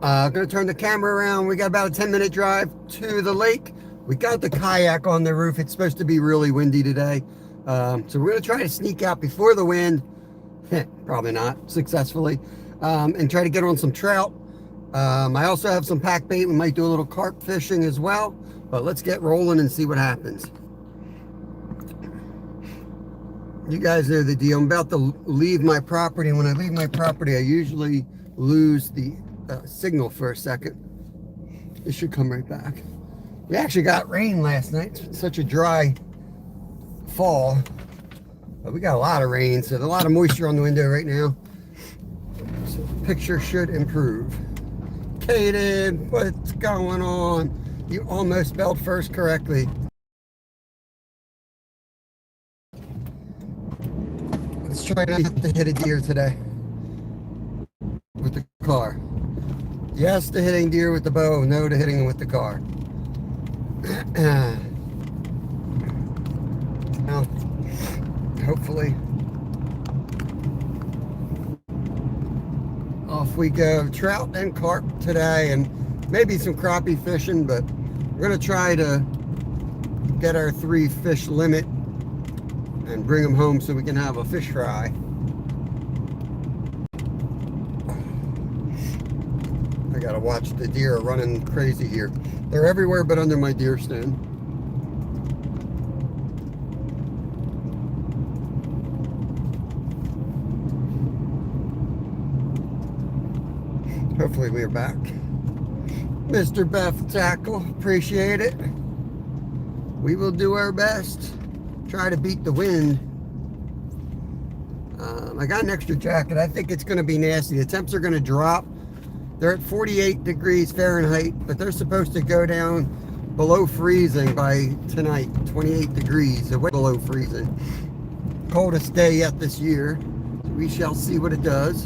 Gonna turn the camera around. We got about a 10-minute drive to the lake. We got the kayak on the roof. It's supposed to be really windy today. So we're gonna try to sneak out before the wind. Probably not successfully. And try to get on some trout. I also have some pack bait. We might do a little carp fishing as well. But let's get rolling and see what happens. You guys know the deal. I'm about to leave my property. When I leave my property, I usually lose the signal for a second. It should come right back. We actually got rain last night. It's such a dry fall. But we got a lot of rain, so there's a lot of moisture on the window right now. So the picture should improve. Kaden, what's going on? You almost spelled first correctly. Let's try not to hit a deer today with the car. Yes to hitting deer with the bow, no to hitting them with the car. Now, hopefully, off we go. Trout and carp today, and maybe some crappie fishing, but we're going to try to get our 3 fish limit and bring them home so we can have a fish fry. I gotta watch the deer running crazy here. They're everywhere but under my deer stand. Hopefully we're back. Mr. Beth Tackle, appreciate it. We will do our best. Try to beat the wind. I got an extra jacket. I think it's going to be nasty. The temps are going to drop. They're at 48 degrees Fahrenheit, but they're supposed to go down below freezing by tonight. 28 degrees, so way below freezing. Coldest day yet this year. We shall see what it does.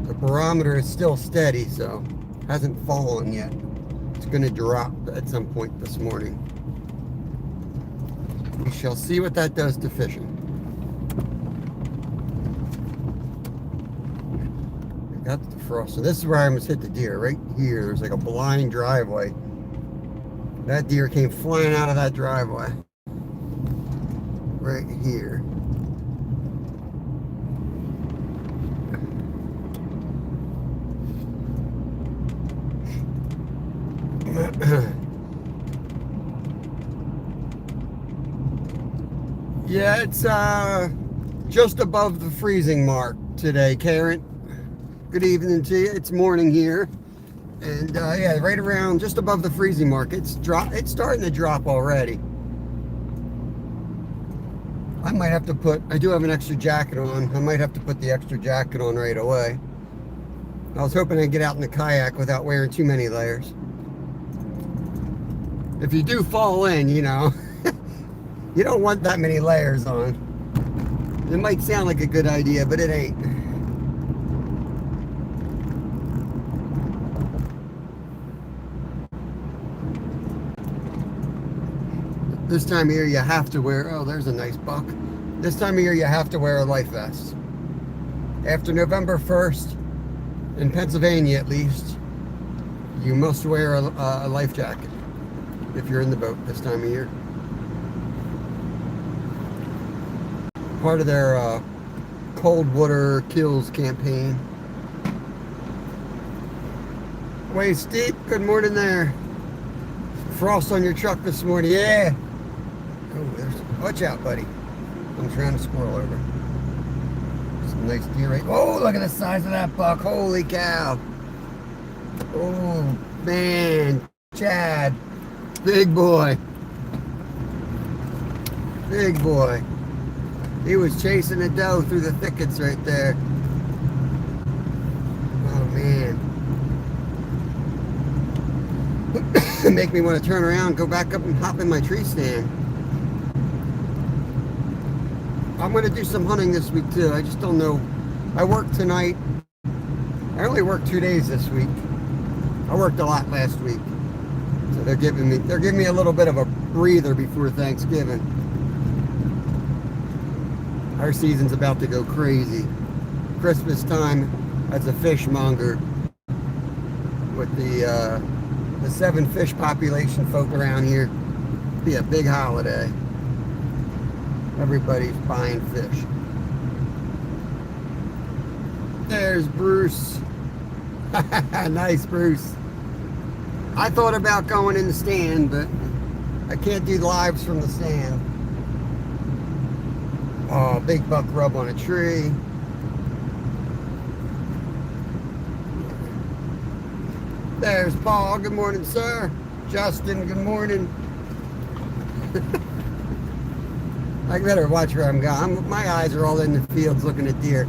The barometer is still steady, so hasn't fallen yet. It's going to drop at some point this morning. We shall see what that does to fishing. I got the frost. So this is where I almost hit the deer, right here. There's like a blind driveway. That deer came flying out of that driveway. Right here. Yeah, it's just above the freezing mark today, Karen. Good evening to you. It's morning here, and yeah, right around just above the freezing mark. It's starting to drop already. I might have to put. I do have an extra jacket on. I might have to put the extra jacket on right away. I was hoping I'd get out in the kayak without wearing too many layers. If you do fall in, you know, you don't want that many layers on. It might sound like a good idea, but it ain't. This time of year you have to wear, oh, there's a nice buck. This time of year you have to wear a life vest. After November 1st, in Pennsylvania at least, you must wear a life jacket if you're in the boat this time of year. Part of their cold water kills campaign. Way steep, good morning there. Frost on your truck this morning, yeah. Oh, watch out, buddy. I'm trying to squirrel over. Some nice deer right. Oh, look at the size of that buck. Holy cow. Oh, man. Chad. Big boy. Big boy. He was chasing a doe through the thickets right there. Oh, man. Make me want to turn around, go back up and hop in my tree stand. I'm going to do some hunting this week too. I just don't know. I worked tonight. I only worked 2 days this week. I worked a lot last week. So they're giving me a little bit of a breather before Thanksgiving. Our season's about to go crazy. Christmas time as a fishmonger with the 7 fish population folk around here. It'll be a big holiday. Everybody's buying fish. There's Bruce. Nice, Bruce. I thought about going in the stand, but I can't do lives from the stand. Oh, big buck rub on a tree. There's Paul. Good morning, sir. Justin, good morning. I better watch where I'm going. My eyes are all in the fields looking at deer.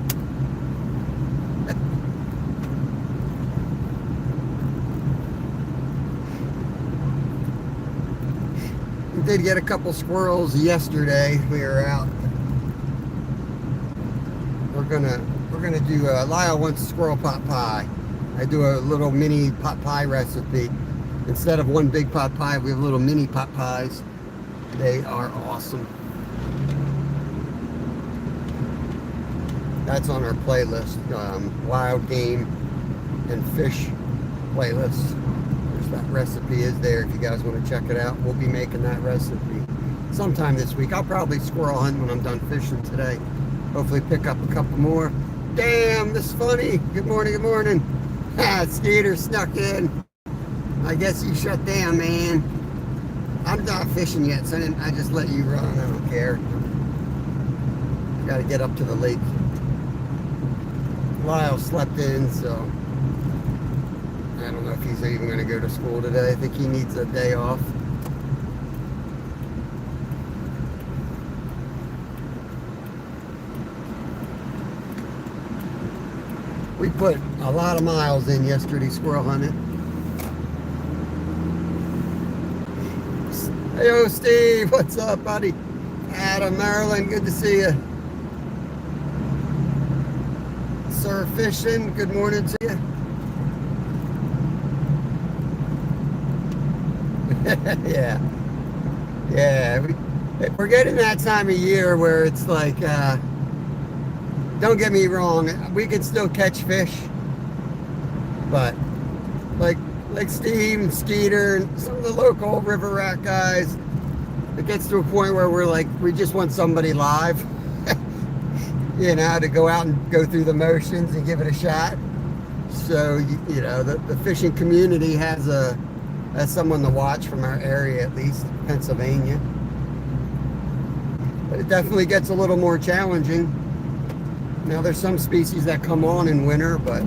We did get a couple squirrels yesterday. We were out. We're gonna do. Lyle wants squirrel pot pie. I do a little mini pot pie recipe. Instead of one big pot pie, we have little mini pot pies. They are awesome. That's on our playlist, wild game and fish playlist. There's that recipe is there if you guys want to check it out. We'll be making that recipe sometime this week. I'll probably squirrel hunt when I'm done fishing today. Hopefully pick up a couple more. Damn, this is funny. Good morning, good morning. Skeeter snuck in. I guess you shut down, man. I'm not fishing yet, so I just let you run. I don't care. Got to get up to the lake. Lyle slept in, so I don't know if he's even going to go to school today. I think he needs a day off. We put a lot of miles in yesterday squirrel hunting. Hey, yo, Steve, what's up, buddy? Adam, Maryland, good to see you. Sir Fishing, good morning to you. Yeah, we're getting that time of year where it's like, don't get me wrong, we can still catch fish, but like Steve and Skeeter and some of the local river rat guys, it gets to a point where we're like, we just want somebody live. You know, to go out and go through the motions and give it a shot. So, you know, the fishing community has someone to watch from our area, at least, Pennsylvania. But it definitely gets a little more challenging. Now, there's some species that come on in winter, but,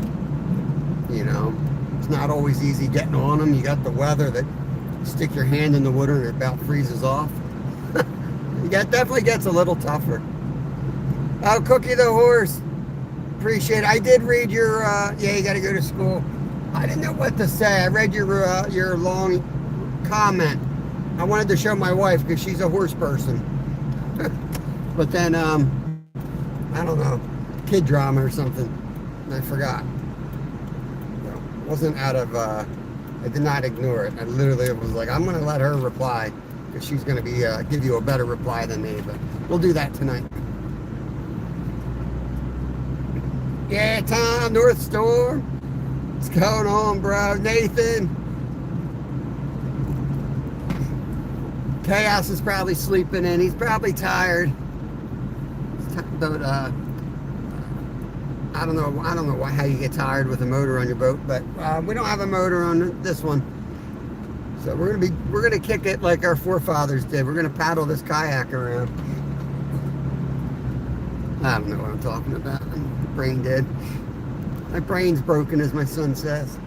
you know, it's not always easy getting on them. You got the weather that stick your hand in the water and it about freezes off. It definitely gets a little tougher. Oh, Cookie the Horse. Appreciate it. I did read your, yeah, you got to go to school. I didn't know what to say. I read your long comment. I wanted to show my wife because she's a horse person. But then, I don't know, kid drama or something. I forgot. So, it wasn't out of, I did not ignore it. I literally was like, I'm going to let her reply because she's going to be, give you a better reply than me. But we'll do that tonight. Yeah, Tom, North Storm. What's going on, bro? Nathan. Chaos is probably sleeping in. He's probably tired. But I don't know how you get tired with a motor on your boat, but we don't have a motor on this one. So we're gonna kick it like our forefathers did. We're gonna paddle this kayak around. I don't know what I'm talking about. I'm brain dead. My brain's broken, as my son says.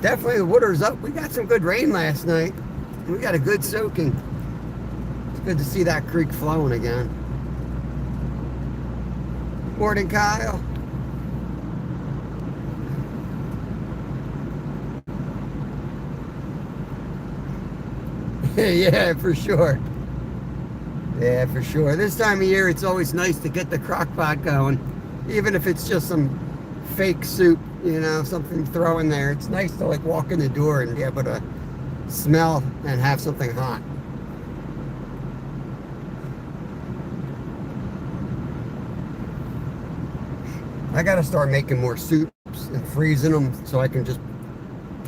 Definitely the water's up. We got some good rain last night. We got a good soaking. It's good to see that creek flowing again. Morning, Kyle. Yeah, for sure. Yeah, for sure. This time of year, it's always nice to get the crock pot going. Even if it's just some fake soup, you know, something to throw in there. It's nice to like walk in the door and be able to smell and have something hot. I gotta start making more soups and freezing them so I can just,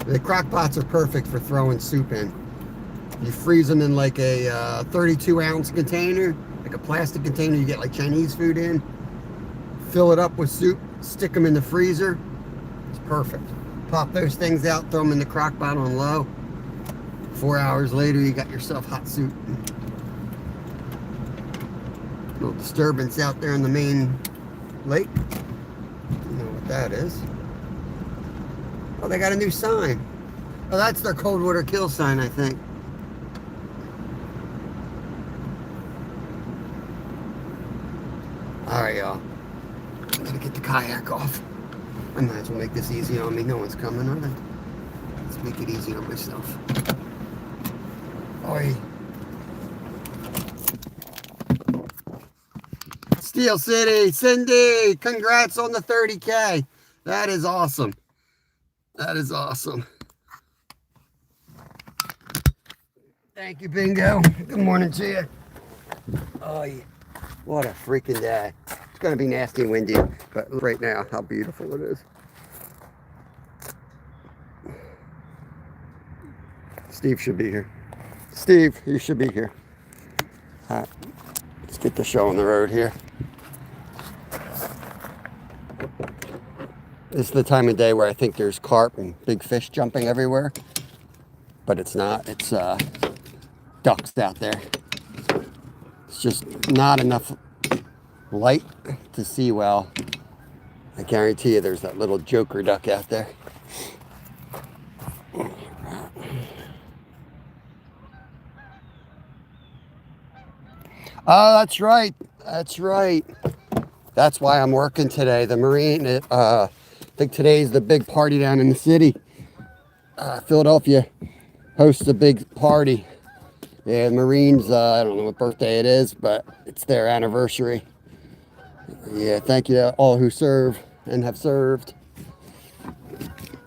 the crock pots are perfect for throwing soup in. You freeze them in like a 32 ounce container, like a plastic container you get like Chinese food in. Fill it up with soup, stick them in the freezer. It's perfect. Pop those things out, throw them in the crock pot on low. 4 hours later, you got yourself hot soup. Little disturbance out there in the main lake. You know what that is. Oh, they got a new sign. Oh, that's their cold water kill sign, I think. All right, y'all. I'm gonna get the kayak off. I might as well make this easy on me. No one's coming, are they? Let's make it easy on myself. Oi. Steel City, Cindy, congrats on the 30K. That is awesome. That is awesome. Thank you, Bingo. Good morning to you. Oh, yeah. What a freaking day. It's going to be nasty and windy, but right now, how beautiful it is. Steve should be here. Steve, you should be here. All right, let's get the show on the road here. This is the time of day where I think there's carp and big fish jumping everywhere, but it's not. It's ducks out there. It's just not enough light to see well. I guarantee you there's that little joker duck out there. Oh, that's right. That's right. That's why I'm working today. The Marine, I think today's the big party down in the city. Philadelphia hosts a big party. Yeah, Marines, I don't know what birthday it is, but it's their anniversary. Yeah, thank you to all who serve and have served.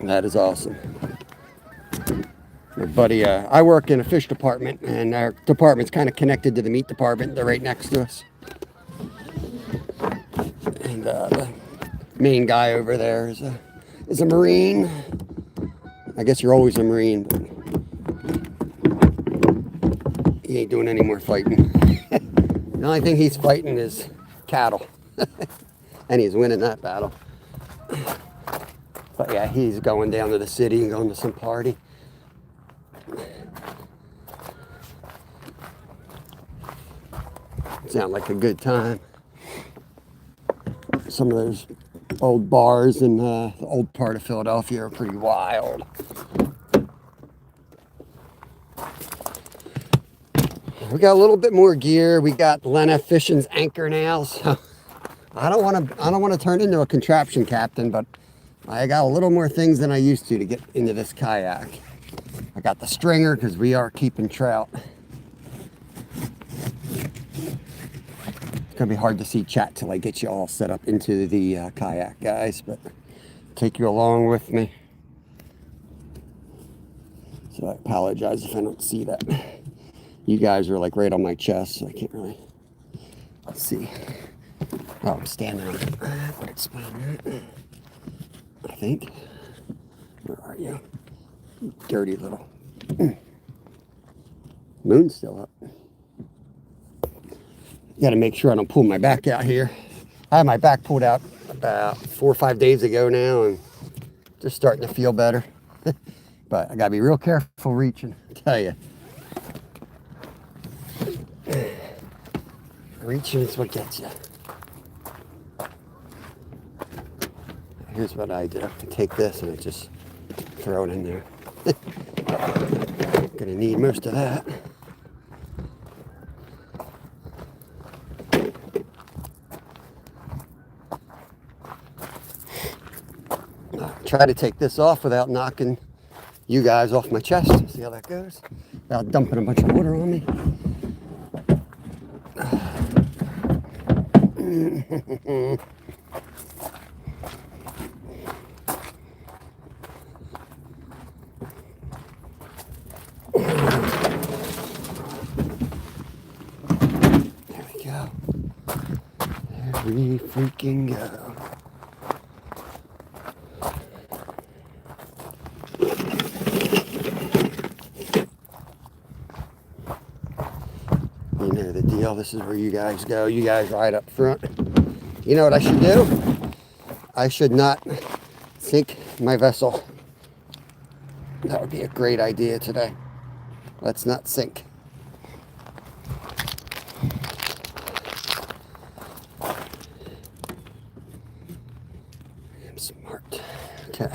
That is awesome. My buddy, I work in a fish department, and our department's kind of connected to the meat department. They're right next to us. And the main guy over there is a Marine. I guess you're always a Marine, but he ain't doing any more fighting. The only thing he's fighting is cattle. And he's winning that battle. But yeah, he's going down to the city and going to some party. Sound like a good time. Some of those old bars in the old part of Philadelphia are pretty wild. We got a little bit more gear. We got Lena Fishing's anchor now, so I don't want to turn into a contraption captain, but I got a little more things than I used to get into this kayak. I got the stringer because we are keeping trout. It's gonna be hard to see chat till I get you all set up into the kayak, guys, but take you along with me. So I apologize if I don't see that. You guys are like right on my chest, so I can't really see. Oh, I'm standing on it. But it's fine. I think. Where are you? You dirty little. Moon's still up. Got to make sure I don't pull my back out here. I had my back pulled out about 4 or 5 days ago now, and just starting to feel better. But I got to be real careful reaching, I tell you. Reaching is what gets you. Here's what I do. I take this and I just throw it in there. Gonna need most of that. Try to take this off without knocking you guys off my chest. See how that goes? Without dumping a bunch of water on me. There we freaking go. this is where you guys go. You guys ride up front. You know what I should do? I should not sink my vessel. That would be a great idea today. Let's not sink. I'm smart. Okay.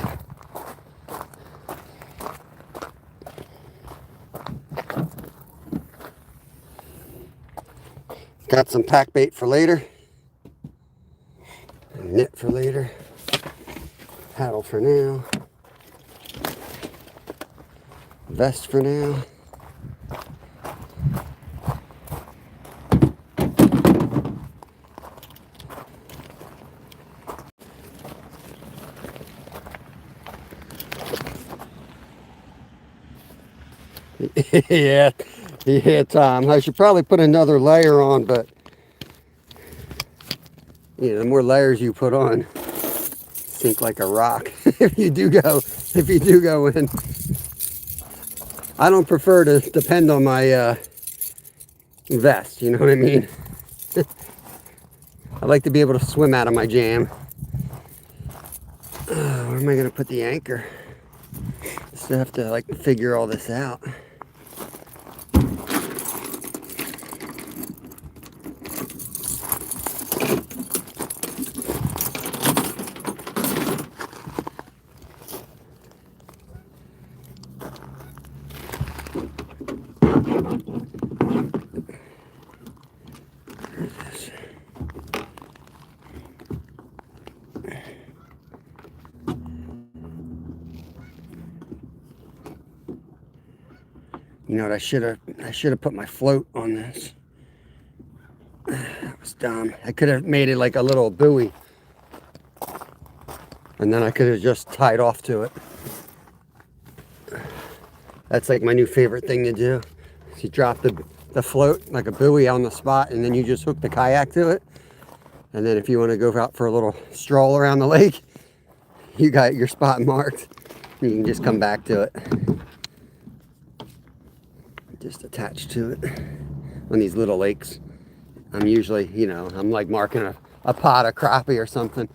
Got some pack bait for later. Net for later. Paddle for now. Vest for now. yeah, Tom. I should probably put another layer on, but you know, the more layers you put on, sink like a rock. if you do go in. I don't prefer to depend on my vest. You know what I mean? I like to be able to swim out of my jam. Where am I going to put the anchor? Still have to like figure all this out. You know what, I should have put my float on this. That was dumb. I could have made it like a little buoy. And then I could have just tied off to it. That's like my new favorite thing to do. You drop the float like a buoy on the spot, and then you just hook the kayak to it. And then if you want to go out for a little stroll around the lake, you got your spot marked. You can just come back to it. Just attached to it. On these little lakes, I'm usually, you know, I'm like marking a pot of crappie or something.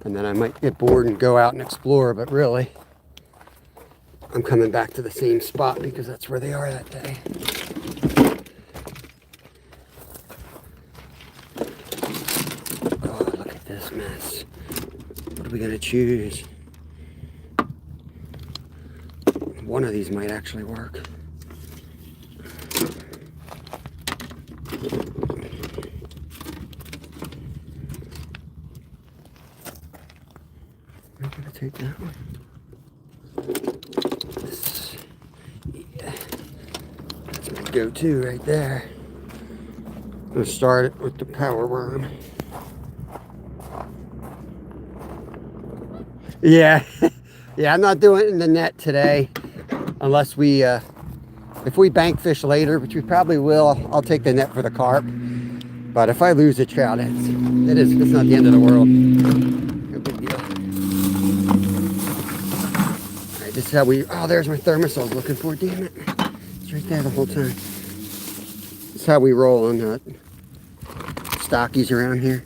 And then I might get bored and go out and explore, but really, I'm coming back to the same spot because that's where they are that day. Oh, look at this mess. What are we gonna choose? One of these might actually work. I'm gonna take that one. That's my go-to right there. I'm gonna start it with the power worm. Yeah, yeah, I'm not doing it in the net today, unless we, if we bank fish later, which we probably will. I'll take the net for the carp. But if I lose a trout, it's not the end of the world. No big deal. All right, this is how we. Oh, there's my thermos I was looking for. Damn it, it's right there the whole time. This is how we roll on stockies around here.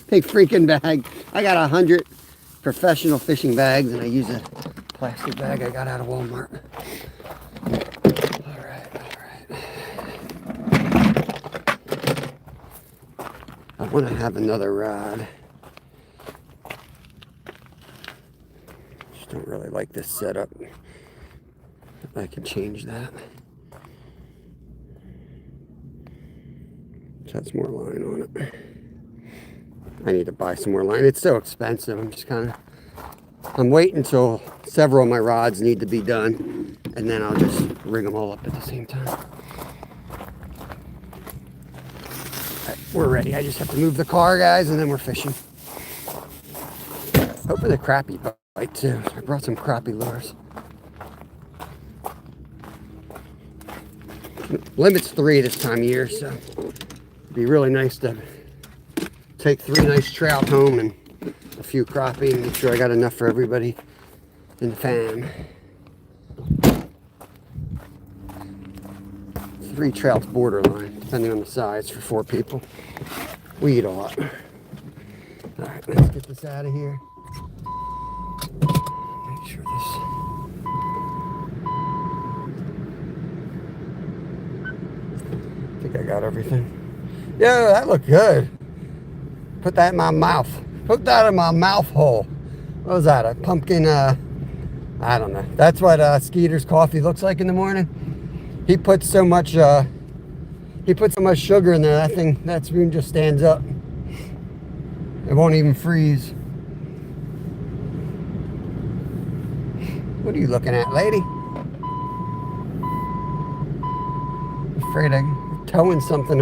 Big freaking bag. I got 100 professional fishing bags, and I use a plastic bag I got out of Walmart. All right. I want to have another rod. Just don't really like this setup. I can change that. So that's more line on it. I need to buy some more line. It's so expensive. I'm waiting until several of my rods need to be done, and then I'll just rig them all up at the same time. All right, we're ready. I just have to move the car, guys, and then we're fishing. Hopefully the crappie bite too. I brought some crappie lures. Limit's 3 this time of year, so it'd be really nice to take 3 nice trout home and a few crappie and make sure I got enough for everybody in the fam. So 3 trouts borderline, depending on the size for 4 people. We eat a lot. All right, let's get this out of here. Make sure this. I think I got everything. Yeah, that looked good. Put that in my mouth. Put that in my mouth hole. What was that? A pumpkin, I don't know. That's what Skeeter's coffee looks like in the morning. He puts so much sugar in there, that spoon just stands up. It won't even freeze. What are you looking at, lady? Afraid I'm towing something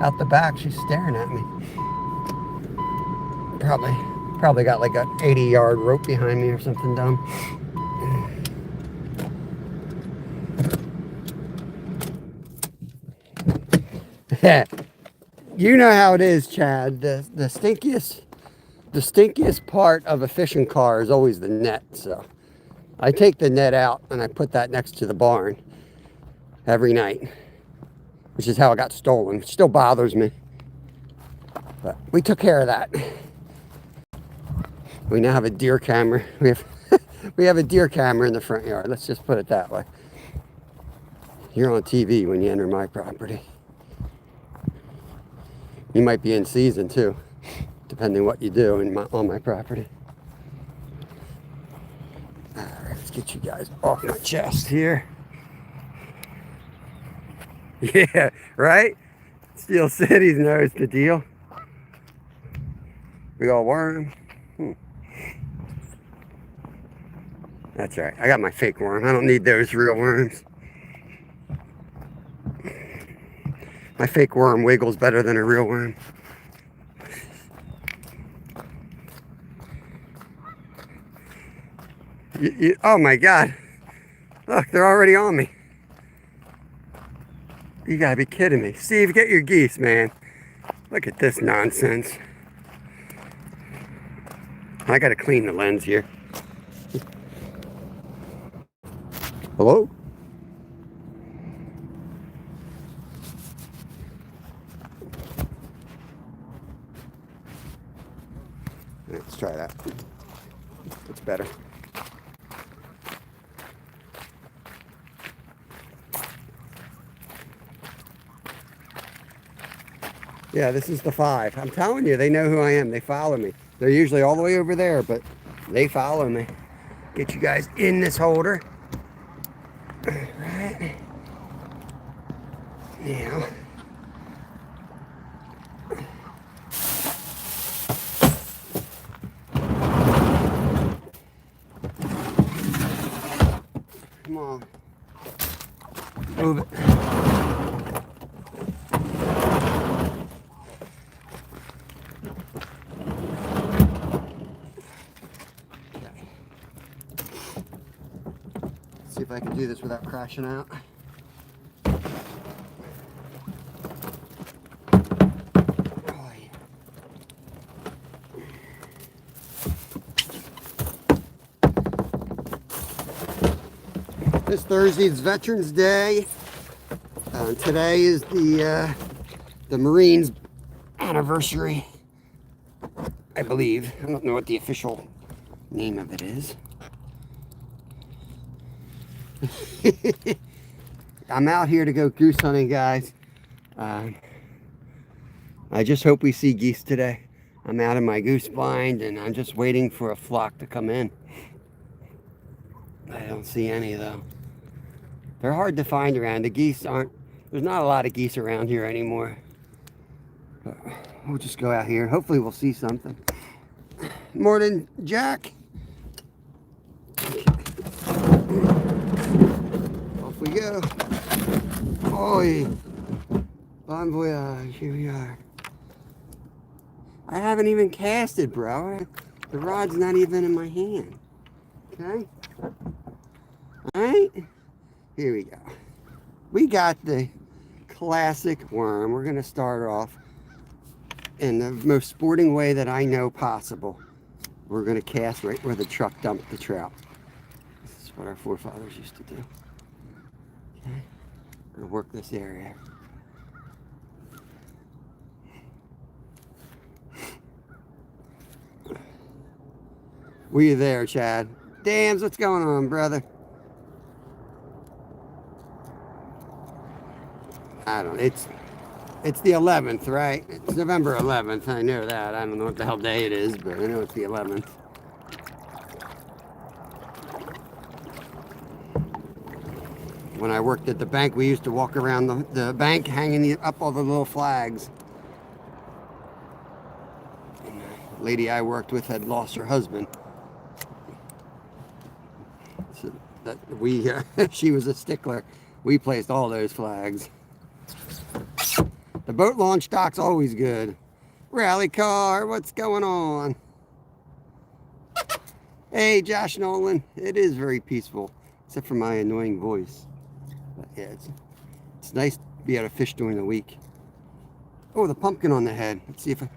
out the back. She's staring at me. Probably got like an 80-yard rope behind me or something dumb. You know how it is, Chad. The stinkiest part of a fishing car is always the net. So I take the net out and I put that next to the barn every night, which is how it got stolen. It still bothers me, but we took care of that. We now have a deer camera. We have a deer camera in the front yard. Let's just put it that way. You're on TV when you enter my property. You might be in season too, depending what you do on my property. All right, let's get you guys off my chest here. Yeah, right? Steel City knows the deal. We got a worm. That's right. I got my fake worm. I don't need those real worms. My fake worm wiggles better than a real worm. Oh my God. Look, they're already on me. You gotta be kidding me. Steve, get your geese, man. Look at this nonsense. I gotta clean the lens here. Hello? Let's try that. It's better. Yeah, this is the 5. I'm telling you, they know who I am. They follow me. They're usually all the way over there, but they follow me. Get you guys in this holder. Right. Now. Come on. Move it. See if I can do this without crashing out. Oh, yeah. This Thursday is Veterans Day. Today is the Marines anniversary, I believe. I don't know what the official name of it is. I'm out here to go goose hunting, guys. I just hope we see geese today. I'm out of my goose blind and I'm just waiting for a flock to come in. I don't see any though. They're hard to find around. The geese aren't, there's not a lot of geese around here anymore. But we'll just go out here. Hopefully we'll see something. Morning, Jack. Off we go. Oi. Bon voyage. Here we are. I haven't even casted, bro. The rod's not even in my hand. Okay? Alright? Here we go. We got the classic worm. We're going to start off in the most sporting way that I know possible. We're going to cast right where the truck dumped the trout. This is what our forefathers used to do. Okay? Gonna work this area. Were you there, Chad? Dams, what's going on, brother? I don't know. It's the 11th, right? It's November 11th. I know that. I don't know what the hell day it is, but I know it's the 11th. When I worked at the bank, we used to walk around the bank hanging up all the little flags. And the lady I worked with had lost her husband. So that she was a stickler. We placed all those flags. The boat launch dock's always good. Rally car, what's going on? Hey, Josh Nolan. It is very peaceful, except for my annoying voice. But yeah, it's nice to be able to fish during the week. Oh, the pumpkin on the head. Let's see if I...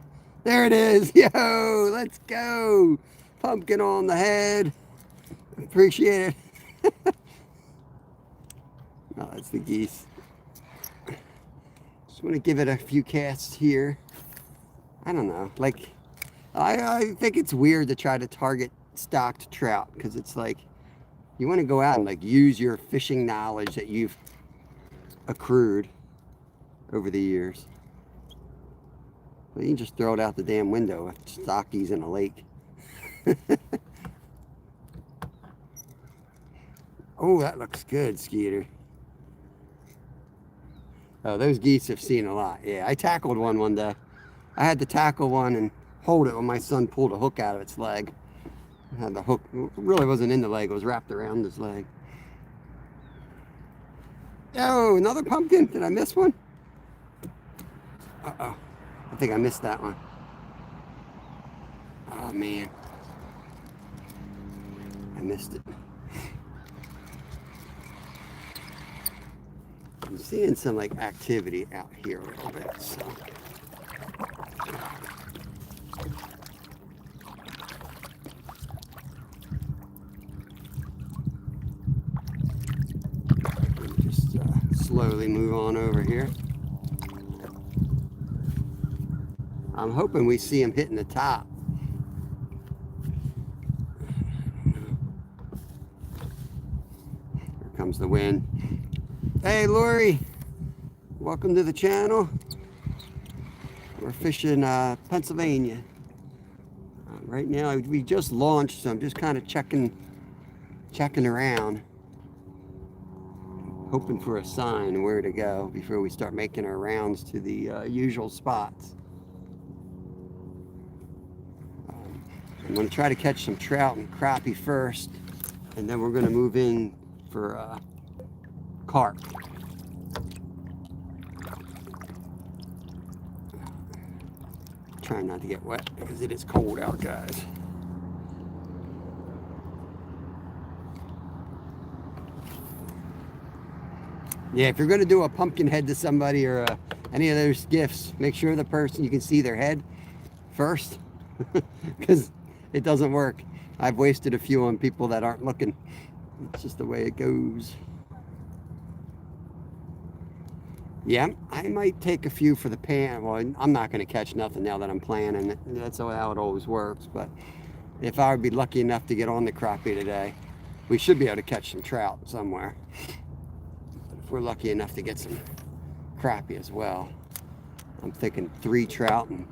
There it is. Yo, let's go. Pumpkin on the head. Appreciate it. Oh, that's the geese. Just want to give it a few casts here. I don't know. Like, I think it's weird to try to target stocked trout because it's like you want to go out and like use your fishing knowledge that you've accrued over the years. But you can just throw it out the damn window with stockies in a lake. Oh, that looks good, Skeeter. Oh, those geese have seen a lot. Yeah, I tackled one day. I had to tackle one and hold it when my son pulled a hook out of its leg. I had the hook, really wasn't in the leg, it was wrapped around his leg. Oh, another pumpkin. Did I miss one? Uh-oh. I think I missed that one. Oh, man. I missed it. I'm seeing some like activity out here a little bit, so. Just slowly move on over here. I'm hoping we see him hitting the top. Here comes the wind. Hey, Lori, welcome to the channel. We're fishing Pennsylvania. Right now, we just launched, so I'm just kind of checking around, hoping for a sign where to go before we start making our rounds to the usual spots. I'm going to try to catch some trout and crappie first, and then we're going to move in for carp. Trying not to get wet because it is cold out, guys. Yeah, if you're going to do a pumpkin head to somebody or any of those gifts, make sure the person, you can see their head first because it doesn't work. I've wasted a few on people that aren't looking. It's just the way it goes. Yeah, I might take a few for the pan. Well, I'm not going to catch nothing now that I'm planning. That's how it always works. But if I would be lucky enough to get on the crappie today, we should be able to catch some trout somewhere. But if we're lucky enough to get some crappie as well, I'm thinking 3 trout and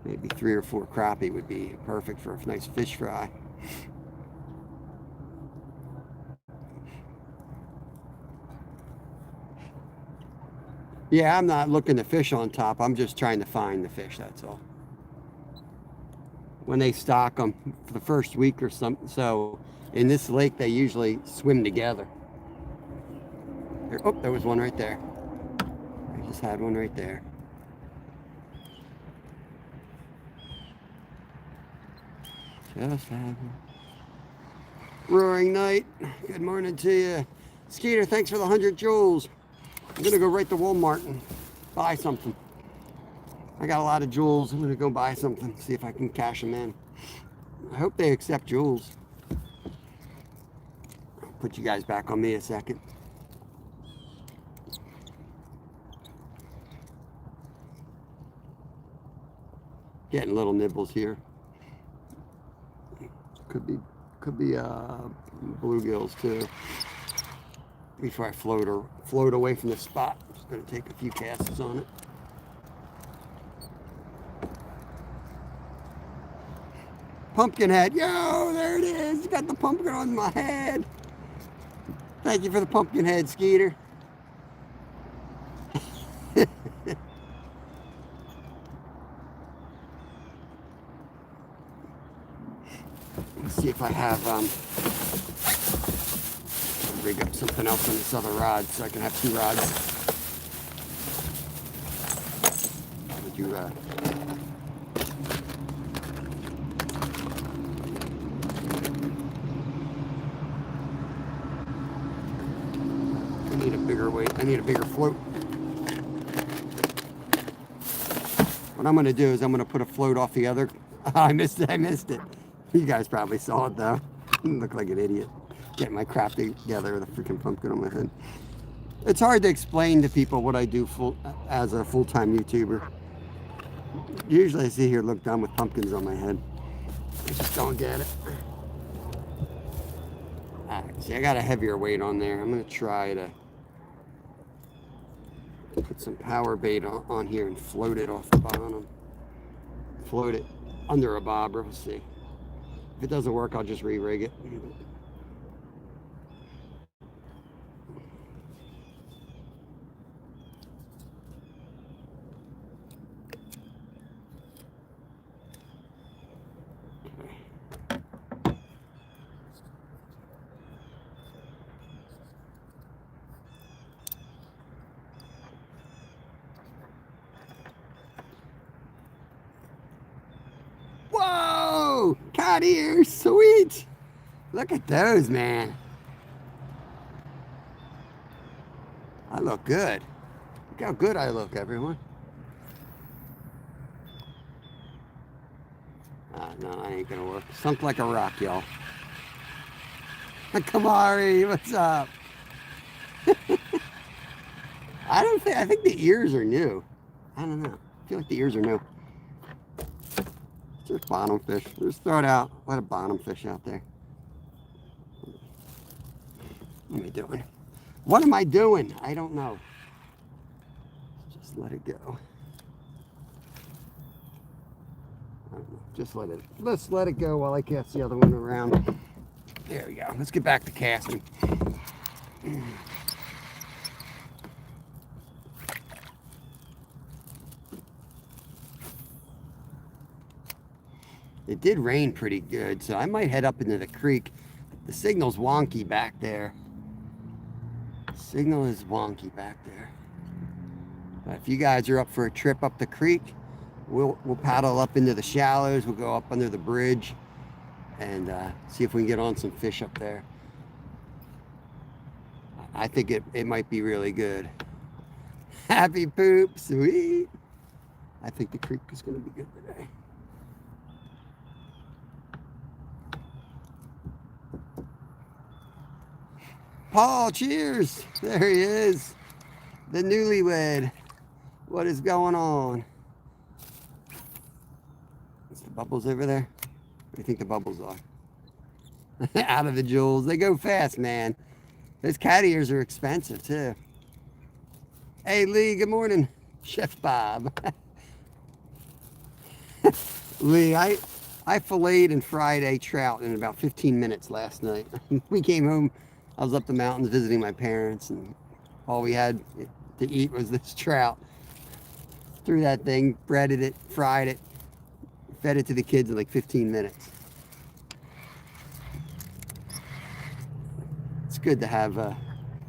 maybe 3 or 4 crappie would be perfect for a nice fish fry. Yeah, I'm not looking to fish on top. I'm just trying to find the fish, that's all. When they stock them for the first week or something, so in this lake, they usually swim together. Oh, there was one right there. I just had one right there. Just had one. Roaring night. Good morning to you. Skeeter, thanks for the 100 joules. I'm gonna go right to Walmart and buy something. I got a lot of joules. I'm gonna go buy something, see if I can cash them in. I hope they accept joules. I'll put you guys back on me a second. Getting little nibbles here. Could be bluegills too. Before I float away from the spot, I'm just gonna take a few casts on it. Pumpkin head, yo, there it is. You got the pumpkin on my head. Thank you for the pumpkin head, Skeeter. Let's see if I have rig up something else on this other rod so I can have two rods. I'm gonna do I need a bigger weight. I need a bigger float. What I'm gonna do is I'm gonna put a float off the other. I missed it. You guys probably saw it though. I look like an idiot. Getting my crap together with a freaking pumpkin on my head. It's hard to explain to people what I do as a full-time YouTuber. Usually I sit here look dumb with pumpkins on my head. I just don't get it. Alright, see, I got a heavier weight on there. I'm gonna try to put some power bait on here and float it off the bottom. Float it under a bobber. We'll see. If it doesn't work, I'll just re-rig it. Whoa! Cat ears, sweet! Look at those, man. I look good. Look how good I look, everyone. No, that ain't gonna work. Sunk like a rock, y'all. Kamari, what's up? I think the ears are new. I don't know. I feel like the ears are new. Just bottom fish. Just throw it out. Let a bottom fish out there. What am I doing? What am I doing? I don't know. Just let it go. I don't know. Let's let it go while I cast the other one around. There we go. Let's get back to casting. It did rain pretty good, so I might head up into the creek. The signal's wonky back there. The signal is wonky back there. But if you guys are up for a trip up the creek, we'll paddle up into the shallows. We'll go up under the bridge and see if we can get on some fish up there. I think it might be really good. Happy poop, sweet. I think the creek is going to be good today. Paul, cheers. There he is. The newlywed. What is going on? Is the bubbles over there? What do you think the bubbles are? Out of the jewels. They go fast, man. Those cat ears are expensive, too. Hey, Lee, good morning. Chef Bob. Lee, I filleted and fried a trout in about 15 minutes last night. We came home. I was up the mountains visiting my parents, and all we had to eat was this trout. Threw that thing, breaded it, fried it, fed it to the kids in like 15 minutes. It's good to have,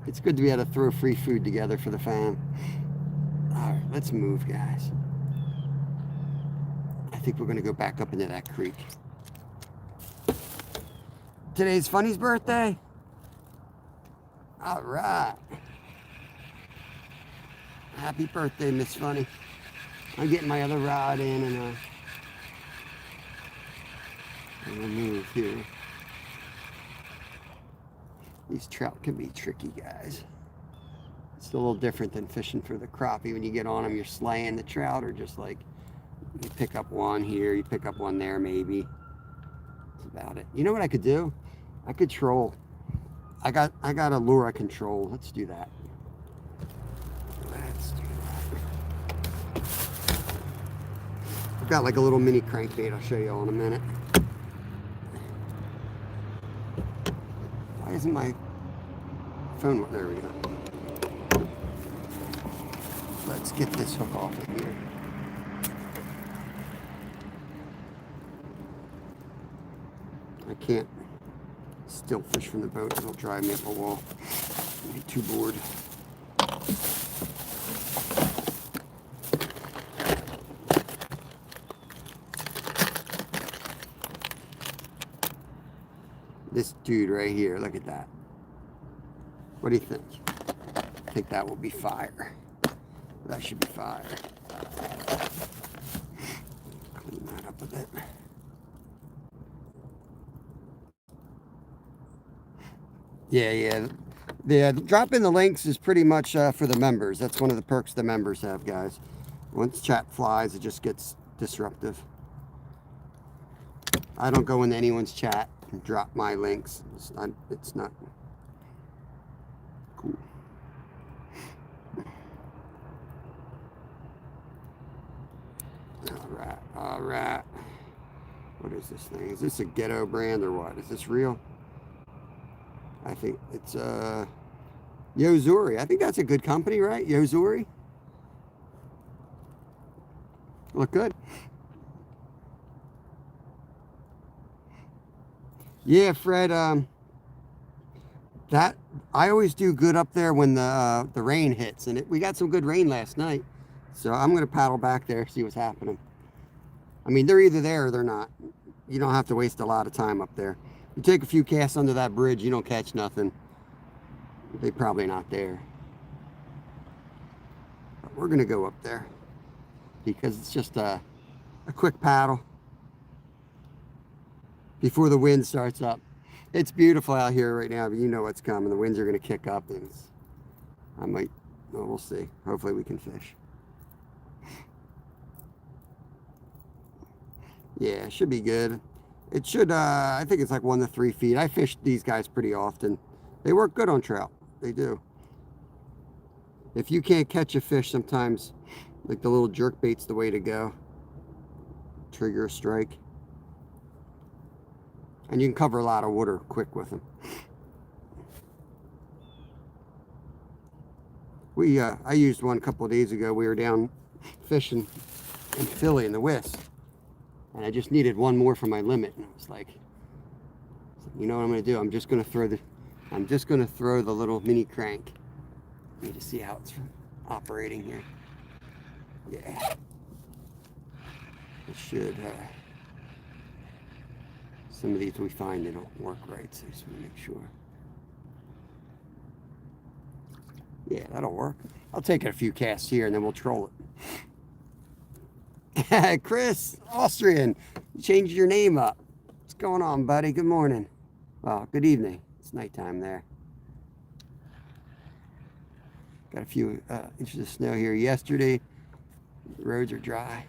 it's good to be able to throw free food together for the fam. All right, let's move, guys. I think we're gonna go back up into that creek. Today's Funny's birthday. All right. Happy birthday, Miss Funny. I'm getting my other rod in and I'm gonna move here. These trout can be tricky, guys. It's a little different than fishing for the crappie. When you get on them, you're slaying the trout, or just like You pick up one here, you pick up one there maybe. That's about it. You know what I could do? I could troll. I got a lure I can troll. Let's do that. Let's do that. I've got like a little mini crankbait I'll show you all in a minute. Why isn't my phone? There we go. Let's get this hook off of here. I can't still fish from the boat. It'll drive me up a wall. I'll be too bored. This dude right here, look at that. What do you think? I think that will be fire. That should be fire. Clean that up a bit. Yeah. Dropping the links is pretty much for the members. That's one of the perks the members have, guys. Once chat flies, it just gets disruptive. I don't go into anyone's chat and drop my links. It's not cool. All right. What is this thing? Is this a ghetto brand or what? Is this real? I think it's Yozuri. I think that's a good company, right? Yozuri. Look good. Yeah, Fred. That I always do good up there when the rain hits, and we got some good rain last night. So I'm gonna paddle back there, see what's happening. I mean, they're either there or they're not. You don't have to waste a lot of time up there. You take a few casts under that bridge, you don't catch nothing. They're probably not there. But we're gonna go up there because it's just a quick paddle before the wind starts up. It's beautiful out here right now, but you know what's coming. The winds are gonna kick up, and we'll see. Hopefully we can fish. Yeah, it should be good. It should, I think it's like 1 to 3 feet. I fish these guys pretty often. They work good on trout. They do. If you can't catch a fish, sometimes like the little jerk bait's the way to go. Trigger a strike. And you can cover a lot of water quick with them. I used one a couple of days ago. We were down fishing in Philly in the West. And I just needed one more for my limit. And I was like, you know what I'm gonna do? I'm just gonna throw the little mini crank. Let me just see how it's operating here. Yeah. It should, some of these we find they don't work right, so I just wanna make sure. Yeah, that'll work. I'll take a few casts here and then we'll troll it. Chris, Austrian, you changed your name up. What's going on, buddy? Good morning. Well, good evening. It's nighttime there. Got a few inches of snow here yesterday. The roads are dry.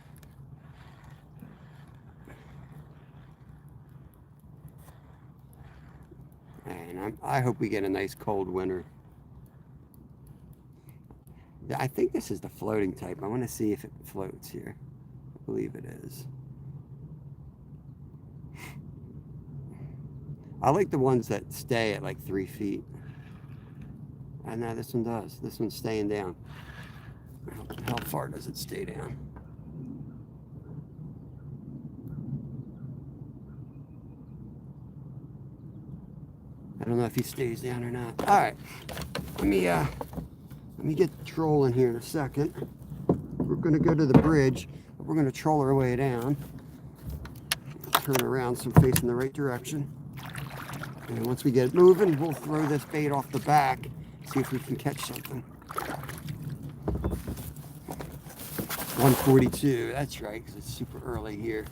And I hope we get a nice cold winter. I think this is the floating type. I want to see if it floats here. I believe it is. I like the ones that stay at like 3 feet. I know this one does. This one's staying down. How far does it stay down? I don't know if he stays down or not. All right, let me get the troll in here in a second. We're gonna go to the bridge. We're gonna troll our way down. Turn around so I'm facing the right direction. And once we get moving, we'll throw this bait off the back, see if we can catch something. 142, that's right, because it's super early here.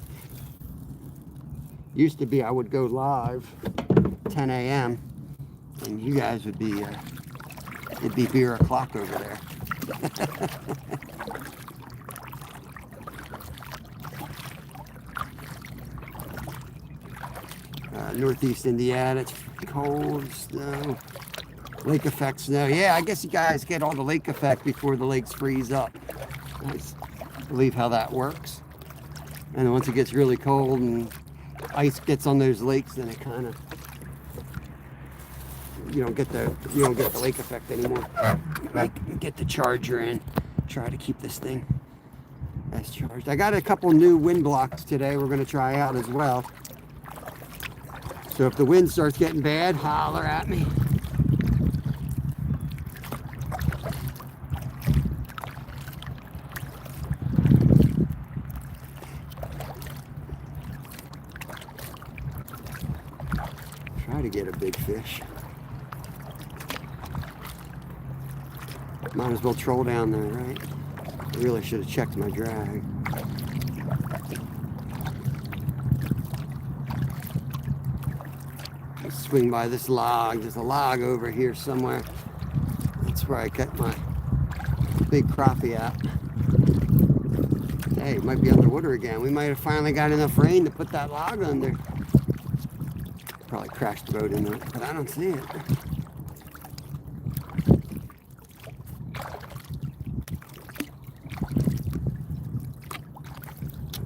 Used to be I would go live 10 a.m. and you guys would be, it'd be beer o'clock over there. Northeast Indiana. It's cold, snow, lake effect snow. Yeah, I guess you guys get all the lake effect before the lakes freeze up. I believe how that works. And once it gets really cold and ice gets on those lakes, then it kind of, you don't get the lake effect anymore. Get the charger in. Try to keep this thing as charged. I got a couple new wind blocks today we're going to try out as well. So if the wind starts getting bad, holler at me. Try to get a big fish. Might as well troll down there, right? I really should have checked my drag. Let's swing by this log. There's a log over here somewhere. That's where I got my big crappie at. Hey, it might be underwater again. We might have finally got enough rain to put that log under. Probably crashed the boat into it, but I don't see it.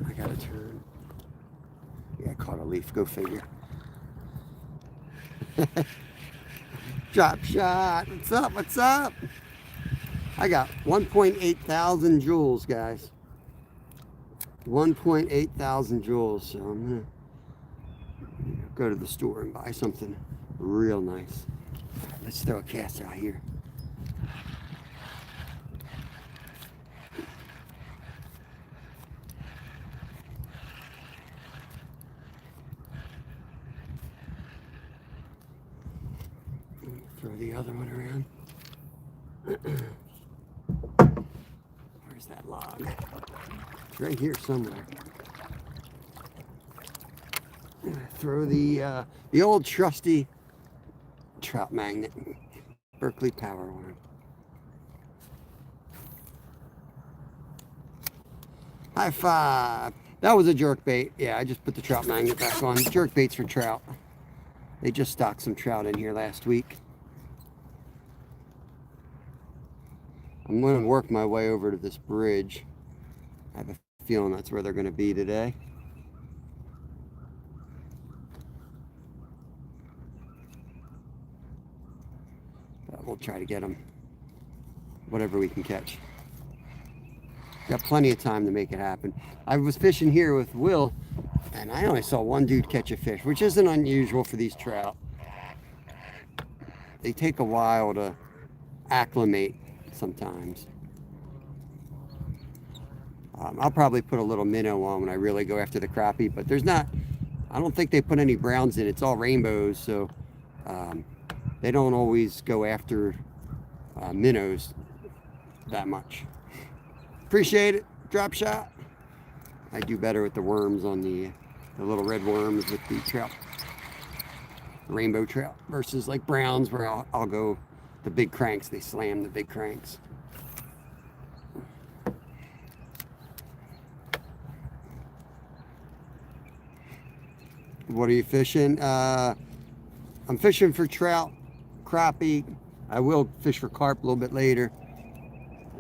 I gotta turn. Yeah, I caught a leaf. Go figure. Drop shot. What's up? What's up? I got 1.8 thousand joules, guys. 1.8 thousand joules. So I'm gonna go to the store and buy something real nice. Let's throw a cast out here. Throw the other one around. Where's that log? It's right here somewhere. Throw the old trusty trout magnet, Berkeley power worm. High five. That was a jerk bait. Yeah, I just put the trout magnet back on. Jerk baits for trout. They just stocked some trout in here last week. I'm going to work my way over to this bridge. I have a feeling that's where they're going to be today. But we'll try to get them, whatever we can catch. Got plenty of time to make it happen. I was fishing here with Will, and I only saw one dude catch a fish, which isn't unusual for these trout. They take a while to acclimate sometimes. I'll probably put a little minnow on when I really go after the crappie, but there's not, I don't think they put any browns in. It's all rainbows, so they don't always go after minnows that much. Appreciate it. Drop shot. I do better with the worms on the little red worms with the trout, rainbow trout, versus like browns where I'll go the big cranks. They slam the big cranks. What are you fishing? I'm fishing for trout, crappie. I will fish for carp a little bit later.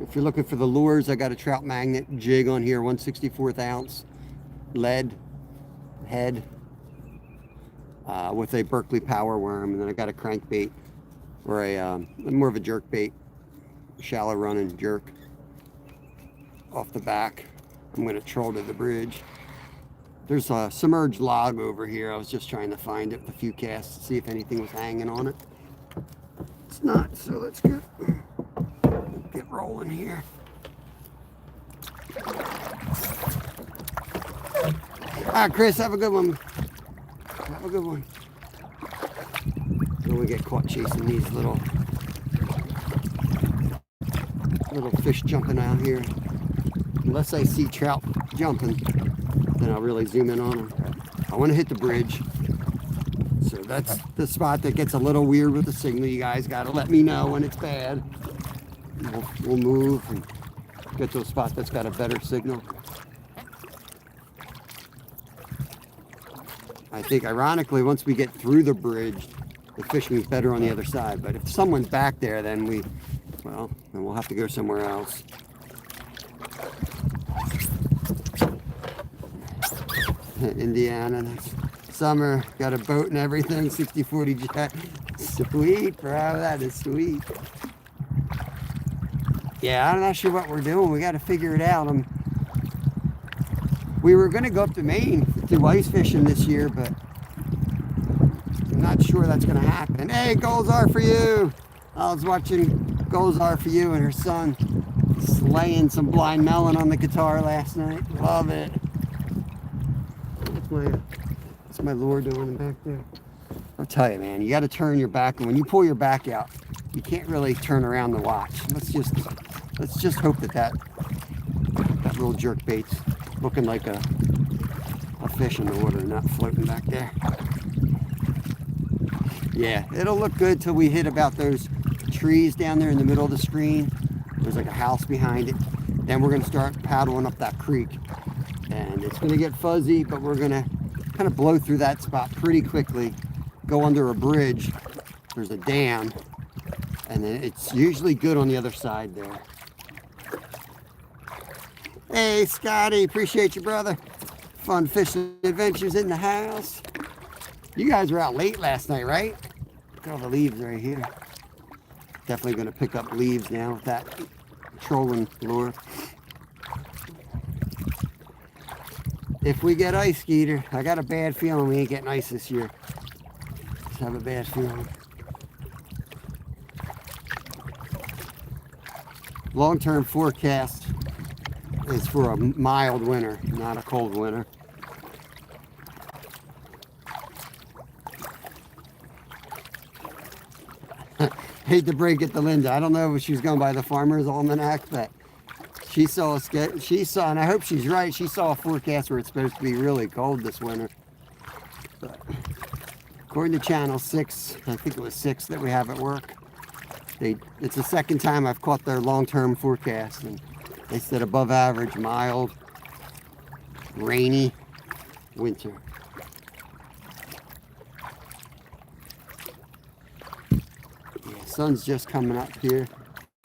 If you're looking for the lures, I got a trout magnet jig on here, 1/64 ounce lead head with a Berkeley power worm, and then I got a crankbait or a more of a jerk bait, shallow running jerk off the back. I'm going to troll to the bridge. There's a submerged log over here. I was just trying to find it with a few casts to see if anything was hanging on it. It's not, so let's get rolling here. All right, Chris, have a good one. Have a good one. Don't we get caught chasing these little fish jumping out here. Unless I see trout jumping, then I'll really zoom in on them. I want to hit the bridge. So that's the spot that gets a little weird with the signal. You guys got to let me know when it's bad. We'll move and get to a spot that's got a better signal. I think, ironically, once we get through the bridge, the fishing is better on the other side. But if someone's back there, then then we'll have to go somewhere else. Indiana, summer, got a boat and everything, 60-40 jet. Sweet, bro, that is sweet. Yeah, I'm not sure what we're doing. We got to figure it out. We were going to go up to Maine to do ice fishing this year, but I'm not sure that's going to happen. Hey, goals are for you. I was watching Goals Are For You and her son slaying some blind melon on the guitar last night. Love it. What's my lure doing back there? I'll tell you, man, you got to turn your back, and when you pull your back out, you can't really turn around to watch. Let's just hope that little jerk bait's looking like a fish in the water, not floating back there. Yeah, it'll look good till we hit about those trees down there in the middle of the screen. There's like a house behind it. Then we're going to start paddling up that creek. And it's going to get fuzzy, but we're going to kind of blow through that spot pretty quickly. Go under a bridge. There's a dam. And then it's usually good on the other side there. Hey, Scotty. Appreciate you, brother. Fun fishing adventures in the house. You guys were out late last night, right? Look at all the leaves right here. Definitely going to pick up leaves now with that trolling lure. If we get ice, Skeeter, I got a bad feeling we ain't getting ice this year. Just have a bad feeling. Long-term forecast is for a mild winter, not a cold winter. Hate to break it to Linda. I don't know if she was going by the Farmer's Almanac, but she saw, and I hope she's right, she saw a forecast where it's supposed to be really cold this winter. But according to Channel 6, I think it was 6 that we have at work, it's the second time I've caught their long-term forecast, and they said above average, mild, rainy winter. Yeah, sun's just coming up here.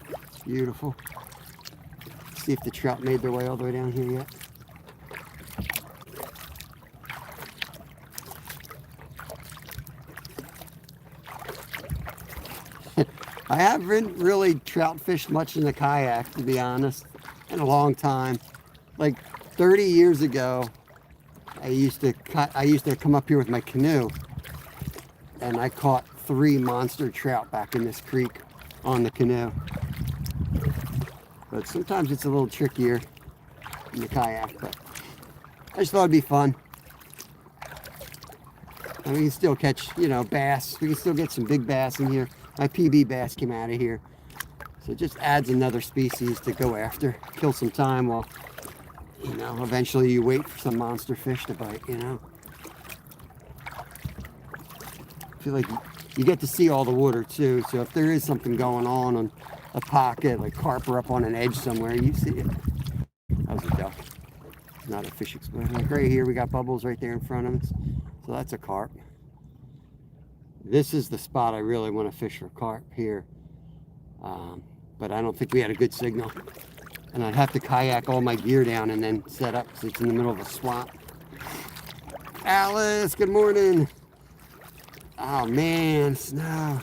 It's beautiful. See if the trout made their way all the way down here yet. I haven't really trout fished much in the kayak, to be honest, in a long time. Like 30 years ago, I used to come up here with my canoe, and I caught 3 monster trout back in this creek on the canoe. But sometimes it's a little trickier in the kayak, but I just thought it'd be fun. And we can still catch, bass. We can still get some big bass in here. My PB bass came out of here. So it just adds another species to go after. Kill some time while, eventually you wait for some monster fish to bite, I feel like you get to see all the water too. So if there is something going on a pocket, like carp are up on an edge somewhere, you see it. That was a duck, not a fish explosion. Like right here, we got bubbles right there in front of us. So that's a carp. This is the spot I really want to fish for carp here. But I don't think we had a good signal. And I'd have to kayak all my gear down and then set up because it's in the middle of a swamp. Alice, good morning. Oh man, snow.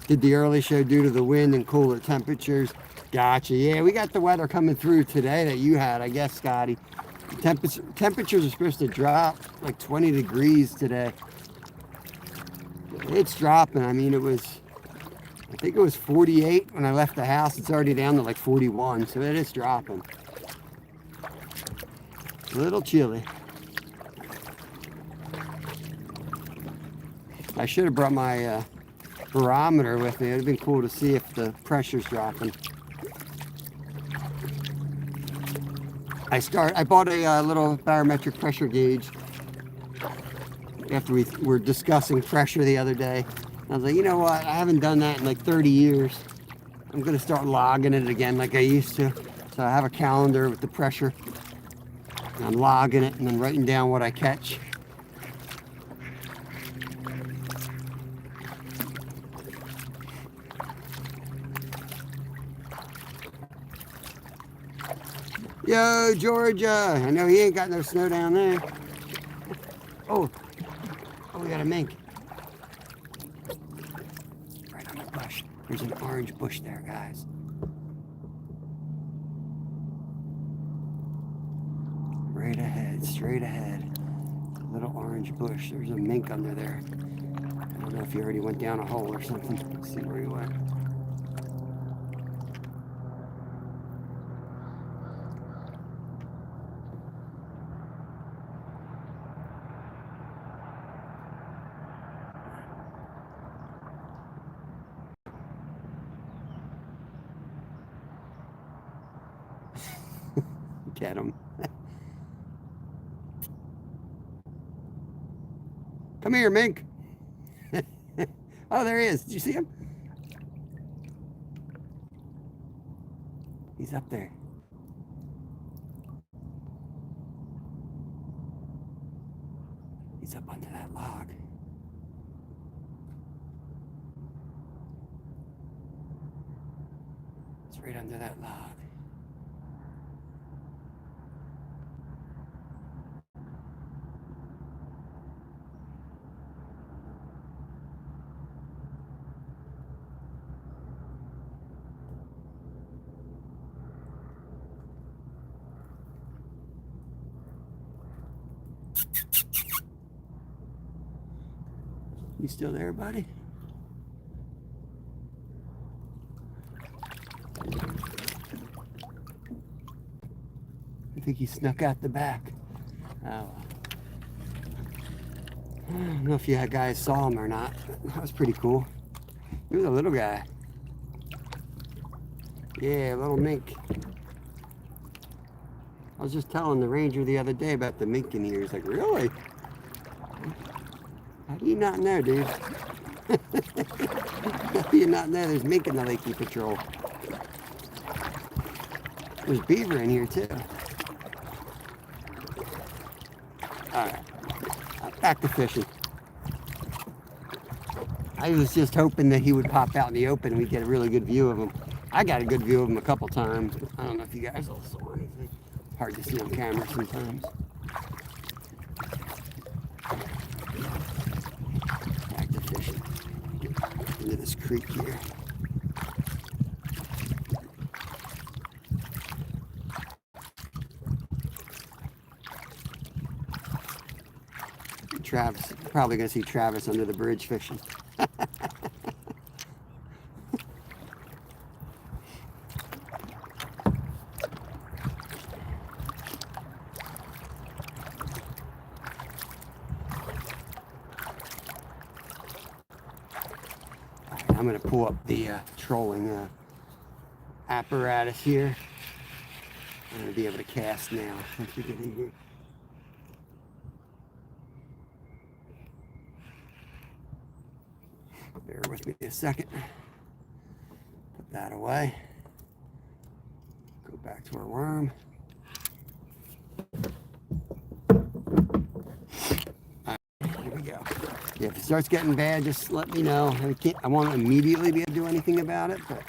Did the early show due to the wind and cooler temperatures. Gotcha. Yeah, we got the weather coming through today that you had, I guess, Scotty. Temperatures are supposed to drop like 20 degrees today. It's dropping. I mean, I think it was 48 when I left the house. It's already down to like 41, so it is dropping. A little chilly. I should have brought my barometer with me. It would have been cool to see if the pressure's dropping. I bought a little barometric pressure gauge after we were discussing pressure the other day. I was like, you know what? I haven't done that in like 30 years. I'm going to start logging it again like I used to. So I have a calendar with the pressure. I'm logging it and then writing down what I catch. Yo, Georgia. I know he ain't got no snow down there. Oh, we got a mink. Right on the bush. There's an orange bush there, guys. Right ahead, straight ahead. Little orange bush. There's a mink under there. I don't know if he already went down a hole or something. Let's see where he went. Get him. Come here, mink. Oh, there he is. Did you see him? He's up there. He's up under that log. It's right under that log. You still there, buddy? I think he snuck out the back. Oh. I don't know if you guys saw him or not. That was pretty cool. He was a little guy. Yeah, a little mink. I was just telling the ranger the other day about the mink in here. He's like, really? How do you not know, dude? How do you not know there's mink in the Lake Patrol? There's beaver in here too. Alright, back to fishing. I was just hoping that he would pop out in the open and we'd get a really good view of him. I got a good view of him a couple times. I don't know if you guys all saw anything. Hard to see on camera sometimes. Back to fishing. Get into this creek here. Travis, probably gonna see Travis under the bridge fishing. I'm going to pull up the trolling apparatus here. I'm going to be able to cast now once we get in here. Bear with me a second. Put that away. Go back to our worm. Here we go. Yeah, if it starts getting bad, just let me know. I won't immediately be able to do anything about it, but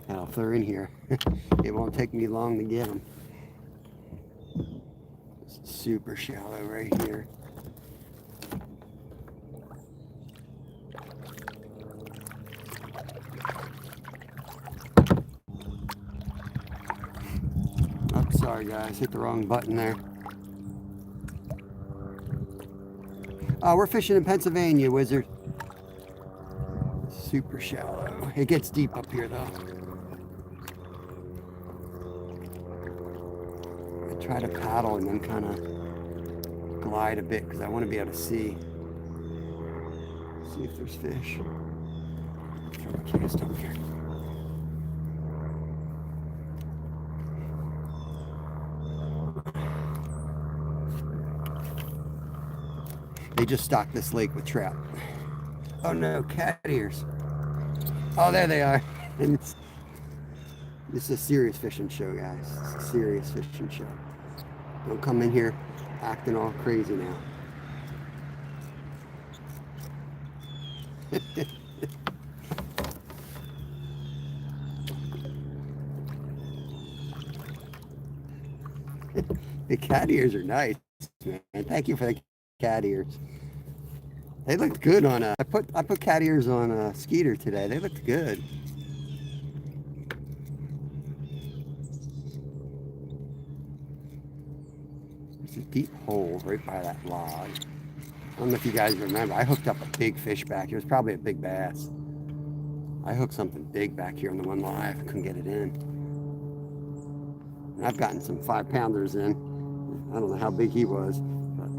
hell, if they're in here, it won't take me long to get them. It's super shallow right here. Sorry guys, hit the wrong button there. We're fishing in Pennsylvania, Wizard. Super shallow. It gets deep up here though. I try to paddle and then kind of glide a bit because I want to be able to see if there's fish. Throw my cast over here. They just stocked this lake with trout. Oh no, cat ears. Oh, there they are. And this is a serious fishing show, guys. It's a serious fishing show. Don't come in here acting all crazy now. The cat ears are nice, man. Thank you for the cat ears. They looked good on a. I put cat ears on a Skeeter today. They looked good. There's a deep hole right by that log. I don't know if you guys remember. I hooked up a big fish back here. It was probably a big bass. I hooked something big back here on the one line. I couldn't get it in. And I've gotten some 5-pounders in. I don't know how big he was, but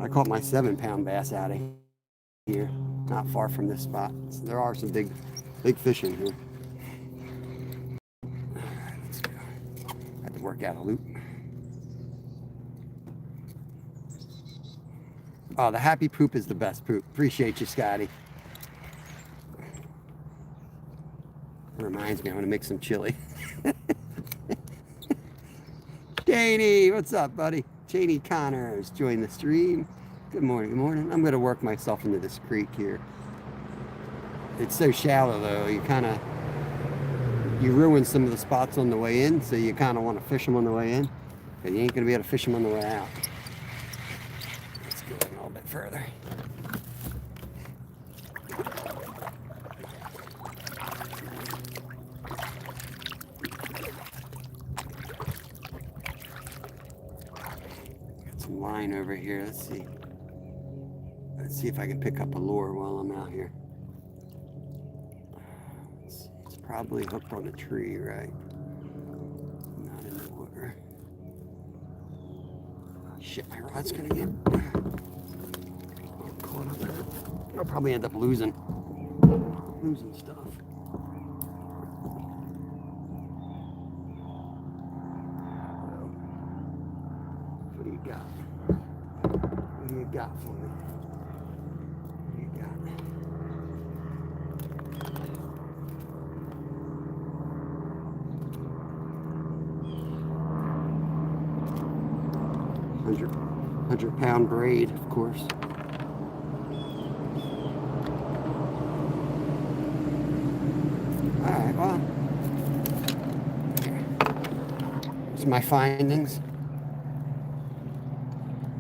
I caught my 7-pound bass out of here, not far from this spot. So there are some big fish in here. All right, let's go. I had to work out a loop. Oh, the happy poop is the best poop. Appreciate you, Scotty. It reminds me, I'm gonna make some chili. Janie, what's up, buddy? Janie Connors joined the stream. Good morning, good morning. I'm gonna work myself into this creek here. It's so shallow though, you ruin some of the spots on the way in, so you kind of want to fish them on the way in, but you ain't gonna be able to fish them on the way out. Let's go in a little bit further. Got some line over here. Let's see. Let's see if I can pick up a lure while I'm out here. It's probably hooked on a tree, right? Not in the water. Oh, shit, my rod's gonna get caught up in it. I'll probably end up losing stuff. What do you got? What do you got for me? What do you got? 100-pound braid, of course. All right, well, here's my findings.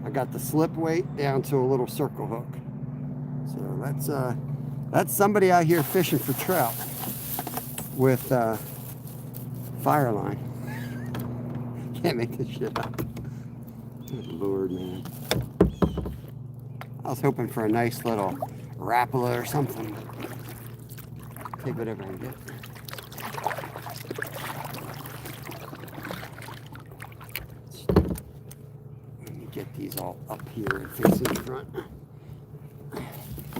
I got the slip weight down to a little circle hook. So that's somebody out here fishing for trout with fire line. Can't make this shit up. Good Lord, man. I was hoping for a nice little Rapala or something. Take whatever I can get. Let me get these all up here and facing front.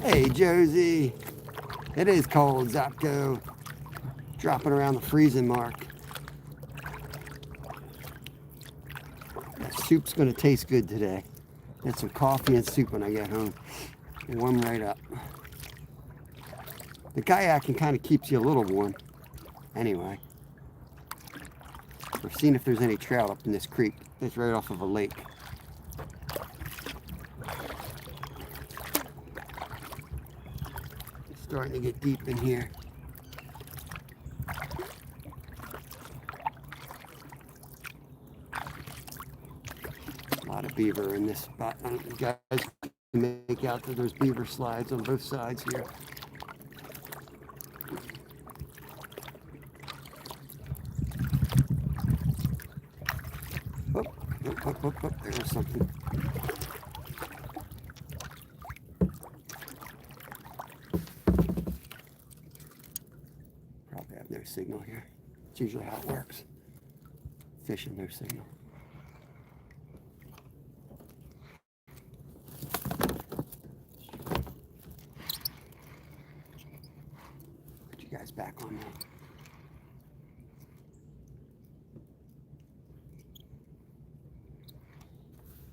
Hey, Josie. It is cold, Zapko. Dropping around the freezing mark. That soup's going to taste good today. Get some coffee and soup when I get home. Warm right up. The kayaking kind of keeps you a little warm. Anyway. We're seeing if there's any trout up in this creek. It's right off of a lake. It's starting to get deep in here. A lot of beaver in this spot. I don't know if you guys can make out that there's beaver slides on both sides here. Oh, there's something. Probably have no signal here. It's usually how it works. Fishing, no signal. Put you guys back on now.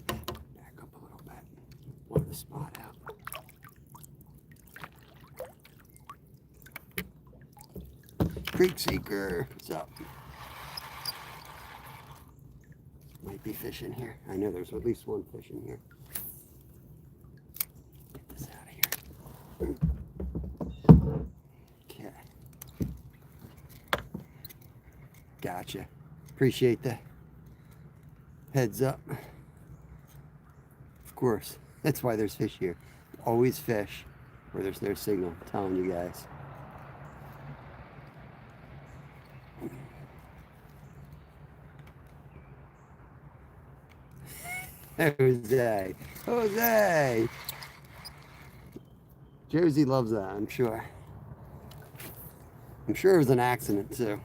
Back up a little bit. Blow the spot out. Creek Seeker. What's up? Might be fish in here. I know there's at least one fish in here. Get this out of here. Okay. Gotcha. Appreciate the heads up. Of course. That's why there's fish here. Always fish where there's no signal. I'm telling you guys. Jose. Jose! Josie loves that, I'm sure. I'm sure it was an accident, too.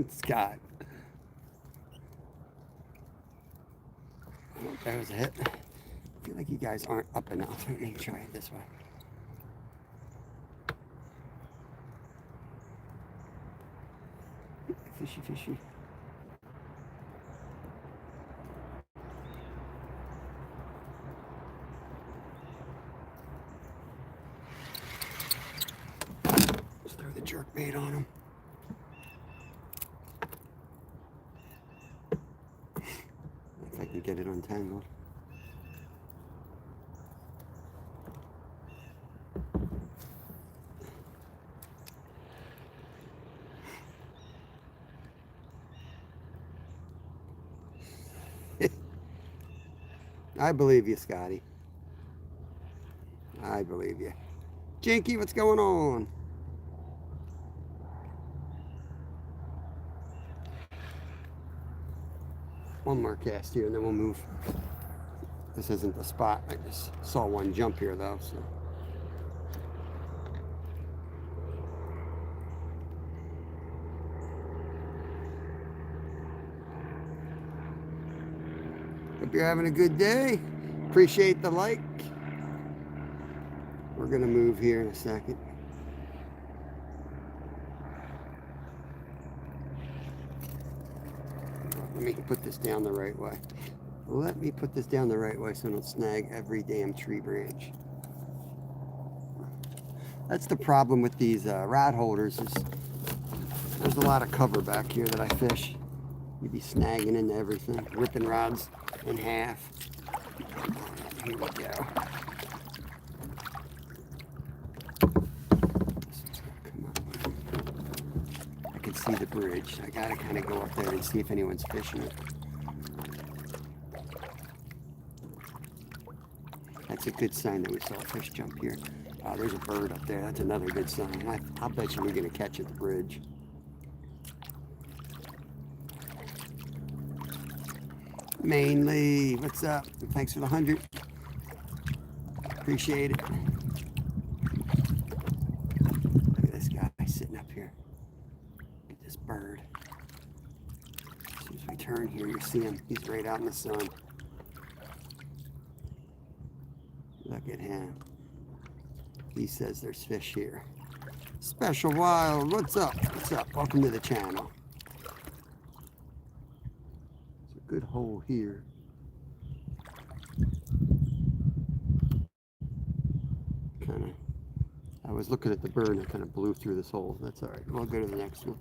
Scott. Oh, that was a hit. I feel like you guys aren't up enough. Let me try it this way. Fishy, fishy. Just throw the jerk bait on him. If I can get it untangled. I believe you, Scotty. I believe you. Jinky, what's going on? One more cast here and then we'll move. This isn't the spot. I just saw one jump here though, so. Hope you're having a good day. Appreciate the like. We're gonna move here in a second. Let me put this down the right way. Let me put this down the right way so I don't snag every damn tree branch. That's the problem with these rod holders is there's a lot of cover back here that I fish. You'd be snagging into everything, ripping rods in half. Here we go. Come on. I can see the bridge. I gotta kind of go up there and see if anyone's fishing it. That's a good sign that we saw a fish jump here. There's a bird up there. That's another good sign. I'll bet you we're gonna catch at the bridge. Mainly, what's up? Thanks for the 100. Appreciate it. Look at this guy sitting up here. Look at this bird. As soon as we turn here, you see him. He's right out in the sun. Look at him. He says there's fish here. Special Wild, what's up? What's up? Welcome to the channel. It's a good hole here. I was looking at the bird and I kind of blew through this hole. That's all right. We'll go to the next one.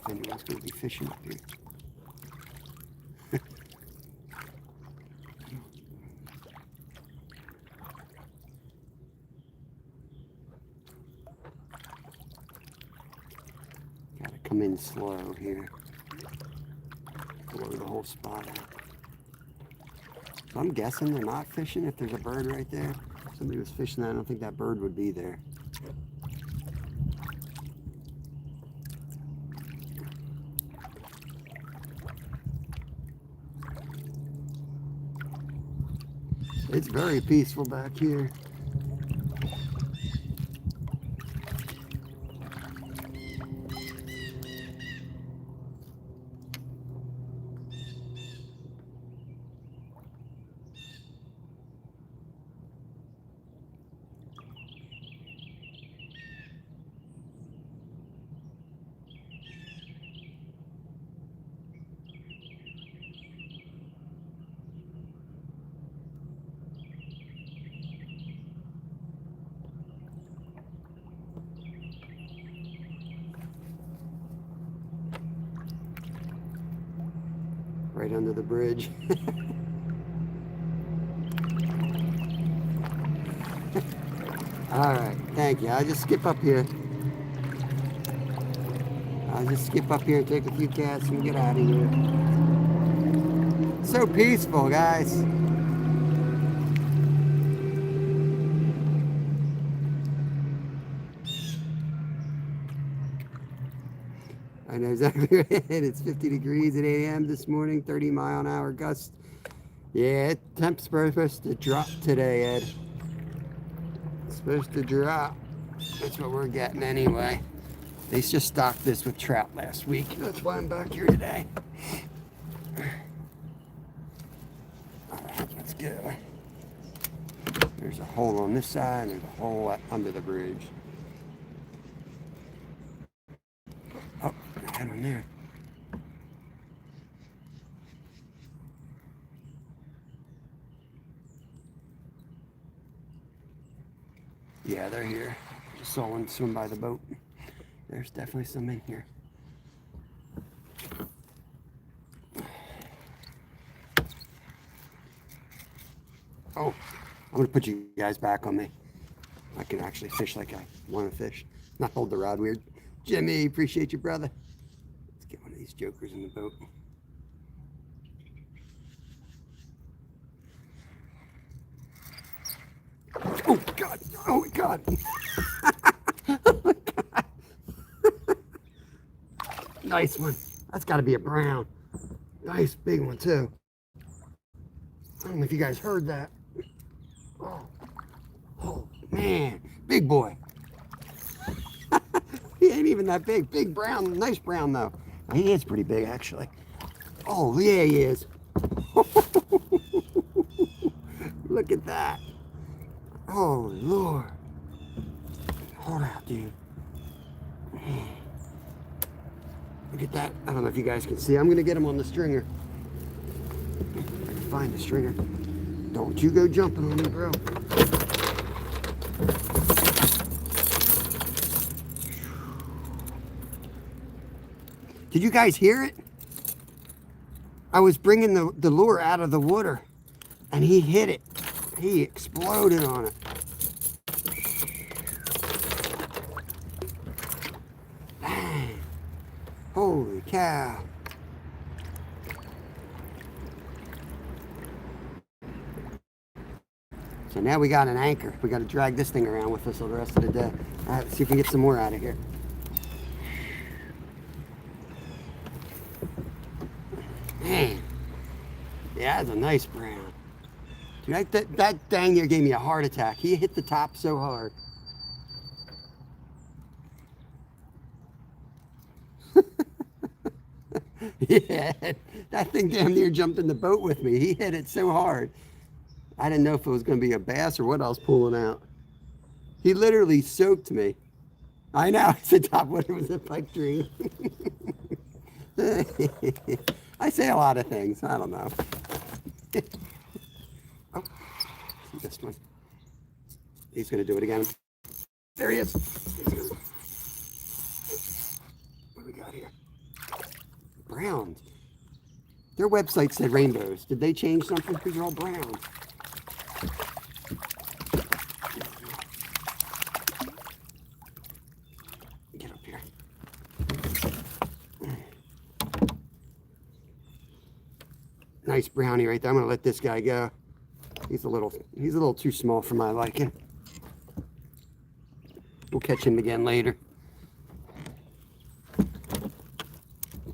I don't know if anyone's going to be fishing up here. Gotta come in slow here. Blow the whole spot out. So I'm guessing they're not fishing if there's a bird right there. If somebody was fishing that, I don't think that bird would be there. It's very peaceful back here. right under the bridge. All right, thank you. I'll just skip up here. I'll just skip up here and take a few casts and get out of here. So peaceful, guys. I know exactly right. It's 50 degrees at 8 a.m. this morning, 30-mile-an-hour gust. Yeah, temp's supposed to drop today, Ed. It's supposed to drop. That's what we're getting anyway. They just stocked this with trout last week. That's why I'm back here today. All right, let's go. There's a hole on this side and there's a hole under the bridge. Oh, I had one there. Yeah, they're here. Just saw one swim by the boat. There's definitely some in here. Oh, I'm gonna put you guys back on me. I can actually fish like I want to fish. Not hold the rod weird. Jimmy, appreciate you, brother. Let's get one of these jokers in the boat. Oh God! Oh my God! Oh my God! Nice one. That's got to be a brown. Nice big one too. I don't know if you guys heard that. Oh man, big boy. He ain't even that big. Big brown, nice brown though. He is pretty big actually. Oh yeah, he is. Look at that. Oh Lord. Hold out, dude. Look at that. I don't know if you guys can see. I'm gonna get him on the stringer. I can find the stringer. Don't you go jumping on me, bro. Did you guys hear it? I was bringing the lure out of the water and he hit it. He exploded on it. Dang. Holy cow. So now we got an anchor. We got to drag this thing around with us for the rest of the day. All right, let's see if we can get some more out of here. Man, yeah, that's a nice brown. Dude, that dang near gave me a heart attack. He hit the top so hard. Yeah, that thing damn near jumped in the boat with me. He hit it so hard. I didn't know if it was going to be a bass or what I was pulling out. He literally soaked me. I know, it's a top one. It was a pike tree. I say a lot of things. I don't know. Oh, this one. He's going to do it again. There he is. What do we got here? Browns. Their website said rainbows. Did they change something? Because they're all brown. Get up here. Nice brownie right there. I'm gonna let this guy go. He's a little too small for my liking. We'll catch him again later.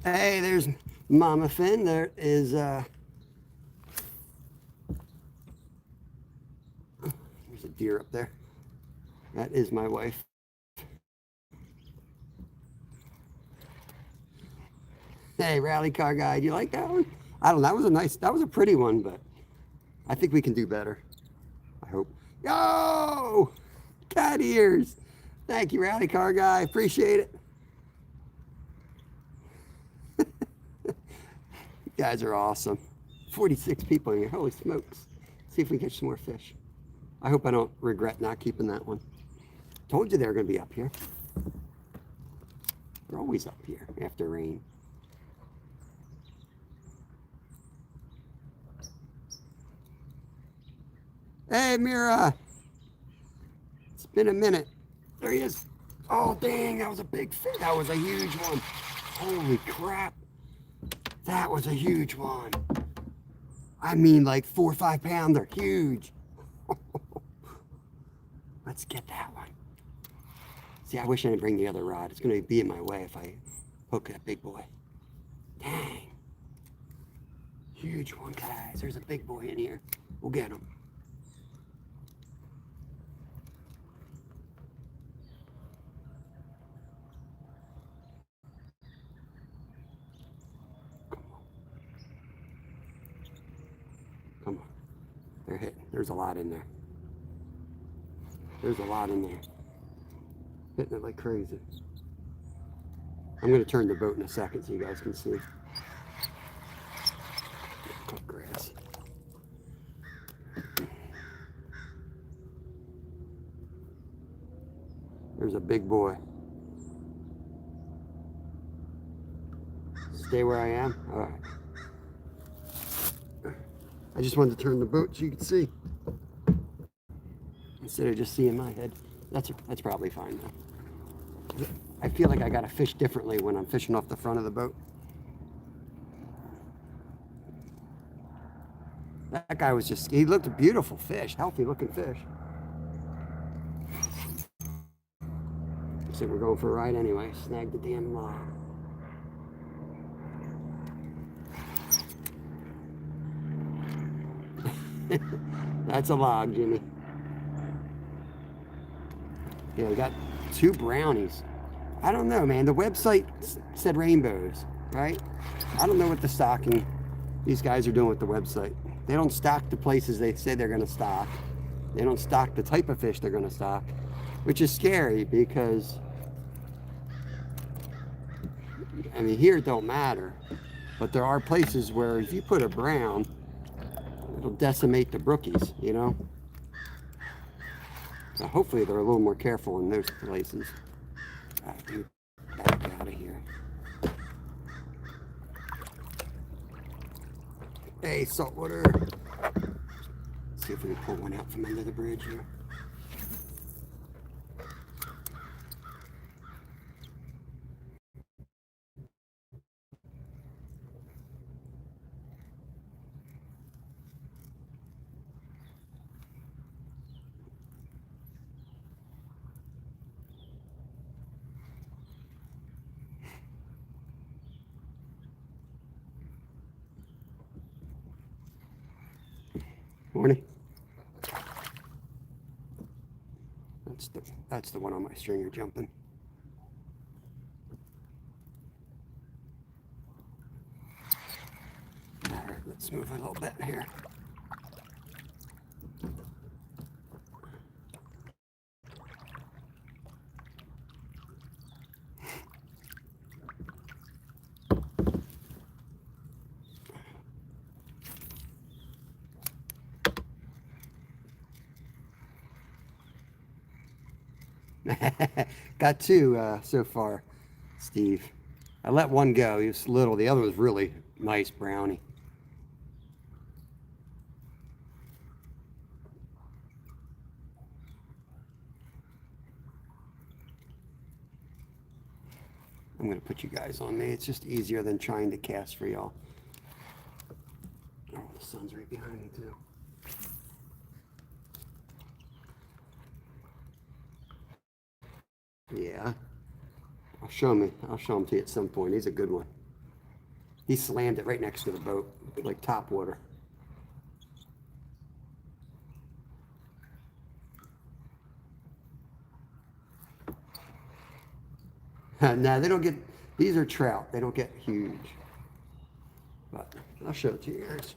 Hey, there's Mama Finn. There is there's a deer up there. That is my wife. Hey, rally car guy, do you like that one? I don't know, that was a pretty one, but I think we can do better. I hope. Yo! Cat ears! Thank you, rally car guy. Appreciate it. You guys are awesome. 46 people in here. Holy smokes. See if we can catch some more fish. I hope I don't regret not keeping that one. Told you they were going to be up here. They're always up here after rain. Hey, Mira. It's been a minute. There he is. Oh, dang, that was a big fish. That was a huge one. Holy crap. That was a huge one. I mean, like 4 or 5 pounder. Huge. Let's get that one. See, I wish I didn't bring the other rod. It's going to be in my way if I hook that big boy. Dang. Huge one, guys. There's a big boy in here. We'll get him. Come on. They're hitting. There's a lot in there. There's a lot in there. Hitting it like crazy. I'm going to turn the boat in a second so you guys can see. Cut grass. There's a big boy. Stay where I am? All right. I just wanted to turn the boat so you could see. Instead of just seeing my head. That's probably fine now. I feel like I gotta fish differently when I'm fishing off the front of the boat. That guy was just, he looked a beautiful fish, healthy looking fish. So we're going for a ride anyway. Snag the damn log. That's a log, Jimmy. Yeah, we got 2 brownies. I don't know, man. The website said rainbows, right? I don't know what the stocking these guys are doing with the website. They don't stock the places they say they're going to stock. They don't stock the type of fish they're going to stock, which is scary because, I mean, here it don't matter. But there are places where if you put a brown, it'll decimate the brookies, you know? So hopefully they're a little more careful in those places. Back out of here. Hey, saltwater. Let's see if we can pull one out from under the bridge here. Morning. That's the one on my stringer jumping. All right, let's move a little bit here. Got 2 so far, Steve. I let one go. He was little. The other was really nice brownie. I'm going to put you guys on me. It's just easier than trying to cast for y'all. Oh, the sun's right behind me, too. Yeah. I'll show him to you at some point. He's a good one. He slammed it right next to the boat, like top water. No, they don't get, these are trout. They don't get huge. But I'll show it to you guys.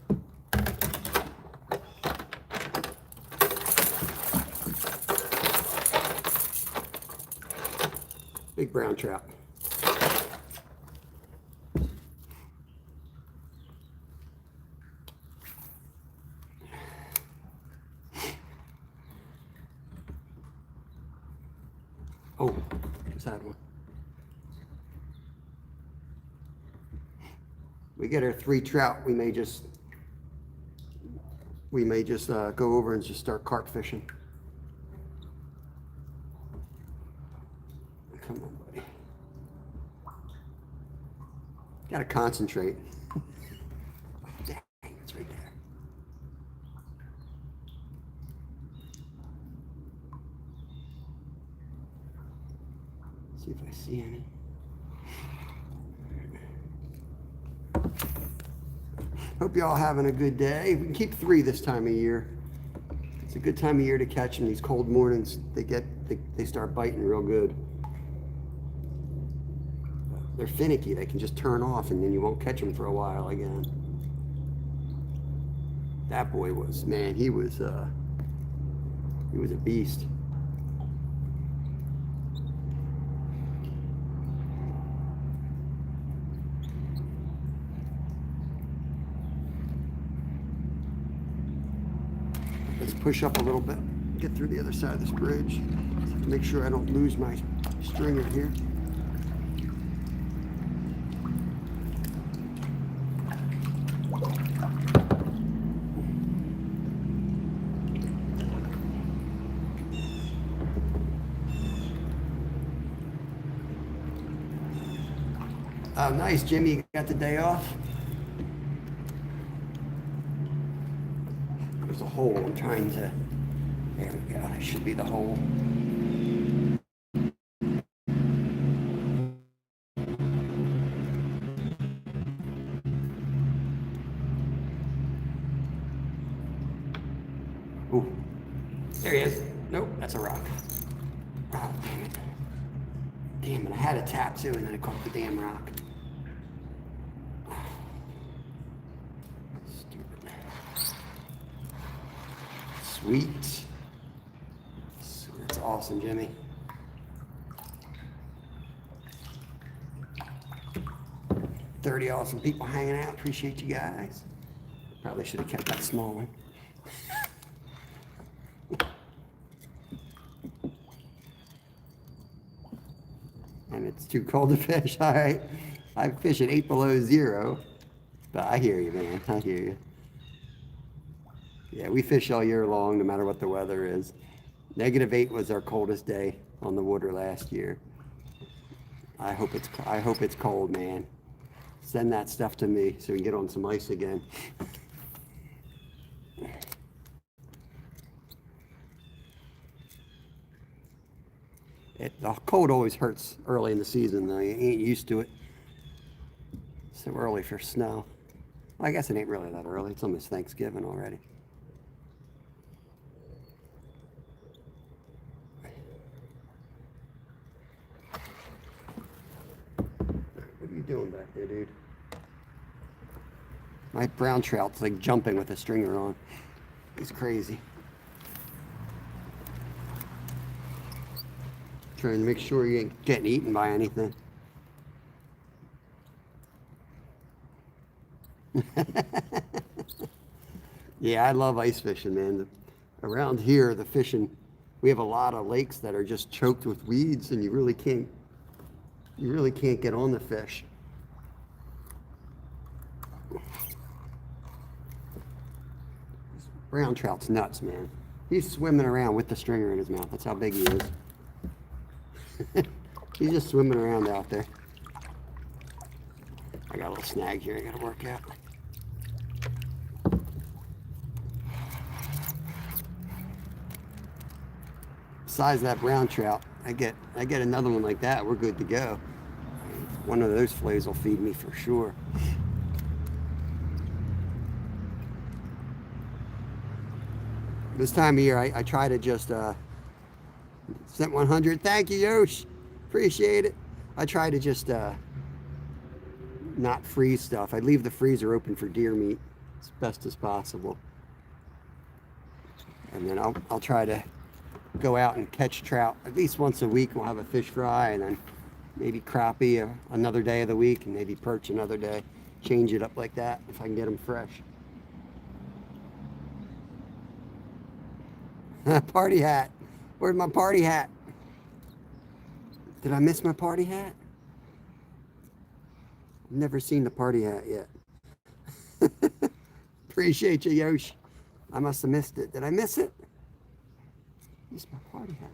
Big brown trout. Oh, just had one. We get our 3 trout. We we may just go over and just start carp fishing. Come on, buddy. Gotta concentrate. Dang, it's right there. See if I see any. Hope y'all having a good day. We can keep 3 this time of year. It's a good time of year to catch them. These cold mornings, they start biting real good. They're finicky. They can just turn off, and then you won't catch them for a while again. That boy was, man, he was a beast. Let's push up a little bit, get through the other side of this bridge. Make sure I don't lose my stringer here. Oh, nice, Jimmy. You got the day off? There's a hole. I'm trying to... There we go. That should be the hole. Ooh. There he is. Nope, that's a rock. Oh, damn it. Damn it. I had a tap too, and then I caught the damn rock. Sweet. That's awesome, Jimmy. $30 awesome people hanging out. Appreciate you guys. Probably should have kept that small one. And it's too cold to fish. All right. I fish at 8 below 0. But I hear you, man. I hear you. Yeah, we fish all year long, no matter what the weather is. -8 was our coldest day on the water last year. I hope it's cold, man. Send that stuff to me so we can get on some ice again. The cold always hurts early in the season, though. You ain't used to it. So early for snow. Well, I guess it ain't really that early. It's almost Thanksgiving already. What are you doing back there, dude? My brown trout's like jumping with a stringer on. He's crazy. Trying to make sure you ain't getting eaten by anything. Yeah, I love ice fishing, man. Around here, the fishing, we have a lot of lakes that are just choked with weeds, and you really can't get on the fish. Brown trout's nuts, man. He's swimming around with the stringer in his mouth. That's how big he is. He's just swimming around out there. I got a little snag here I gotta work out. Besides that brown trout, I get another one like that, we're good to go. One of those fillets will feed me for sure. This time of year, I try to just sent 100. Thank you, Yosh. Appreciate it. I try to just not freeze stuff. I leave the freezer open for deer meat as best as possible. And then I'll try to go out and catch trout at least once a week. We'll have a fish fry, and then maybe crappie another day of the week, and maybe perch another day. Change it up like that if I can get them fresh. Party hat. Where's my party hat? Did I miss my party hat? I've never seen the party hat yet. Appreciate you, Yosh. I must have missed it. Did I miss it? Missed my party hat.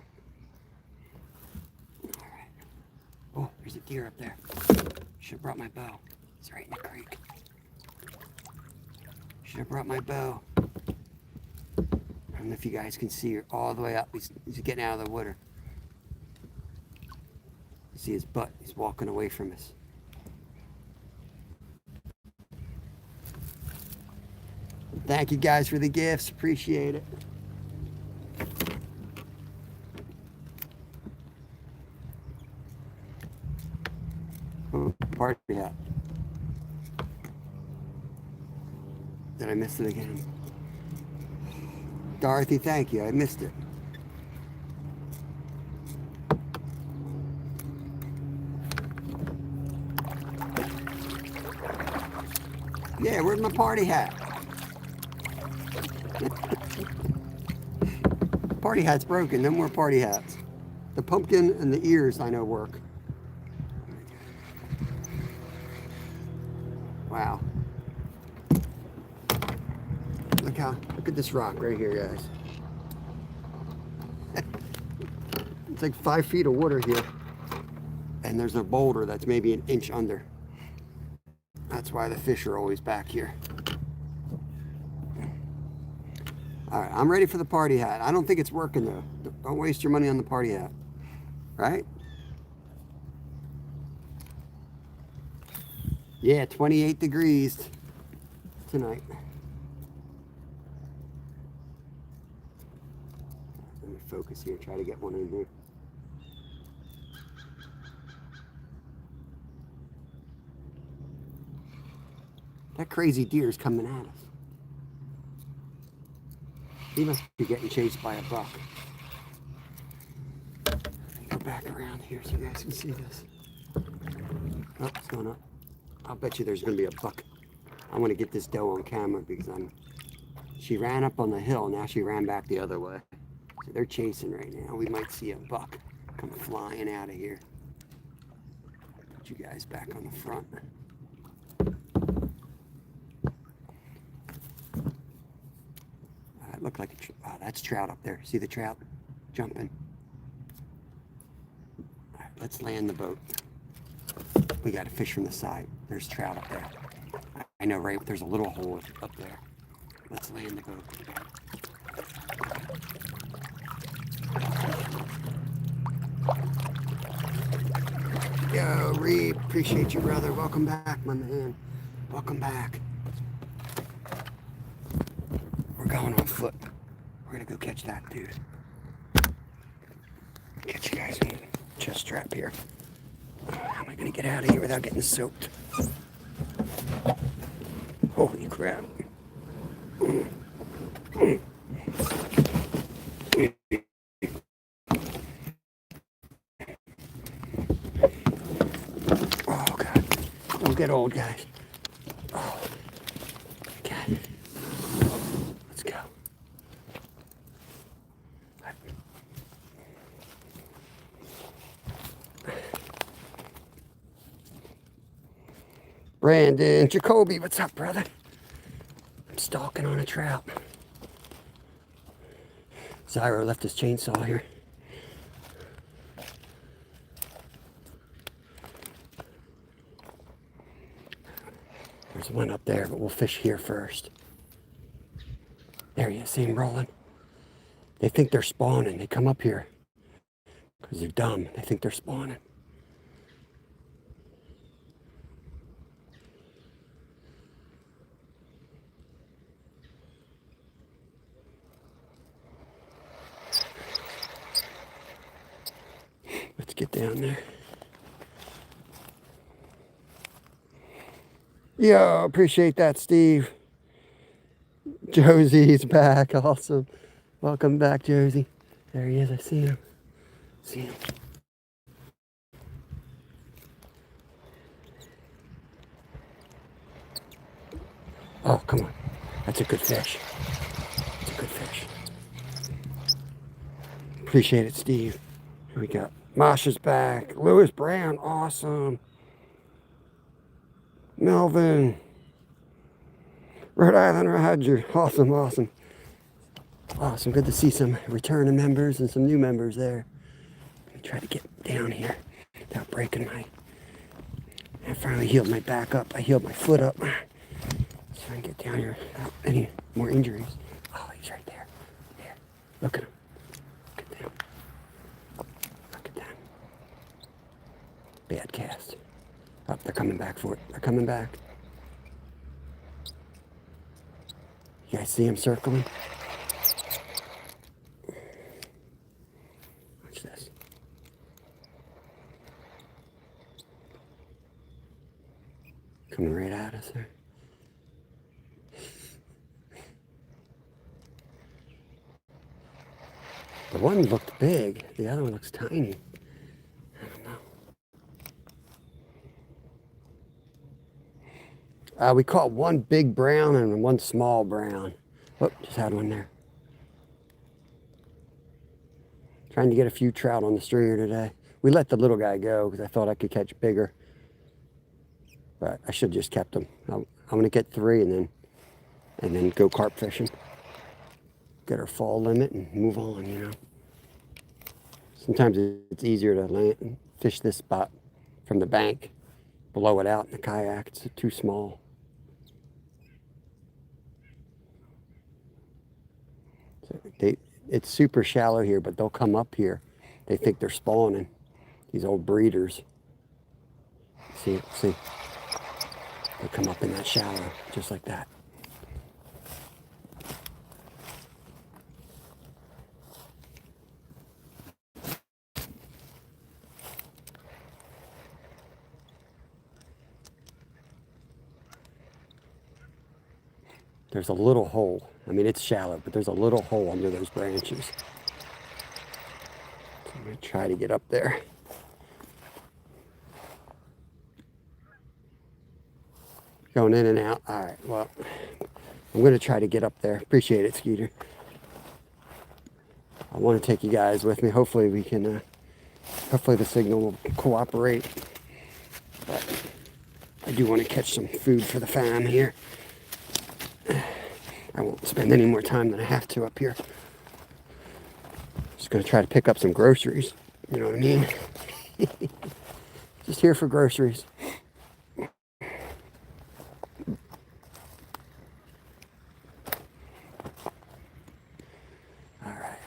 All right. Oh, there's a deer up there. Should have brought my bow. It's right in the creek. Should have brought my bow. I don't know if you guys can see her all the way up. He's getting out of the water. You see his butt. He's walking away from us. Thank you guys for the gifts. Appreciate it. Oh, party hat. Did I miss it again? Dorothy, thank you. I missed it. Yeah, where's my party hat? Party hat's broken. No more party hats. The pumpkin and the ears I know work. Wow. Look at this rock right here, guys. It's like 5 feet of water here. And there's a boulder that's maybe an inch under. That's why the fish are always back here. All right, I'm ready for the party hat. I don't think it's working though. Don't waste your money on the party hat, right? Yeah, 28 degrees tonight. Let me focus here, try to get one in here. That crazy deer is coming at us. He must be getting chased by a buck. Go back around here so you guys can see this. Oh, it's going up. I'll bet you there's going to be a buck. I want to get this doe on camera because she ran up on the hill. Now she ran back the other way. So they're chasing right now. We might see a buck come flying out of here. Put you guys back on the front. Look like oh, that's trout up there. See the trout jumping? All right, let's land the boat. We got to fish from the side. There's trout up there. I know, right? There's a little hole up there. Let's land the boat. Yo, Reed, appreciate you, brother. Welcome back, my man. Welcome back. We're going on foot. We're gonna go catch that dude. Catch you guys in the chest strap here. How am I gonna get out of here without getting soaked? Holy crap. Oh God. Don't get old, guys. Oh. God. Let's go. Brandon, Jacoby, what's up, brother? I'm stalking on a trout. Zyro left his chainsaw here. There's one up there, but we'll fish here first. There you see him rolling. They think they're spawning. They come up here because they're dumb. They think they're spawning. Let's get down there. Yo, appreciate that, Steve. Josie's back. Awesome. Welcome back, Josie. There he is. I see him. See him. Oh, come on. That's a good fish. That's a good fish. Appreciate it, Steve. Here we go. Masha's back. Lewis Brown. Awesome. Melvin. Rhode Island Roger. Awesome, awesome. Awesome. Good to see some returning members and some new members there. Let me try to get down here without breaking my... I finally healed my back up. I healed my foot up. So I can get down here without any more injuries. Oh, he's right there. There. Look at him. Look at them. Look at them. Bad cast. Oh, they're coming back for it. They're coming back. You guys see him circling? Watch this. Coming right at us there. The one looked big, the other one looks tiny. I don't know. We caught one big brown and one small brown. Oh, just had one there. Trying to get a few trout on the stringer today. We let the little guy go because I thought I could catch bigger. But I should have just kept them. I'm going to get 3 and then go carp fishing. Get our fall limit and move on, you know. Sometimes it's easier to land, fish this spot from the bank, blow it out in the kayak. It's too small. So it's super shallow here, but they'll come up here. They think they're spawning, these old breeders. See. They come up in that shallow, just like that. There's a little hole. I mean, it's shallow, but there's a little hole under those branches. So I'm going to try to get up there. Going in and out. All right, well, I'm going to try to get up there. Appreciate it, Skeeter. I want to take you guys with me. Hopefully we can, hopefully the signal will cooperate. But I do want to catch some food for the fam here. I won't spend any more time than I have to up here. Just going to try to pick up some groceries. You know what I mean? Just here for groceries. All right.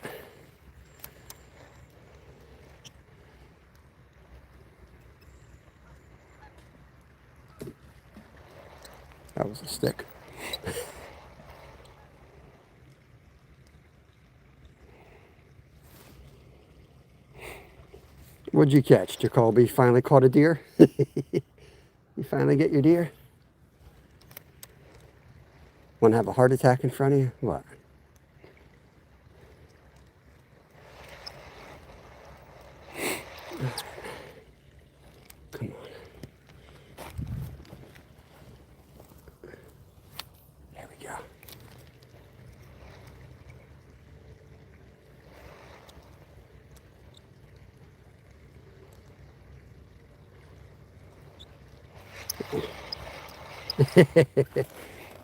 That was a stick. What'd you catch, Jacoby? Finally caught a deer? You finally get your deer? Want to have a heart attack in front of you? What? Come on. There we go.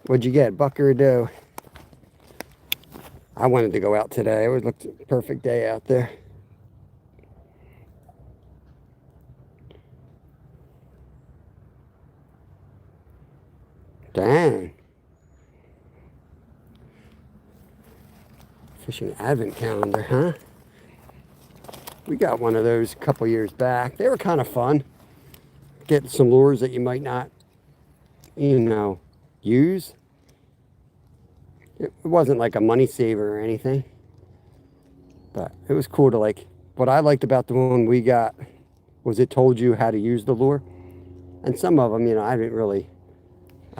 What'd you get, buck or a doe? I wanted to go out today. It looked a perfect day out there. Dang. Fishing advent calendar, huh? We got one of those a couple years back. They were kind of fun. Getting some lures that you might not, you know, use. It wasn't like a money saver or anything, but it was cool to like. What I liked about the one we got was it told you how to use the lure, and some of them, you know, I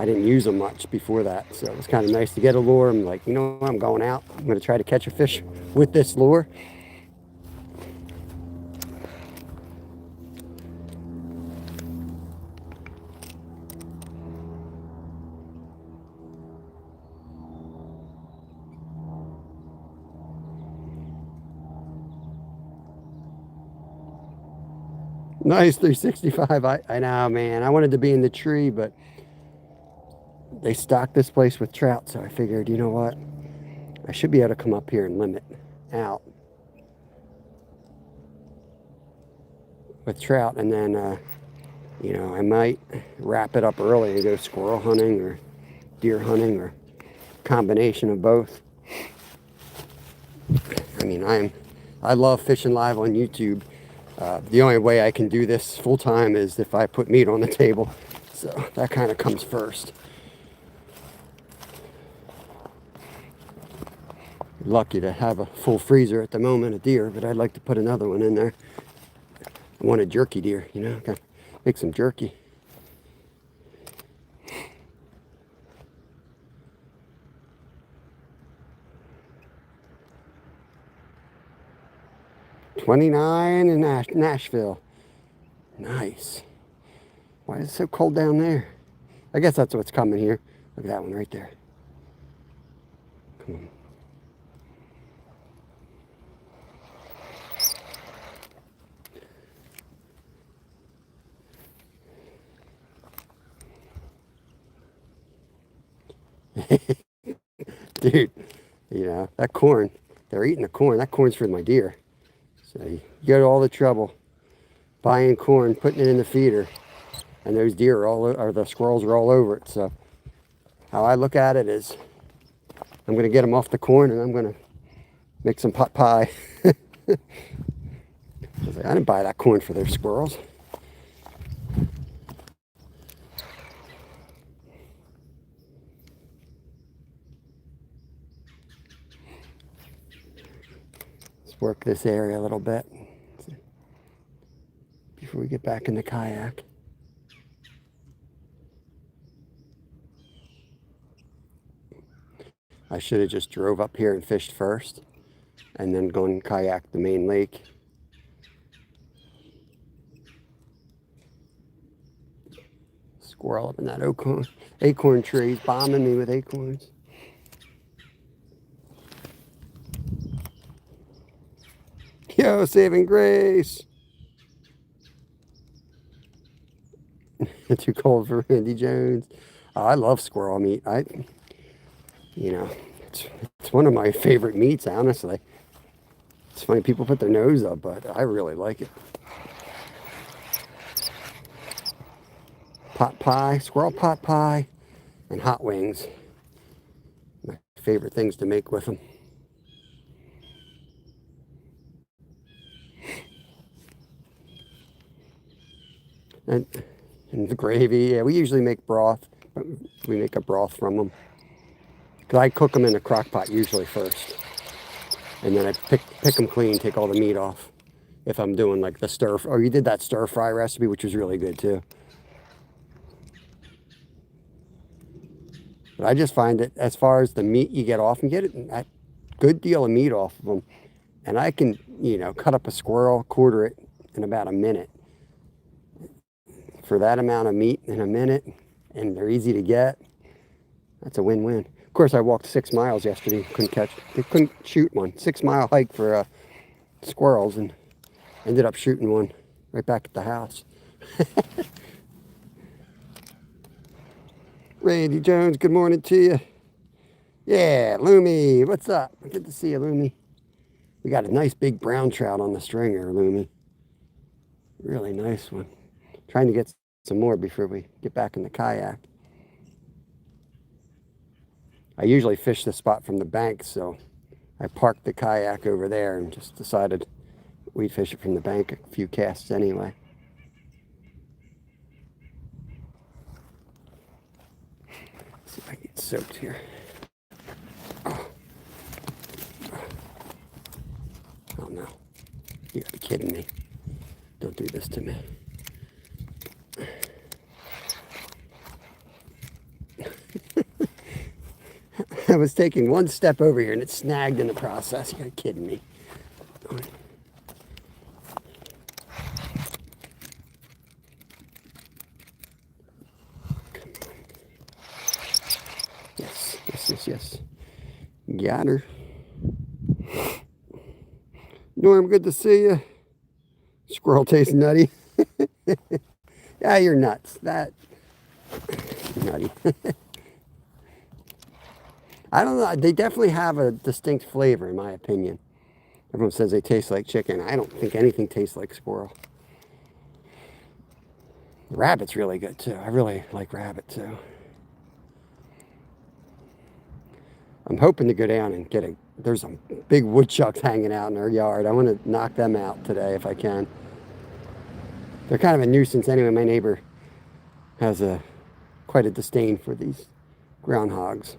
didn't use them much before that, so it was kind of nice to get a lure. I'm like, you know, I'm going out. I'm going to try to catch a fish with this lure. Nice 365. I know, man. I wanted to be in the tree, but they stocked this place with trout, so I figured, you know what? I should be able to come up here and limit out with trout, and then you know, I might wrap it up early and go squirrel hunting or deer hunting or combination of both. I mean, I love fishing live on YouTube. The only way I can do this full time is if I put meat on the table. So that kind of comes first. Lucky to have a full freezer at the moment of deer, but I'd like to put another one in there. I want a jerky deer, you know, make some jerky. $29 in Nashville. Nice. Why is it so cold down there? I guess that's what's coming here. Look at that one right there. Come on. Dude, you know, that corn, they're eating the corn. That corn's for my deer. So you go to all the trouble buying corn, putting it in the feeder, and those deer are or the squirrels are all over it. So how I look at it is I'm going to get them off the corn and I'm going to make some pot pie. I was like, I didn't buy that corn for those squirrels. Let's work this area a little bit before we get back in the kayak. I should have just drove up here and fished first and then gone kayak the main lake. Squirrel up in that acorn tree. He's bombing me with acorns. Yo, saving grace. Too cold for Randy Jones. Oh, I love squirrel meat. You know, it's one of my favorite meats, honestly. It's funny people put their nose up, but I really like it. Pot pie, squirrel pot pie, and hot wings. My favorite things to make with them. And the gravy, yeah, we usually make broth. We make a broth from them. Because I cook them in a crock pot usually first. And then I pick them clean, take all the meat off. If I'm doing like the you did that stir fry recipe, which was really good too. But I just find that as far as the meat you get off, and get a good deal of meat off of them. And I can, you know, cut up a squirrel, quarter it in about a minute. For that amount of meat in a minute, and they're easy to get, that's a win-win. Of course, I walked 6 miles yesterday, couldn't shoot one. 6-mile hike for squirrels, and ended up shooting one right back at the house. Randy Jones, good morning to you. Yeah, Loomy, what's up? Good to see you, Loomy. We got a nice big brown trout on the stringer, Loomy. Really nice one. Trying to get some more before we get back in the kayak. I usually fish the spot from the bank, so I parked the kayak over there and just decided we'd fish it from the bank a few casts anyway. Let's see if I can get soaked here. Oh no. You gotta be kidding me. Don't do this to me. I was taking one step over here and it snagged in the process. You're kidding me. Yes. Got her. Norm, good to see you. Squirrel tastes nutty. Yeah, you're nuts. That nutty. I don't know. They definitely have a distinct flavor, in my opinion. Everyone says they taste like chicken. I don't think anything tastes like squirrel. Rabbit's really good too. I really like rabbit too. I'm hoping to go down and get there's some big woodchucks hanging out in our yard. I want to knock them out today if I can. They're kind of a nuisance anyway. My neighbor has quite a disdain for these groundhogs.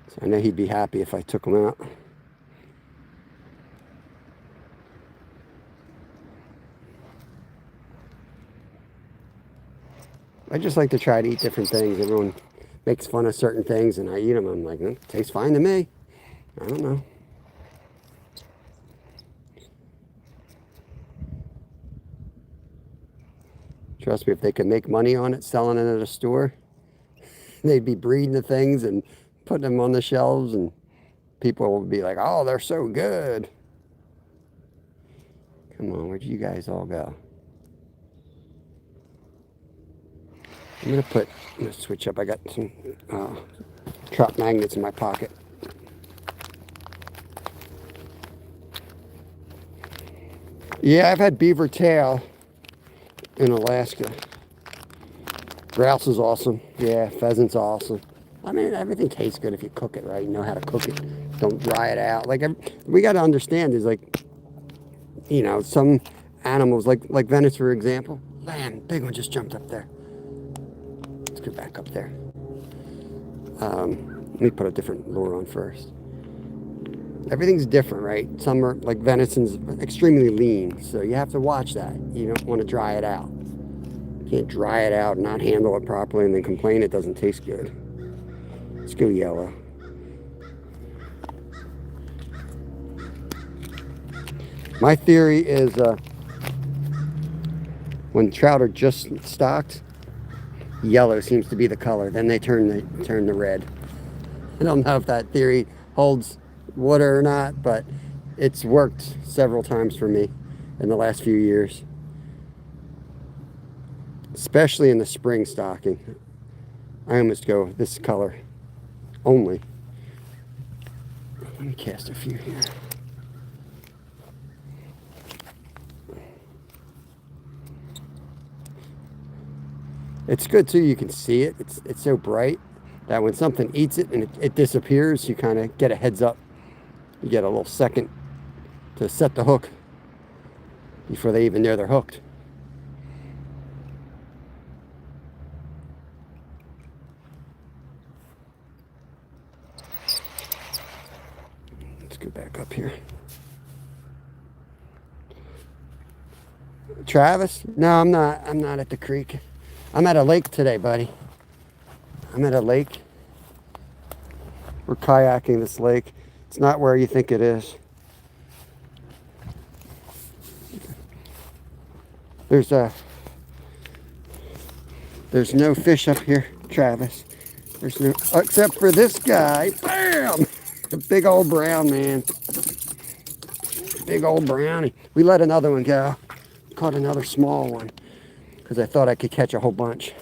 So I know he'd be happy if I took them out. I just like to try to eat different things. Everyone makes fun of certain things and I eat them. I'm like, it tastes fine to me. I don't know. Trust me, if they could make money on it, selling it at a store, they'd be breeding the things and putting them on the shelves and people would be like, oh, they're so good. Come on, where'd you guys all go? I'm gonna switch up. I got some trout magnets in my pocket. Yeah, I've had beaver tail in Alaska. Grouse is awesome. Yeah, pheasant's awesome. I mean, everything tastes good if you cook it right. You know how to cook it. Don't dry it out. Like, we got to understand is like, you know, some animals, like Venice, for example. Lamb, big one just jumped up there. Let's get back up there. Let me put a different lure on first. Everything's different, right? Some are, like venison's extremely lean, so you have to watch that. You don't want to dry it out. You can't dry it out and not handle it properly and then complain it doesn't taste good. Let's go yellow. My theory is when trout are just stocked, yellow seems to be the color. Then they turn the red. I don't know if that theory holds water or not, but it's worked several times for me in the last few years, especially in the spring stocking. I almost go this color only. Let me cast a few here. It's good too, you can see it. It's so bright that when something eats it and it disappears, you kind of get a heads up. You get a little second to set the hook before they even know they're hooked. Let's go back up here. Travis? No, I'm not. I'm not at the creek. I'm at a lake today, buddy. I'm at a lake. We're kayaking this lake. It's not where you think it is. There's no fish up here, Travis. There's no, except for this guy. Bam! The big old brown, man. Big old brownie. We let another one go. Caught another small one because I thought I could catch a whole bunch.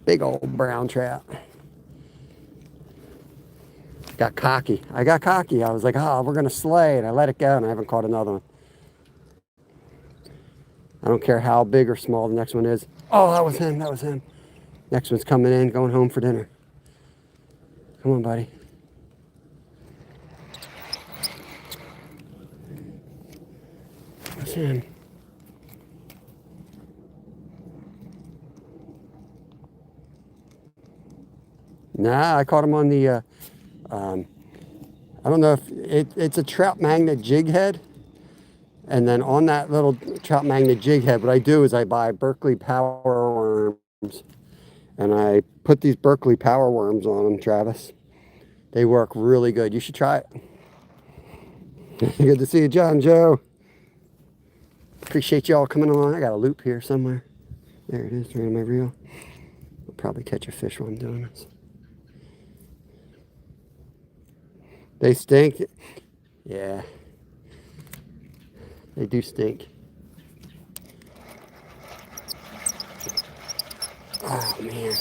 Big old brown trout. Got cocky. I got cocky. I was like, oh, we're going to slay. And I let it go, and I haven't caught another one. I don't care how big or small the next one is. Oh, that was him. That was him. Next one's coming in, going home for dinner. Come on, buddy. That's him. Nah, I caught him on the, I don't know if it's a trout magnet jig head. And then on that little trout magnet jig head, what I do is I buy Berkeley power worms. And I put these Berkeley power worms on them, Travis. They work really good. You should try it. Good to see you, John Joe. Appreciate y'all coming along. I got a loop here somewhere. There it is, right in my reel. I'll probably catch a fish while I'm doing this. They stink. Yeah. They do stink. Oh. Oh, man.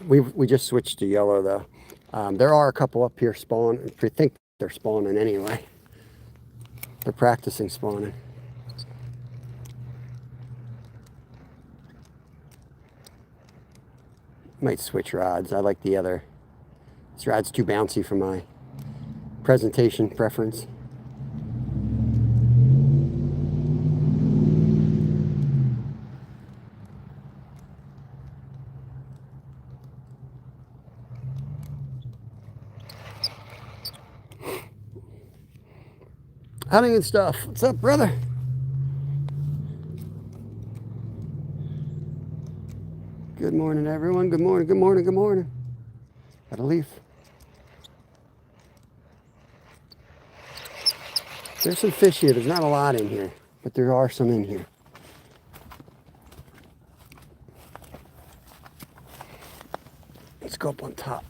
We just switched to yellow, though. There are a couple up here spawning. I think they're spawning anyway. They're practicing spawning. Might switch rods. I like the other. This rod's too bouncy for my presentation preference. Hunting and stuff. What's up, brother? Good morning, everyone. Good morning, good morning, good morning. Got a leaf. There's some fish here. There's not a lot in here, but there are some in here. Let's go up on top.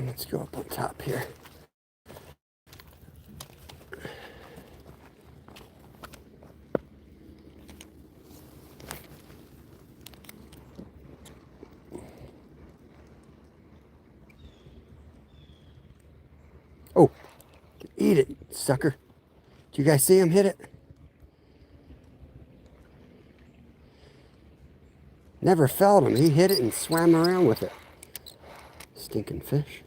Let's go up on top here. Oh, eat it, sucker. Do you guys see him hit it? Never felt him. He hit it and swam around with it. Stinking fish.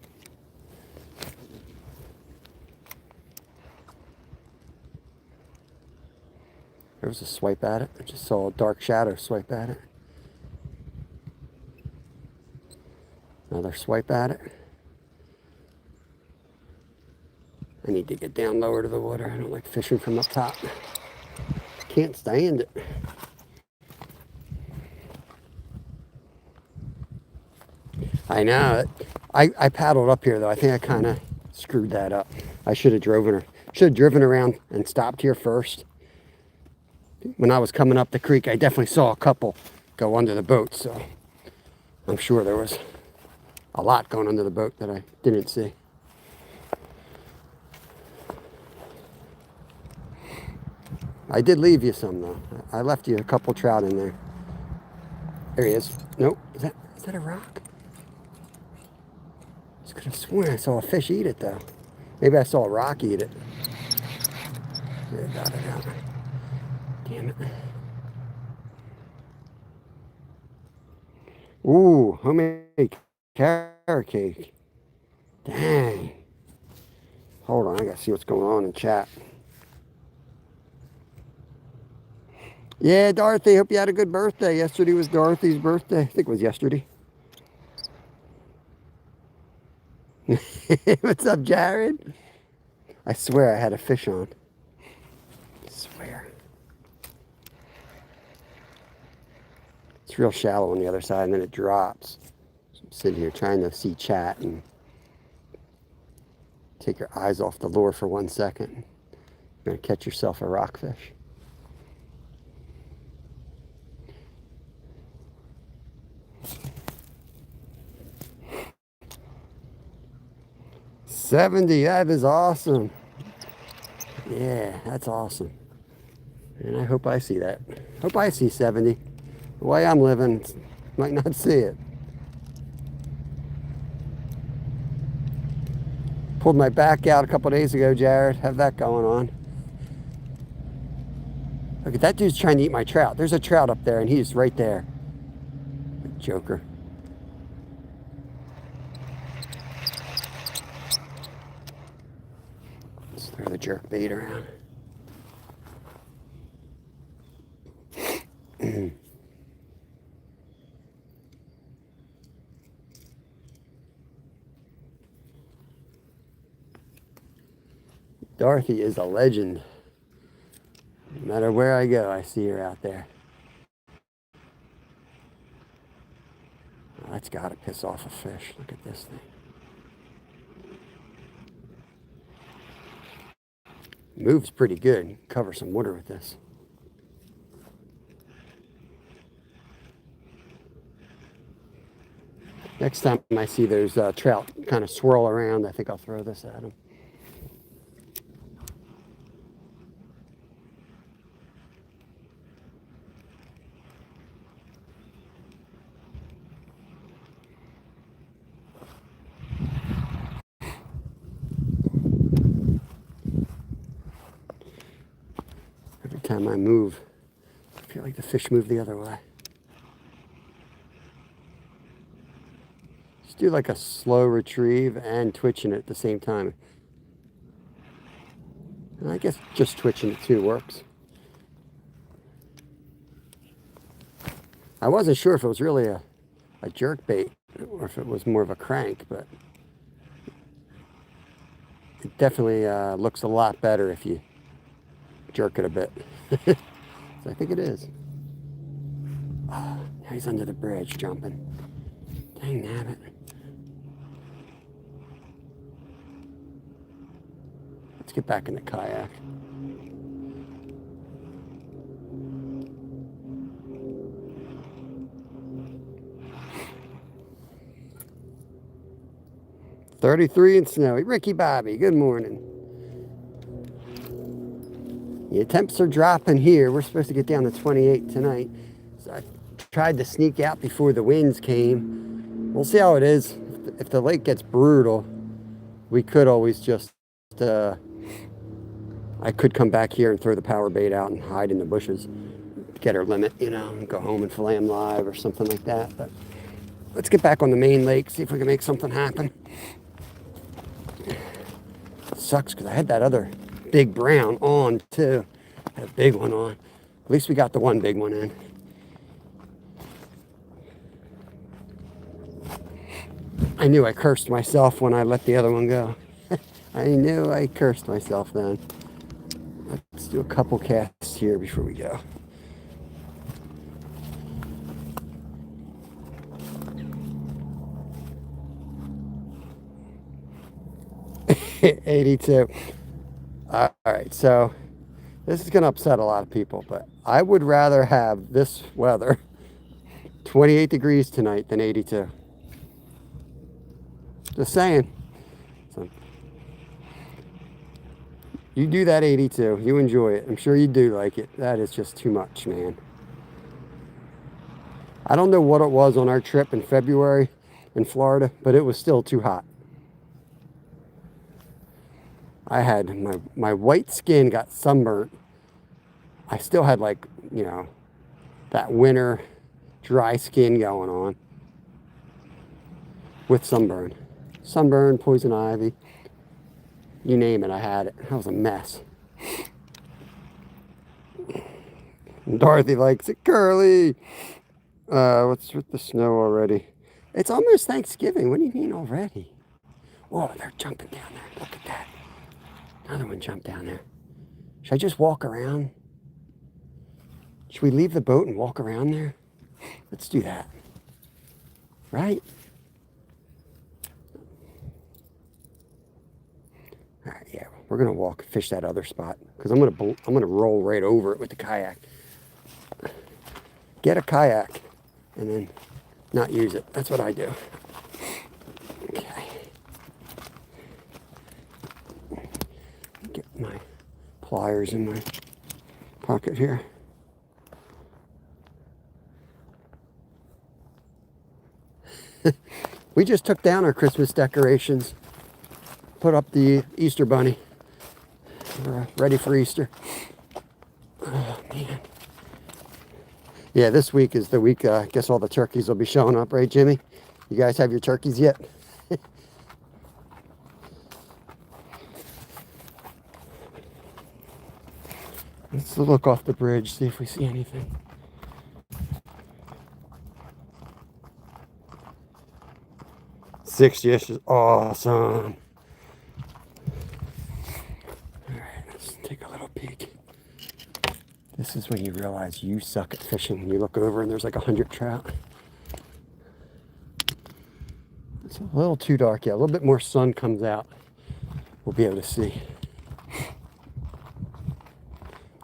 There was a swipe at it. I just saw a dark shadow swipe at it. Another swipe at it. I need to get down lower to the water. I don't like fishing from up top. Can't stand it. I know it. I paddled up here though. I think I kind of screwed that up. I should have driven around and stopped here first. When I was coming up the creek, I definitely saw a couple go under the boat, so I'm sure there was a lot going under the boat that I didn't see. I did leave you some though. I left you a couple trout in there. There he is. Nope. Is that a rock? I just could have sworn I saw a fish eat it though. Maybe I saw a rock eat it. Yeah, got it out. Damn it. Ooh, homemade carrot cake. Dang. Hold on, I gotta see what's going on in chat. Yeah, Dorothy, hope you had a good birthday. Yesterday was Dorothy's birthday. I think it was yesterday. What's up, Jared? I swear I had a fish on. I swear. It's real shallow on the other side, and then it drops. So I'm sitting here trying to see chat and take your eyes off the lure for 1 second. You're going to catch yourself a rockfish. $70, that is awesome. Yeah, that's awesome. And I hope I see that. Hope I see 70. The way I'm living, might not see it. Pulled my back out a couple days ago, Jared. Have that going on. Look at that dude's trying to eat my trout. There's a trout up there, and he's right there. Joker. Let's throw the jerk bait around. Dorothy is a legend. No matter where I go, I see her out there. Oh, that's got to piss off a fish. Look at this thing. Moves pretty good. Cover some water with this. Next time I see those trout kind of swirl around, I think I'll throw this at them. Every time I move, I feel like the fish move the other way. Just do like a slow retrieve and twitching it at the same time. And I guess just twitching it too works. I wasn't sure if it was really a jerk bait or if it was more of a crank, but it definitely looks a lot better if you jerk it a bit. So I think it is. Oh, now he's under the bridge jumping. Dang nabbit. Let's get back in the kayak. "33 and snowy." Ricky Bobby, good morning. The temps are dropping here. We're supposed to get down to 28 tonight. So I tried to sneak out before the winds came. We'll see how it is. If the lake gets brutal, we could always just, I could come back here and throw the power bait out and hide in the bushes. Get our limit, you know, and go home and fillet them live or something like that. But let's get back on the main lake, see if we can make something happen. It sucks because I had that other big brown on too. I had a big one on. At least we got the one big one in. I knew I cursed myself when I let the other one go. I knew I cursed myself then. Let's do a couple casts here before we go. $82. All right, so this is going to upset a lot of people, but I would rather have this weather, 28 degrees tonight, than 82. Just saying. So, you do that 82. You enjoy it. I'm sure you do like it. That is just too much, man. I don't know what it was on our trip in February in Florida, but it was still too hot. I had my white skin got sunburnt. I still had, like, you know, that winter dry skin going on with sunburn. Sunburn, poison ivy, you name it, I had it. That was a mess. And Dorothy likes it curly. What's with the snow already? It's almost Thanksgiving. What do you mean already? Whoa, they're jumping down there. Look at that. Another one jumped down there. Should I just walk around? Should we leave the boat and walk around there? Let's do that. Right? All right, yeah, we're gonna walk, fish that other spot because I'm gonna roll right over it with the kayak. Get a kayak and then not use it. That's what I do. Okay. Get my pliers in my pocket here. We just took down our Christmas decorations. Put up the Easter bunny. We're ready for Easter. Oh, man. Yeah, this week is the week, I guess all the turkeys will be showing up, right, Jimmy? You guys have your turkeys yet? Let's look off the bridge, see if we see anything. Six dishes, awesome. Let's take a little peek. This is when you realize you suck at fishing. When you look over and there's like 100 trout. It's a little too dark. Yeah, a little bit more sun comes out. We'll be able to see.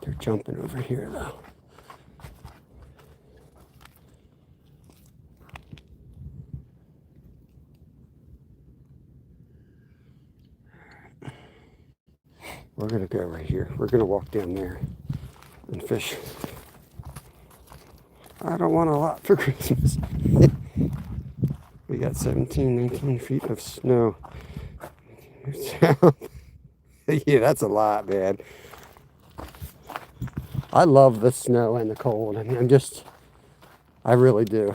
They're jumping over here though. We're gonna go right here. We're gonna walk down there and fish. I don't want a lot for Christmas. We got 17, 19 feet of snow. Yeah, that's a lot, man. I love the snow and the cold. I mean, I really do.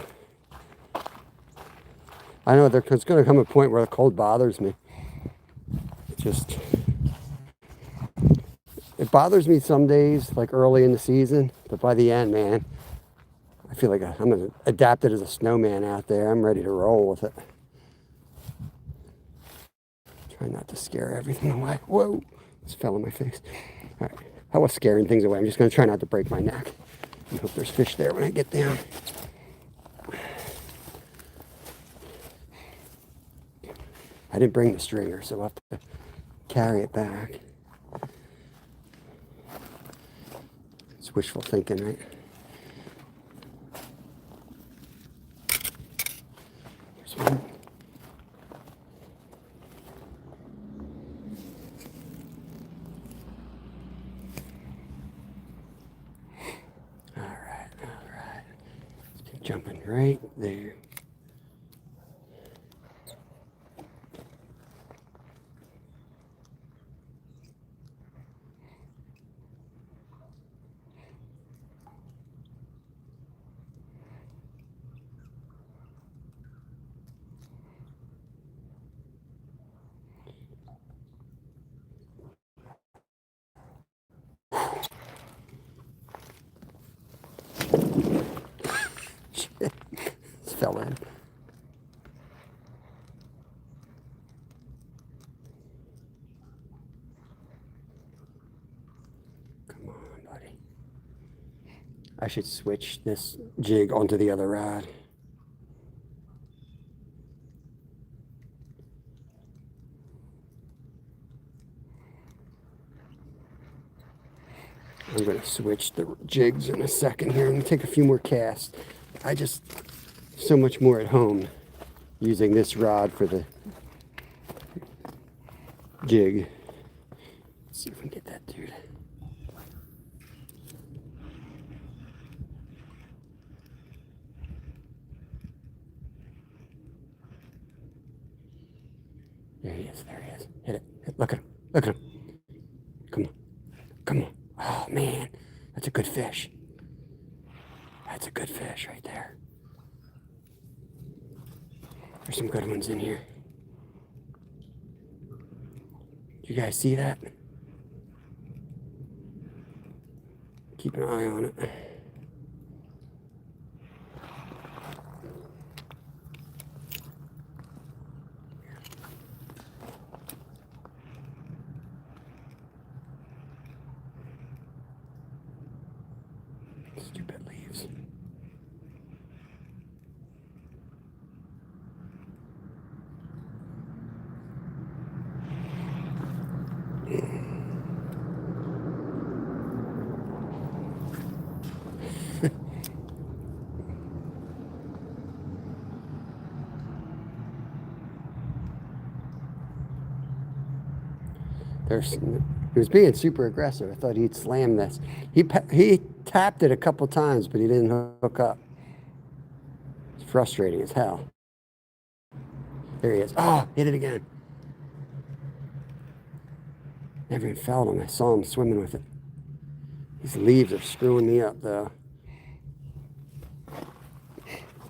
I know there's going to come a point where the cold bothers me. It bothers me some days, like early in the season, but by the end, man, I feel like I'm adapted as a snowman out there. I'm ready to roll with it. Try not to scare everything away. Whoa, this fell in my face. All right, I was scaring things away. I'm just going to try not to break my neck. I hope there's fish there when I get down. I didn't bring the stringer, so I'll have to carry it back. It's wishful thinking, right? There's one. All right. Let's keep jumping right there. This fell in. Come on, buddy. I should switch this jig onto the other rod. I'm going to switch the jigs in a second here and take a few more casts. So much more at home using this rod for the jig. Let's see if we can get that dude. There he is. Hit it. Look at him. Come on. Oh, man. That's a good fish. That's a good fish right there. There's some good ones in here. You guys see that? Keep an eye on it. Stupid leaves. He was being super aggressive. I thought he'd slam this. He tapped it a couple times, but he didn't hook up. It's frustrating as hell. There he is. Oh, hit it again. Never even felt him. I saw him swimming with it. These leaves are screwing me up, though.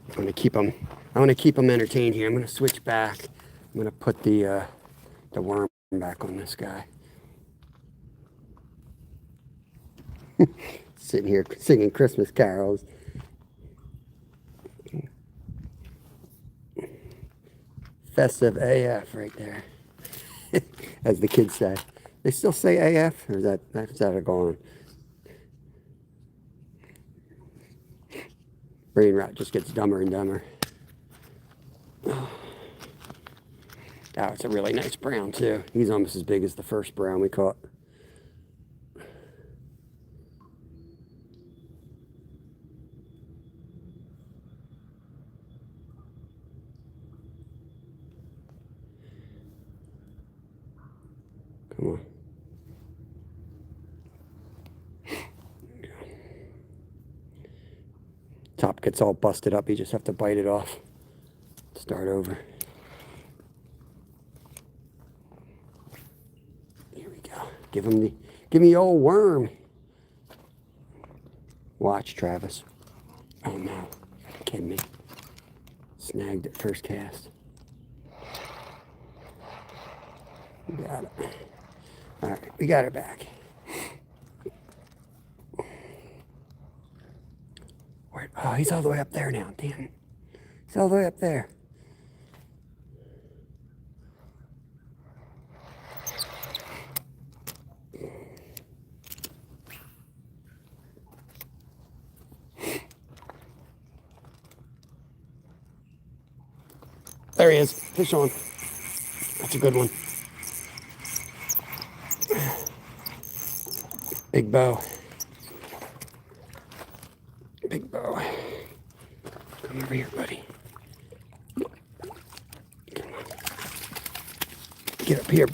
I'm gonna keep them entertained here. I'm gonna switch back. I'm gonna put the worm back on this guy. Sitting here singing Christmas carols. Festive AF right there, as the kids say. They still say AF, or is that gone? Brain rot just gets dumber and dumber. Oh, it's a really nice brown too. He's almost as big as the first brown we caught. Come on. socket's all busted up. You just have to bite it off. Start over. Here we go. Give me the old worm. Watch, Travis. Oh no, you're kidding me. Snagged it first cast. We got it. All right, we got it back. Oh, he's all the way up there now, damn it. He's all the way up there. There he is. Fish on. That's a good one. Big bow. Big bow. Come over here, buddy. Come on. Get up here.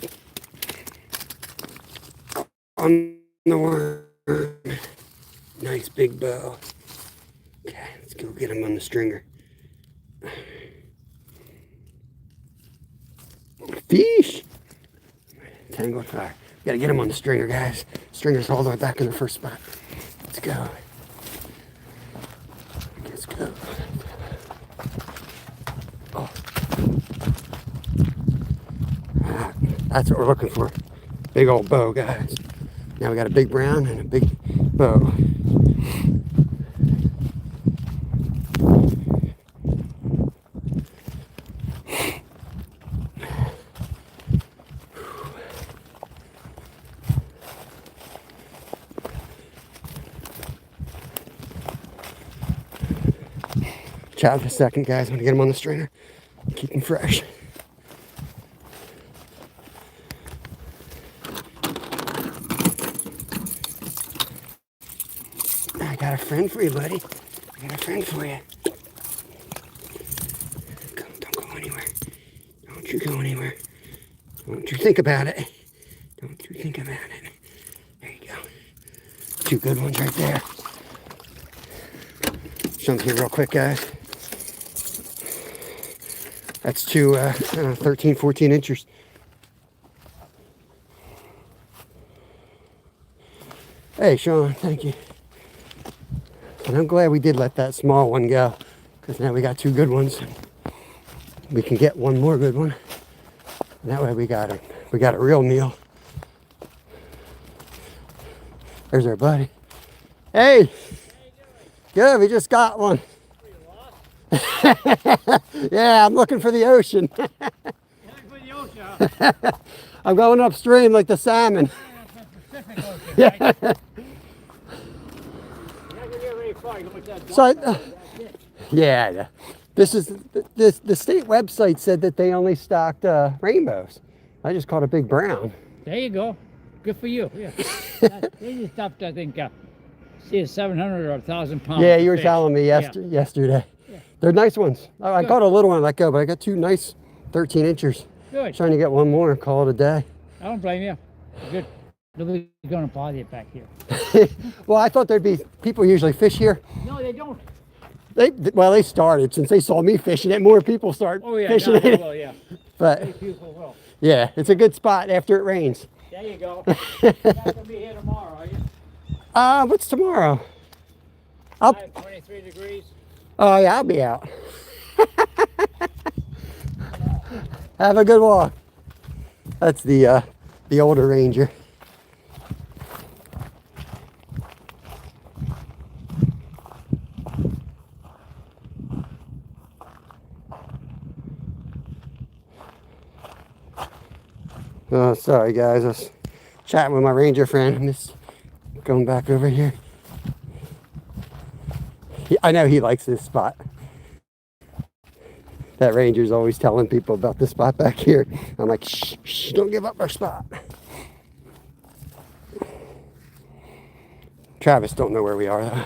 On the worm. Nice big bow. Okay, let's go get him on the stringer. Fish! Tangled fire. Gotta get him on the stringer, guys. Stringer's all the way back in the first spot. Let's go. Let's go. Oh. That's what we're looking for. Big old bow, guys. Now we got a big brown and a big bow. Chat for a second, guys. I'm gonna get him on the stringer. Keep him fresh. I got a friend for you, buddy. I got a friend for you. Don't go anywhere. Don't you go anywhere. Don't you think about it. Don't you think about it. There you go. Two good ones right there. Jump here real quick, guys. That's two 13, 14 inches. Hey, Sean, thank you. And I'm glad we did let that small one go, because now we got two good ones. We can get one more good one. And that way we got a real meal. There's our buddy. Hey! Good, we just got one. Yeah, I'm looking for the ocean. I'm going upstream like the salmon. Yeah. So, yeah, this is the state website said that they only stocked rainbows. I just caught a big brown. There you go. Good for you. Yeah. They just stopped, I think, 700 or 1,000 pounds. Yeah, you were telling me yesterday. Yeah. They're nice ones. I caught a little one and let go, but I got two nice 13 inchers. Good. Trying to get one more and call it a day. I don't blame you. Good. Nobody's going to bother you back here. Well, I thought there'd be people usually fish here. No, they don't. They started since they saw me fishing it. More people start fishing it. Will, yeah. But People will. Yeah, it's a good spot after it rains. There you go. You're not going to be here tomorrow, are you? What's tomorrow? 23 degrees. Oh yeah, I'll be out. Have a good walk. That's the older Ranger. Oh, sorry guys, I was chatting with my Ranger friend. I'm just going back over here. I know he likes this spot. That Ranger's always telling people about this spot back here. I'm like, shh, shh, don't give up our spot. Travis don't know where we are though.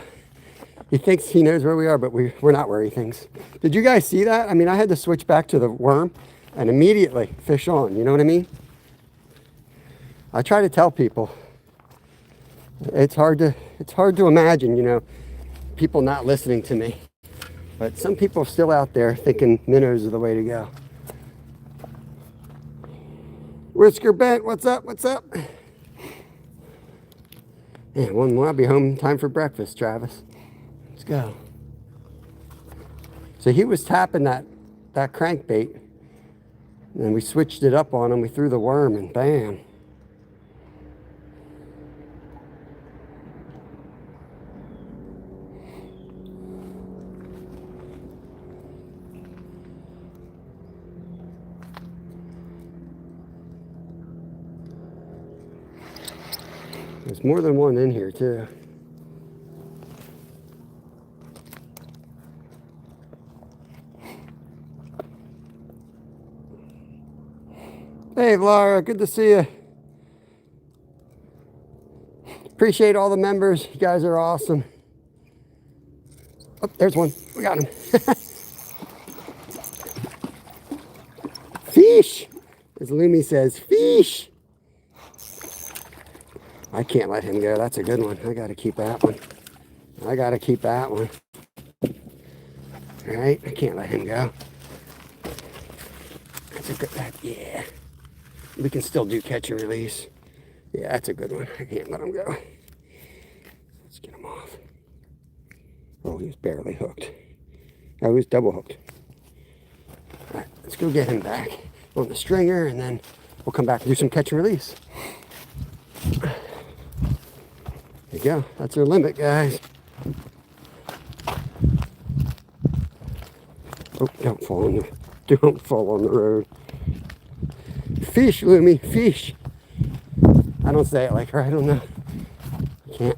He thinks he knows where we are, but we're not where he thinks. Did you guys see that? I mean, I had to switch back to the worm and immediately fish on, you know what I mean? I try to tell people. It's hard to imagine, you know, people not listening to me. But some people are still out there thinking minnows are the way to go. Whisker Bent, what's up? What's up? Yeah, one more. I'll be home in time for breakfast, Travis. Let's go. So he was tapping that crankbait, and we switched it up on him. We threw the worm, and bam. There's more than one in here, too. Hey, Laura, good to see you. Appreciate all the members. You guys are awesome. Oh, there's one. We got him. Fish! As Lumi says, fish! I can't let him go. That's a good one. I got to keep that one. I got to keep that one. All right? I can't let him go. That's a good one. Yeah. We can still do catch and release. Yeah, that's a good one. I can't let him go. Let's get him off. Oh, he was barely hooked. Oh, he was double hooked. All right, let's go get him back on the stringer, and then we'll come back and do some catch and release. There you go. That's our limit, guys. Oh, don't fall on the road. Fish, Lumi, fish. I don't say it like her. I don't know. I can't.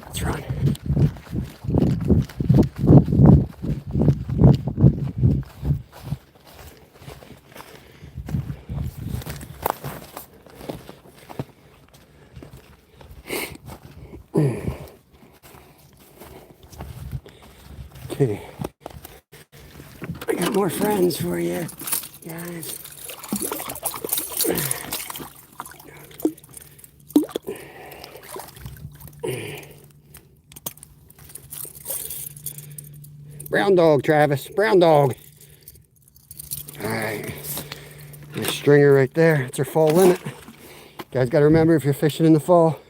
Let's run. Okay. I got more friends for you, guys. Brown dog, Travis. Brown dog. All right. Nice stringer right there. It's our fall limit. You guys got to remember, if you're fishing in the fall,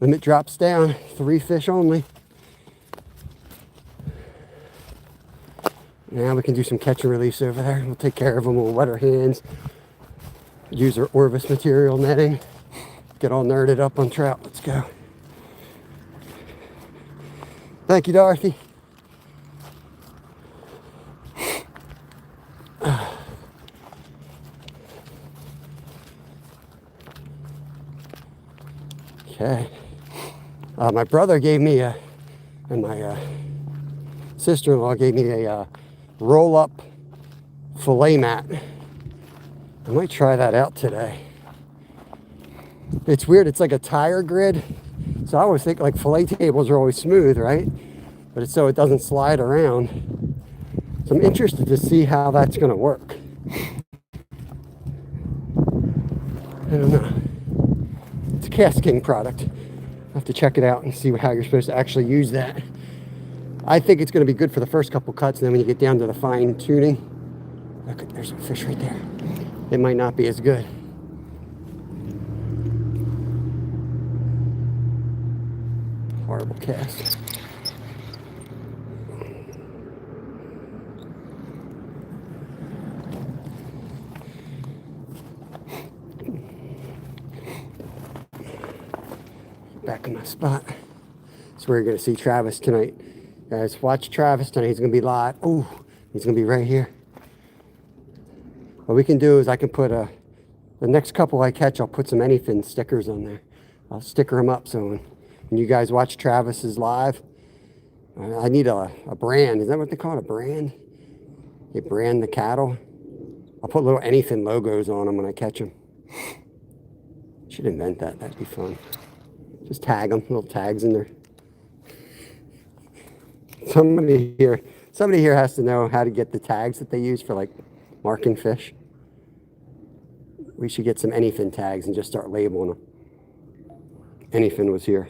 limit drops down. 3 fish only. Now we can do some catch and release over there. We'll take care of them. We'll wet our hands. Use our Orvis material netting. Get all nerded up on trout. Let's go. Thank you, Dorothy. Okay. My brother gave me and my sister-in-law gave me a roll-up fillet mat. I might try that out today. It's weird. It's like a tire grid. So I always think like fillet tables are always smooth, right? But it's so it doesn't slide around. So I'm interested to see how that's going to work. I don't know. It's a Cast King product. I'll have to check it out and see how you're supposed to actually use that. I think it's going to be good for the first couple cuts, and then when you get down to the fine tuning, look, there's some fish right there. It might not be as good. Horrible cast. Back in my spot. That's where you're going to see Travis tonight. Guys, watch Travis tonight. He's going to be live. Oh, he's going to be right here. What we can do is I can put the next couple I catch, I'll put some anything stickers on there. I'll sticker them up so when you guys watch Travis's live, I need a brand. Is that what they call it? A brand? They brand the cattle. I'll put little anything logos on them when I catch them. Should invent that. That'd be fun. Just tag them, little tags in there. Somebody here has to know how to get the tags that they use for like marking fish. We should get some anyfin tags and just start labeling them. Anyfin was here.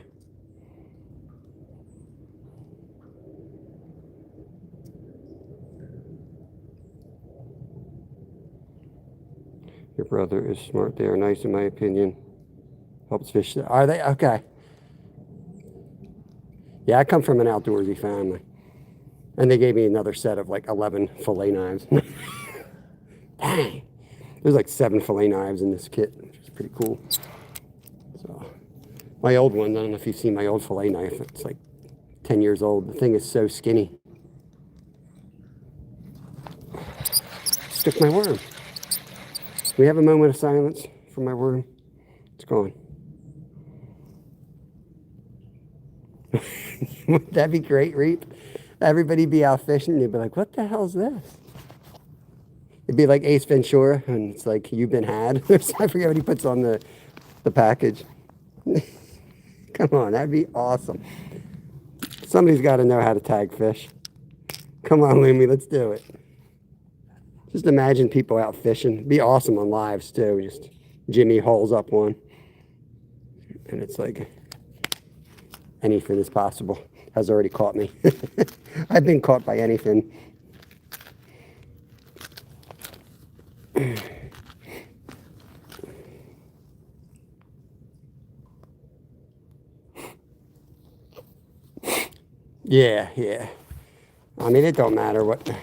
Your brother is smart. They are nice in my opinion. Helps fish. Are they? Okay. Yeah, I come from an outdoorsy family. And they gave me another set of like 11 fillet knives. Dang. There's like 7 fillet knives in this kit, which is pretty cool. So, my old one, I don't know if you've seen my old fillet knife. It's like 10 years old. The thing is so skinny. Stuck my worm. We have a moment of silence for my worm. It's gone. Wouldn't that be great, Reap? Everybody be out fishing. They'd be like, what the hell's this? It'd be like Ace Ventura, and it's like, you've been had. I forget what he puts on the package. Come on, that'd be awesome. Somebody's got to know how to tag fish. Come on, Lumi, let's do it. Just imagine people out fishing. It'd be awesome on lives, too. Just Jimmy hauls up one. And it's like, anything is possible. Has already caught me. I've been caught by anything. Yeah. I mean, it don't matter what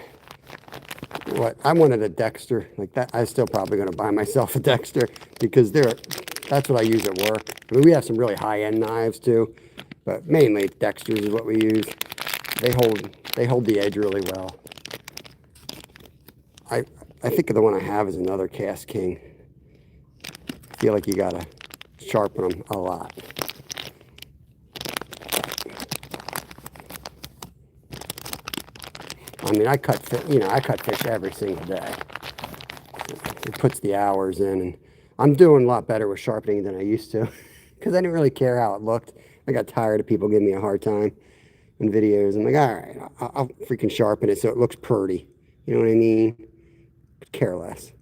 I wanted a Dexter like that. I'm still probably going to buy myself a Dexter because that's what I use at work. I mean, we have some really high-end knives too, but mainly Dexters is what we use. They hold the edge really well. I think the one I have is another Cast King. I feel like you gotta sharpen them a lot. I mean, I cut fish every single day. It puts the hours in, and I'm doing a lot better with sharpening than I used to because I didn't really care how it looked. I got tired of people giving me a hard time in videos. I'm like, all right, I'll freaking sharpen it so it looks pretty. You know what I mean? Care less.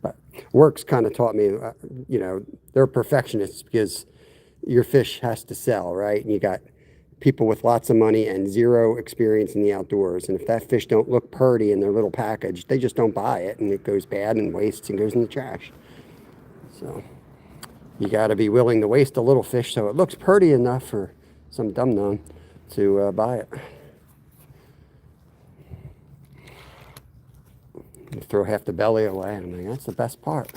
But work's kind of taught me, they're perfectionists because your fish has to sell, right? And you got people with lots of money and zero experience in the outdoors. And if that fish don't look pretty in their little package, they just don't buy it, and it goes bad and wastes and goes in the trash. So you got to be willing to waste a little fish so it looks pretty enough for some dum-dum to buy it. You throw half the belly away, and I'm like, that's the best part.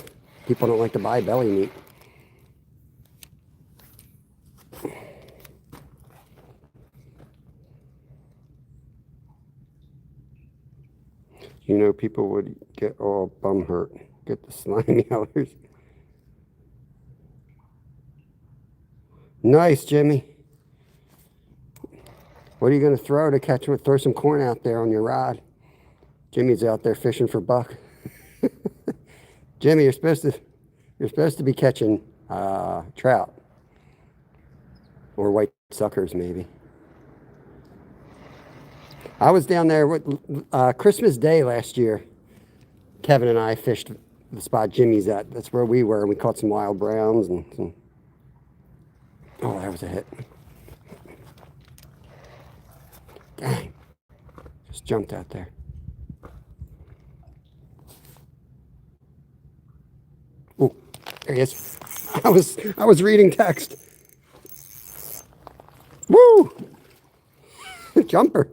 People don't like to buy belly meat. You know, people would get all bum hurt, get the slimy yellers. Nice, Jimmy. What are you going to throw to catch them? Throw some corn out there on your rod. Jimmy's out there fishing for buck. Jimmy, you're supposed to be catching trout or white suckers, maybe. I was down there with Christmas Day last year. Kevin and I fished the spot Jimmy's at. That's where we were, and we caught some wild browns and some. Oh, that was a hit. Dang. Just jumped out there. Oh, there he is. I was reading text. Woo! Jumper.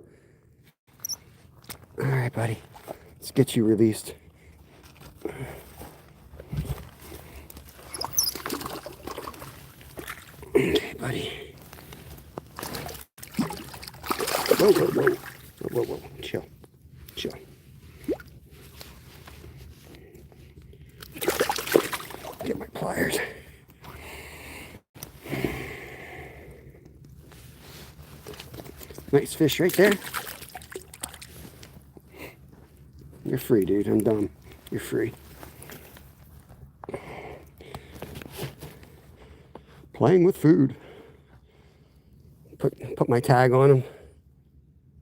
All right, buddy. Let's get you released. Okay, buddy. Whoa. Chill. Get my pliers. Nice fish right there. You're free, dude. I'm done. You're free. Playing with food. Put my tag on him.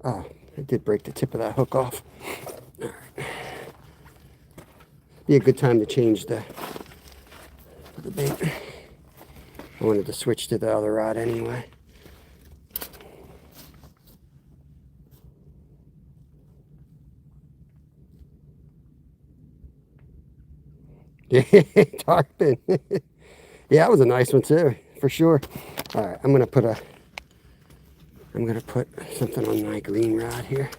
Oh, I did break the tip of that hook off. All right. Be a good time to change the bait. I wanted to switch to the other rod anyway. Yeah, tarpon. Yeah, that was a nice one too, for sure. All right, I'm gonna put something on my green rod here.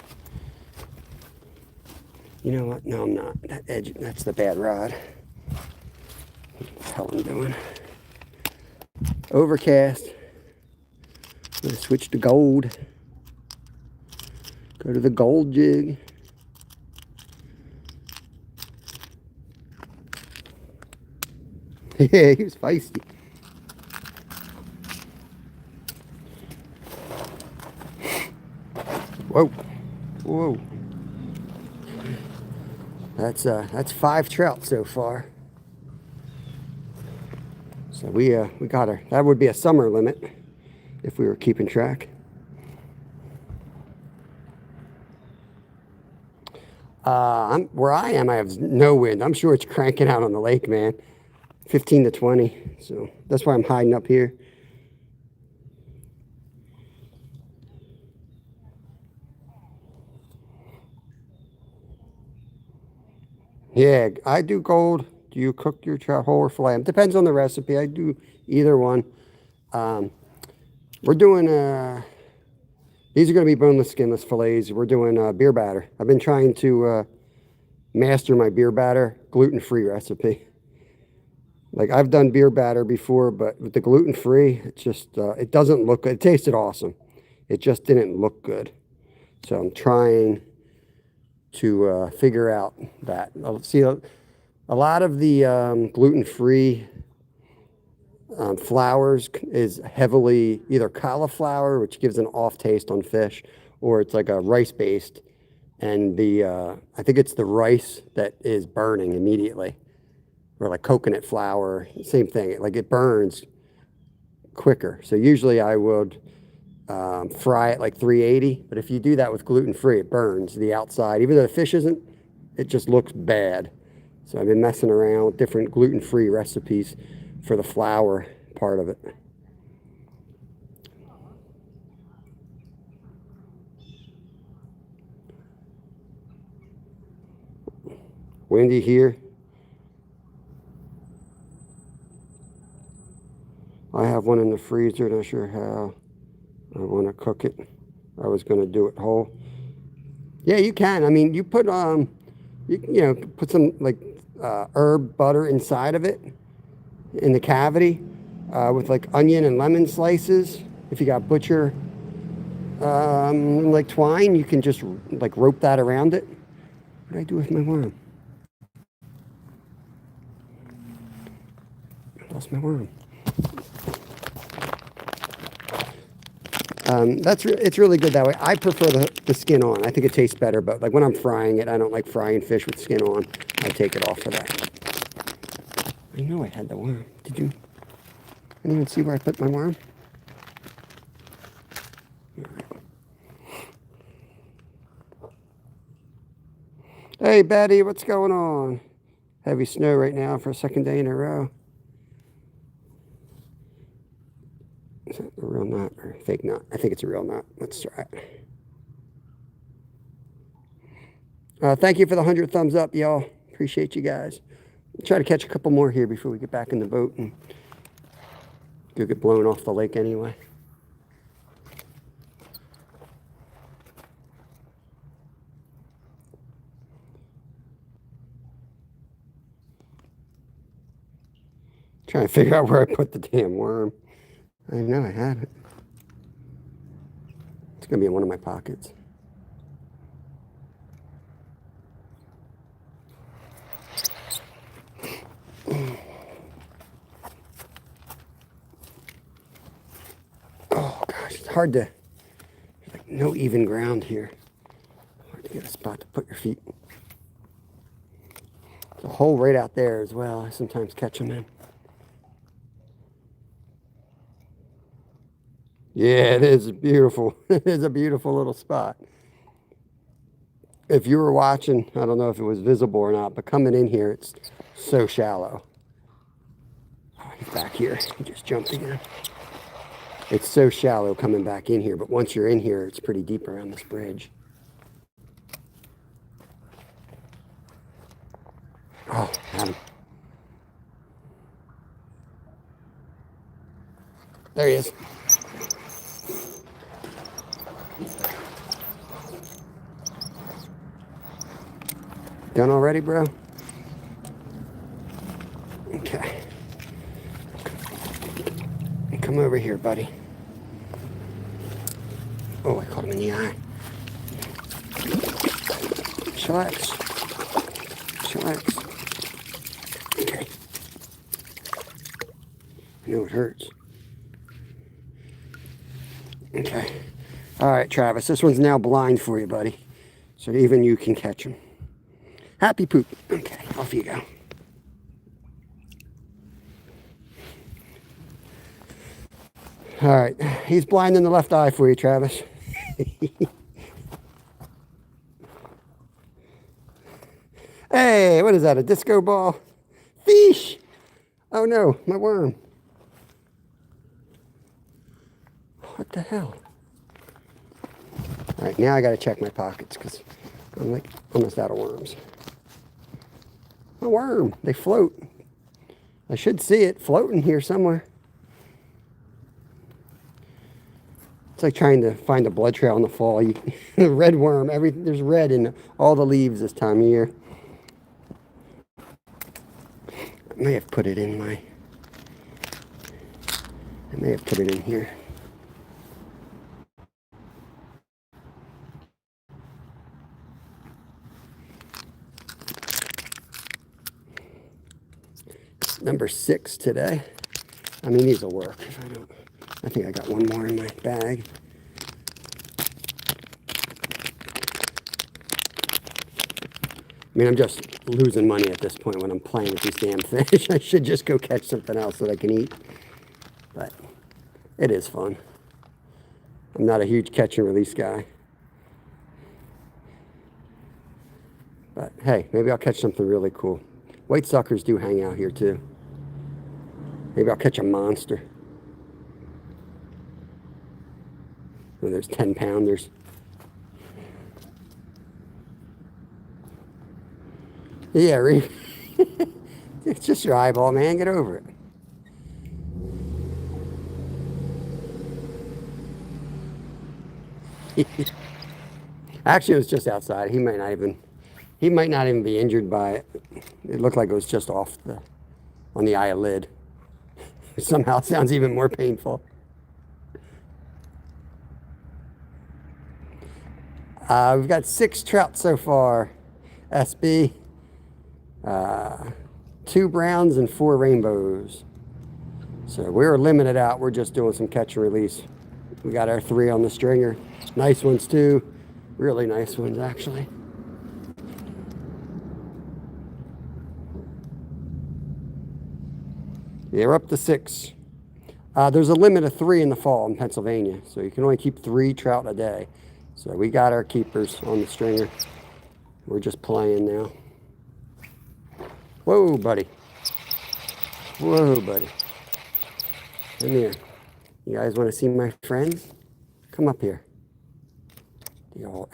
You know what? No, I'm not. That edge, that's the bad rod. What the hell I'm doing? Overcast. I'm gonna switch to gold. Go to the gold jig. Yeah, he was feisty. Whoa, whoa. That's 5 trout so far. So we got her. That would be a summer limit if we were keeping track. Where I am, I have no wind. I'm sure it's cranking out on the lake, man. 15 to 20. So that's why I'm hiding up here. Yeah, I do gold. Do you cook your trout whole or fillet? It depends on the recipe. I do either one. We're doing these are going to be boneless, skinless fillets. We're doing beer batter. I've been trying to master my beer batter gluten-free recipe. Like I've done beer batter before, but with the gluten-free, it just it doesn't look good. It tasted awesome. It just didn't look good. So I'm trying to figure out that. See, a lot of the gluten-free flours is heavily either cauliflower, which gives an off taste on fish, or it's like a rice-based. And I think it's the rice that is burning immediately. Or like coconut flour, same thing. Like it burns quicker. So usually I would fry it like 380, but if you do that with gluten-free, it burns the outside. Even though the fish isn't, it just looks bad. So I've been messing around with different gluten-free recipes for the flour part of it. Windy here. I have one in the freezer, not sure how I want to cook it. I was going to do it whole. Yeah, you can. I mean, you put you know, put some like herb butter inside of it in the cavity with like onion and lemon slices. If you got butcher like twine, you can just like rope that around it. What did I do with my worm? I lost my worm. It's really good that way. I prefer the skin on. I think it tastes better, but like when I'm frying it, I don't like frying fish with skin on. I take it off for that. I know I had the worm. Did you? I didn't even see where I put my worm. Hey, Betty, what's going on? Heavy snow right now for a second day in a row. Is that a real knot or a fake knot? I think it's a real knot. Let's try it. Thank you for the 100 thumbs up, y'all. Appreciate you guys. I'll try to catch a couple more here before we get back in the boat and go get blown off the lake anyway. Trying to figure out where I put the damn worm. I know I had it. It's going to be in one of my pockets. Oh gosh, it's hard to, there's like no even ground here. Hard to get a spot to put your feet. There's a hole right out there as well. I sometimes catch them in. Yeah, it is beautiful. It is a beautiful little spot. If you were watching, I don't know if it was visible or not, but coming in here, it's so shallow. Oh, he's back here. He just jumped again. It's so shallow coming back in here, but once you're in here, it's pretty deep around this bridge. Oh, got him. There he is. Done already, bro? Okay. Come over here, buddy. Oh, I caught him in the eye. Chillax. Chillax. Okay. I know it hurts. Okay. All right, Travis. This one's now blind for you, buddy. So even you can catch him. Happy poop. Okay, off you go. All right. He's blind in the left eye for you, Travis. Hey, what is that? A disco ball? Fish! Oh no, my worm. What the hell? All right, now I gotta check my pockets because I'm like almost out of worms. A worm, they float. I should see it floating here somewhere. It's like trying to find a blood trail in the fall. The red worm, there's red in all the leaves this time of year. I may have put it in here. Number 6 today. I mean, these will work. I think I got one more in my bag. I mean, I'm just losing money at this point when I'm playing with these damn fish. I should just go catch something else that I can eat. But it is fun. I'm not a huge catch and release guy. But hey, maybe I'll catch something really cool. White suckers do hang out here too. Maybe I'll catch a monster. Oh, there's 10-pounders. Yeah, Reeve. It's just your eyeball, man. Get over it. Actually, it was just outside. He might not even be injured by it. It looked like it was just on the eyelid. Somehow it sounds even more painful. We've got 6 trout so far. SB. 2 browns and 4 rainbows. So we're limited out. We're just doing some catch and release. We got our 3 on the stringer. Nice ones too. Really nice ones, actually. Yeah, we're up to 6. There's a limit of 3 in the fall in Pennsylvania, so you can only keep 3 trout a day. So we got our keepers on the stringer. We're just playing now. Whoa, buddy. Whoa, buddy. Come here. You guys want to see my friends? Come up here. The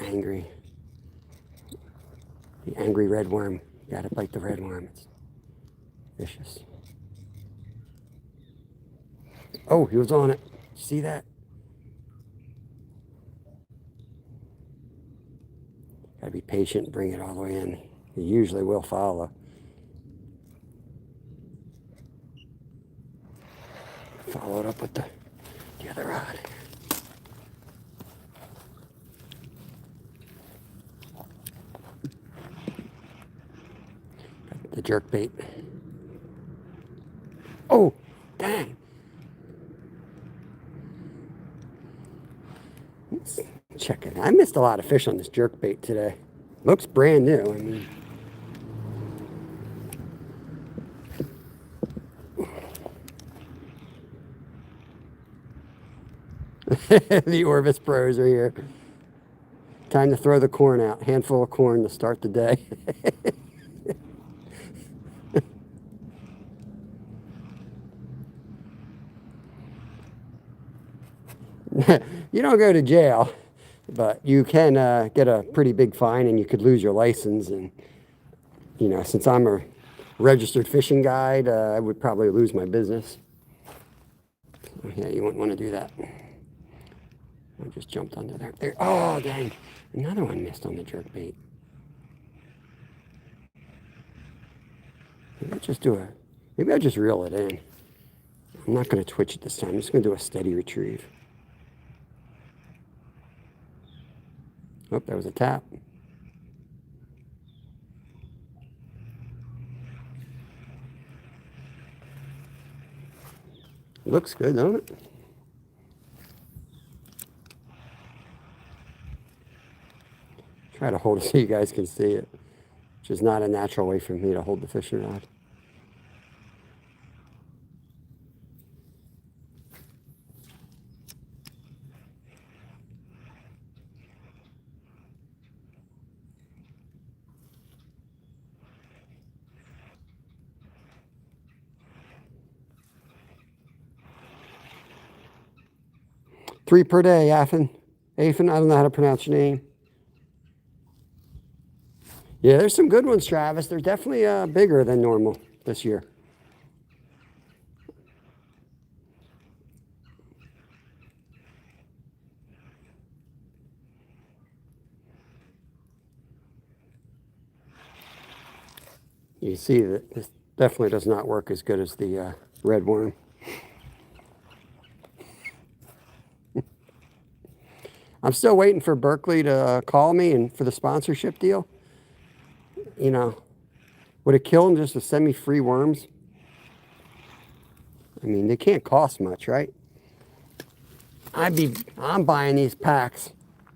angry red worm. You gotta bite the red worm. It's vicious. Oh, he was on it. See that? Gotta be patient, bring it all the way in. He usually will follow. Follow it up with the other rod. Got the jerk bait. Oh, dang. Let's check it. I missed a lot of fish on this jerk bait today. Looks brand new. I mean, the Orvis pros are here. Time to throw the corn out. Handful of corn to start the day. You don't go to jail, but you can get a pretty big fine and you could lose your license. And, you know, since I'm a registered fishing guide, I would probably lose my business. Oh, yeah, you wouldn't want to do that. I just jumped under there. There. Oh, dang. Another one missed on the jerk bait. Maybe I'll just reel it in. I'm not going to twitch it this time. I'm just going to do a steady retrieve. Oh, there was a tap. Looks good, don't it? Try to hold it so you guys can see it, which is not a natural way for me to hold the fishing rod. Three per day, Afin. I don't know how to pronounce your name. Yeah, there's some good ones, Travis. They're definitely bigger than normal this year. You see that this definitely does not work as good as the red worm. I'm still waiting for Berkeley to call me and for the sponsorship deal. You know, would it kill them just to send me free worms? I mean, they can't cost much, right? I'm buying these packs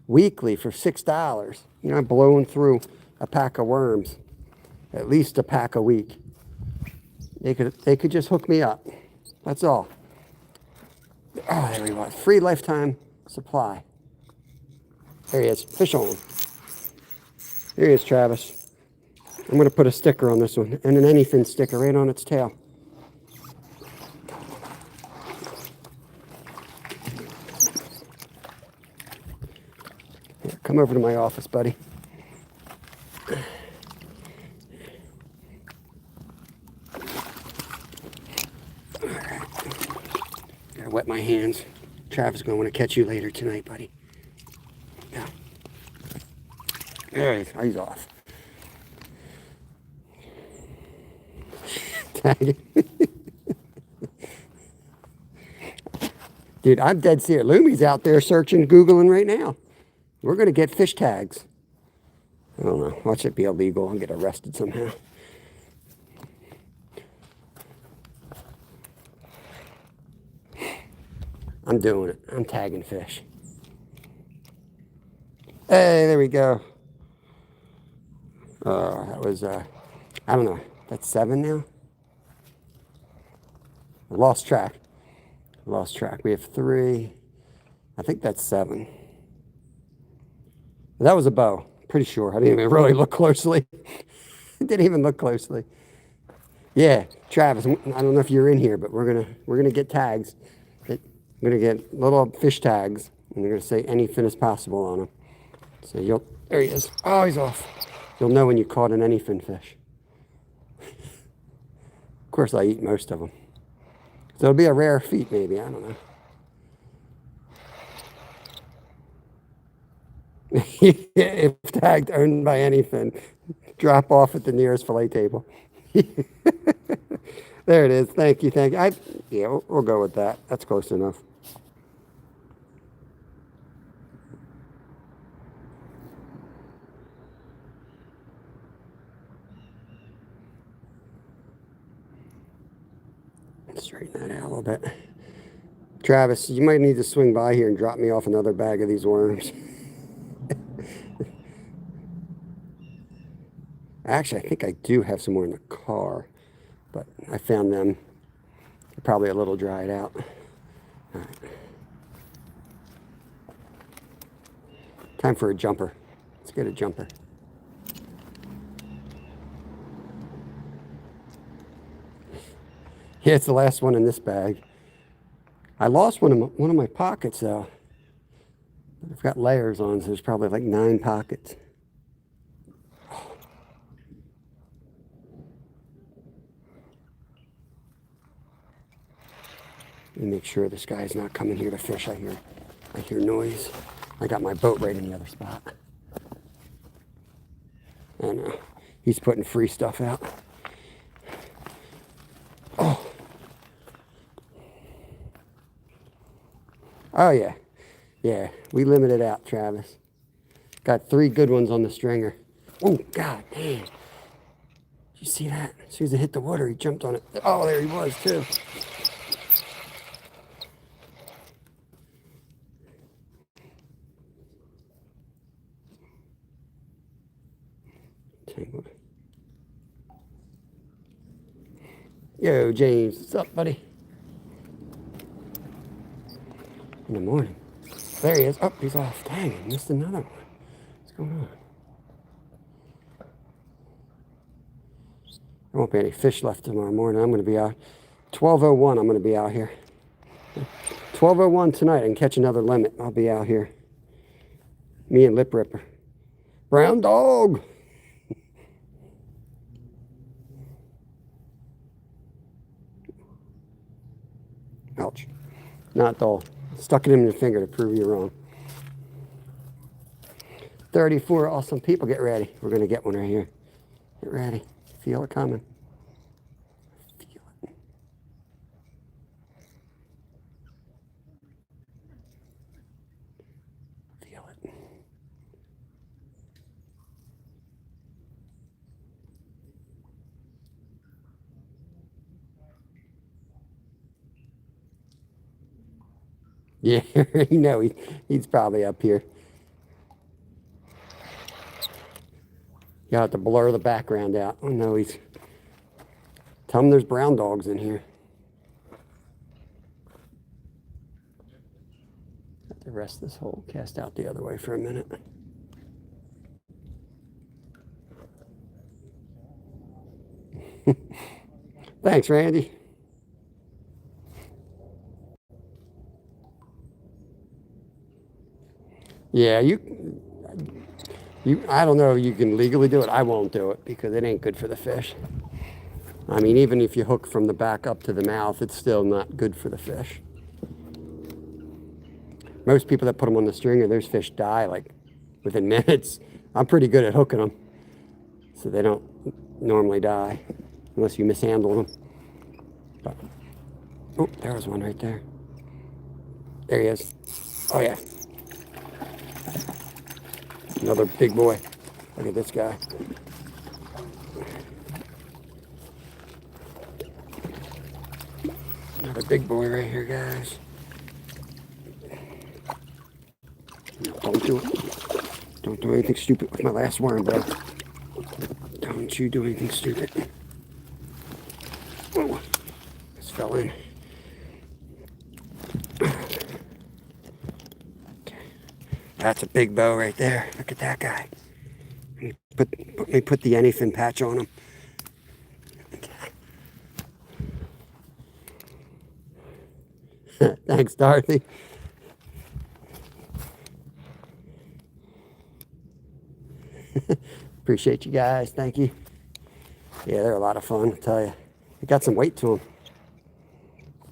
weekly for $6. You know, I'm blowing through a pack of worms, at least a pack a week. They could just hook me up. That's all. Oh, there we go. Free lifetime supply. There he is. Fish on. There he is, Travis. I'm going to put a sticker on this one and an anything sticker right on its tail. Here, come over to my office, buddy. All right. Gotta wet my hands. Travis is going to want to catch you later tonight, buddy. Yeah. There he is. Oh, he's off. Dude, I'm dead serious. Lumi's out there searching, Googling right now. We're going to get fish tags. I don't know. Watch it be illegal and get arrested somehow. I'm doing it. I'm tagging fish. Hey, there we go. That was, I don't know. That's 7 now? I lost track. We have 3. I think that's 7. That was a bow. Pretty sure. I didn't even really look closely. Didn't even look closely. Yeah, Travis. I don't know if you're in here, but we're gonna get tags. We're gonna get little fish tags, and we're gonna say anything is possible on them. So there he is. Oh, he's off. You'll know when you caught an anything fish. Of course, I eat most of them. So it'll be a rare feat, maybe. I don't know. If tagged, owned by anything, drop off at the nearest fillet table. There it is. Thank you. Yeah, we'll go with that. That's close enough. Straighten that out a little bit. Travis, you might need to swing by here and drop me off another bag of these worms. Actually, I think I do have some more in the car, but I found them. They're probably a little dried out. All right. Time for a jumper. Let's get a jumper. Yeah, it's the last one in this bag. I lost one of my pockets, though. I've got layers on, so there's probably like 9 pockets. me make sure this guy's not coming here to fish. I hear noise. I got my boat right in the other spot. And he's putting free stuff out. Oh. Oh yeah. Yeah, we limited out, Travis. Got 3 good ones on the stringer. Oh, god damn. Did you see that? As soon as it hit the water, he jumped on it. Oh, there he was too. Yo, James, what's up, buddy? In the morning. There he is. Oh, he's off. Dang, I missed another one. What's going on? There won't be any fish left tomorrow morning. I'm going to be out. 12:01, I'm going to be out here. 12:01 tonight and catch another limit. I'll be out here. Me and Lip Ripper. Brown dog! Ouch. Not dull. Stuck it in your finger to prove you wrong. 34 awesome people. Get ready. We're going to get one right here. Get ready. Feel it coming. Feel it. Feel it. Yeah, you know, he's probably up here. You have to blur the background out. Oh no, tell him there's brown dogs in here. Have to rest this hole, cast out the other way for a minute. Thanks, Randy. Yeah, I don't know if you can legally do it. I won't do it because it ain't good for the fish. I mean, even if you hook from the back up to the mouth, it's still not good for the fish. Most people that put them on the stringer, those fish die like within minutes. I'm pretty good at hooking them, so they don't normally die unless you mishandle them. But, oh, there was one right there. There he is. Oh yeah. Another big boy. Look at this guy. Another big boy right here, guys. Don't do it. Don't do anything stupid with my last worm, bro. Don't you do anything stupid. Oh, this fell in. That's a big bow right there. Look at that guy. Let me put the anyfin patch on him. Thanks, Dorothy. Appreciate you guys. Thank you. Yeah, they're a lot of fun, I tell you. They got some weight to them.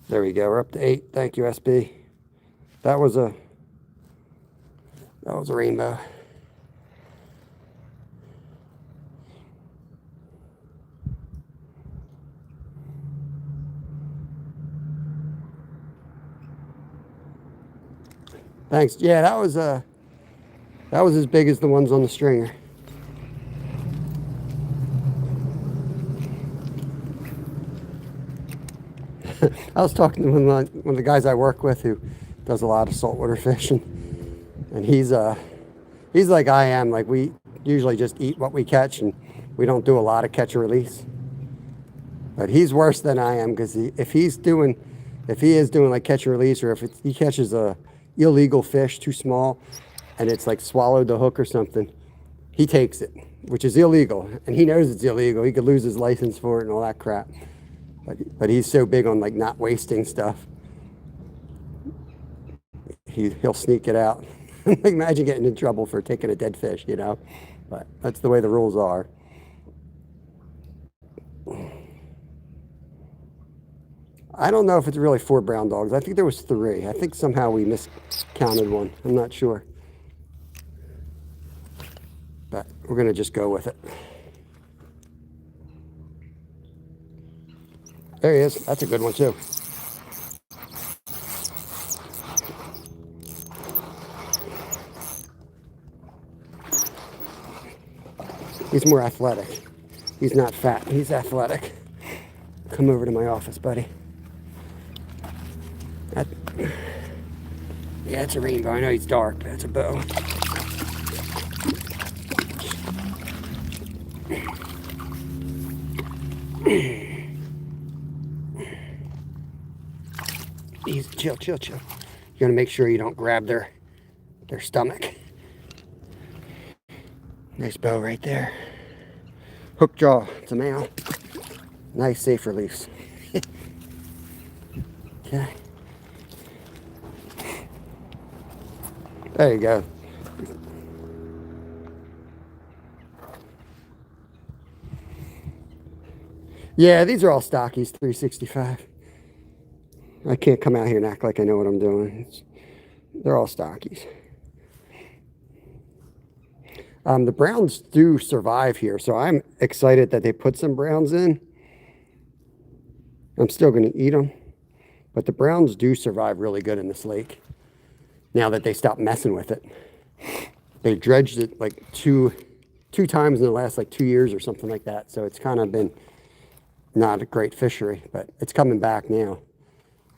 There we go. We're up to 8. Thank you, SB. That was a rainbow. Thanks. Yeah, that was as big as the ones on the stringer. I was talking to one of the guys I work with who does a lot of saltwater fishing, and he's like I am. Like, we usually just eat what we catch, and we don't do a lot of catch and release. But he's worse than I am, because if he is doing like catch and release, or if he catches a illegal fish too small, and it's like swallowed the hook or something, he takes it, which is illegal, and he knows it's illegal. He could lose his license for it and all that crap. But he's so big on like not wasting stuff. He'll sneak it out. Imagine getting in trouble for taking a dead fish, you know. But that's the way the rules are. I don't know if it's really 4 brown dogs. I think there was 3. I think somehow we miscounted one. I'm not sure. But we're going to just go with it. There he is. That's a good one too. He's more athletic. He's not fat. He's athletic. Come over to my office, buddy. Yeah, it's a rainbow. I know he's dark, but it's a bow. He's chill. You gotta make sure you don't grab their stomach. Nice bow right there. Hook jaw. It's a male. Nice, safe release. Okay. There you go. Yeah, these are all stockies, 365. I can't come out here and act like I know what I'm doing. They're all stockies. The browns do survive here, so I'm excited that they put some browns in. I'm still going to eat them, but the browns do survive really good in this lake now that they stopped messing with it. They dredged it like two times in the last like 2 years or something like that, so it's kind of been not a great fishery, but it's coming back now.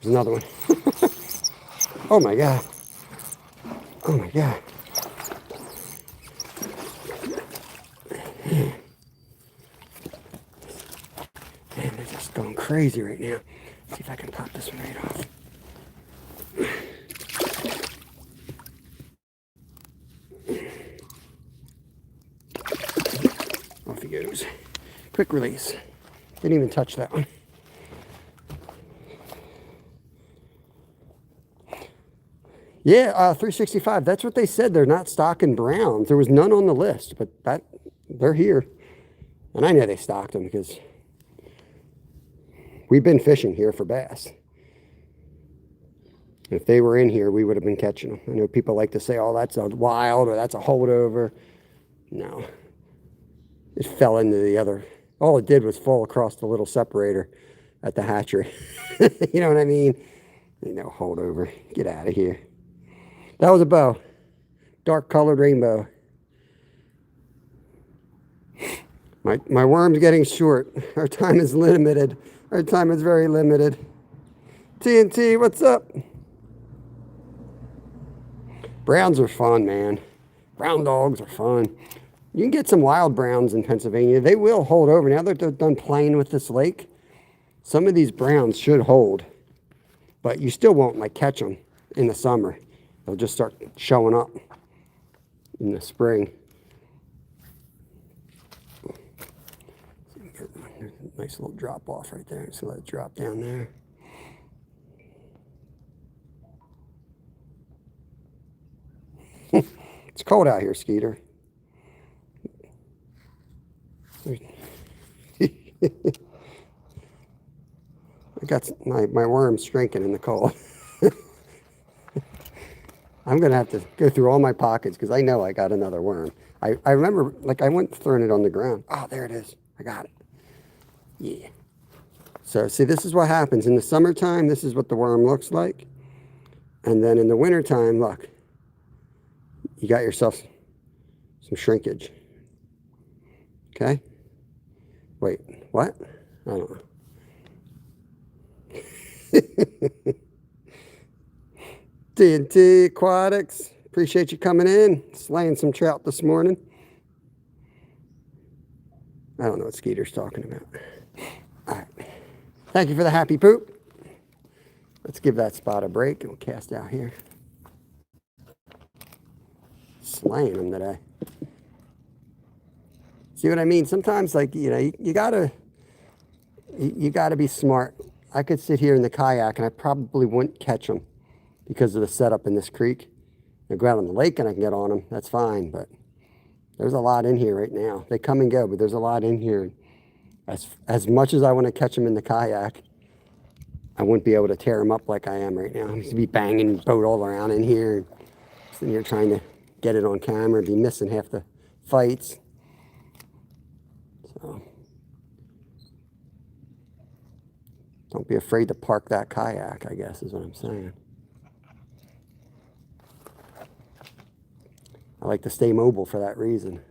There's another one. Oh my God. Oh my God. Man, they're just going crazy right now. Let's see if I can pop this one right off. Off he goes. Quick release. Didn't even touch that one. Yeah, 365. That's what they said. They're not stocking browns. There was none on the list, but they're here. And I know they stocked them because we've been fishing here for bass. If they were in here, we would have been catching them. I know people like to say, oh, that's a wild or that's a holdover. No. It fell into the other. All it did was fall across the little separator at the hatchery. You know what I mean? Ain't no holdover. Get out of here. That was a bow. Dark colored rainbow. My worm's getting short. Our time is limited. Our time is very limited. TNT, what's up? Browns are fun, man. Brown dogs are fun. You can get some wild browns in Pennsylvania. They will hold over. Now that they're done playing with this lake, some of these browns should hold. But you still won't like catch them in the summer. They'll just start showing up in the spring. Nice little drop off right there. So let it drop down there. It's cold out here, Skeeter. I got my worms shrinking in the cold. I'm going to have to go through all my pockets because I know I got another worm. I remember, like, I went throwing it on the ground. Oh, there it is. I got it. Yeah. So, see, this is what happens. In the summertime, this is what the worm looks like. And then in the wintertime, look, you got yourself some shrinkage. Okay? Wait, what? I don't know. TNT Aquatics, appreciate you coming in, slaying some trout this morning. I don't know what Skeeter's talking about. All right. Thank you for the happy poop. Let's give that spot a break and we'll cast out here. Slaying them today. See what I mean? Sometimes, like, you know, you gotta be smart. I could sit here in the kayak and I probably wouldn't catch them because of the setup in this creek. I go out on the lake and I can get on them. That's fine, but there's a lot in here right now. They come and go, but there's a lot in here. As much as I want to catch them in the kayak, I wouldn't be able to tear them up like I am right now. I used to be banging boat all around in here, and sitting here trying to get it on camera, be missing half the fights. So don't be afraid to park that kayak, I guess is what I'm saying. I like to stay mobile for that reason.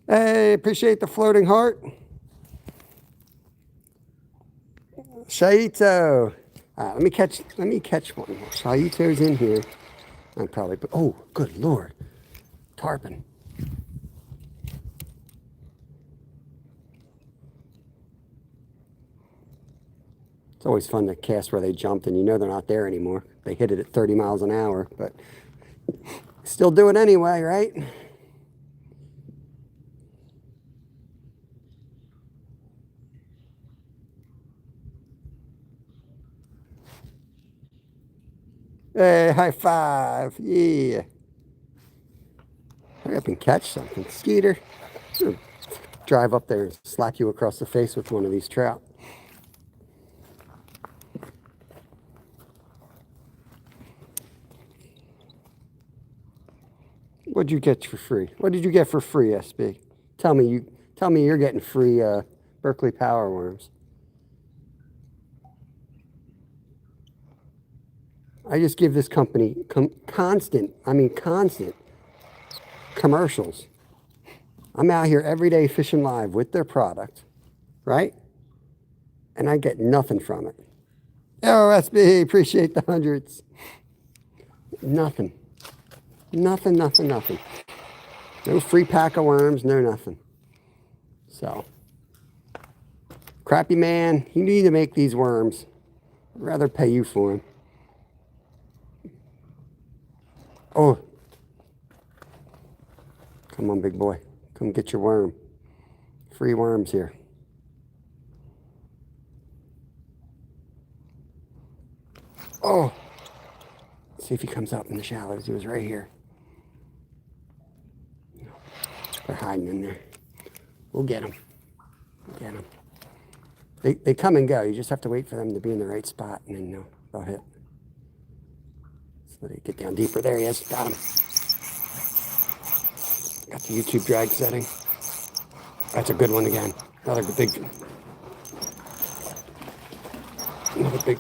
Hey, appreciate the floating heart. Shaito. Let me catch one more. Shaito's in here. I'm probably, oh, good Lord. Tarpon. It's always fun to cast where they jumped and you know they're not there anymore. They hit it at 30 miles an hour, but still do it anyway, right? Hey, high five. Yeah. Hurry up and catch something. Skeeter. Drive up there and slap you across the face with one of these trout. What'd you get for free? What did you get for free, SB? Tell me you're getting free Berkeley power worms. I just give this company constant commercials. I'm out here every day fishing live with their product, right? And I get nothing from it. Oh, SB, appreciate the hundreds. Nothing. Nothing. No free pack of worms, no nothing. So, Crappie man, you need to make these worms. I'd rather pay you for them. Oh. Come on, big boy. Come get your worm. Free worms here. Oh. Let's see if he comes up in the shallows. He was right here. They're hiding in there. We'll get them. Get them. They come and go. You just have to wait for them to be in the right spot, and then they'll hit. So they get down deeper. There he is. Got him. Got the YouTube drag setting. That's a good one again. Another big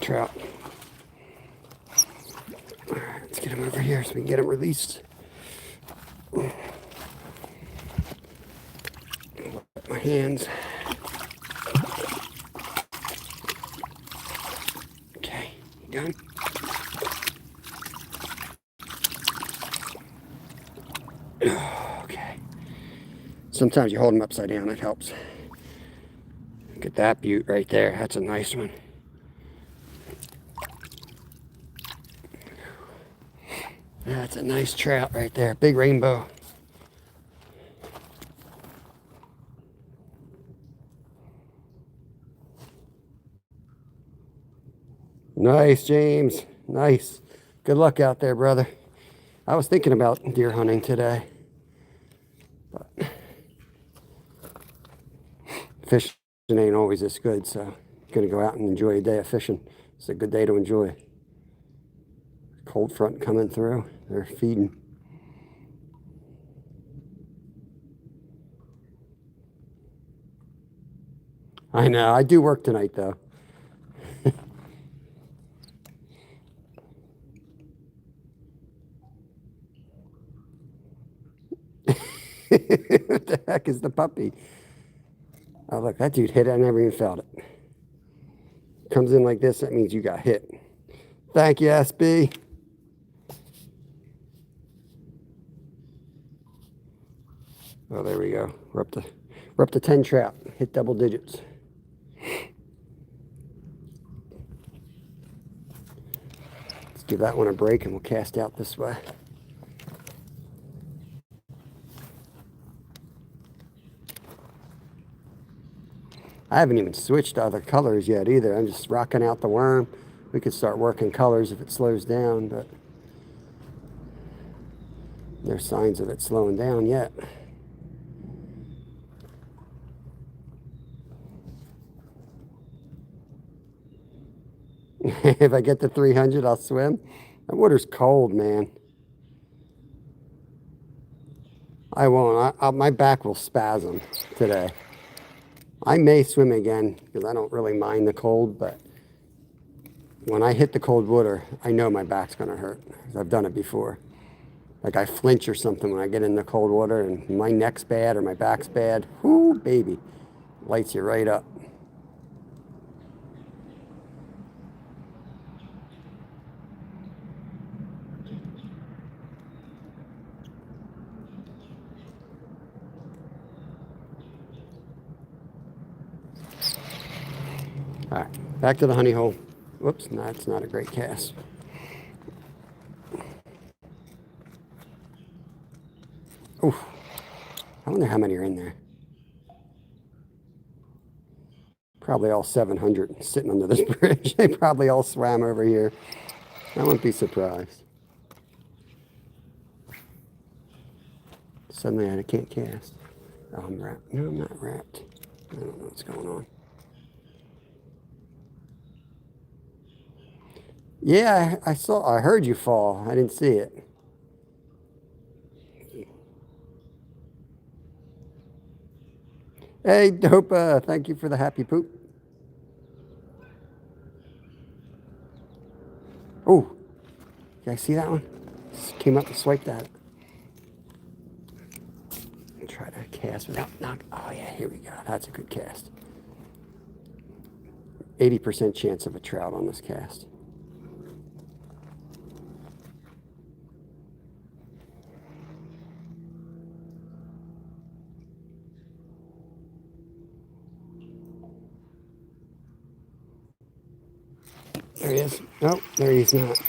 trout. All right, let's get him over here so we can get him released. My hands. Okay, you done? Okay. Sometimes you hold them upside down, it helps. Look at that butte right there. That's a nice one. That's a nice trout right there. Big rainbow. Nice, James. Nice. Good luck out there, brother. I was thinking about deer hunting today. But fishing ain't always this good, so I'm going to go out and enjoy a day of fishing. It's a good day to enjoy. Cold front coming through. They're feeding. I know. I do work tonight, though. What the heck is the puppy? Oh, look, that dude hit it. I never even felt it. Comes in like this, that means you got hit. Thank you, SB. Oh, there we go. We're up to 10 trout. Hit double digits. Let's give that one a break and we'll cast out this way. I haven't even switched to other colors yet either. I'm just rocking out the worm. We could start working colors if it slows down, but there's signs of it slowing down yet. If I get to 300, I'll swim. That water's cold, man. I won't. My back will spasm today. I may swim again because I don't really mind the cold, but when I hit the cold water, I know my back's going to hurt. I've done it before. Like I flinch or something when I get in the cold water and my neck's bad or my back's bad. Whoo, baby. Lights you right up. All right, back to the honey hole. Whoops, no, that's not a great cast. Oof. I wonder how many are in there. Probably all 700 sitting under this bridge. They probably all swam over here. I wouldn't be surprised. Suddenly I can't cast. Oh, I'm wrapped. No, I'm not wrapped. I don't know what's going on. Yeah, I heard you fall. I didn't see it. Hey, Dopa, thank you for the happy poop. Oh, you guys see that one? Just came up and swiped at it. Try to cast without knock. Oh yeah, here we go. That's a good cast. 80% chance of a trout on this cast. There he is. Oh, there he's not.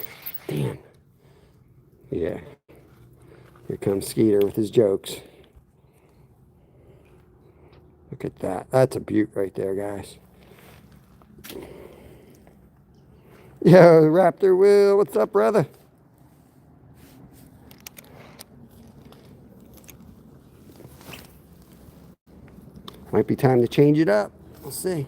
Damn. Yeah. Here comes Skeeter with his jokes. Look at that. That's a beaut right there, guys. Yo, Raptor Will, what's up, brother? Might be time to change it up. We'll see.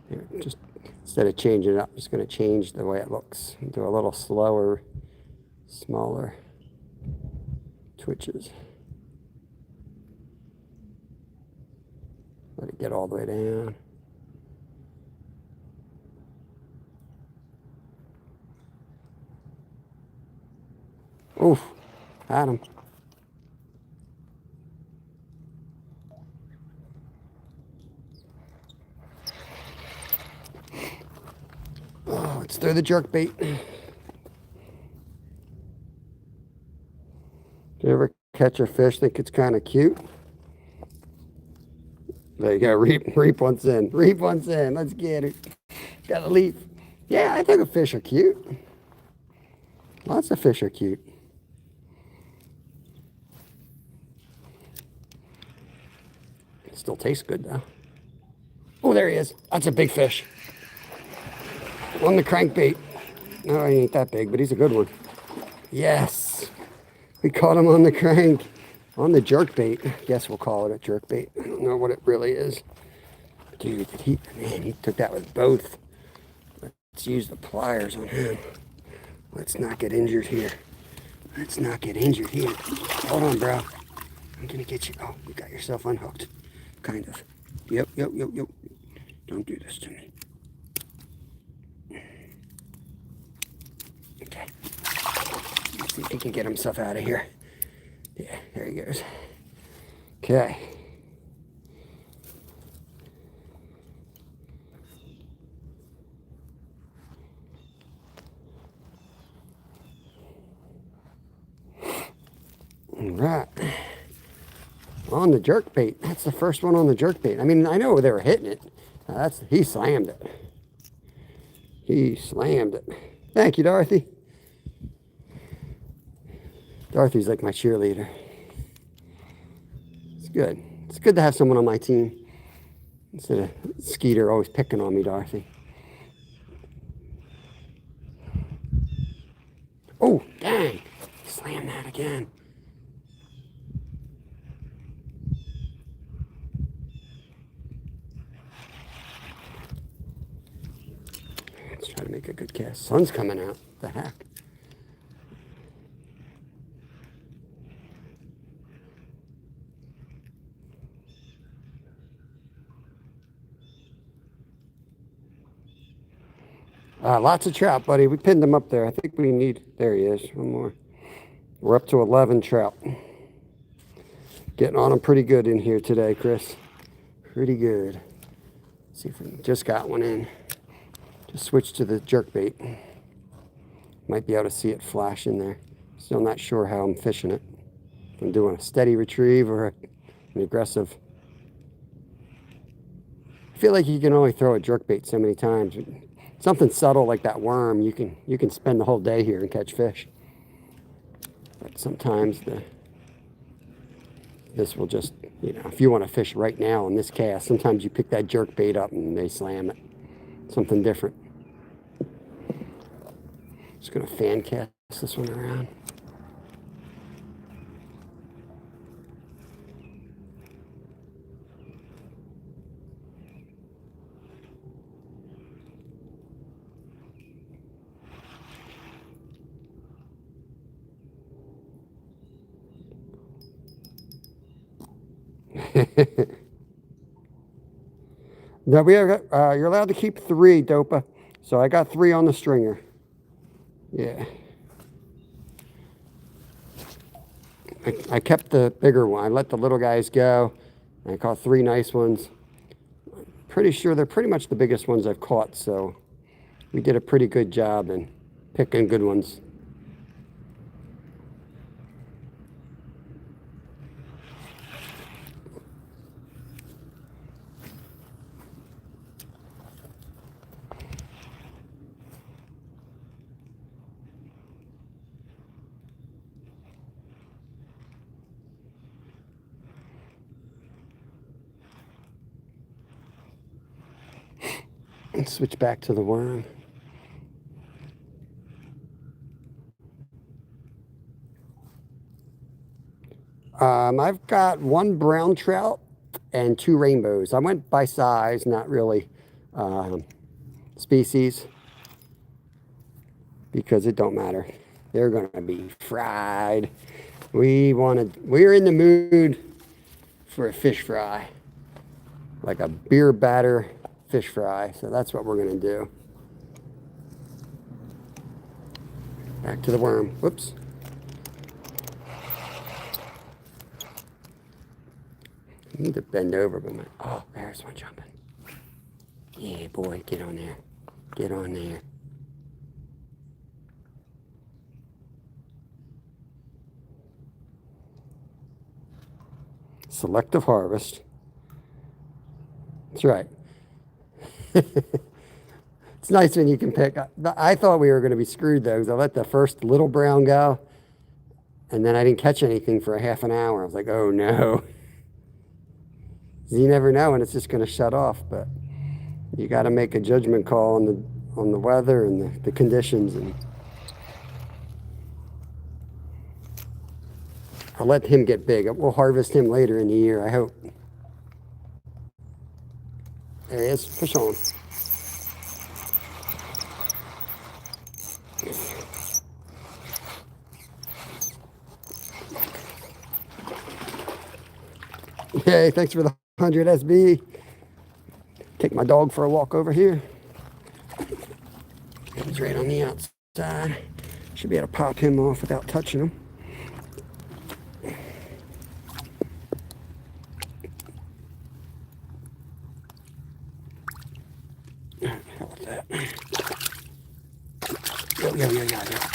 Here, just instead of changing it up, I'm just going to change the way it looks. Do a little slower, smaller twitches. Let it get all the way down. Oof, had him. Oh, let's throw the jerk bait. Do you ever catch a fish, think it's kind of cute? There you go, reap once in. Reap once in, let's get it. Got a leaf. Yeah, I think fish are cute. Lots of fish are cute. It still tastes good though. Oh, there he is. That's a big fish. On the crankbait. No, he ain't that big, but he's a good one. Yes. We caught him on the crank. On the jerkbait. I guess we'll call it a jerkbait. I don't know what it really is. Dude, he took that with both. Let's use the pliers on him. Let's not get injured here. Let's not get injured here. Hold on, bro. I'm gonna get you. Oh, you got yourself unhooked. Kind of. Yep. Don't do this to me. Okay. Let's see if he can get himself out of here. Yeah, there he goes. Okay. All right. On the jerkbait. That's the first one on the jerkbait. I mean, I know they were hitting it. He slammed it. He slammed it. Thank you, Dorothy. Dorothy's like my cheerleader. It's good. It's good to have someone on my team instead of Skeeter always picking on me, Dorothy. Oh, dang. Slam that again. cast. Sun's coming out. The heck? Lots of trout, buddy. We pinned them up there. I think we need... There he is. One more. We're up to 11 trout. Getting on them pretty good in here today, Chris. Pretty good. Let's see if we just got one in. Just switch to the jerkbait. Might be able to see it flash in there. Still not sure how I'm fishing it. If I'm doing a steady retrieve or an aggressive. I feel like you can only throw a jerkbait so many times. Something subtle like that worm, you can spend the whole day here and catch fish. But sometimes this will just, you know, if you want to fish right now in this cast, sometimes you pick that jerkbait up and they slam it. Something different. Just gonna fan cast this one around. No, you're allowed to keep 3, Dopa. So I got 3 on the stringer. Yeah. I kept the bigger one. I let the little guys go. I caught 3 nice ones. Pretty sure they're pretty much the biggest ones I've caught, so we did a pretty good job in picking good ones. Let's switch back to the worm. I've got 1 brown trout and 2 rainbows. I went by size, not really species, because it don't matter. They're gonna be fried. We're in the mood for a fish fry, like a beer batter fish fry. So that's what we're gonna do. Back to the worm. Whoops. I need to bend over, but oh, there's one jumping. Yeah, boy, get on there. Get on there. Selective harvest. That's right. It's nice when you can pick. I thought we were going to be screwed though, because I let the first little brown go, and then I didn't catch anything for a half an hour. I was like, oh no. You never know when it's just going to shut off, but you got to make a judgment call on the weather and the conditions. And I'll let him get big. We'll harvest him later in the year, I hope. There he is. Fish on. Hey, thanks for the 100 SB. Take my dog for a walk over here. He's right on the outside. Should be able to pop him off without touching him. How about that?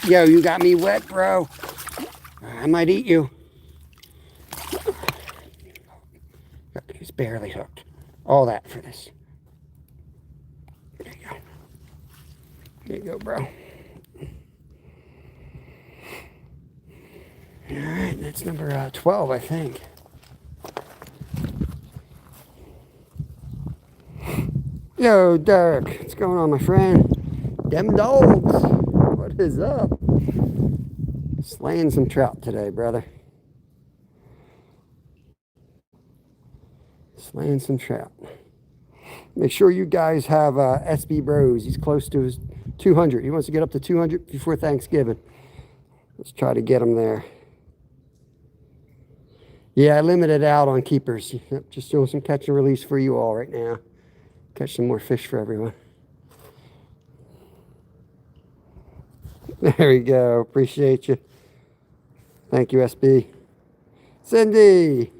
Yo, you got me wet, bro. I might eat you. He's barely hooked. All that for this. There you go. There you go, bro. All right, that's number 12, I think. Yo, Dirk, what's going on, my friend? Dem dogs, what is up? Slaying some trout today, brother. Slaying some trout. Make sure you guys have SB Bros. He's close to his 200. He wants to get up to 200 before Thanksgiving. Let's try to get him there. Yeah, I limited out on keepers. Just doing some catch and release for you all right now. Catch some more fish for everyone. There we go. Appreciate you. Thank you, SB. Cindy,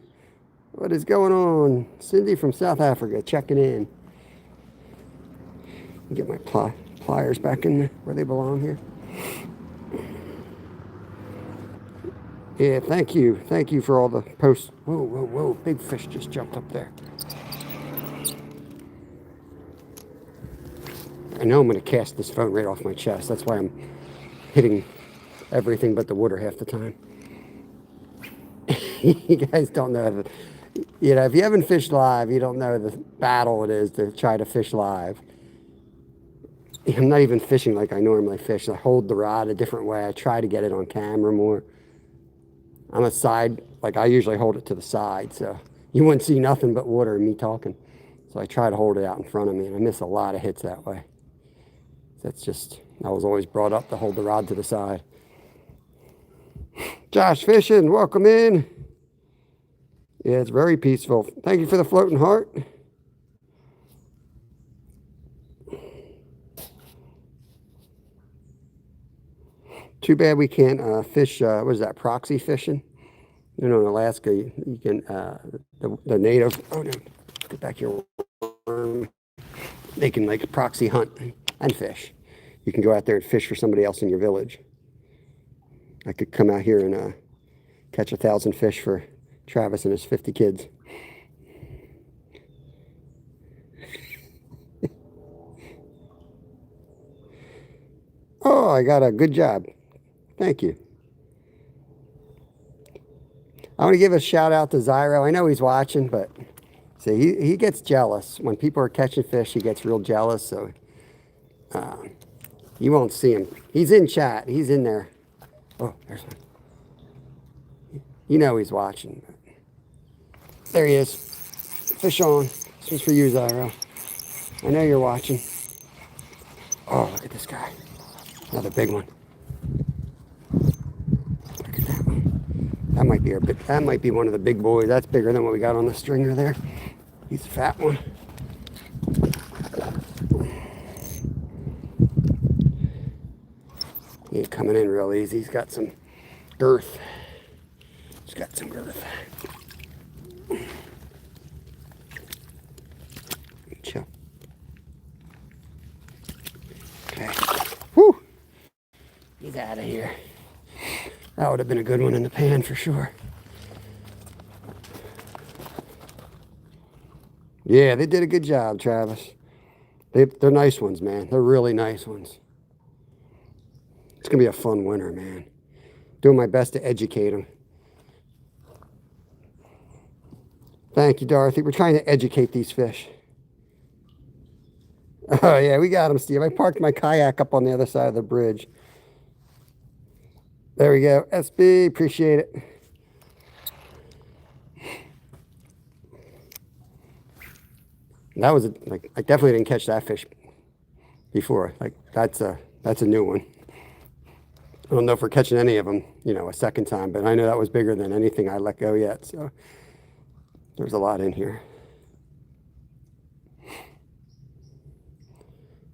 what is going on? Cindy from South Africa checking in. Get my pliers back in where they belong here. Yeah, thank you. Thank you for all the posts. Whoa, whoa, whoa. Big fish just jumped up there. I know I'm going to cast this phone right off my chest. That's why I'm hitting everything but the water half the time. You guys don't know if you haven't fished live, you don't know the battle it is to try to fish live. I'm not even fishing like I normally fish. I hold the rod a different way. I try to get it on camera more. I'm a side, like I usually hold it to the side, so you wouldn't see nothing but water and me talking. So I try to hold it out in front of me, and I miss a lot of hits that way. That's just, I was always brought up to hold the rod to the side. Josh Fishing, welcome in. Yeah, it's very peaceful. Thank you for the floating heart. Too bad we can't fish, what is that, proxy fishing? You know, in Alaska, you can, the native, oh no, get back here. They can like proxy hunt and fish. You can go out there and fish for somebody else in your village. I could come out here and catch 1,000 fish for Travis and his 50 kids. Oh, I got a good job. Thank you. I want to give a shout out to Zyro. I know he's watching, but see, he gets jealous. When people are catching fish, he gets real jealous. So you won't see him. He's in chat. He's in there. Oh, there's one. You know he's watching. There he is. Fish on. This one's for you, Zyro. I know you're watching. Oh, look at this guy. Another big one. Look at that one. That might be that might be one of the big boys. That's bigger than what we got on the stringer there. He's a fat one. He's coming in real easy. He's got some girth. He's got some girth. Chill. Okay. Whew. He's out of here. That would have been a good one in the pan for sure. Yeah, they did a good job, Travis. They're nice ones, man. They're really nice ones. It's going to be a fun winter, man. Doing my best to educate them. Thank you, Dorothy. We're trying to educate these fish. Oh, yeah, we got them, Steve. I parked my kayak up on the other side of the bridge. There we go. SB, appreciate it. That was like, I definitely didn't catch that fish before. Like that's a new one. I don't know if we're catching any of them, you know, a second time, but I know that was bigger than anything I let go yet. So there's a lot in here.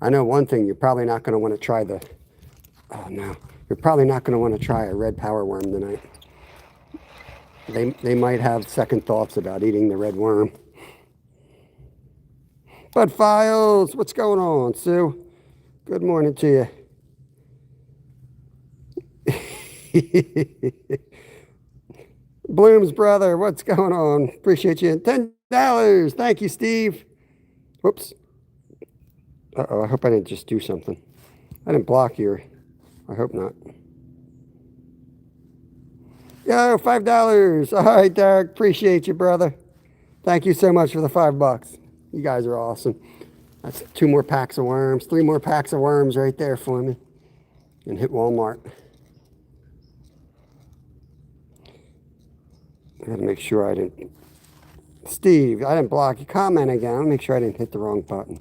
I know one thing, you're probably not going to want to try you're probably not going to want to try a red power worm tonight. They might have second thoughts about eating the red worm. Bud Files, what's going on, Sue? Good morning to you. Bloom's brother, what's going on? Appreciate you. $10. Thank you, Steve. Whoops. Uh-oh, I hope I didn't just do something. I didn't block you. I hope not. Yo, $5. All right, Derek. Appreciate you, brother. Thank you so much for the $5. You guys are awesome. That's 2 more packs of worms, 3 more packs of worms right there for me. And hit Walmart. I gotta make sure I didn't. Steve, I didn't block you. Comment again. I'll make sure I didn't hit the wrong button.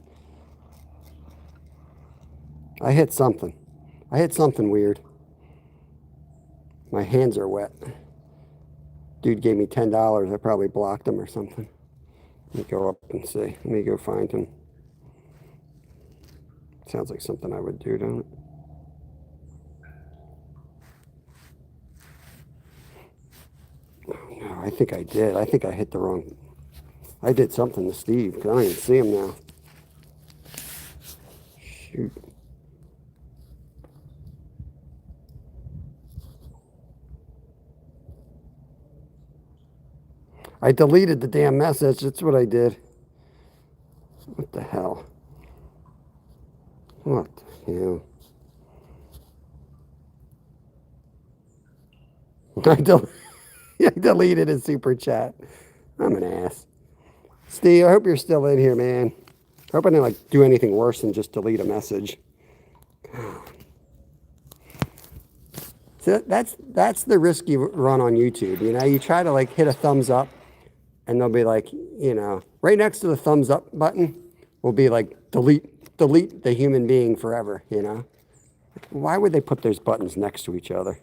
I hit something. I hit something weird. My hands are wet. Dude gave me $10. I probably blocked him or something. Let me go up and see. Let me go find him. Sounds like something I would do, don't it? Oh, no, I think I did. I think I hit the wrong. I did something to Steve because I don't even see him now. Shoot. I deleted the damn message. That's what I did. What the hell? What the hell? I deleted a super chat. I'm an ass. Steve, I hope you're still in here, man. I hope I didn't like do anything worse than just delete a message. So that's the risk you run on YouTube. You know, you try to like hit a thumbs up, and they'll be like, you know, right next to the thumbs up button will be like delete the human being forever. You know, why would they put those buttons next to each other?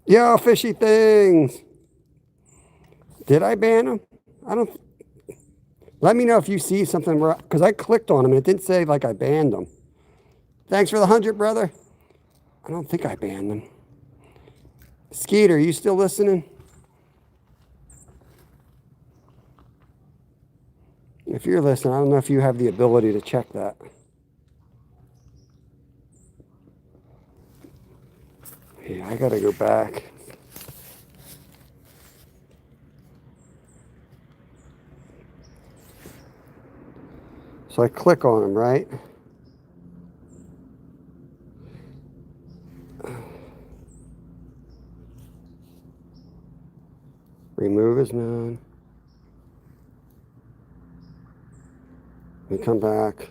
Yo, fishy things. Did I ban them? I don't. Let me know if you see something where, because I clicked on them and it didn't say like I banned them. Thanks for the 100, brother. I don't think I banned them. Skeeter, you still listening? If you're listening, I don't know if you have the ability to check that. Yeah, I gotta go back. So I click on them, right? Remove as known. We come back.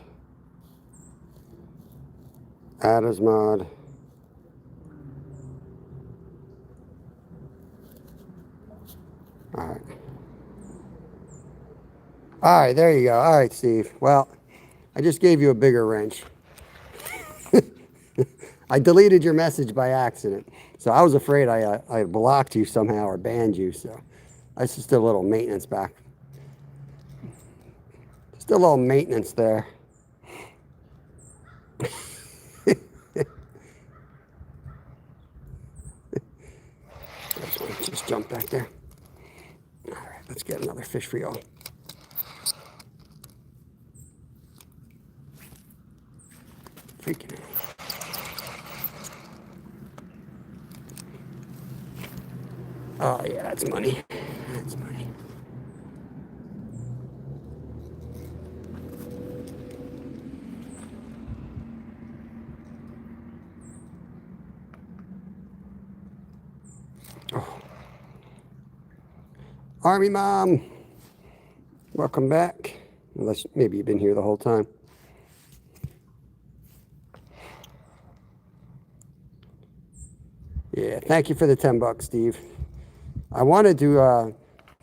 Add as mod. All right. All right, there you go. All right, Steve. Well, I just gave you a bigger wrench. I deleted your message by accident. So I was afraid I blocked you somehow or banned you. So that's just a little maintenance back. Just a little maintenance there. Just jump back there. All right, let's get another fish for y'all. Freaking out. Oh, yeah, that's money. That's money. Oh. Army Mom, welcome back. Unless maybe you've been here the whole time. Yeah, thank you for the $10, Steve. I wanted to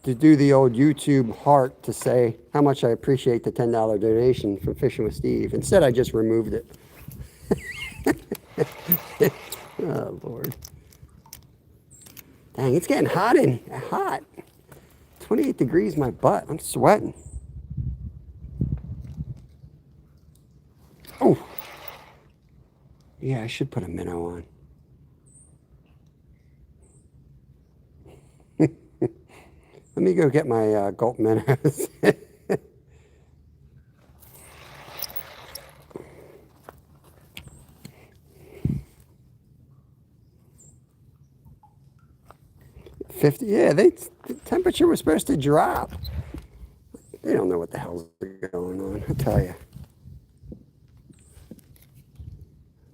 do the old YouTube heart to say how much I appreciate the $10 donation from Fishing with Steve. Instead, I just removed it. Oh, Lord. Dang, it's getting hot. 28 degrees my butt. I'm sweating. Oh. Yeah, I should put a minnow on. Let me go get my gulp minnows. $50. Yeah, the temperature was supposed to drop. They don't know what the hell's going on, I tell you.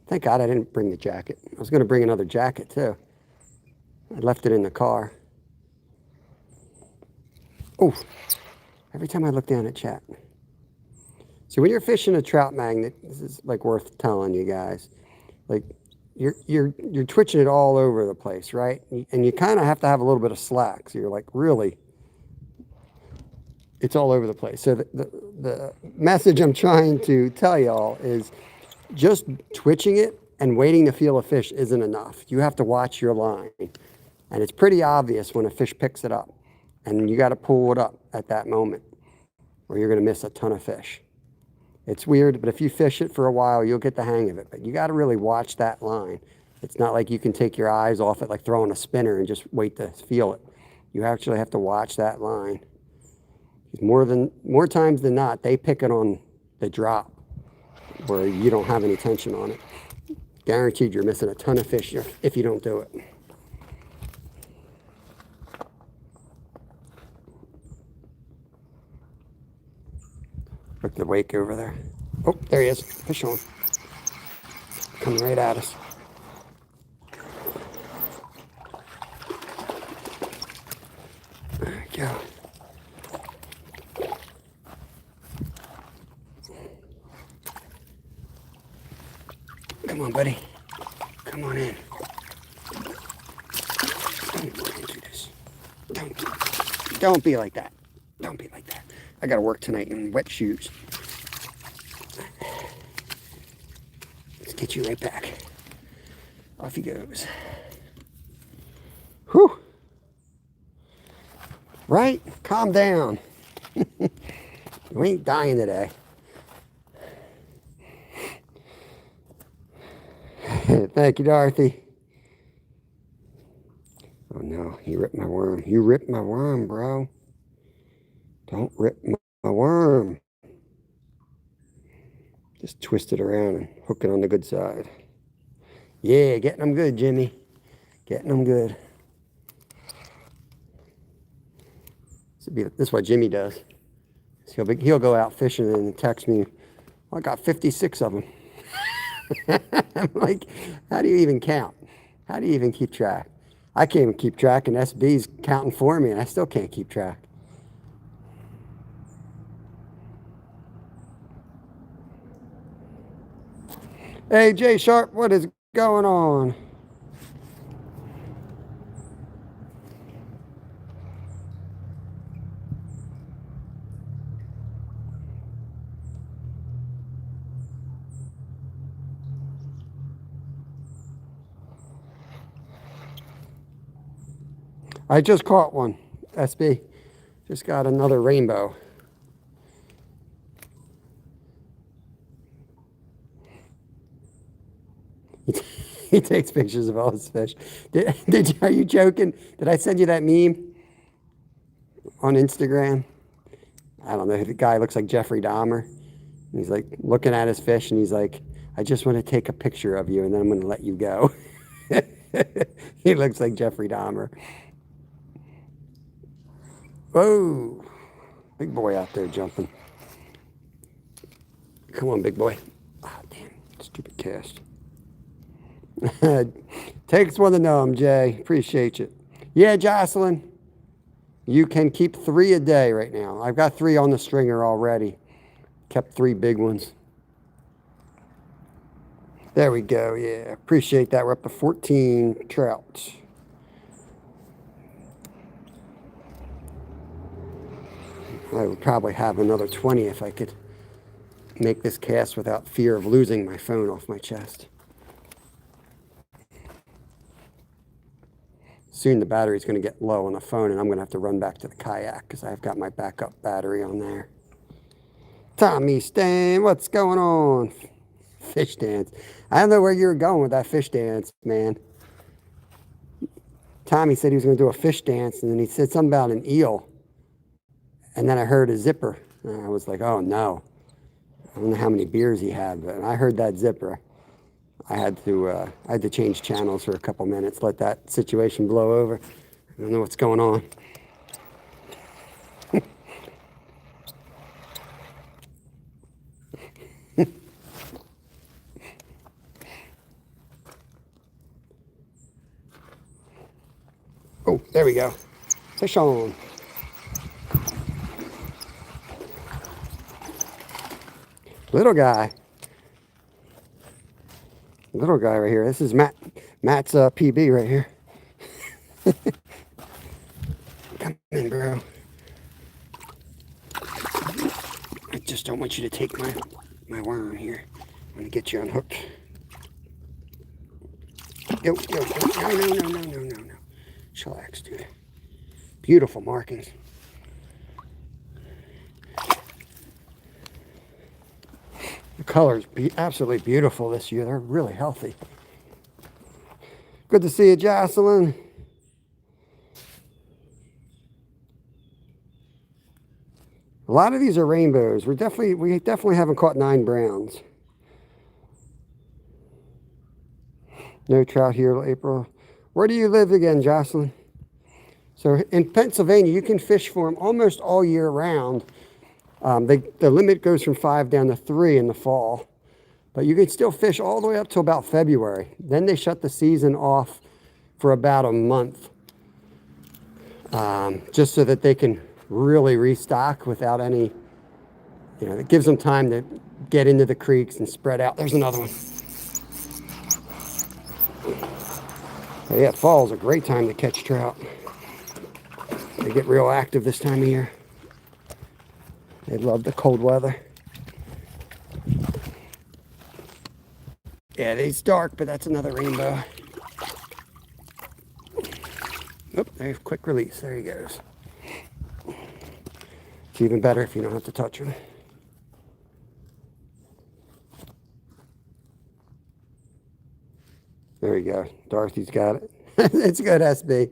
Thank God I didn't bring the jacket. I was going to bring another jacket too. I left it in the car. Oh, every time I look down at chat. So when you're fishing a trout magnet, this is like worth telling you guys. Like you're twitching it all over the place, right? And you kind of have to have a little bit of slack. So you're like, really, it's all over the place. So the message I'm trying to tell y'all is just twitching it and waiting to feel a fish isn't enough. You have to watch your line. And it's pretty obvious when a fish picks it up. And you got to pull it up at that moment, or you're going to miss a ton of fish. It's weird, but if you fish it for a while, you'll get the hang of it. But you got to really watch that line. It's not like you can take your eyes off it like throwing a spinner and just wait to feel it. You actually have to watch that line. More times than not, they pick it on the drop where you don't have any tension on it. Guaranteed you're missing a ton of fish if you don't do it. Look at the wake over there. Oh, there he is. Fish on. Coming right at us. There we go. Come on, buddy. Come on in. Don't be like that. Don't be like that. I gotta work tonight in wet shoes. Let's get you right back. Off he goes. Whew. Right? Calm down. You ain't dying today. Thank you, Dorothy. Oh no, he ripped my worm. You ripped my worm, bro. Don't rip my worm. Just twist it around and hook it on the good side. Yeah, getting them good, Jimmy. Getting them good. This is what Jimmy does. So he'll go out fishing and text me, I got 56 of them. I'm like, how do you even count? How do you even keep track? I can't even keep track, and SB's counting for me, and I still can't keep track. Hey, Jay Sharp, what is going on? I just caught one, SB. Just got another rainbow. He takes pictures of all his fish. Are you joking? Did I send you that meme on Instagram? I don't know. The guy looks like Jeffrey Dahmer. He's like looking at his fish and he's like, I just want to take a picture of you and then I'm going to let you go. He looks like Jeffrey Dahmer. Whoa. Big boy out there jumping. Come on, big boy. Oh, damn. Stupid cast. Takes one to know him, Jay. Appreciate you. Yeah, Jocelyn. You can keep 3 a day right now. I've got 3 on the stringer already. Kept 3 big ones. There we go. Yeah, appreciate that. We're up to 14 trout. I would probably have another 20 if I could make this cast without fear of losing my phone off my chest. Soon the battery's going to get low on the phone and I'm going to have to run back to the kayak because I've got my backup battery on there. Tommy Stan, what's going on? Fish dance. I don't know where you were going with that fish dance, man. Tommy said he was going to do a fish dance and then he said something about an eel. And then I heard a zipper. And I was like, oh no. I don't know how many beers he had, but I heard that zipper. I had to change channels for a couple minutes, let that situation blow over. I don't know what's going on. Oh, there we go. Fish on. Little guy. Little guy right here. This is Matt's PB right here. Come in, bro. I just don't want you to take my worm here. I'm gonna get you unhooked. Yo, no. Chillax, dude. Beautiful markings. The colors absolutely beautiful this year. They're really healthy. Good to see you, Jocelyn. A lot of these are rainbows. We definitely haven't caught 9 browns. No trout here, April. Where do you live again, Jocelyn? So in Pennsylvania, you can fish for them almost all year round. The limit goes from 5 down to 3 in the fall. But you can still fish all the way up to about February. Then they shut the season off for about a month. Just so that they can really restock without any, it gives them time to get into the creeks and spread out. There's another one. But yeah, fall is a great time to catch trout. They get real active this time of year. They love the cold weather. Yeah, it's dark, but that's another rainbow. Oh, there's quick release. There he goes. It's even better if you don't have to touch him. There you go. Dorothy's got it. It's good, SB.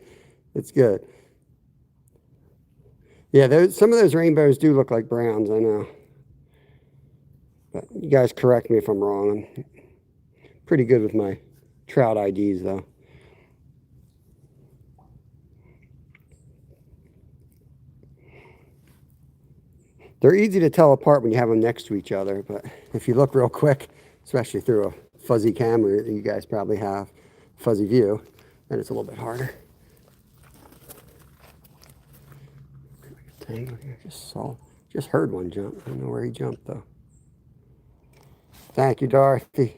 It's good. Yeah, some of those rainbows do look like browns, I know. But you guys correct me if I'm wrong. I'm pretty good with my trout IDs, though. They're easy to tell apart when you have them next to each other, but if you look real quick, especially through a fuzzy camera that you guys probably have, fuzzy view, then it's a little bit harder. Tangle here, just heard one jump. I don't know where he jumped though. Thank you, Dorothy.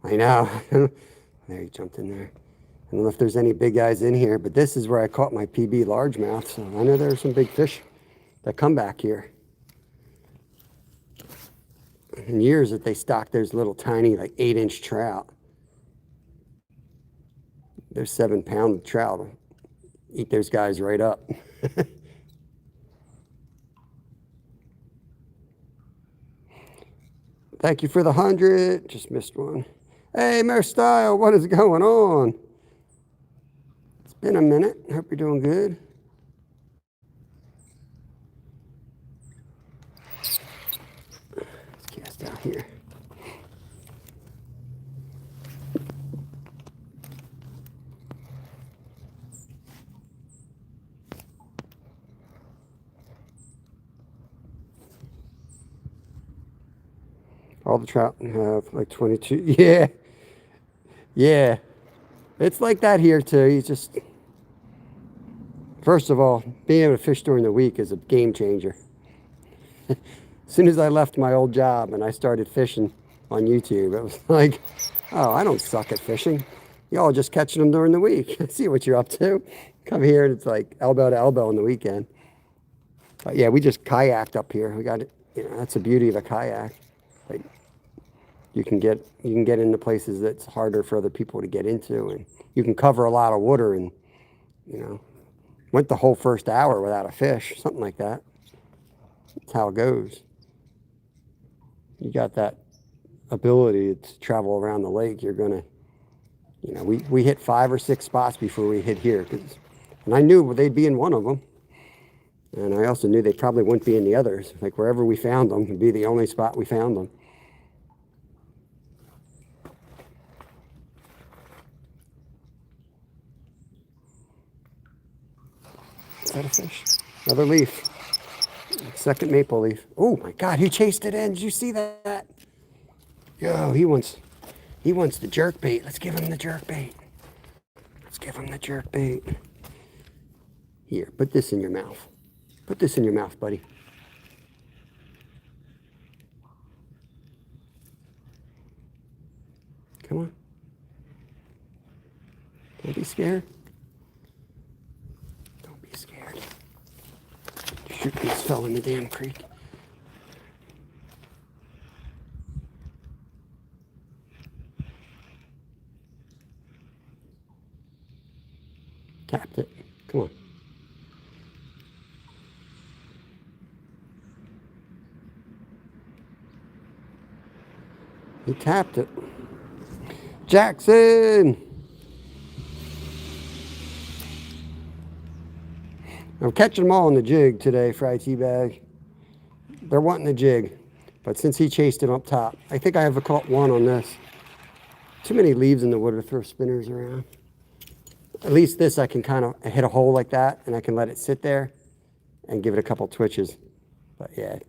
I know. There, he jumped in there. I don't know if there's any big guys in here, but this is where I caught my PB largemouth, so I know there are some big fish that come back here. In years that they stock those little tiny, like 8-inch trout. They're 7-pound trout. Eat those guys right up. Thank you for the 100. Just missed one. Hey, Mayor Style, what is going on? It's been a minute. Hope you're doing good. Let's cast out here. All the trout have like 22. Yeah. Yeah. It's like that here too. You just, first of all, being able to fish during the week is a game changer. As soon as I left my old job and I started fishing on YouTube, it was like, oh, I don't suck at fishing. Y'all just catching them during the week. See what you're up to. Come here and it's like elbow to elbow on the weekend. But yeah, we just kayaked up here. We got it. That's the beauty of a kayak. Like, you can get into places that's harder for other people to get into, and you can cover a lot of water, and went the whole first hour without a fish, something like that. That's how it goes. You got that ability to travel around the lake. You're gonna, we hit 5 or 6 spots before we hit here, and I knew they'd be in one of them, and I also knew they probably wouldn't be in the others. Like wherever we found them would be the only spot we found them. Is that a fish? Another leaf. Second maple leaf. Oh my God, he chased it in. Did you see that? Yo, he wants the jerk bait. Let's give him the jerk bait. Let's give him the jerk bait. Here, put this in your mouth. Put this in your mouth, buddy. Come on. Don't be scared. Don't be scared. Shoot, this fell in the damn creek. Tapped it. Come on. He tapped it. Jackson! I'm catching them all on the jig today, Fry Teabag. They're wanting the jig, but since he chased it up top, I think I have caught one on this. Too many leaves in the water to throw spinners around. At least this I can kind of hit a hole like that, and I can let it sit there and give it a couple twitches. But yeah,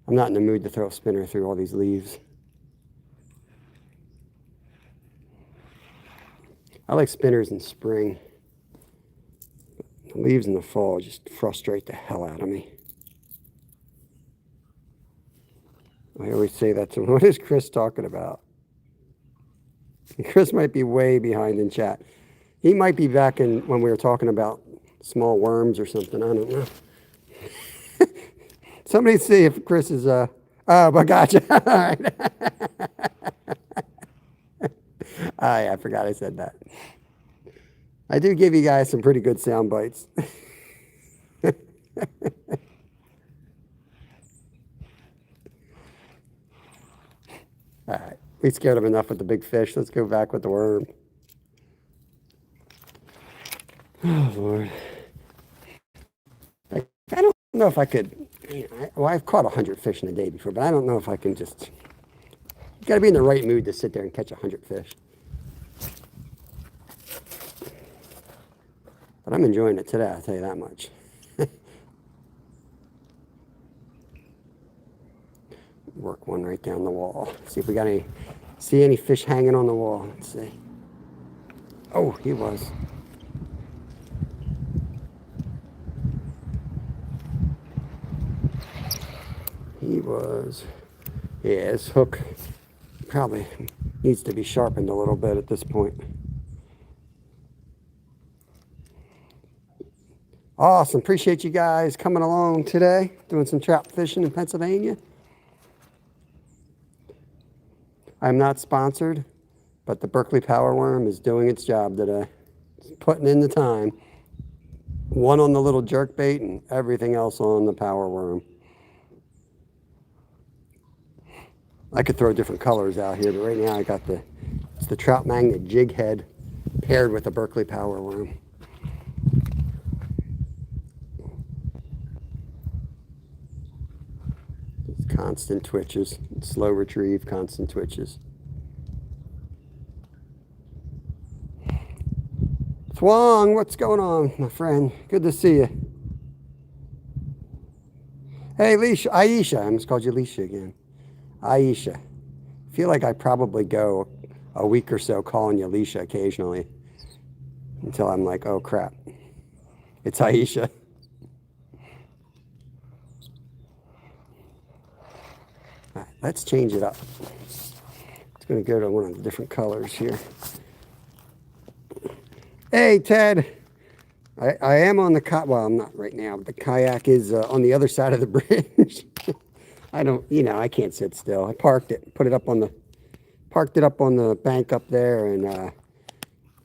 I'm not in the mood to throw a spinner through all these leaves. I like spinners in spring. The leaves in the fall just frustrate the hell out of me. I always say that to him. What is Chris talking about? Chris might be way behind in chat. He might be back in when we were talking about small worms or something. I don't know. Somebody see if Chris is oh, but gotcha. All right. Oh yeah, I forgot I said that. I do give you guys some pretty good sound bites. All right, we scared him enough with the big fish. Let's go back with the worm. Oh Lord, I don't know if I could. Well, I've caught 100 fish in a day before, but I don't know if I can just. You got to be in the right mood to sit there and catch 100 fish. But I'm enjoying it today, I'll tell you that much. Work one right down the wall. See if we got see any fish hanging on the wall. Let's see. Oh, he was. He was. Yeah, his hook probably needs to be sharpened a little bit at this point. Awesome. Appreciate you guys coming along today, doing some trout fishing in Pennsylvania. I'm not sponsored, but the Berkeley Power Worm is doing its job today. It's putting in the time. One on the little jerk bait and everything else on the Power Worm. I could throw different colors out here, but right now I got it's the Trout Magnet jig head paired with the Berkeley Power Worm. It's constant twitches, slow retrieve, constant twitches. Twong, what's going on, my friend? Good to see you. Hey, Aisha, I almost called you Alicia again. Aisha. I feel like I probably go a week or so calling you Alicia occasionally until I'm like, oh crap, it's Aisha. All right, let's change it up. It's going to go to one of the different colors here. Hey, Ted. I am on the kayak. Well, I'm not right now, but the kayak is on the other side of the bridge. I don't, I can't sit still. I parked it, parked it up on the bank up there, and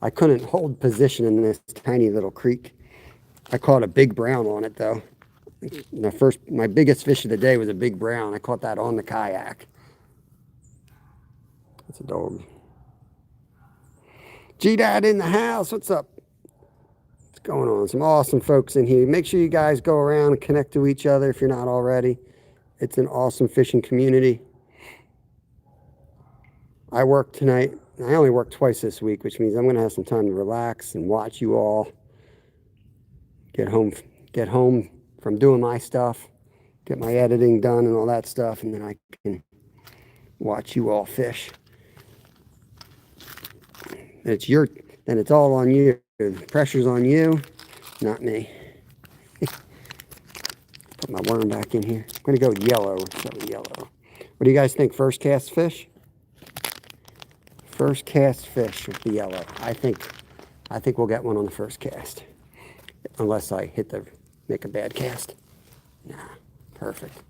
I couldn't hold position in this tiny little creek. I caught a big brown on it though. My biggest fish of the day was a big brown. I caught that on the kayak. That's a dog. G-Dad in the house. What's up? What's going on? Some awesome folks in here. Make sure you guys go around and connect to each other if you're not already. It's an awesome fishing community. I work tonight. I only work twice this week, which means I'm going to have some time to relax and watch you all. Get home from doing my stuff, get my editing done and all that stuff, and then I can watch you all fish. Then it's all on you. The pressure's on you, not me. Put my worm back in here. I'm gonna go yellow. So yellow. What do you guys think? First cast fish? First cast fish with the yellow. I think we'll get one on the first cast, unless I make a bad cast. Nah, perfect.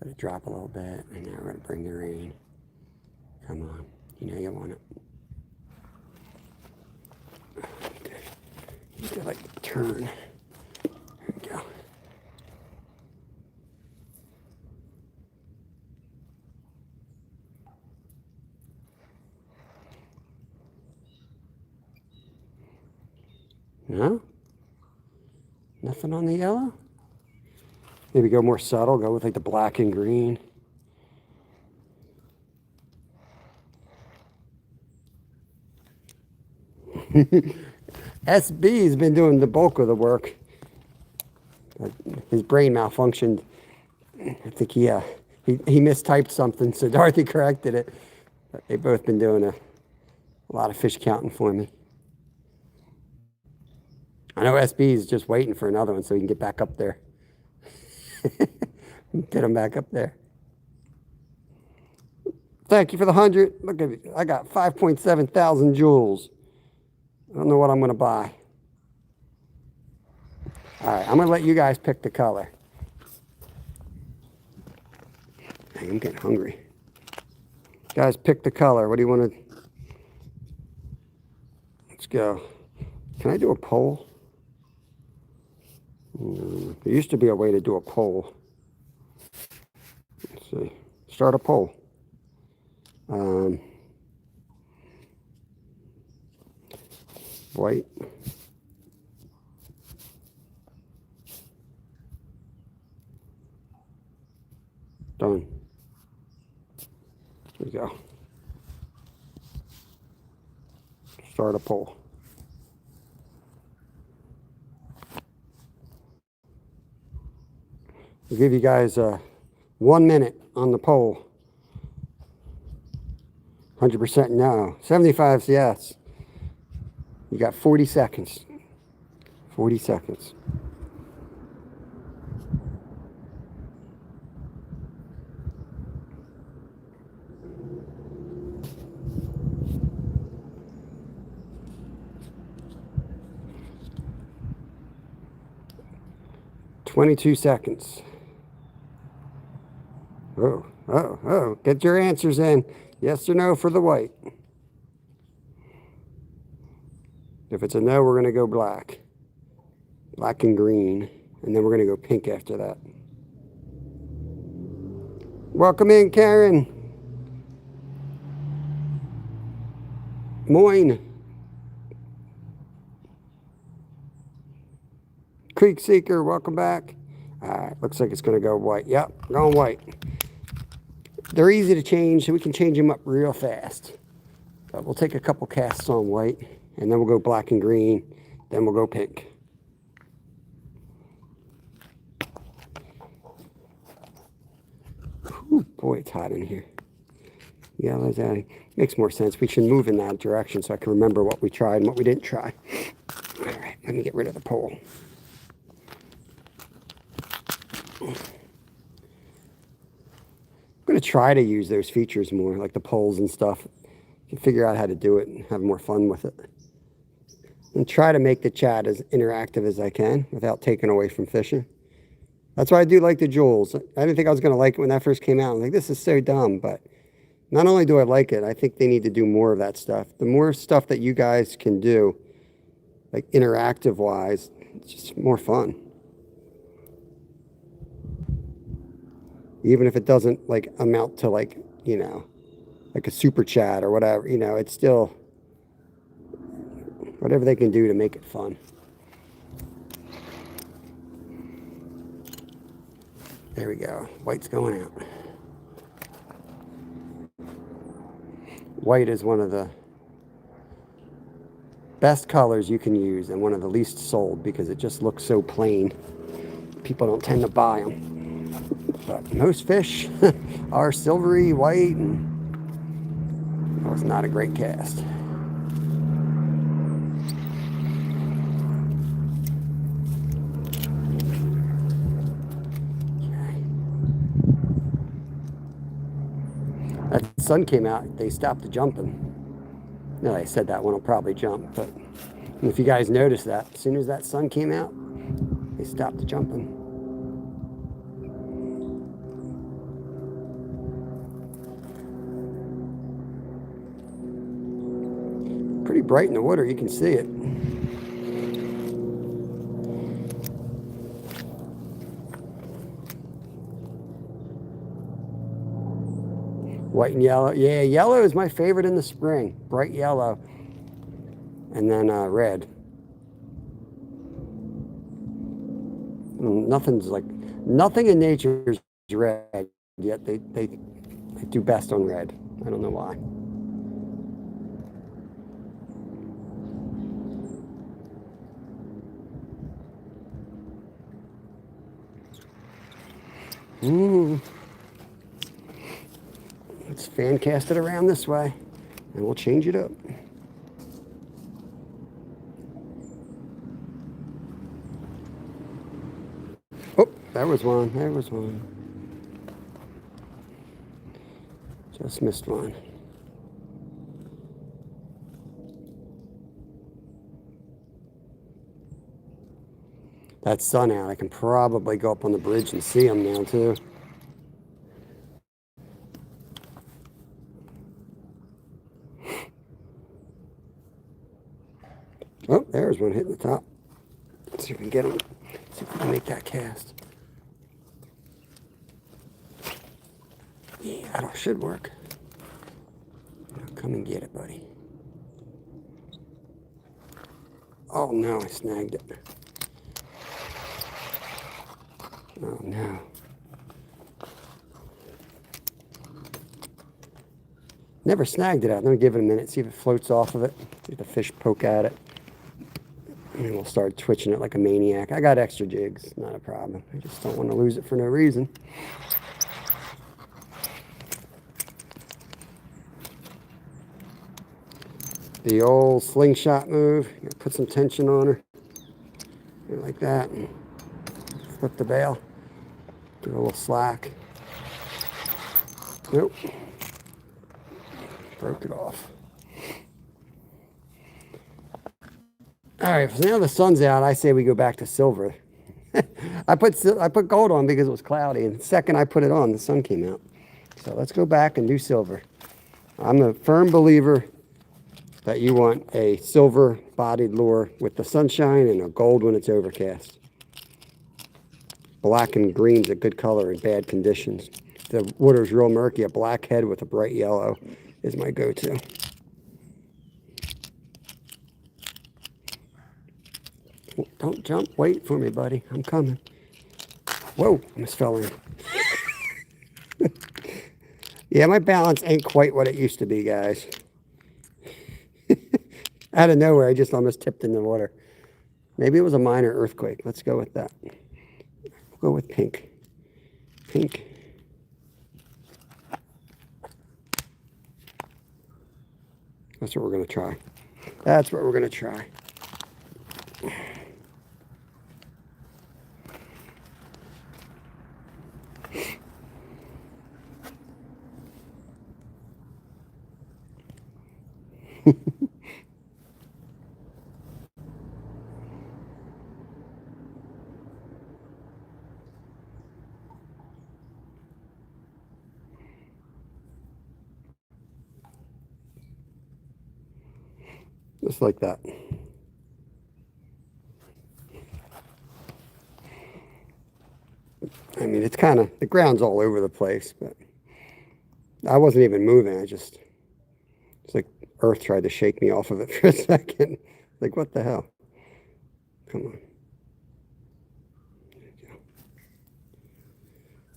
Let it drop a little bit, and now we're gonna bring the rain. Come on, you know you want it. Okay. like turn. There we go. No? Nothing on the yellow? Maybe go more subtle, go with like the black and green. SB's been doing the bulk of the work. His brain malfunctioned. I think he mistyped something, so Dorothy corrected it. But they've both been doing a lot of fish counting for me. I know SB is just waiting for another one so he can get back up there. Get him back up there. Thank you for the 100. Look at me. I got 5.7 thousand joules. I don't know what I'm going to buy. All right, I'm going to let you guys pick the color. Dang, I'm getting hungry. Guys, pick the color. What do you want to... Let's go. Can I do a poll? There used to be a way to do a poll. Let's see. Start a poll. White. Done. There we go. Start a poll. I'll give you guys 1 minute on the poll. 100% no. 75's yes. You got 40 seconds. 40 seconds. $22 seconds. Oh, get your answers in. Yes or no for the white. If it's a no, we're going to go black. Black and green. And then we're going to go pink after that. Welcome in, Karen. Moyne. Creek Seeker, welcome back. All right, looks like it's going to go white. Yep, going white. They're easy to change, so we can change them up real fast. But we'll take a couple casts on white, and then we'll go black and green, then we'll go pink. Whew, boy, it's hot in here. Yeah, that makes more sense. We should move in that direction so I can remember what we tried and what we didn't try. All right, let me get rid of the pole. I'm going to try to use those features more, like the poles and stuff. You can figure out how to do it and have more fun with it. And try to make the chat as interactive as I can without taking away from fishing. That's why I do like the joules. I didn't think I was going to like it when that first came out. I'm like, this is so dumb. But not only do I like it, I think they need to do more of that stuff. The more stuff that you guys can do, like interactive-wise, it's just more fun. Even if it doesn't like amount to like, you know, like a super chat or whatever, you know, it's still whatever they can do to make it fun. There we go. White's going out. White is one of the best colors you can use and one of the least sold because it just looks so plain. People don't tend to buy them. But most fish are silvery white, and that was not a great cast. Okay. That sun came out, they stopped the jumping. No, I said that one will probably jump, but if you guys noticed that, as soon as that sun came out, they stopped the jumping. Pretty bright in the water, you can see it. White and yellow. Yeah, yellow is my favorite in the spring. Bright yellow. And then red. Nothing in nature is red, yet they do best on red. I don't know why. Let's fan cast it around this way, and we'll change it up. Oh, there was one. There was one. Just missed one. That's sun out. I can probably go up on the bridge and see them now, too. Oh, there's one hitting the top. Let's see if we can get him. See if we can make that cast. Yeah, that should work. Now come and get it, buddy. Oh no, I snagged it. Oh no. Never snagged it out. Let me give it a minute, see if it floats off of it. See if the fish poke at it. And we'll start twitching it like a maniac. I got extra jigs, not a problem. I just don't want to lose it for no reason. The old slingshot move. Put some tension on her. Like that. And flip the bail. Give her a little slack. Nope. Broke it off. All right, so now the sun's out, I say we go back to silver. I put gold on because it was cloudy, and the second I put it on, the sun came out. So let's go back and do silver. I'm a firm believer that you want a silver-bodied lure with the sunshine and a gold when it's overcast. Black and green's a good color in bad conditions. If the water's real murky, a black head with a bright yellow is my go-to. Don't jump. Wait for me, buddy. I'm coming. Whoa, I almost fell in. Yeah, my balance ain't quite what it used to be, guys. Out of nowhere, I just almost tipped in the water. Maybe it was a minor earthquake. Let's go with that. We'll go with pink. Pink. That's what we're going to try. That's what we're going to try. Just like that. I mean, it's kind of, the ground's all over the place, but I wasn't even moving. It's like earth tried to shake me off of it for a second. Like, what the hell? Come on. There you go.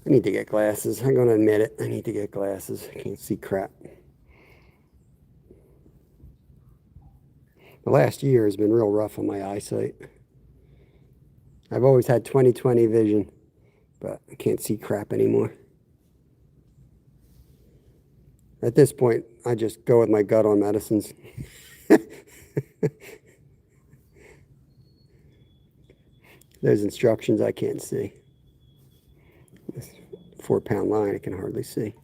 I need to get glasses. I'm going to admit it. I need to get glasses. I can't see crap. The last year has been real rough on my eyesight. I've always had 20/20 vision, but I can't see crap anymore. At this point, I just go with my gut on medicines. Those instructions I can't see. This 4-pound line I can hardly see.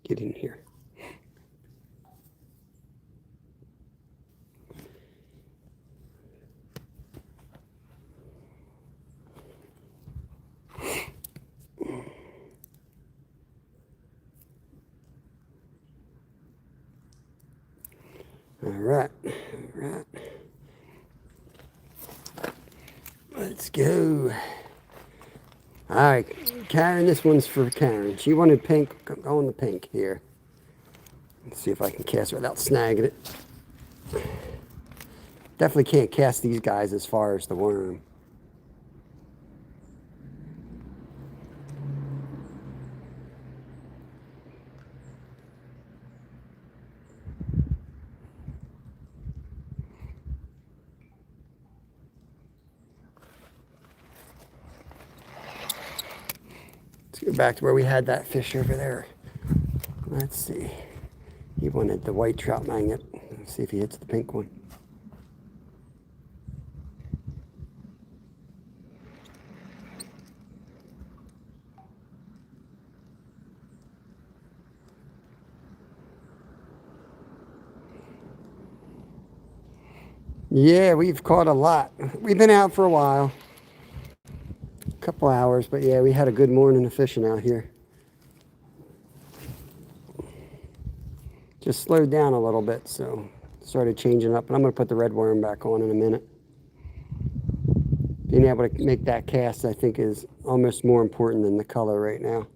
Get in here. All right, all right. Let's go. All right, Karen, this one's for Karen. She wanted pink. Go on the pink here. Let's see if I can cast without snagging it. Definitely can't cast these guys as far as the worm. Let's go back to where we had that fish over there. Let's see. He wanted the white trout magnet. Let's see if he hits the pink one. Yeah, we've caught a lot. We've been out for a while. A couple hours, but yeah, we had a good morning of fishing out here. Just slowed down a little bit, so started changing up. And I'm going to put the red worm back on in a minute. Being able to make that cast, I think, is almost more important than the color right now.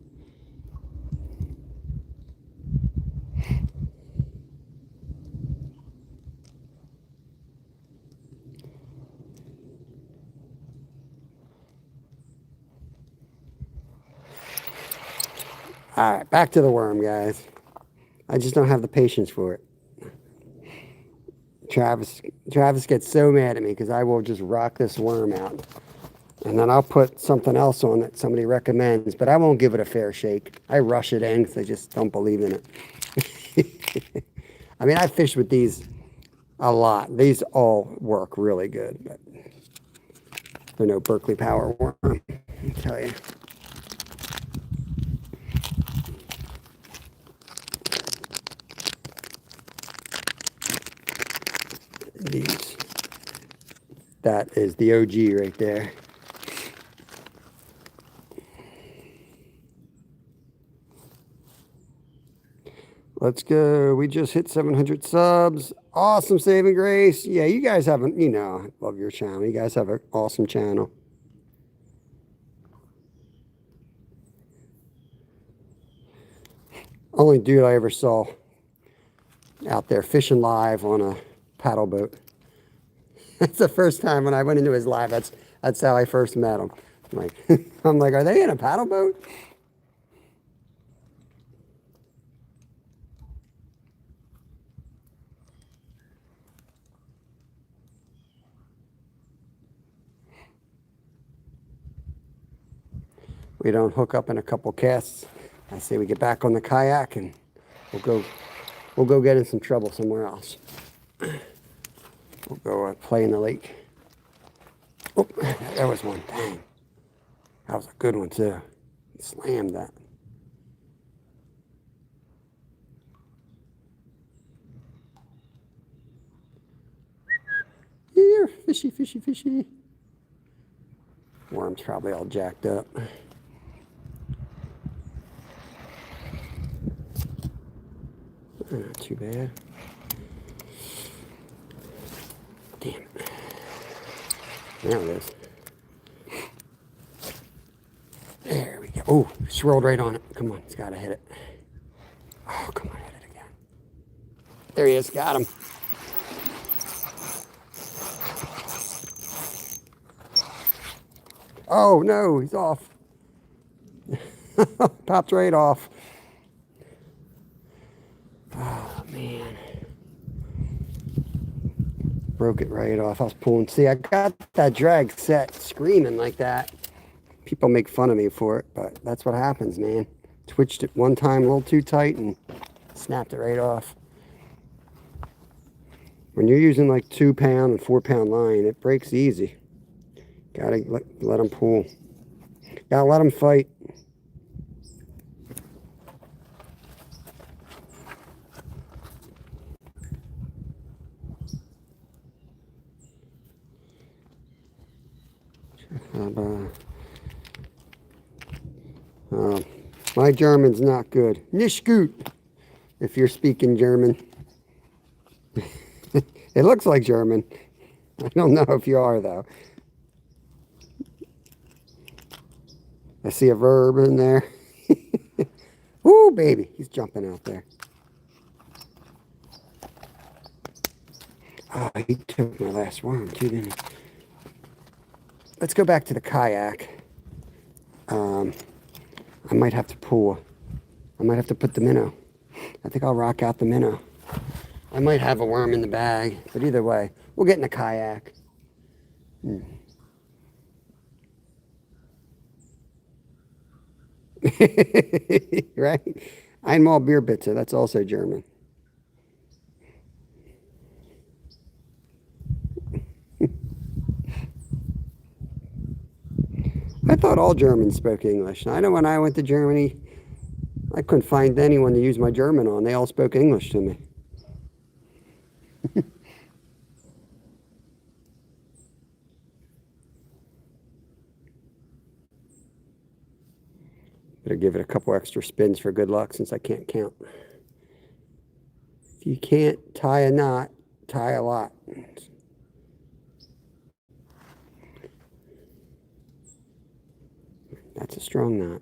All right, back to the worm, guys. I just don't have the patience for it. Travis gets so mad at me because I will just rock this worm out. And then I'll put something else on that somebody recommends, but I won't give it a fair shake. I rush it in because I just don't believe in it. I mean, I fish with these a lot. These all work really good, but they're no Berkeley Power worm, I tell you. These. That is the OG right there. Let's go. We just hit 700 subs. Awesome saving grace. Yeah, you guys haven't, you know, I love your channel. You guys have an awesome channel. Only dude I ever saw out there fishing live on a paddle boat. That's the first time when I went into his live. That's how I first met him. I'm like, are they in a paddle boat? We don't hook up in a couple casts. I say we get back on the kayak and we'll go get in some trouble somewhere else. We'll go play in the lake. Oh, there was one. Dang. That was a good one, too. He slammed that. Here, fishy, fishy, fishy. Worm's probably all jacked up. Not too bad. Damn it. There it is. There we go. Oh, swirled right on it. Come on, it's got to hit it. Oh, come on, hit it again. There he is. Got him. Oh, no, he's off. Popped right off. Oh, man. Broke it right off. I was pulling. See, I got that drag set screaming like that. People make fun of me for it, but that's what happens, man. Twitched it one time a little too tight and snapped it right off. When you're using like 2 pound and 4 pound line, it breaks easy. Gotta let them pull. Gotta let them fight. My German's not good. Nicht gut, if you're speaking German. It looks like German. I don't know if you are, though. I see a verb in there. Ooh, baby, he's jumping out there. Oh, he took my last worm too, didn't he? Let's go back to the kayak. I might have to pull. I might have to put the minnow. I think I'll rock out the minnow. I might have a worm in the bag, but either way, we'll get in the kayak. Right? Einmal Bierbitte, that's also German. I thought all Germans spoke English. I know when I went to Germany, I couldn't find anyone to use my German on. They all spoke English to me. Better give it a couple extra spins for good luck since I can't count. If you can't tie a knot, tie a lot. That's a strong knot.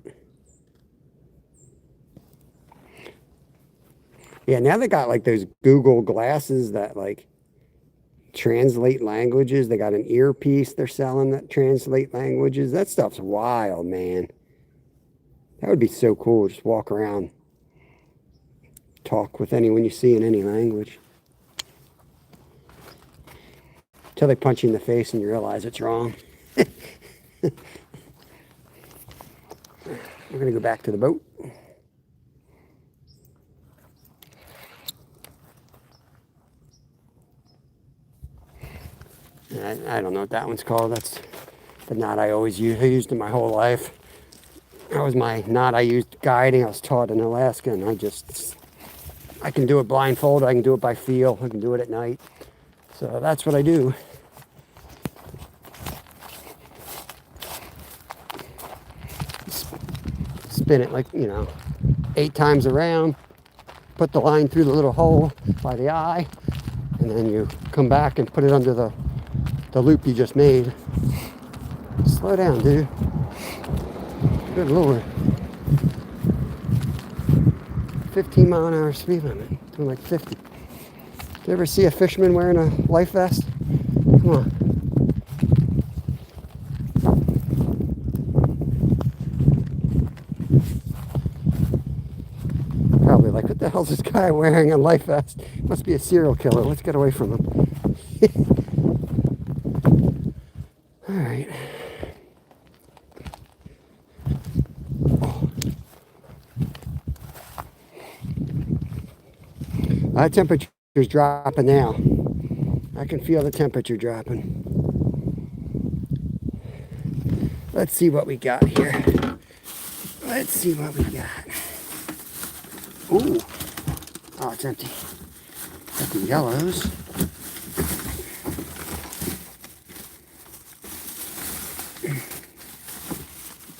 Yeah, now they got like those Google glasses that like translate languages. They got an earpiece they're selling that translate languages. That stuff's wild, man. That would be so cool. Just walk around, talk with anyone you see in any language. Until they punch you in the face and you realize it's wrong. We're going to go back to the boat. I don't know what that one's called. That's the knot I always use. I used it my whole life. That was my knot I used guiding. I was taught in Alaska, and I can do it blindfolded. I can do it by feel. I can do it at night. So that's what I do. Spin it like, 8 times around. Put the line through the little hole by the eye. And then you come back and put it under the loop you just made. Slow down, dude. Good Lord. 15-mile-an-hour speed limit. Doing like 50. You ever see a fisherman wearing a life vest? Come on. Probably like, what the hell's this guy wearing a life vest? Must be a serial killer. Let's get away from him. All right. That temperature's dropping now. I can feel the temperature dropping. Let's see what we got here. Let's see what we got. Ooh. Oh, it's empty. Got the yellows.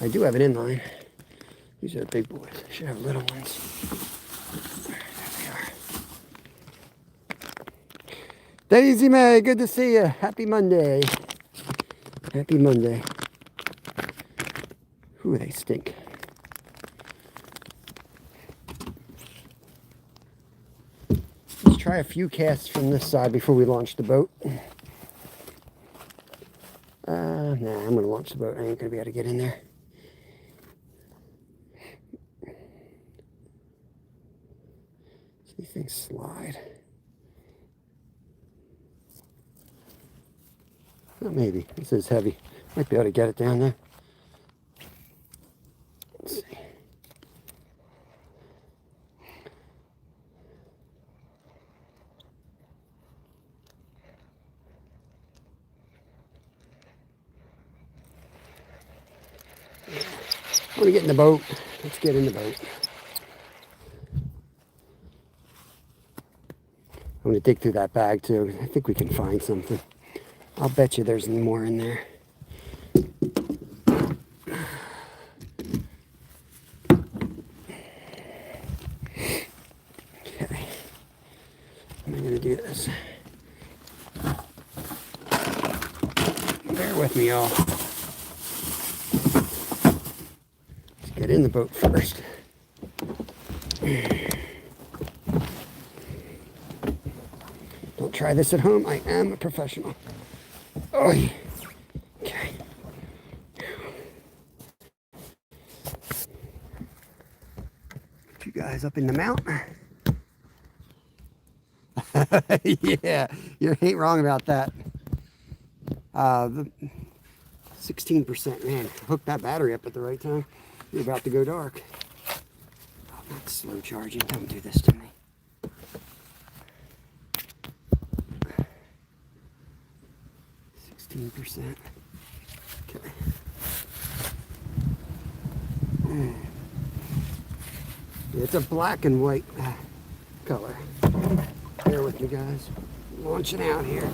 I do have an inline. These are the big boys. I should have little ones. There they are. Daisy May, good to see you. Happy Monday. Happy Monday. Ooh, they stink. Let's try a few casts from this side before we launch the boat. Nah, I'm going to launch the boat. I ain't going to be able to get in there. These things slide. Oh, maybe. This is heavy. Might be able to get it down there. Let's see. I want to get in the boat. Let's get in the boat. I'm going to dig through that bag too. I think we can find something. I'll bet you there's more in there. Okay. I'm going to do this. Bear with me, y'all. in the boat first. Don't try this at home. I am a professional. Oh, okay. Put you guys up in the mount. Yeah, you ain't wrong about that. 16%, man, hook that battery up at the right time. You're about to go dark. Oh, not slow charging, don't do this to me. %. Okay. It's a black and white color. Bear with me, guys. Launching out here.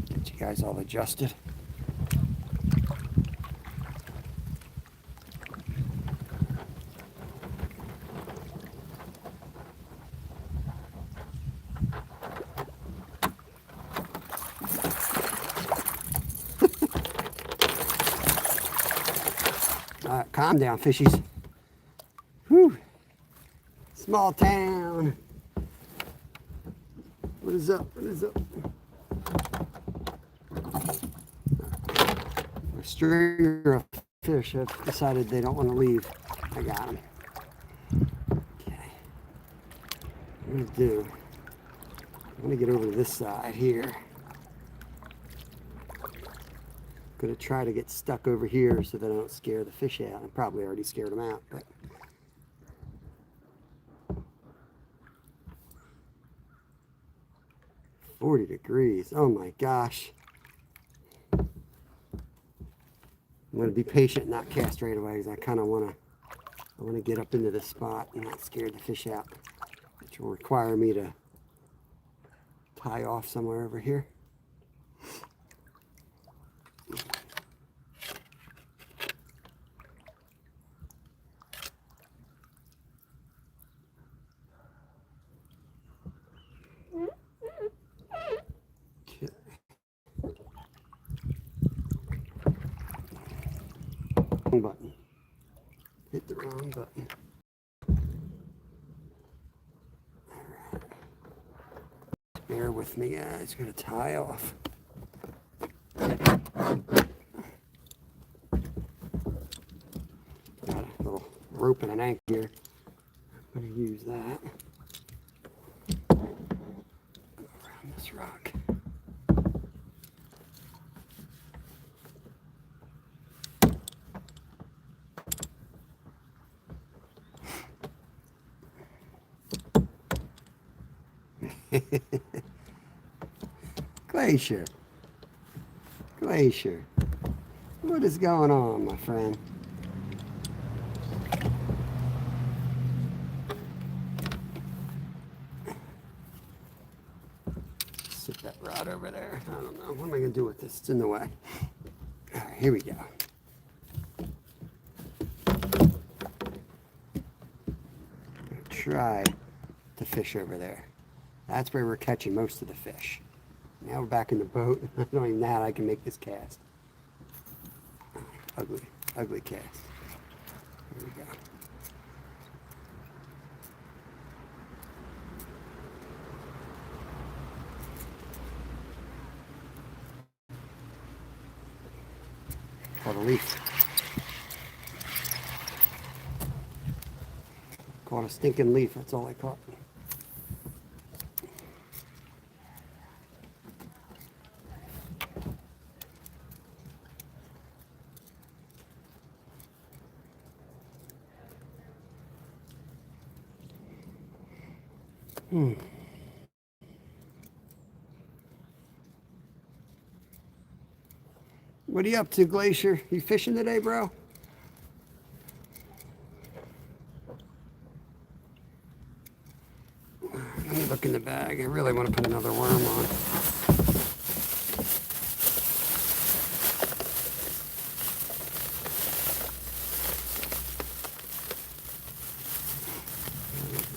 Get you guys all adjusted. All right, calm down, fishies. Whew. Small town. What is up? What is up? A stringer of fish have decided they don't want to leave. I got them. Okay. What I'm going to do, I'm going to get over to this side here. I'm going to try to get stuck over here so that I don't scare the fish out. I probably already scared them out, but 40 degrees. Oh my gosh. I'm going to be patient and not cast right away because I kind of want to get up into this spot and not scare the fish out, which will require me to tie off somewhere over here. Button. Hit the wrong button. Alright. Bear with me, guys. Gonna tie off. Got a little rope and an anchor here. I'm gonna use that. Go around this rock. Glacier. Glacier. What is going on, my friend? Sit that rod over there. I don't know. What am I going to do with this? It's in the way. All right, here we go. Try to fish over there. That's where we're catching most of the fish. Now we're back in the boat. I don't even know how I can make this cast. Ugly, ugly cast. Here we go. Caught a leaf. Caught a stinking leaf. That's all I caught. What are you up to, Glacier? You fishing today, bro? Let me look in the bag. I really want to put another worm on.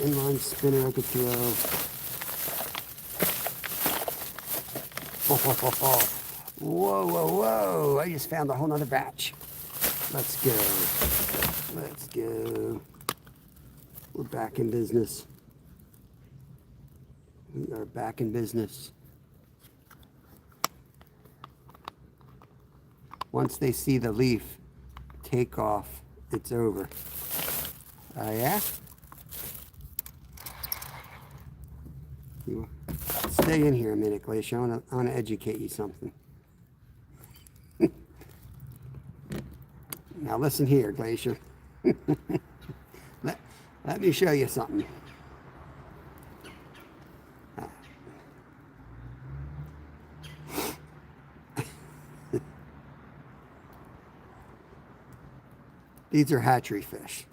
inline spinner I could throw. Whoa, whoa, whoa. I just found a whole nother batch. Let's go. Let's go. We're back in business. We are back in business. Once they see the leaf take off, it's over. Oh, yeah? You stay in here a minute, Glacier. I want to educate you something. Now listen here, Glacier. Let me show you something. These are hatchery fish.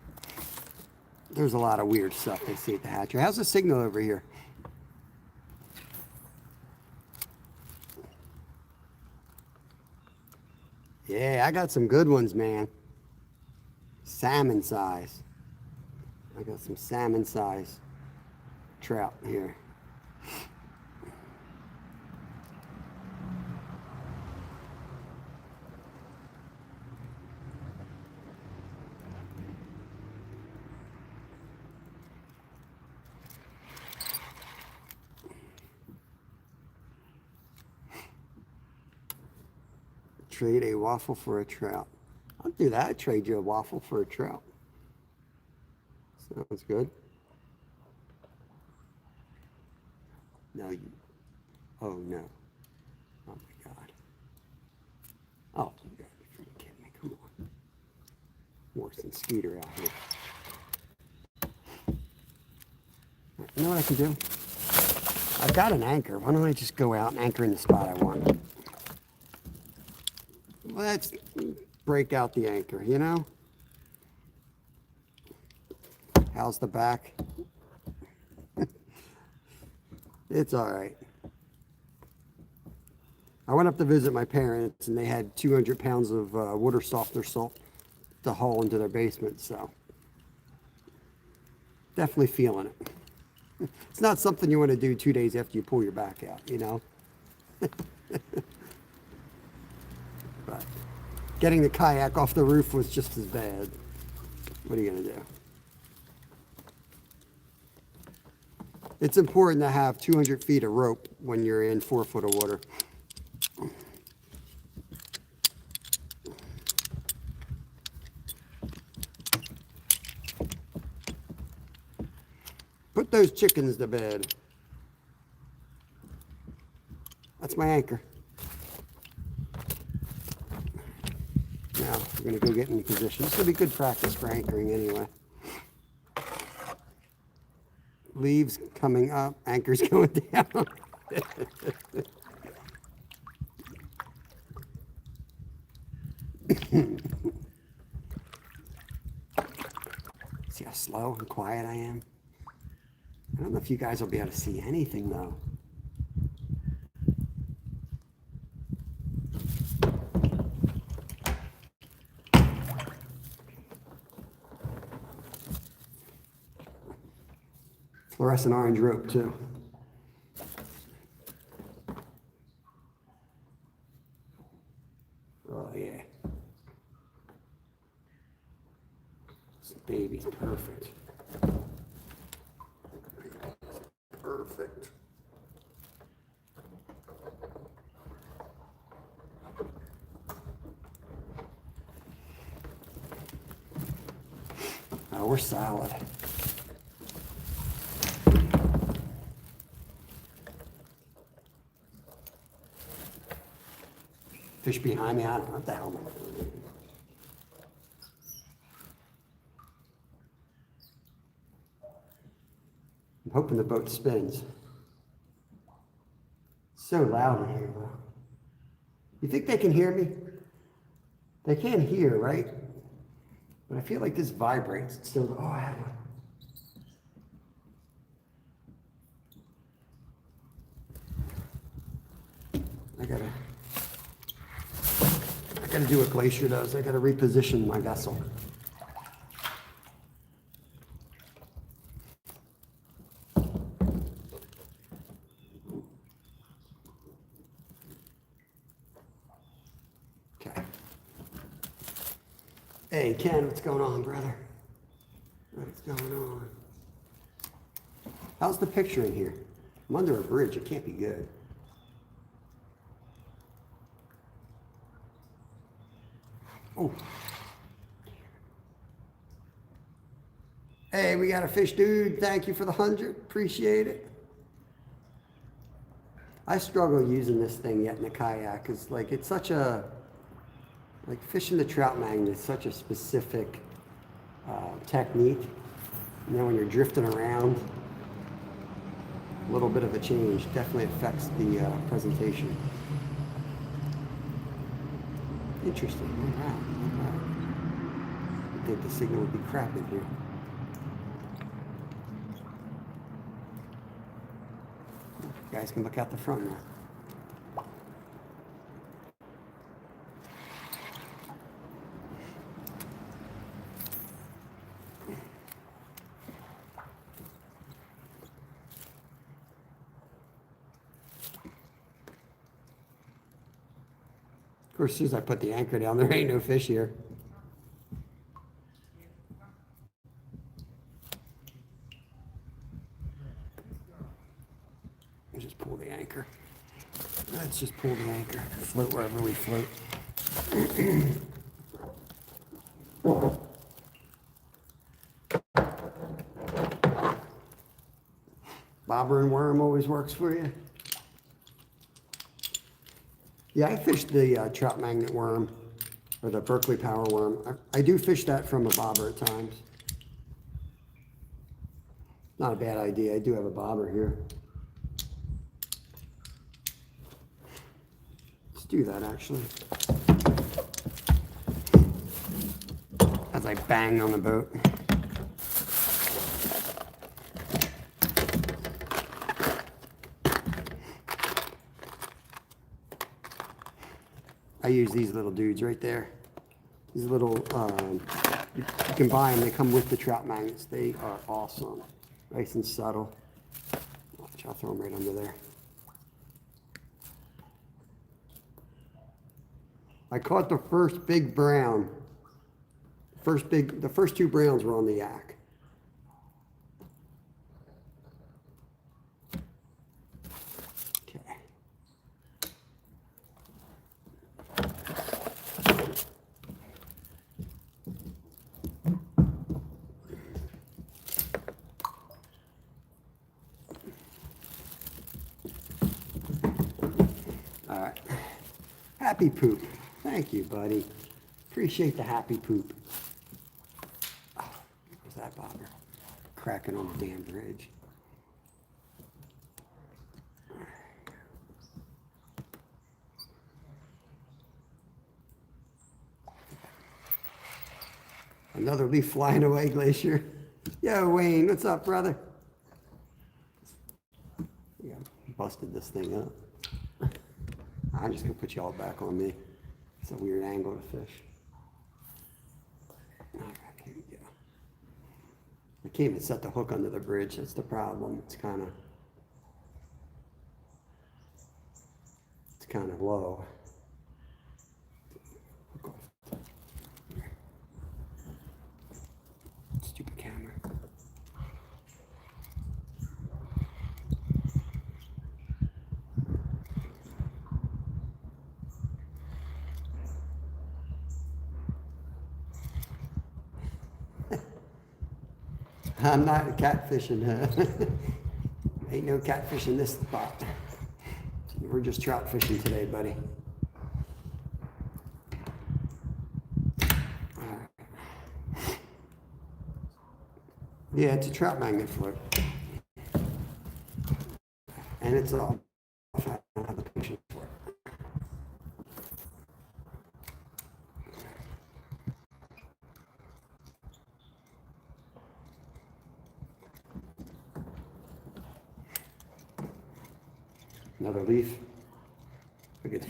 There's a lot of weird stuff they see at the hatchery. How's the signal over here? Yeah, I got some good ones, man. Salmon size. I got some salmon size trout here. Trade a waffle for a trout. I'll do that. I'd trade you a waffle for a trout. Sounds good. No, you. Oh, no. Oh, my God. Oh, you gotta be freaking kidding me. Come on. Worse than Skeeter out here. You know what I can do? I've got an anchor. Why don't I just go out and anchor in the spot I want? Let's break out the anchor, you know? How's the back? It's all right. I went up to visit my parents, and they had 200 pounds of water softener salt to haul into their basement, so definitely feeling it. It's not something you want to do 2 days after you pull your back out, you know? But getting the kayak off the roof was just as bad. What are you going to do? It's important to have 200 feet of rope when you're in 4 foot of water. Put those chickens to bed. That's my anchor. Now, we're going to go get in position. This will be good practice for anchoring anyway. Leaves coming up, anchors going down. See how slow and quiet I am? I don't know if you guys will be able to see anything though. Fluorescent orange rope too. Oh yeah. This baby's perfect. Perfect. Oh, we're solid. Fish behind me, I don't know what the hell. I'm hoping the boat spins. It's so loud in here, though. You think they can hear me? They can't hear, right? But I feel like this vibrates. It's still, oh, I have one. I gotta do what Glacier does. I gotta reposition my vessel. Hey, Ken, what's going on, brother? What's going on? How's the picture in here? I'm under a bridge. It can't be good. Oh. Hey, we got a fish, dude. Thank you for the 100. Appreciate it. I struggle using this thing yet in the kayak because, like, it's such a, like, fishing the trout magnet is such a specific technique. You know, when you're drifting around, a little bit of a change definitely affects the presentation. Interesting. All right. All right. I think the signal would be crap in here. You guys can look out the front now. Of course, as soon as I put the anchor down, there ain't no fish here. Just pull the anchor. Let's just pull the anchor. Float wherever we float. Bobber and worm always works for you. Yeah, I fished the trout magnet worm, or the Berkeley power worm. I do fish that from a bobber at times. Not a bad idea. I do have a bobber here. Let's do that actually. As I bang on the boat. I use these little dudes right there. These little, you can buy them, they come with the trout magnets. They are awesome. Nice and subtle. Watch, I'll throw them right under there. I caught the first big brown. The first two browns were on the yak. Okay. All right. Happy poop. Thank you, buddy. Appreciate the happy poop. Oh, where's that bobber? Cracking on the damn bridge. Another leaf flying away, Glacier. Yo, Wayne, what's up, brother? Yeah, busted this thing up. I'm just gonna put you all back on me. It's a weird angle to fish. All right, here we go. I can't even set the hook under the bridge. That's the problem. It's kind of low. Stupid camera. I'm not catfishing. Ain't no catfish in this spot. We're just trout fishing today, buddy. All right. Yeah, it's a trout magnet float. And it's all, I don't have the patience for it. Another leaf. Look at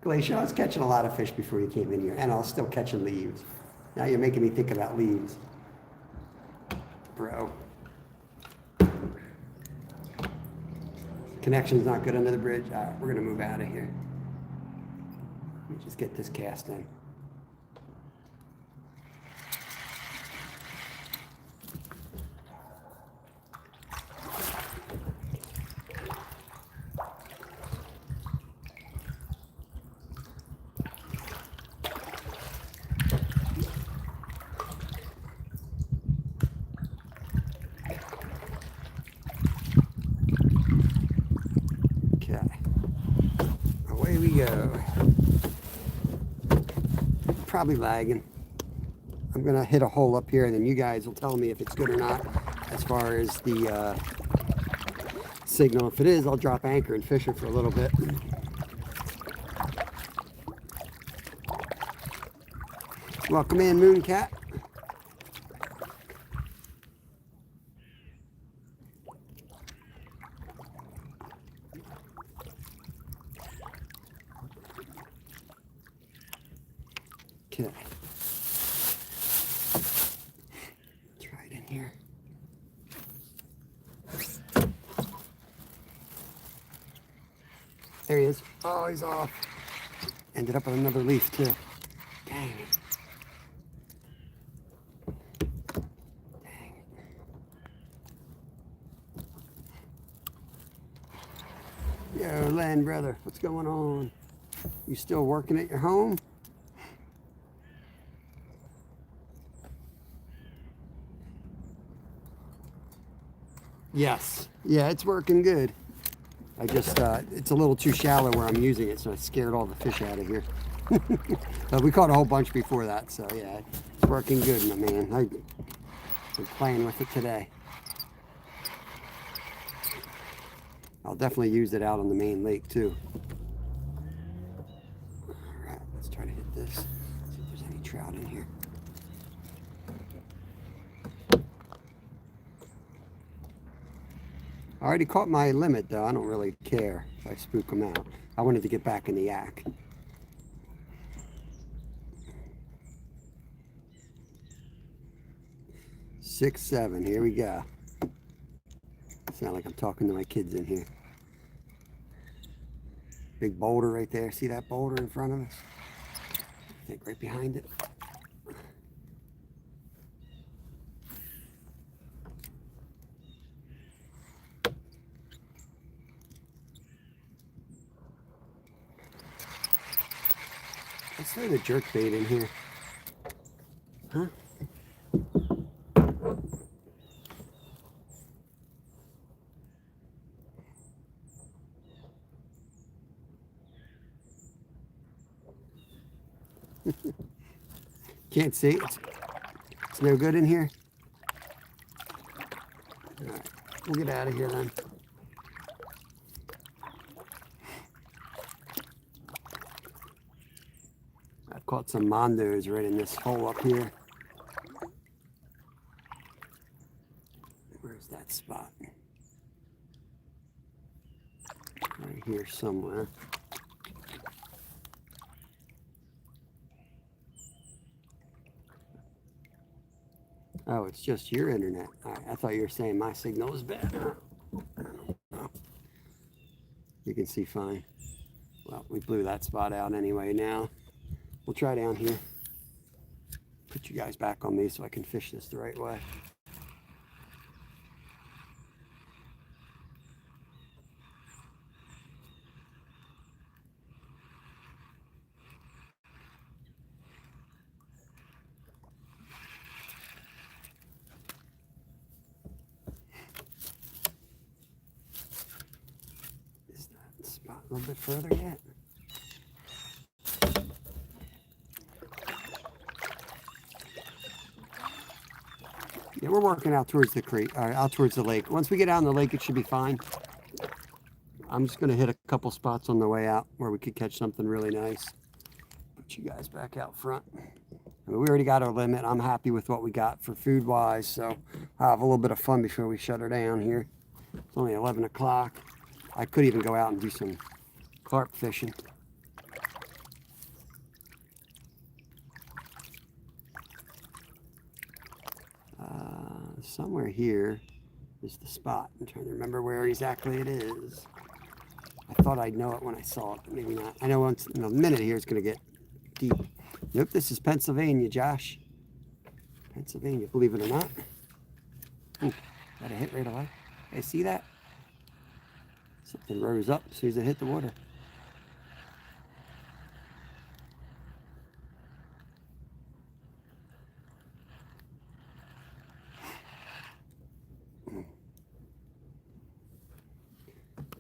Glacier, I was catching a lot of fish before you came in here, and I was still catching leaves. Now you're making me think about leaves. Bro. Connection's not good under the bridge. All right, we're gonna move out of here. Just get this cast in. Away we go. Probably lagging. I'm gonna hit a hole up here and then you guys will tell me if it's good or not as far as the signal. If it is, I'll drop anchor and fish it for a little bit. Welcome in, Mooncat. Okay. Try it in here. There he is. Oh, he's off. Ended up with another leaf too. Dang it. Dang it. Yo, Len, brother, what's going on? You still working at your home? Yes. Yeah, it's working good. I just, it's a little too shallow where I'm using it, so it scared all the fish out of here. We caught a whole bunch before that, so yeah, it's working good, my man. I've been playing with it today. I'll definitely use it out on the main lake, too. All right, let's try to hit this. See if there's any trout in here. I already caught my limit though. I don't really care if I spook them out. I wanted to get back in the yak. Six, 7, here we go. Sound like I'm talking to my kids in here. Big boulder right there. See that boulder in front of us? I think right behind it. Let's throw the jerk bait in here. Huh? Can't see. It's no good in here. All right, we'll get out of here then. I've caught some mondos right in this hole up here. Where's that spot? Right here somewhere. Oh, it's just your internet. All right, I thought you were saying my signal was bad. I don't know. You can see fine. Well, we blew that spot out anyway now. We'll try down here. Put you guys back on me so I can fish this the right way. Is that spot a little bit further yet? Yeah, we're working out towards the creek, out towards the lake. Once we get out in the lake, it should be fine. I'm just gonna hit a couple spots on the way out where we could catch something really nice. Put you guys back out front. I mean, we already got our limit. I'm happy with what we got for food wise, so I'll have a little bit of fun before we shut her down here. It's only 11 o'clock. I could even go out and do some carp fishing. Somewhere here is the spot. I'm trying to remember where exactly it is. I thought I'd know it when I saw it, but maybe not. I know once in a minute here it's going to get deep. Nope, this is Pennsylvania, Josh. Pennsylvania, believe it or not. Ooh, got a hit right away. Hey, see that? Something rose up as soon as it hit the water.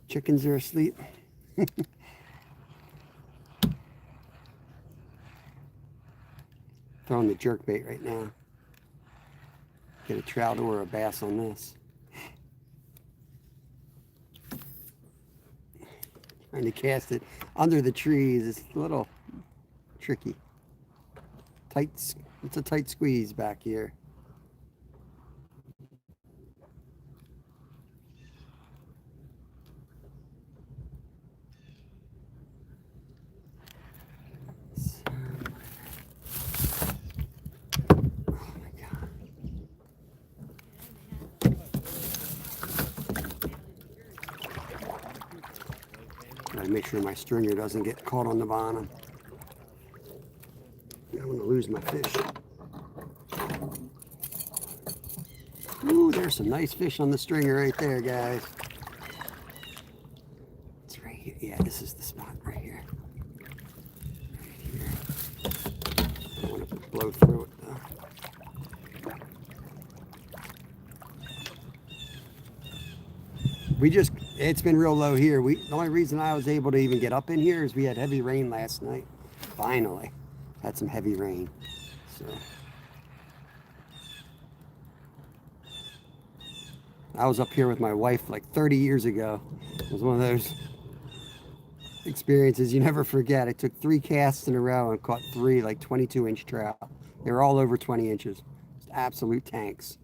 Chickens are asleep. Throwing the jerk bait right now. Get a trout or a bass on this. Trying to cast it under the trees is a little tricky. It's a tight squeeze back here. Gotta make sure my stringer doesn't get caught on the bottom. I don't want to lose my fish. Ooh, there's some nice fish on the stringer right there, guys. It's right here. Yeah, this is the spot right here. Right here. I don't want to blow through it though. It's been real low here. The only reason I was able to even get up in here is we had heavy rain last night. Finally, had some heavy rain. So I was up here with my wife like 30 years ago. It was one of those experiences you never forget. I took 3 casts in a row and caught 3 like 22-inch trout. They were all over 20 inches. Just absolute tanks.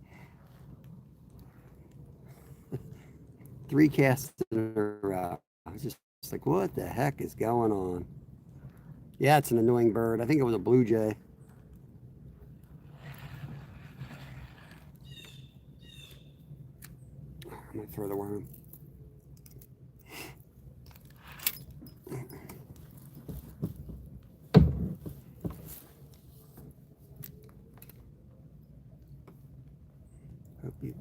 3 casts in a row. I was just like, what the heck is going on? Yeah, it's an annoying bird. I think it was a blue jay. I'm gonna throw the worm. Hope you.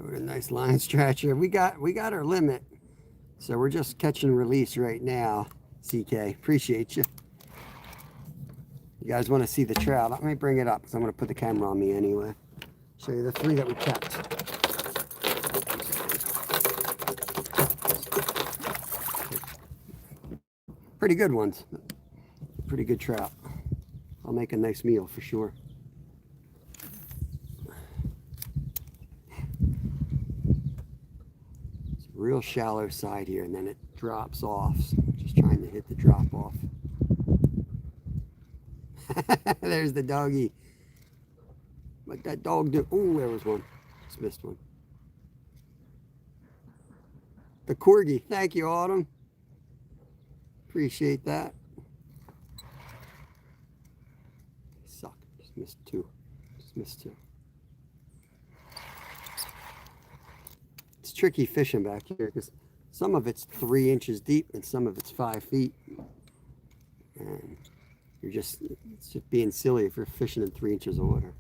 Oh, a nice line stretcher. We got our limit, so we're just catch and release right now. CK, appreciate you. You guys want to see the trout? Let me bring it up because I'm going to put the camera on me anyway. Show you the 3 that we kept. Pretty good ones. Pretty good trout. I'll make a nice meal for sure. Real shallow side here, and then it drops off. So just trying to hit the drop off. There's the doggy. What that dog do? Oh, there was one. Just missed one. The corgi. Thank you, Autumn. Appreciate that. Suck. Just missed 2. Just missed 2. It's tricky fishing back here because some of it's 3 inches deep and some of it's 5 feet. And it's just being silly if you're fishing in 3 inches of water.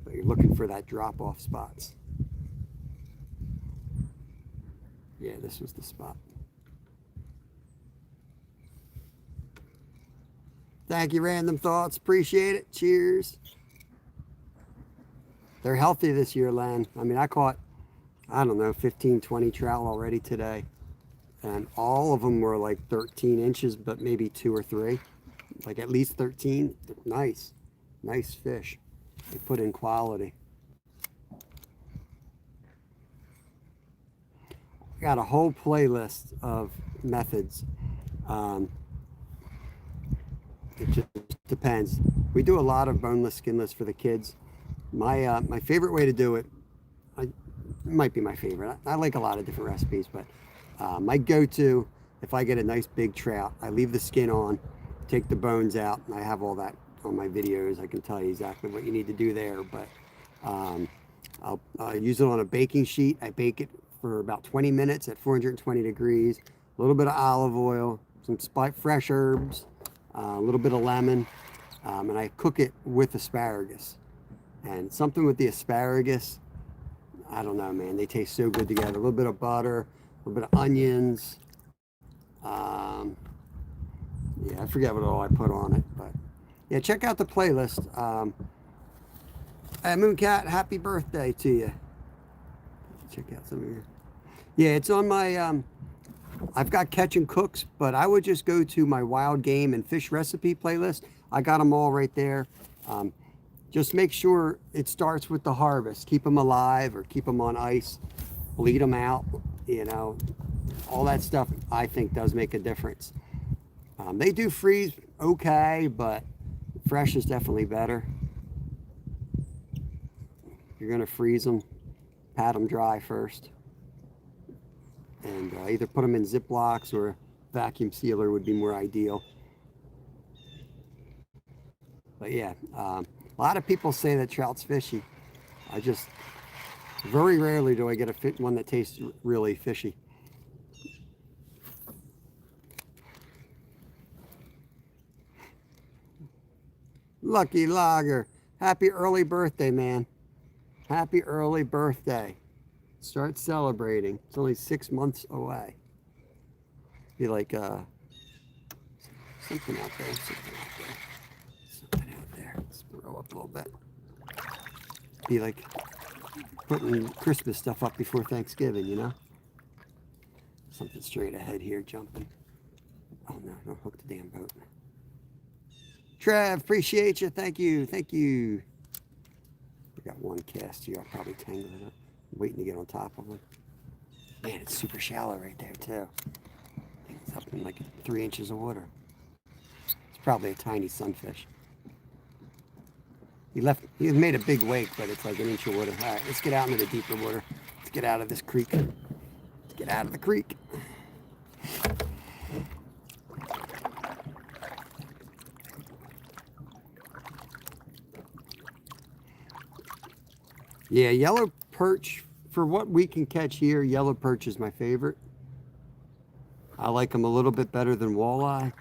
But you're looking for that drop-off spots. Yeah, this was the spot. Thank you, Random Thoughts. Appreciate it. Cheers. They're healthy this year, Len. I mean, I caught, I don't know, 15, 20 trout already today. And all of them were like 13 inches, but maybe 2 or 3. Like at least 13. Nice. Nice fish. They put in quality. Got a whole playlist of methods. It just depends. We do a lot of boneless, skinless for the kids. My favorite way to do it, it might be my favorite. I like a lot of different recipes, but my go-to, if I get a nice big trout, I leave the skin on, take the bones out, and I have all that on my videos. I can tell you exactly what you need to do there, but I'll use it on a baking sheet. I bake it for about 20 minutes at 420 degrees, a little bit of olive oil, some fresh herbs, a little bit of lemon, and I cook it with asparagus. And something with the asparagus, I don't know, man. They taste so good together. A little bit of butter, a little bit of onions. Yeah, I forget what all I put on it, but yeah, check out the playlist. Mooncat, happy birthday to you. Check out some of your. Yeah, it's on my. I've got Catch and Cooks, but I would just go to my wild game and fish recipe playlist. I got them all right there. Just make sure it starts with the harvest. Keep them alive or keep them on ice. Bleed them out. You know, all that stuff I think does make a difference. They do freeze okay, but fresh is definitely better. You're gonna freeze them, pat them dry first, and either put them in Ziplocs or a vacuum sealer would be more ideal. But yeah, a lot of people say that trout's fishy. I just, very rarely do I get one that tastes really fishy. Lucky Logger, happy early birthday, man. Happy early birthday. Start celebrating. It's only 6 months away. Be like something out there, something out there. Let's throw up a little bit. Be like putting Christmas stuff up before Thanksgiving, you know? Something straight ahead here, jumping. Oh no, don't hook the damn boat. Trev, appreciate you. Thank you. Thank you. I got one cast here. I'll probably tangle it up. I'm waiting to get on top of one. Man, it's super shallow right there, too. I think it's up in like 3 inches of water. It's probably a tiny sunfish. He made a big wake, but it's like 1 inch of water. All right, let's get out into the deeper water. Let's get out of this creek. Let's get out of the creek. Yeah, yellow perch, for what we can catch here, yellow perch is my favorite. I like them a little bit better than walleye.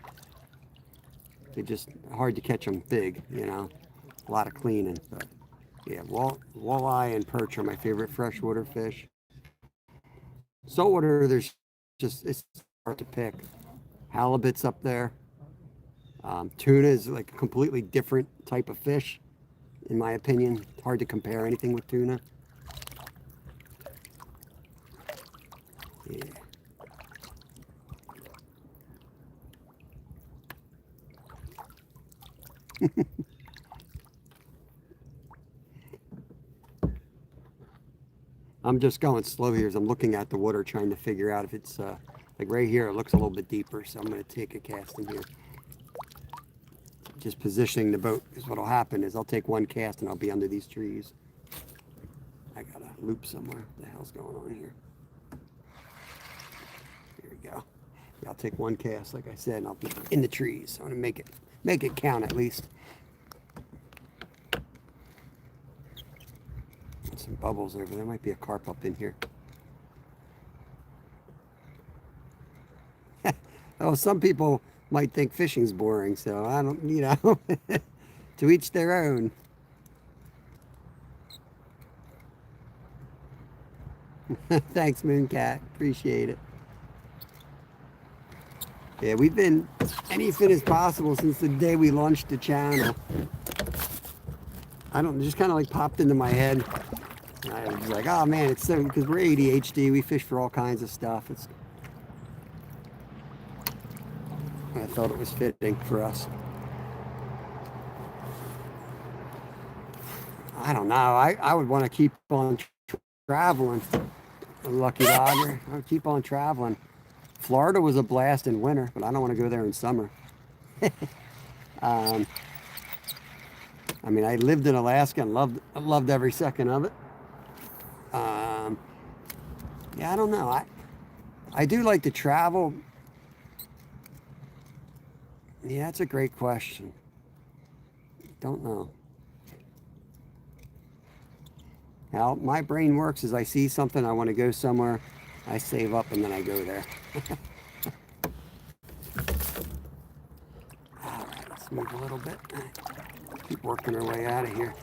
They're just hard to catch them big, you know. A lot of cleaning, but yeah, walleye and perch are my favorite freshwater fish. Saltwater, it's hard to pick. Halibut's up there. Tuna is like a completely different type of fish. In my opinion, it's hard to compare anything with tuna. Yeah. I'm just going slow here as I'm looking at the water, trying to figure out if it's like right here, it looks a little bit deeper, so I'm going to take a cast in here. Just positioning the boat, because what'll happen is I'll take one cast and I'll be under these trees. I got a loop somewhere. What the hell's going on here? Here we go. Yeah, I'll take one cast, like I said, and I'll be in the trees. I want to make it count at least. Some bubbles over there. Might be a carp up in here. Oh, some people might think fishing's boring, so I don't, you know, to each their own. Thanks, Mooncat. Appreciate it. Yeah, we've been anything as possible since the day we launched the channel. It just kind of like popped into my head. I was like, oh man, it's so, because we're ADHD, we fish for all kinds of stuff. I thought it was fitting for us. I don't know. I would want to keep on traveling. Lucky Logger. I would keep on traveling. Florida was a blast in winter, but I don't want to go there in summer. I mean, I lived in Alaska and loved every second of it. Yeah, I don't know. I do like to travel. Yeah, that's a great question. Don't know. How my brain works is I see something, I want to go somewhere, I save up and then I go there. All Let's move a little bit. Keep working our way out of here.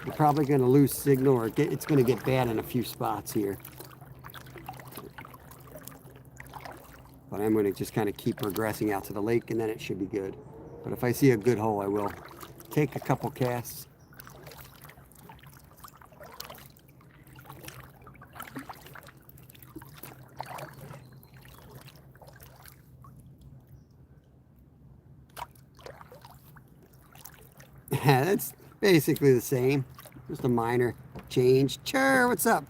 We're probably going to lose signal, or it's going to get bad in a few spots here. But I'm going to just kind of keep progressing out to the lake, and then it should be good. But if I see a good hole, I will take a couple casts. That's basically the same, just a minor change. Chur, what's up?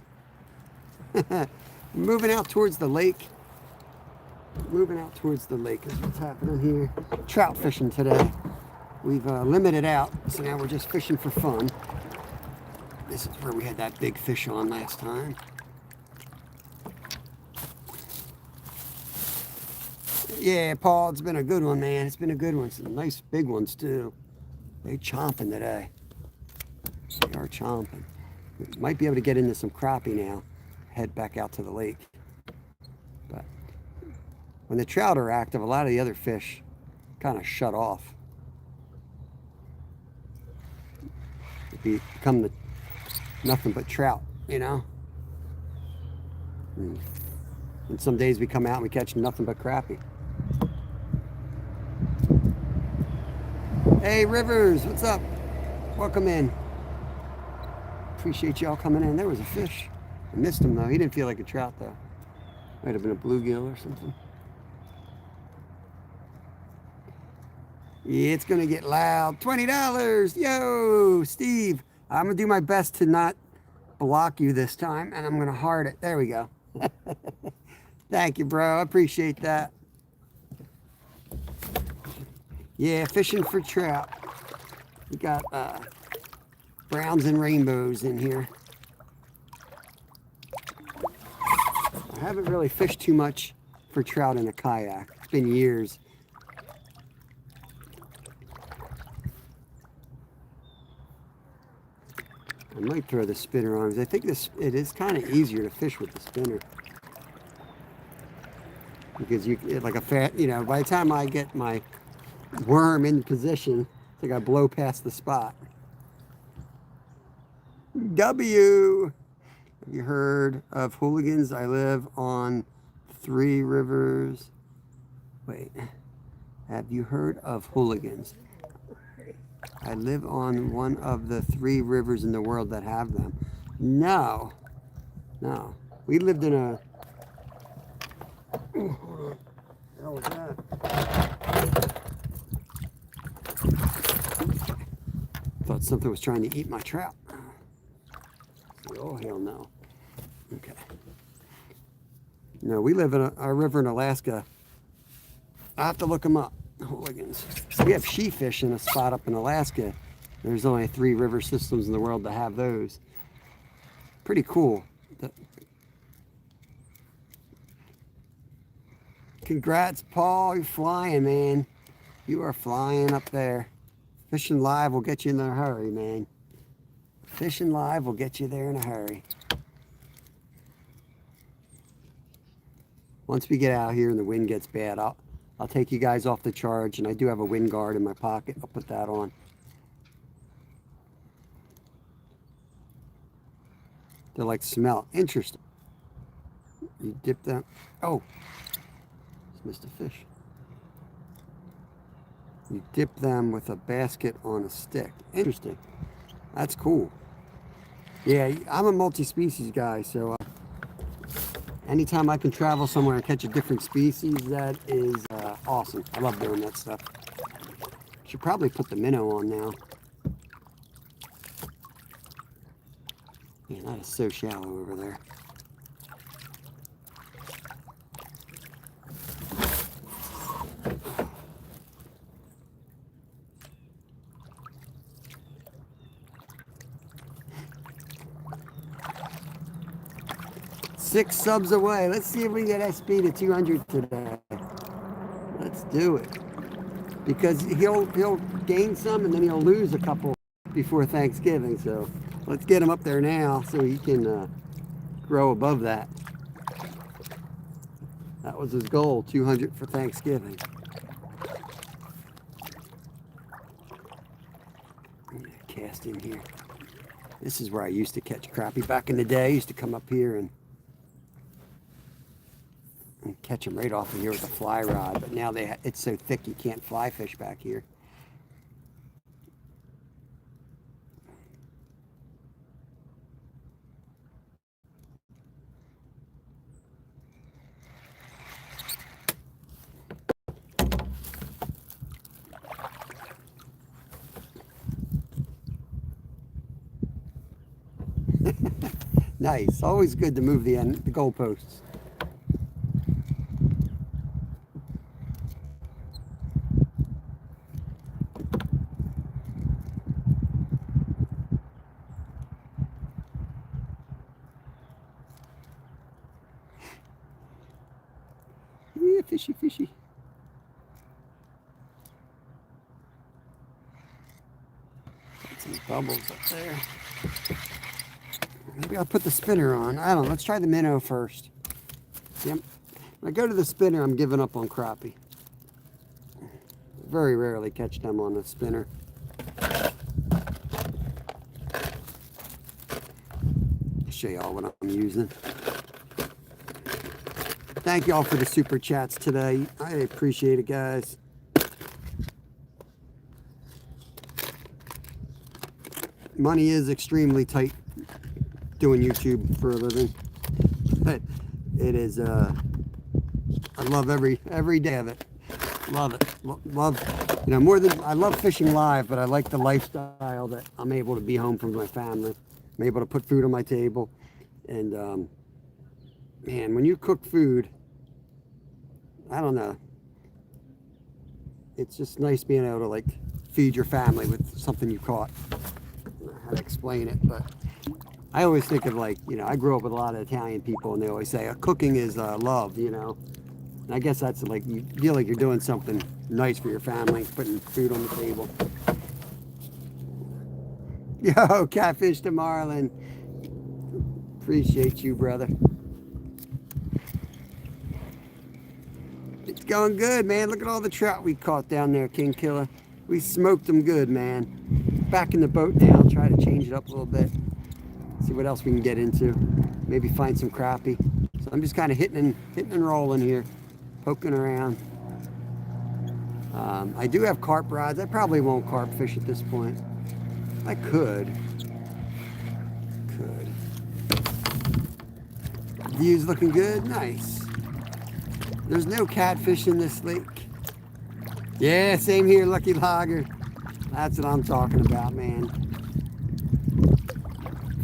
Moving out towards the lake. Moving out towards the lake is what's happening here. Trout fishing today. We've limited out, so now we're just fishing for fun. This is where we had that big fish on last time. Yeah, Paul, it's been a good one, man. It's been a good one. Some nice big ones, too. They're chomping today. They are chomping. We might be able to get into some crappie now. Head back out to the lake. But when the trout are active, a lot of the other fish kind of shut off. They become nothing but trout, you know? And some days we come out and we catch nothing but crappie. Hey, Rivers, what's up? Welcome in. Appreciate y'all coming in. There was a fish. I missed him, though. He didn't feel like a trout, though. Might have been a bluegill or something. Yeah, it's going to get loud. $20. Yo, Steve. I'm going to do my best to not block you this time, and I'm going to heart it. There we go. Thank you, bro. I appreciate that. Yeah, fishing for trout. We got browns and rainbows in here. I haven't really fished too much for trout in a kayak. It's been years. I might throw the spinner on because I think it is kind of easier to fish with the spinner. Because like a fat, by the time I get my worm in position, I think I blow past the spot. W. Have you heard of hooligans? I live on 3 rivers. Wait. Have you heard of hooligans? I live on one of the 3 rivers in the world that have them. No. No. We lived in a... Ooh, hold on. What the hell was that? Thought something was trying to eat my trout. Oh, hell no. Okay. No, we live in a river in Alaska. I have to look them up. Hooligans. We have she-fish in a spot up in Alaska. There's only 3 river systems in the world that have those. Pretty cool. Congrats, Paul. You're flying, man. You are flying up there. Fishing live will get you in a hurry, man. Fishing live will get you there in a hurry. Once we get out here and the wind gets bad, I'll take you guys off the charge, and I do have a wind guard in my pocket. I'll put that on. They're like smell. Interesting. You dip them. Oh, just missed a fish. You dip them with a basket on a stick. Interesting. That's cool. Yeah, I'm a multi-species guy, so anytime I can travel somewhere and catch a different species, that is awesome. I love doing that stuff. Should probably put the minnow on now. Man, that is so shallow over there. Six subs away. Let's see if we can get SP to 200 today. Let's do it. Because he'll gain some and then he'll lose a couple before Thanksgiving. So let's get him up there now so he can grow above that. That was his goal, 200 for Thanksgiving. fast in here. This is where I used to catch crappie back in the day. I used to come up here and catch them right off of here with a fly rod. But now it's so thick you can't fly fish back here. Nice. Always good to move the goalposts. Yeah, fishy, fishy. Got some bubbles up there. Maybe I'll put the spinner on. I don't know. Let's try the minnow first. Yep. When I go to the spinner, I'm giving up on crappie. Very rarely catch them on the spinner. I'll show y'all what I'm using. Thank y'all for the super chats today. I appreciate it, guys. Money is extremely tight doing YouTube for a living, but it is I love every day of it. Love it. Love, you know, more than I love fishing live, but I like the lifestyle that I'm able to be home from my family. I'm able to put food on my table, and man, when you cook food, I don't know, it's just nice being able to like feed your family with something you caught. I don't know how to explain it, but I always think of, like, you know, I grew up with a lot of Italian people, and they always say cooking is love, you know. And I guess that's like, you feel like you're doing something nice for your family, putting food on the table. Yo, catfish to Marlin. Appreciate you, brother. It's going good, man. Look at all the trout we caught down there, King Killer. We smoked them good, man. Back in the boat now. Try to change it up a little bit. See what else we can get into. Maybe find some crappie. So I'm just kind of hitting and rolling here, poking around. I do have carp rods. I probably won't carp fish at this point. I could. View's looking good. Nice. There's no catfish in this lake. Yeah, same here, Lucky Logger. That's what I'm talking about, man.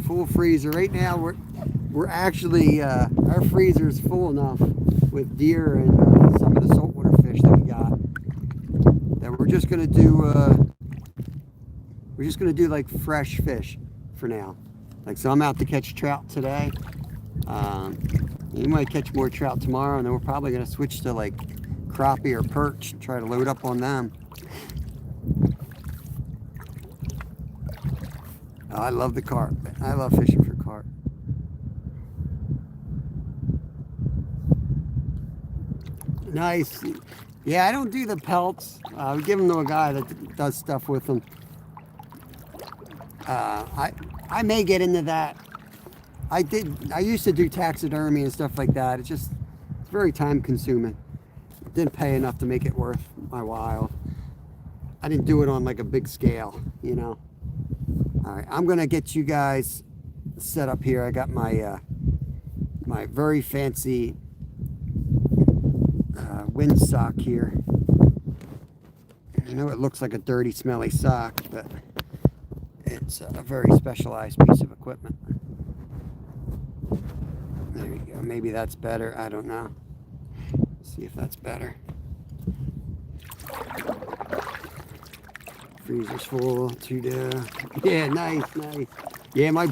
Full freezer right now. We're actually our freezer's full enough with deer and some of the saltwater fish that we got that we're just gonna do like fresh fish for now. Like, so I'm out to catch trout today. You might catch more trout tomorrow, and then we're probably gonna switch to like crappie or perch and try to load up on them. Oh, I love the carp. I love fishing for carp. Nice. Yeah, I don't do the pelts. We give them to a guy that does stuff with them. I may get into that. I used to do taxidermy and stuff like that. It's very time consuming. It didn't pay enough to make it worth my while. I didn't do it on like a big scale, you know. All right, I'm gonna get you guys set up here. I got my my very fancy wind sock here. I know it looks like a dirty, smelly sock, but it's a very specialized piece of equipment. There you go. Maybe that's better. I don't know. Let's see if that's better. Freezer's full. Yeah, nice. Yeah, my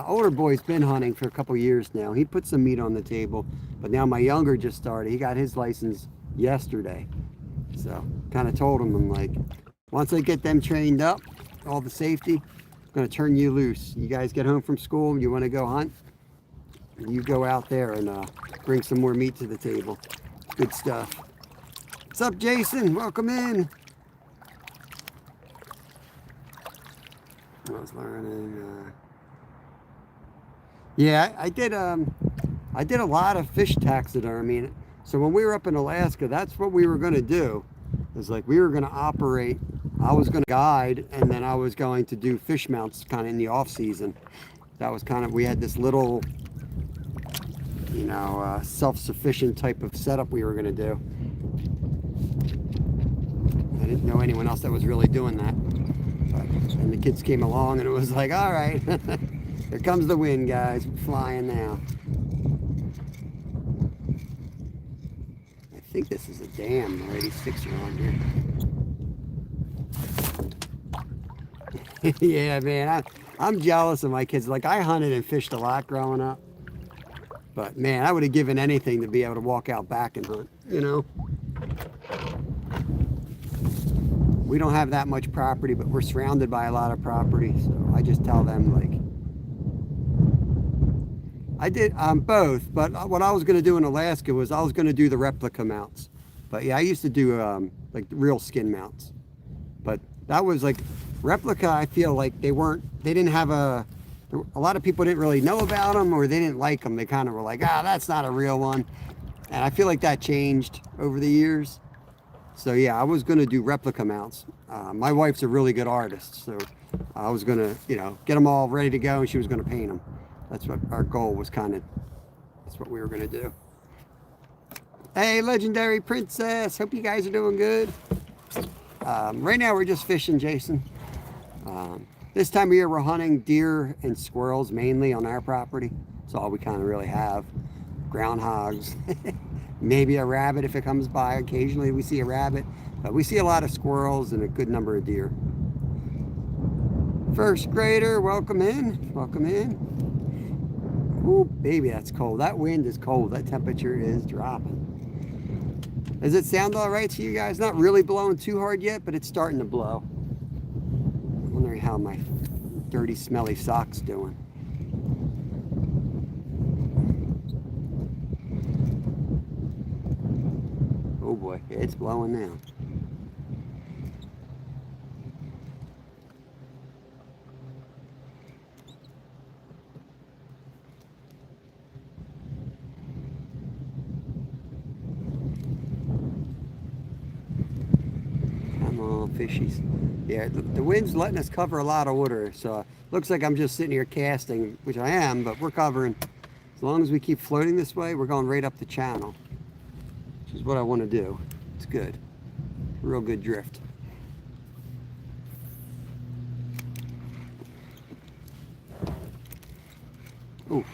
older boy's been hunting for a couple years now. He put some meat on the table, but now my younger just started. He got his license yesterday. So kind of told him, I'm like, once I get them trained up, all the safety, I'm going to turn you loose. You guys get home from school, you want to go hunt, you go out there and bring some more meat to the table. Good stuff. What's up, Jason? Welcome in. when I was learning. Yeah, I did a lot of fish taxidermy. So when we were up in Alaska, that's what we were going to do. It was like we were going to operate. I was going to guide, and then I was going to do fish mounts kind of in the off season. That was kind of, we had this little, self-sufficient type of setup we were going to do. I didn't know anyone else that was really doing that. And the kids came along, and it was like, all right, here comes the wind, guys. We're flying now. I think this is a dam. The lady sticks around here. Yeah, man, I'm jealous of my kids. Like, I hunted and fished a lot growing up. But, man, I would have given anything to be able to walk out back and hunt, We don't have that much property, but we're surrounded by a lot of property. So I just tell them, like, I did both, but what I was going to do in Alaska was I was going to do the replica mounts. But yeah, I used to do like real skin mounts. But that was like replica. I feel like they didn't have a lot of people didn't really know about them, or they didn't like them. They kind of were like, that's not a real one. And I feel like that changed over the years. So yeah, I was going to do replica mounts. My wife's a really good artist, so I was going to, get them all ready to go, and she was going to paint them. That's what our goal was, that's what we were going to do. Hey, Legendary Princess, hope you guys are doing good. Right now we're just fishing, Jason. This time of year we're hunting deer and squirrels mainly on our property. That's all we kind of really have. Groundhogs, maybe a rabbit if it comes by. Occasionally we see a rabbit, but we see a lot of squirrels and a good number of deer. First grader, welcome in, welcome in. Ooh, baby, that's cold. That wind is cold. That temperature is dropping. Does it sound all right to you guys? Not really blowing too hard yet, but it's starting to blow. I'm wondering how my dirty, smelly sock's doing. Oh boy, it's blowing now. Fishies. Yeah, the wind's letting us cover a lot of water, so looks like I'm just sitting here casting, which I am, but we're covering. As long as we keep floating this way, we're going right up the channel, which is what I want to do. It's good. Real good drift. Ooh.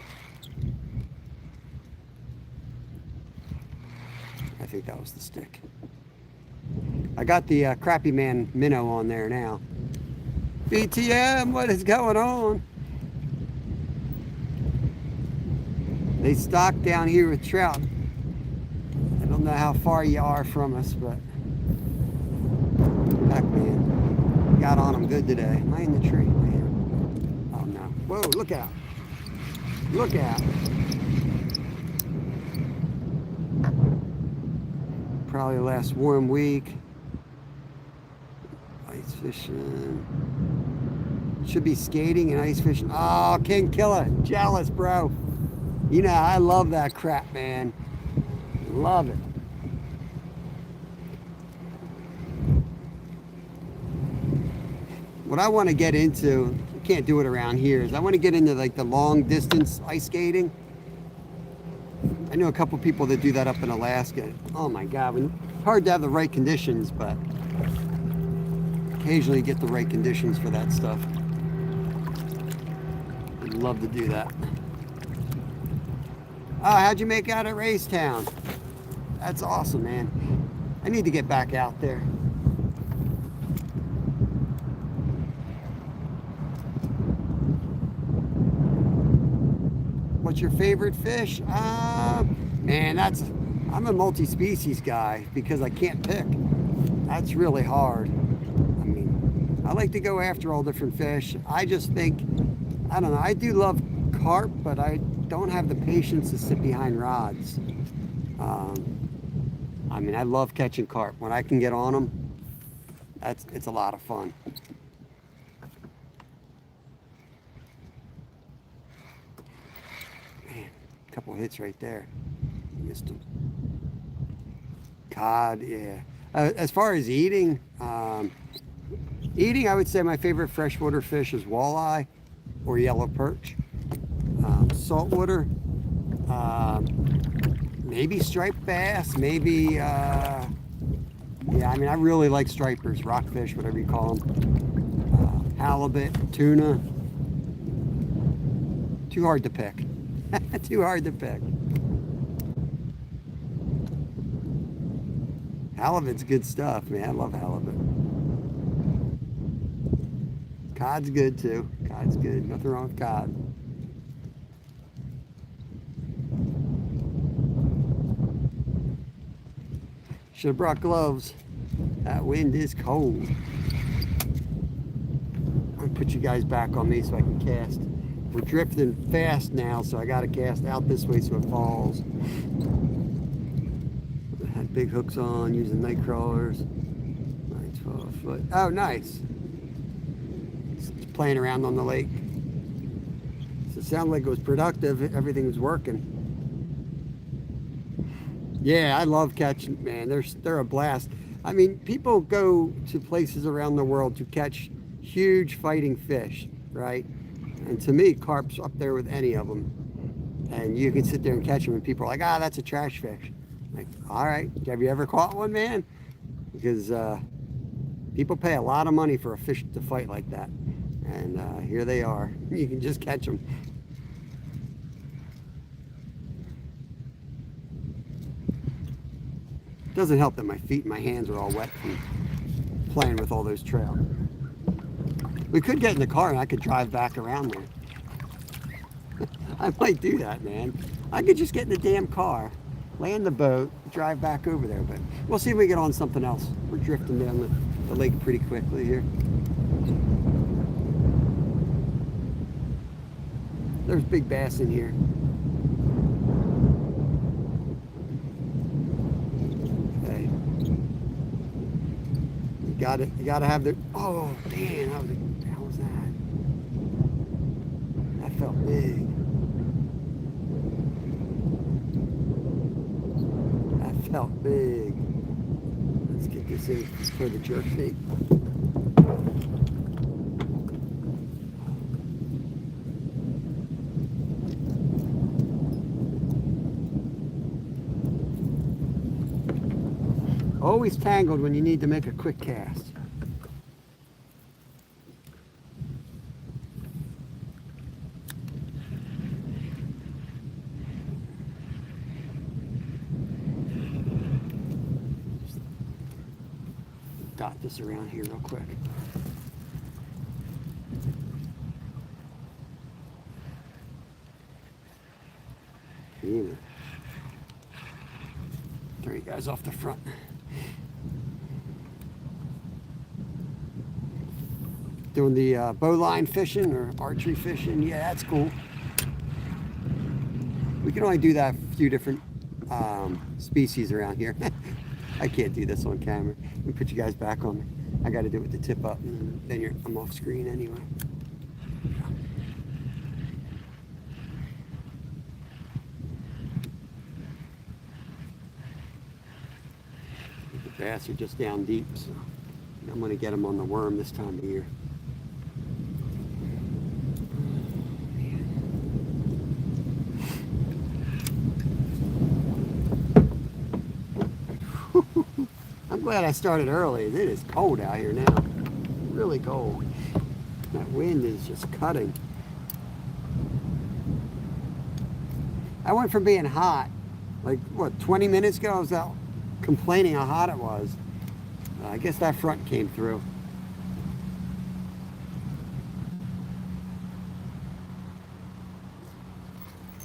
I think that was the stick. I got the Crappie Man minnow on there now. BTM, what is going on? They stock down here with trout. I don't know how far you are from us, but heck, man, got on them good today. Am I in the tree? Man. Oh no! Whoa! Look out! Look out! Probably last warm week. Ice fishing. Should be skating and ice fishing. Oh, King Killer. Jealous, bro. You know, I love that crap, man. Love it. What I want to get into, you can't do it around here, is I want to get into like the long distance ice skating. I know a couple people that do that up in Alaska. Oh my God, hard to have the right conditions, but occasionally you get the right conditions for that stuff. I'd love to do that. Oh, how'd you make out at Racetown? That's awesome, man. I need to get back out there. What's your favorite fish? Man, I'm a multi-species guy because I can't pick. That's really hard. I mean, I like to go after all different fish. I just think, I don't know, I do love carp, but I don't have the patience to sit behind rods. I mean, I love catching carp. When I can get on them, it's a lot of fun. Couple hits right there. Missed him. Cod, yeah. As far as eating, I would say my favorite freshwater fish is walleye or yellow perch. Saltwater, maybe striped bass, maybe, yeah, I mean, I really like stripers, rockfish, whatever you call them. Halibut, tuna. Too hard to pick. Too hard to pick. Halibut's good stuff, man. I love halibut. Cod's good too. Cod's good. Nothing wrong with cod. Should have brought gloves. That wind is cold. I'm gonna put you guys back on me so I can cast. We're drifting fast now, so I gotta cast out this way so it falls. I had big hooks on using night crawlers. 9-12 foot. Oh, nice. Just playing around on the lake. So it sounded like it was productive. Everything was working. Yeah, I love catching, man. They're a blast. I mean, people go to places around the world to catch huge fighting fish, right? And to me, carp's up there with any of them. And you can sit there and catch them, and people are like, that's a trash fish. I'm like, all right, have you ever caught one, man? Because people pay a lot of money for a fish to fight like that. And here they are. You can just catch them. Doesn't help that my feet and my hands are all wet from playing with all those trout. We could get in the car and I could drive back around there. I might do that, man. I could just get in the damn car, land the boat, drive back over there. But we'll see if we get on something else. We're drifting down the lake pretty quickly here. There's big bass in here. You gotta have the. Oh, damn! How was that? That felt big. That felt big. Let's get this in for the jerk bait. Always tangled when you need to make a quick cast. Dot this around here real quick. Yeah. Turn you guys off the front. Doing the bowline fishing or archery fishing. Yeah, that's cool. We can only do that a few different species around here. I can't do this on camera. Let me put you guys back on me. I got to do it with the tip up, and then I'm off screen anyway. The bass are just down deep, so I'm going to get them on the worm this time of year. I'm glad I started early. It is cold out here now. Really cold. That wind is just cutting. I went from being hot, like, what, 20 minutes ago? I was out complaining how hot it was. I guess that front came through.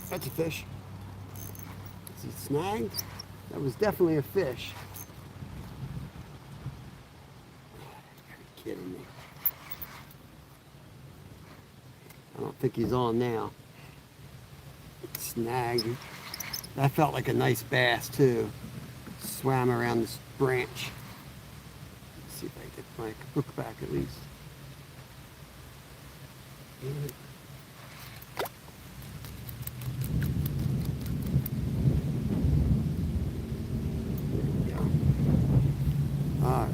That's a fish. Is he snagged? That was definitely a fish. You're kidding me. I don't think he's on now. Snagged. That felt like a nice bass too. Swam around this branch. Let's see if I get my hook back at least. All right.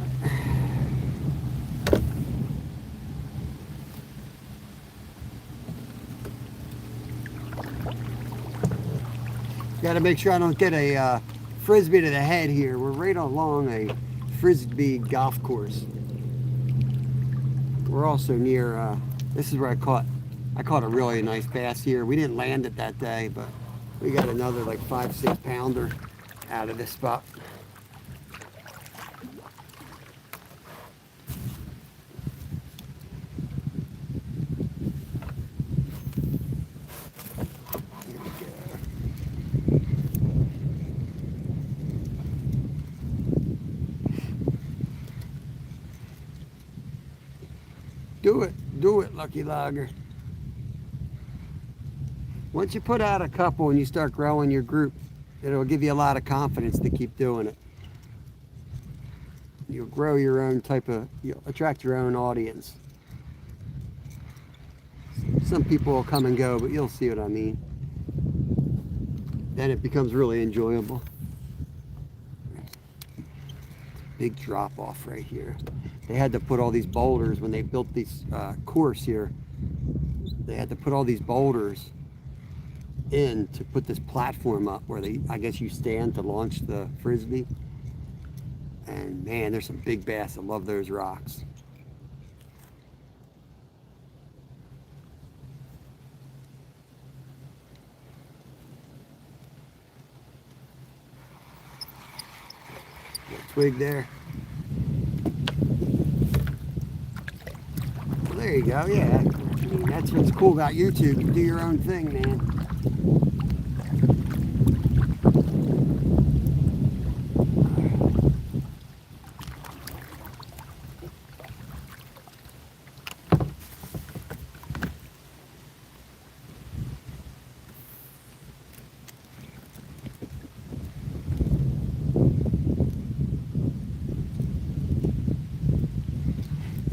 Got to make sure I don't get a frisbee to the head here. We're right along a frisbee golf course. We're also near, this is where I caught a really nice bass here. We didn't land it that day, but we got another like 5-6 pounder out of this spot. Do it, Lucky Logger. Once you put out a couple and you start growing your group, it'll give you a lot of confidence to keep doing it. You'll grow your own you'll attract your own audience. Some people will come and go, but you'll see what I mean. Then it becomes really enjoyable. Big drop off right here. They had to put all these boulders when they built this course here. They had to put all these boulders in to put this platform up where I guess you stand to launch the frisbee. And man, there's some big bass that love those rocks. Twig there. Well, there you go. Yeah, I mean, that's what's cool about YouTube. You do your own thing, man.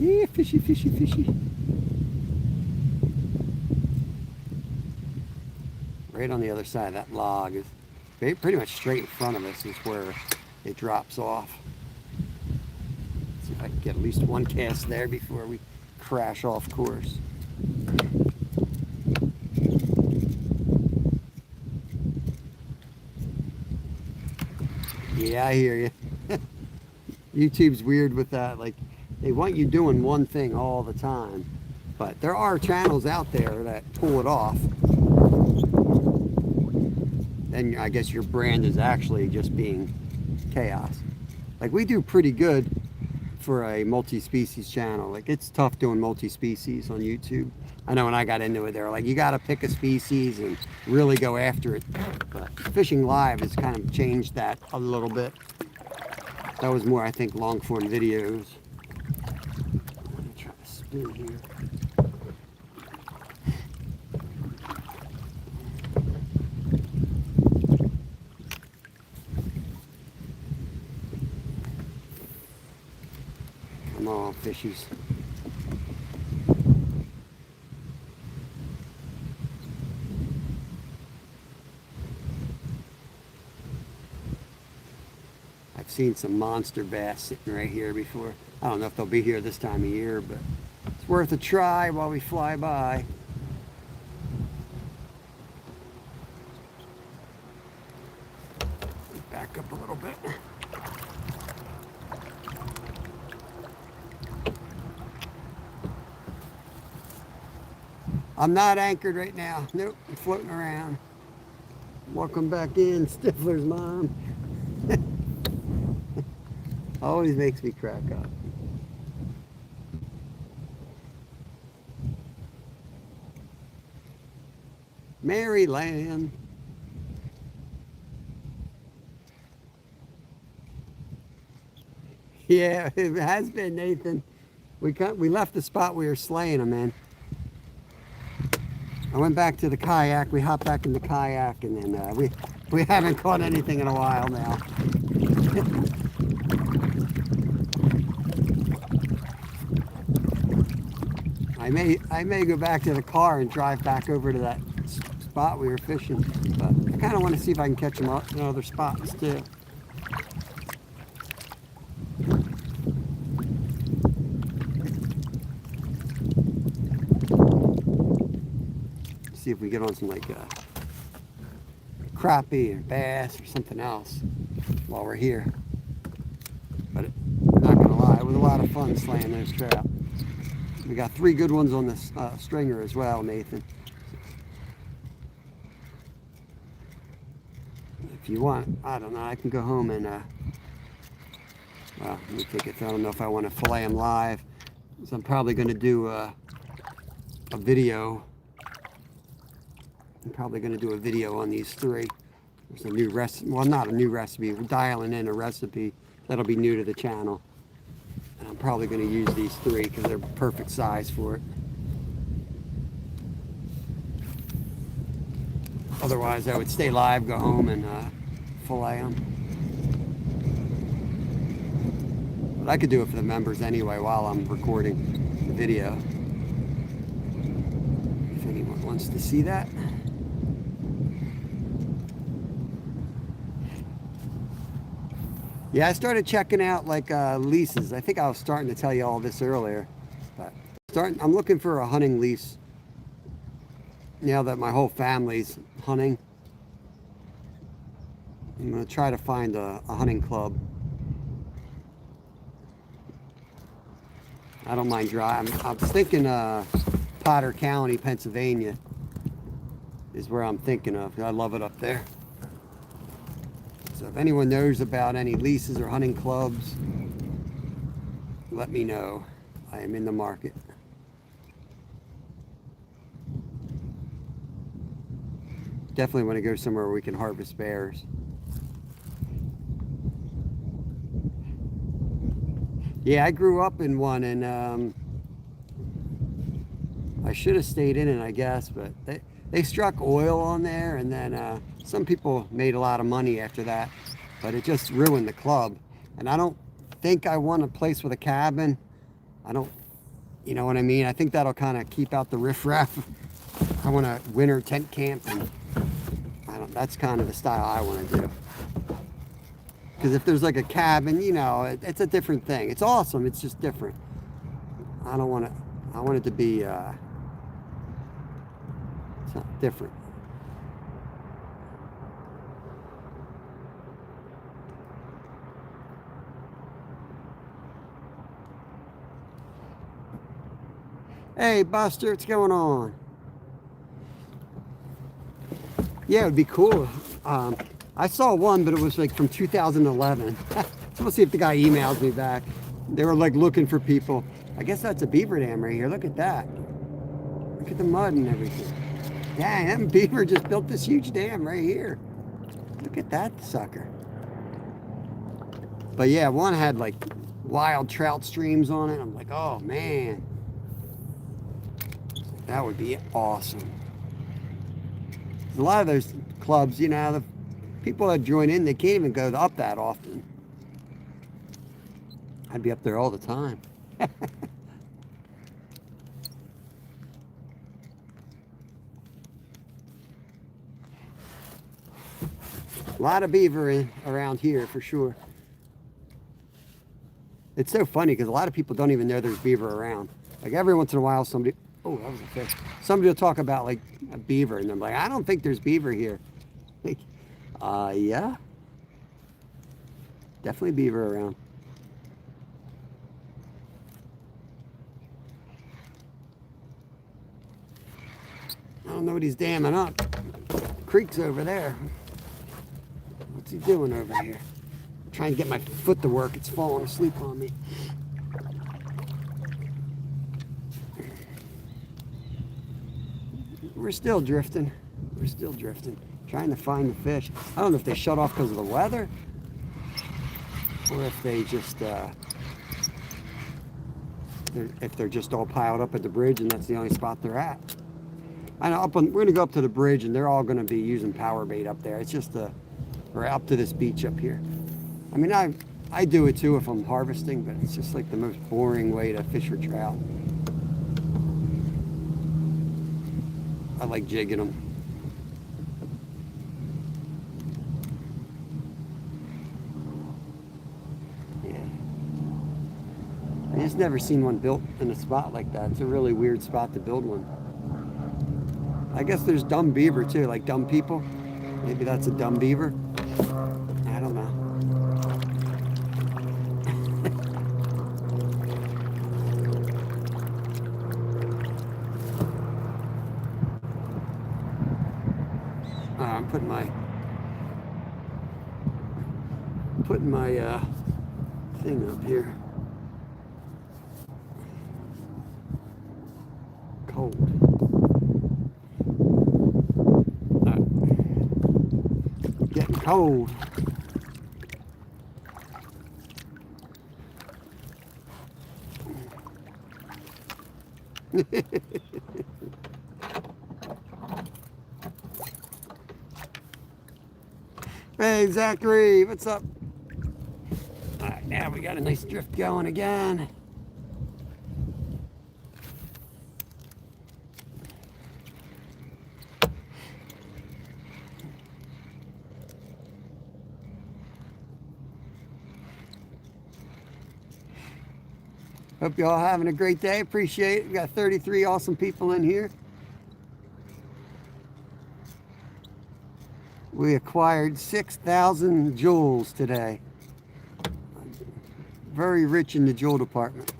Yeah, fishy, fishy, fishy. Right on the other side of that log is pretty much straight in front of us is where it drops off. See if I can get at least one cast there before we crash off course. Yeah, I hear you. YouTube's weird with that. Like, they want you doing one thing all the time, but there are channels out there that pull it off. Then I guess your brand is actually just being chaos. Like, we do pretty good for a multi-species channel. Like, it's tough doing multi-species on YouTube. I know when I got into it, they were like, you got to pick a species and really go after it. But Fishing Live has kind of changed that a little bit. That was more, I think, long-form videos. Let me try to spin here. Come on, fishies. I've seen some monster bass sitting right here before. I don't know if they'll be here this time of year, but it's worth a try while we fly by. Back up a little bit. I'm not anchored right now. Nope, I'm floating around. Welcome back in, Stifler's mom. Always makes me crack up. Maryland. Yeah, it has been, Nathan. We left the spot we were slaying them in. I went back to the kayak. We hopped back in the kayak, and then we haven't caught anything in a while now. I may go back to the car and drive back over to that spot we were fishing, but I kind of want to see if I can catch them up in other spots too. see if we get on some like crappie or bass or something else while we're here. But I'm not gonna lie, it was a lot of fun slaying those trout. We got 3 good ones on this stringer as well, Nathan. If you want, I don't know, I can go home and well, let me take it. I don't know if I want to fillet them live. So I'm probably going to do a video. I'm probably going to do a video on these 3. There's a new recipe. Well, not a new recipe. We're dialing in a recipe that'll be new to the channel. And I'm probably going to use these 3 because they're perfect size for it. Otherwise, I would stay live, go home, and fillet them. But I could do it for the members anyway while I'm recording the video. If anyone wants to see that. Yeah, I started checking out like leases. I think I was starting to tell you all this earlier. But I'm looking for a hunting lease now that my whole family's hunting. I'm going to try to find a hunting club. I don't mind driving. I'm thinking Potter County, Pennsylvania is where I'm thinking of. I love it up there. So if anyone knows about any leases or hunting clubs, let me know. I am in the market. Definitely want to go somewhere where we can harvest bears. Yeah, I grew up in one, and I should have stayed in it, I guess, but they struck oil on there, and then some people made a lot of money after that, but it just ruined the club. And I don't think I want a place with a cabin. I don't, you know what I mean? I think that'll kind of keep out the riffraff. I want a winter tent camp, and that's kind of the style I want to do. Because if there's like a cabin, you know, it's a different thing. It's awesome. It's just different. I don't want it. I want it to be different. Hey, Buster, what's going on? Yeah, it would be cool. I saw one, but it was like from 2011. So we'll see if the guy emails me back. They were like looking for people. I guess that's a beaver dam right here. Look at that. Look at the mud and everything. Dang, that beaver just built this huge dam right here. Look at that sucker. But yeah, one had like wild trout streams on it. I'm like, oh man. That would be awesome. A lot of those clubs, you know, the people that join in, they can't even go up that often. I'd be up there all the time. A lot of beaver around here for sure. It's so funny because a lot of people don't even know there's beaver around. Like every once in a while somebody, oh, that was a fish. Somebody will talk about like a beaver and they're like, I don't think there's beaver here. Like, yeah. Definitely beaver around. I don't know what he's damming up. The creek's over there. What's he doing over here? I'm trying to get my foot to work. It's falling asleep on me. We're still drifting. We're still drifting. Trying to find the fish. I don't know if they shut off because of the weather or if they just if they're just all piled up at the bridge and that's the only spot they're at. I know we're gonna go up to the bridge and they're all gonna be using power bait up there. It's just or up to this beach up here. I mean, I do it too if I'm harvesting, but it's just like the most boring way to fish for trout. I like jigging them. Yeah. I just never seen one built in a spot like that. It's a really weird spot to build one. I guess there's dumb beaver too, like dumb people. Maybe that's a dumb beaver. I don't know. I'm putting my thing up here. Cold. Getting cold. Hey Zachary, what's up? Alright, now we got a nice drift going again. Hope you all having a great day. Appreciate it. We got 33 awesome people in here. We acquired 6,000 jewels today. Very rich in the jewel department.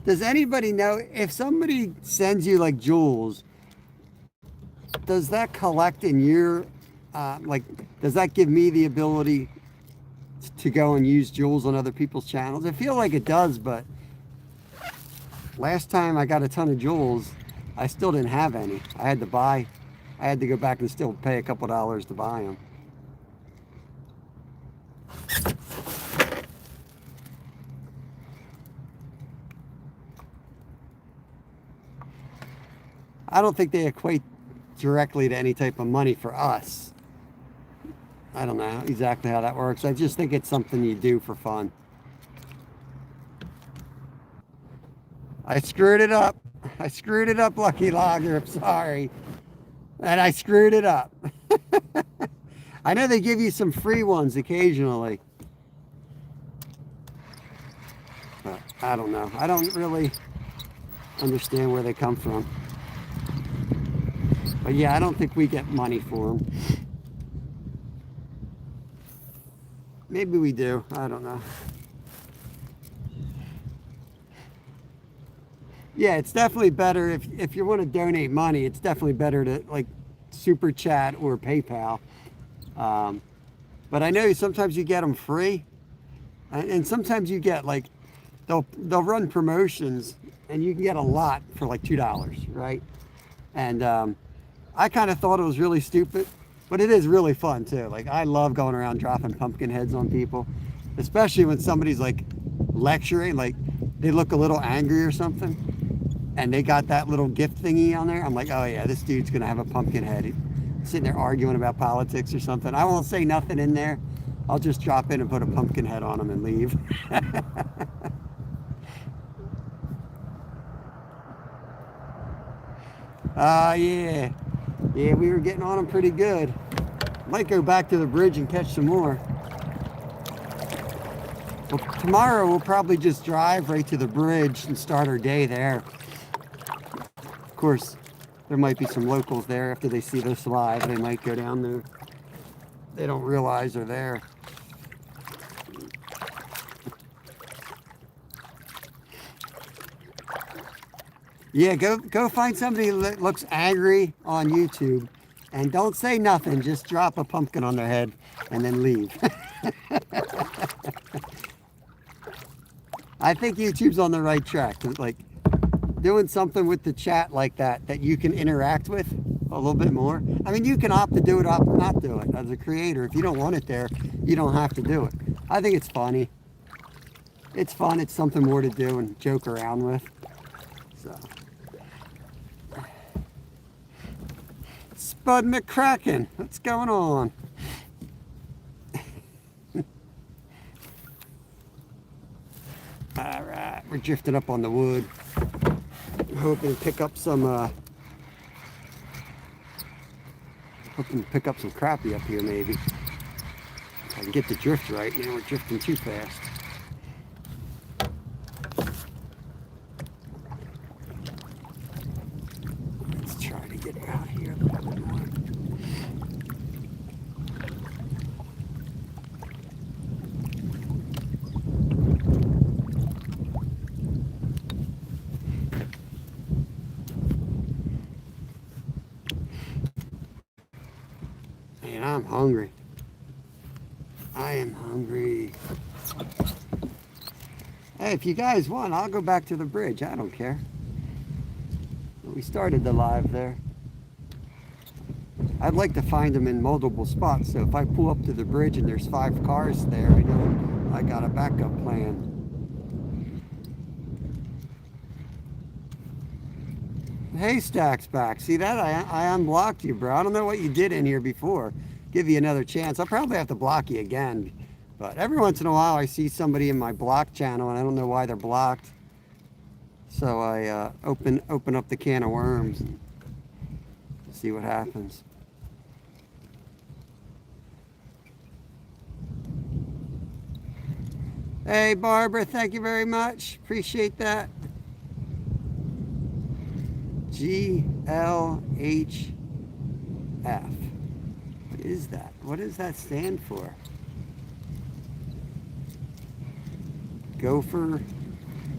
Does anybody know if somebody sends you like jewels, does that collect in your, does that give me the ability to go and use jewels on other people's channels? I feel like it does, but last time I got a ton of jewels, I still didn't have any. I had to go back and still pay a couple dollars to buy them. I don't think they equate directly to any type of money for us. I don't know exactly how that works. I just think it's something you do for fun. I screwed it up. I screwed it up, Lucky Logger. I'm sorry. And I screwed it up. I know they give you some free ones occasionally. But I don't know. I don't really understand where they come from. But yeah, I don't think we get money for them. Maybe we do. I don't know. Yeah, it's definitely better if you want to donate money. It's definitely better to like super chat or PayPal. But I know sometimes you get them free, and sometimes you get like they'll run promotions and you can get a lot for like $2, right? And I kind of thought it was really stupid, but it is really fun too. Like I love going around dropping pumpkin heads on people, especially when somebody's like lecturing, like they look a little angry or something, and they got that little gift thingy on there. I'm like, oh yeah, this dude's gonna have a pumpkin head. He's sitting there arguing about politics or something. I won't say nothing in there. I'll just drop in and put a pumpkin head on him and leave. Yeah. Yeah, we were getting on them pretty good. Might go back to the bridge and catch some more. Well, tomorrow we'll probably just drive right to the bridge and start our day there. Of course, there might be some locals there. After they see this live, they might go down there. They don't realize they're there. Yeah, go find somebody that looks angry on YouTube and don't say nothing. Just drop a pumpkin on their head and then leave. I think YouTube's on the right track. Like doing something with the chat like that you can interact with a little bit more. I mean, you can opt to do it, opt not do it. As a creator, if you don't want it there, you don't have to do it. I think it's funny. It's fun. It's something more to do and joke around with. So. Spud McCracken, what's going on? All right, we're drifting up on the wood. I'm hoping to pick up some crappie up here maybe. If I can get the drift right. Now we're drifting too fast. hungry. I am hungry. Hey, if you guys want, I'll go back to the bridge. I don't care. We started the live there. I'd like to find them in multiple spots, so if I pull up to the bridge and there's 5 cars there, I know I got a backup plan. Haystack's back. See that? I unblocked you, bro. I don't know what you did in here before. Give you another chance. I'll probably have to block you again. But every once in a while I see somebody in my block channel and I don't know why they're blocked. So I open up the can of worms and see what happens. Hey, Barbara, thank you very much. Appreciate that. GLHF. What is that? What does that stand for? Gopher?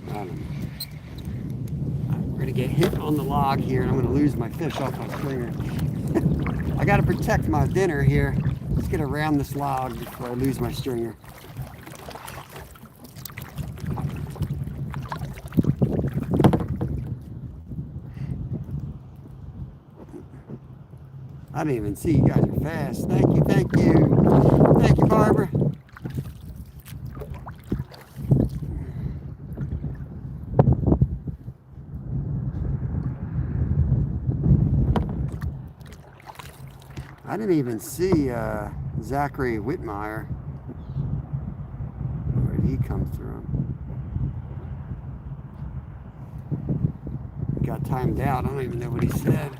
I don't know. We're gonna get hit on the log here and I'm gonna lose my fish off my stringer. I gotta protect my dinner here. Let's get around this log before I lose my stringer. I didn't even see you guys are fast. Thank you, thank you. Thank you, Barbara. I didn't even see Zachary Whitmire. Where did he come through? He got timed out. I don't even know what he said.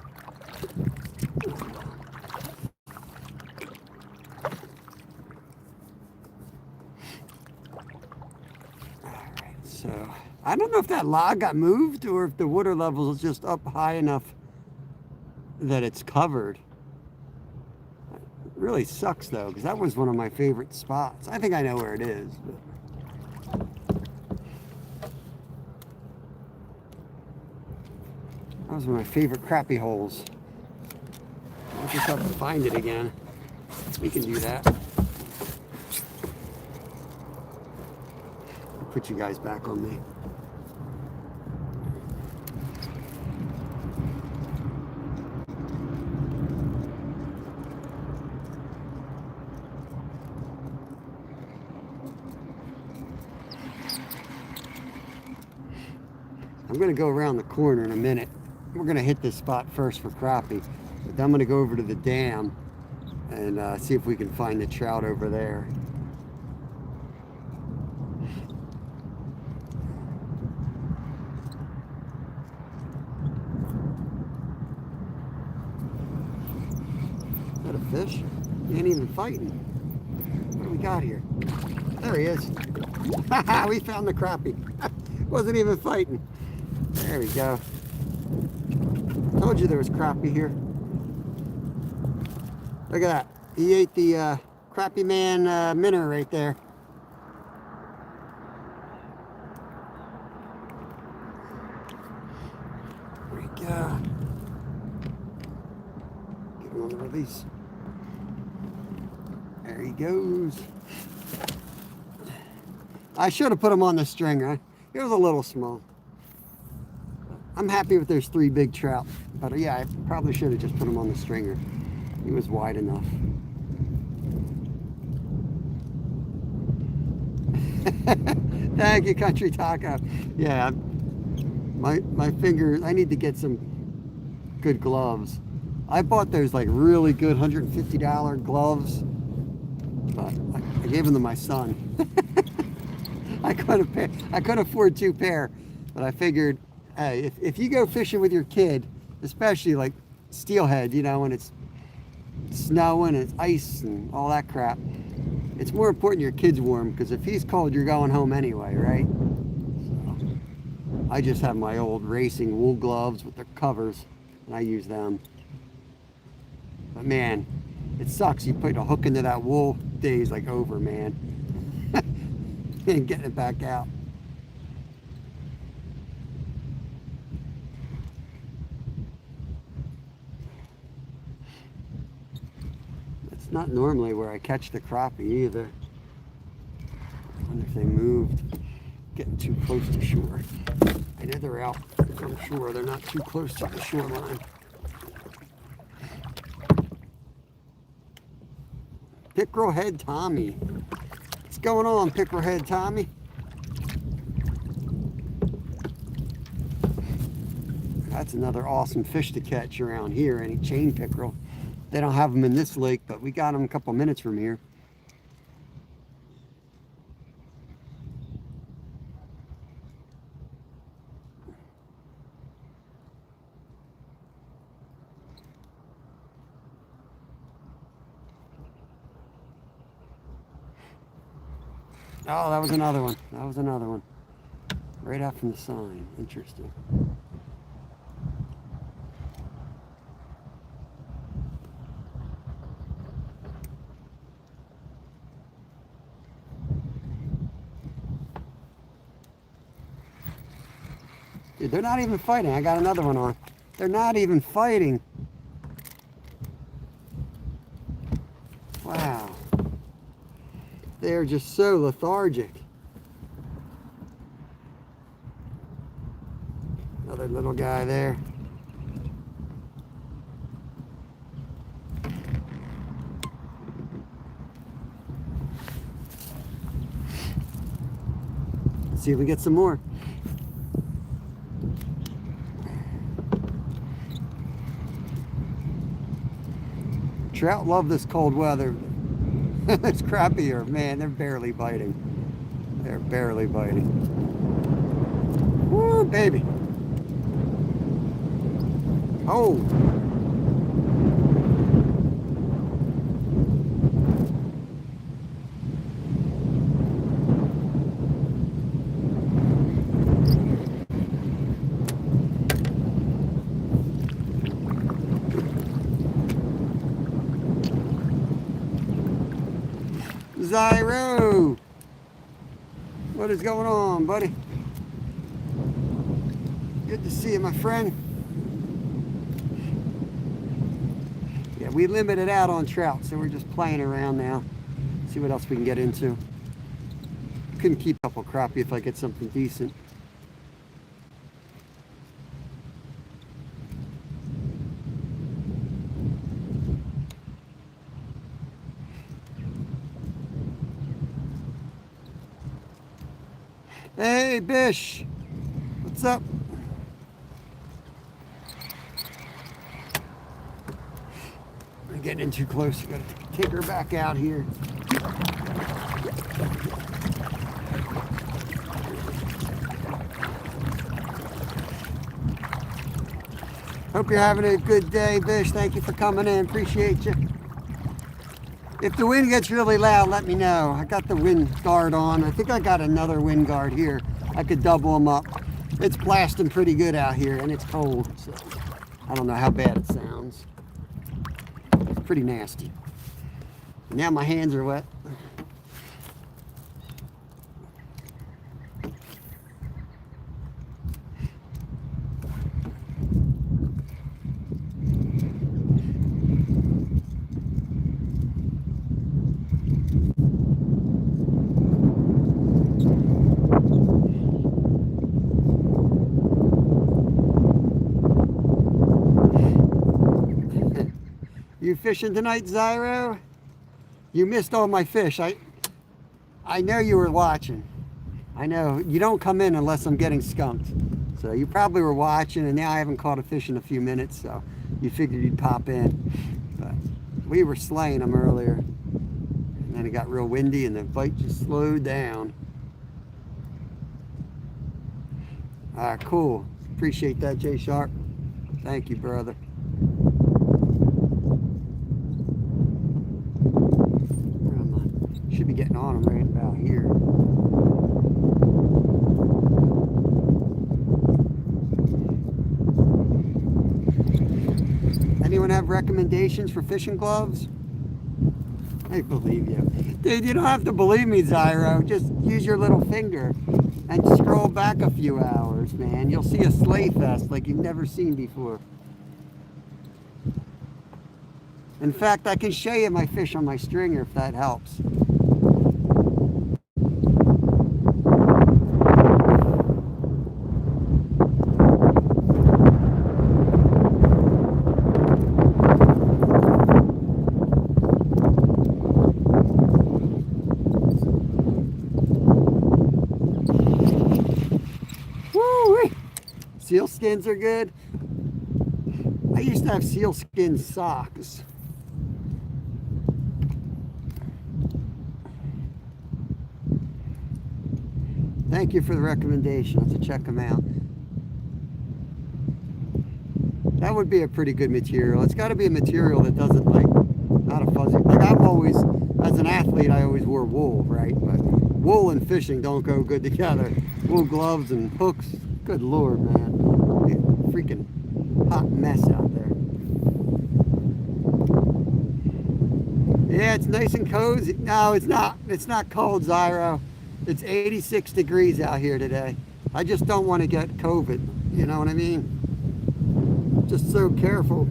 So I don't know if that log got moved or if the water level is just up high enough that it's covered. It really sucks though, because that was one of my favorite spots. I think I know where it is. But that was one of my favorite crappie holes. I'll just have to find it again. We can do that. Put you guys back on me. I'm going to go around the corner in a minute. We're going to hit this spot first for crappie, but then I'm going to go over to the dam and see if we can find the trout over there. Is that a fish? He ain't even fighting. What do we got here? There he is. We found the crappie. Wasn't even fighting. There we go. Told you there was crappie here. Look at that. He ate the crappie man minnow right there. There we go. Get him on the release. There he goes. I should have put him on the stringer. It was a little small. I'm happy with those 3 big trout. But yeah, I probably should have just put him on the stringer. He was wide enough. Thank you, Country Taco. Yeah, my fingers, I need to get some good gloves. I bought those like really good $150 gloves, but I gave them to my son. I couldn't afford 2 pair, but I figured, hey, if you go fishing with your kid, especially like steelhead, you know, when it's snowing and it's ice and all that crap, it's more important your kid's warm, because if he's cold, you're going home anyway, right? So I just have my old racing wool gloves with their covers, and I use them. But man, it sucks. You put a hook into that wool, day's like over, man. And getting it back out. It's not normally where I catch the crappie either. I wonder if they moved, getting too close to shore. I know they're out from shore. They're not too close to the shoreline. Pickerel head Tommy. What's going on, pickerel head Tommy? That's another awesome fish to catch around here, any chain pickerel. They don't have them in this lake, but we got them a couple minutes from here. Oh, that was another one. That was another one. Right out from the sign. Interesting. Dude, they're not even fighting. I got another one on. They're not even fighting. Wow. They're just so lethargic. Another little guy there. Let's see if we get some more. Trout love this cold weather. It's crappier, man. They're barely biting. They're barely biting. Woo, baby. Oh. Zyro! What is going on, buddy? Good to see you, my friend. Yeah, we limited out on trout, so we're just playing around now. See what else we can get into. Couldn't keep up with crappie if I get something decent. Hey, Bish. What's up? I'm getting in too close. Gotta take her back out here. Hope you're having a good day, Bish. Thank you for coming in. Appreciate you. If the wind gets really loud, let me know. I got the wind guard on. I think I got another wind guard here. I could double them up. It's blasting pretty good out here, and it's cold, so I don't know how bad it sounds. It's pretty nasty. Now my hands are wet. You fishing tonight, Zyro? You missed all my fish. I know you were watching. I know. You don't come in unless I'm getting skunked. So you probably were watching, and now I haven't caught a fish in a few minutes, so you figured you'd pop in. But we were slaying them earlier. And then it got real windy, and the bite just slowed down. All right, cool. Appreciate that, Jay Sharp. Thank you, brother. Should be getting on them right about here. Anyone have recommendations for fishing gloves? I believe you. Dude, you don't have to believe me, Zyro. Just use your little finger and scroll back a few hours, man. You'll see a sleigh fest like you've never seen before. In fact, I can show you my fish on my stringer if that helps. Woo-wee. Seal skins are good. I used to have sealskin socks. Thank you for the recommendation. Let's check them out. That would be a pretty good material. It's got to be a material that doesn't, like, not a fuzzy. Like, I'm always, as an athlete, I always wore wool, right? But wool and fishing don't go good together. Wool gloves and hooks. Good Lord, man. Freaking hot mess out there. Yeah, it's nice and cozy. No, it's not. It's not cold, Zyro. It's 86 degrees out here today. I just don't want to get COVID. You know what I mean? Just so careful.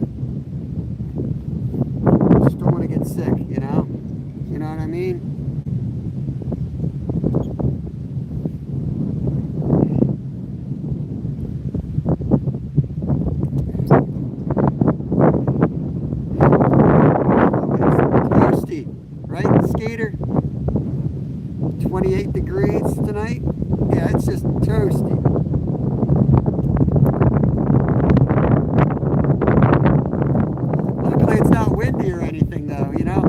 Just don't want to get sick, you know? You know what I mean? Toasty, right, Skater? 28 degrees tonight. Yeah, it's just toasty. Luckily, it's not windy or anything, though, you know?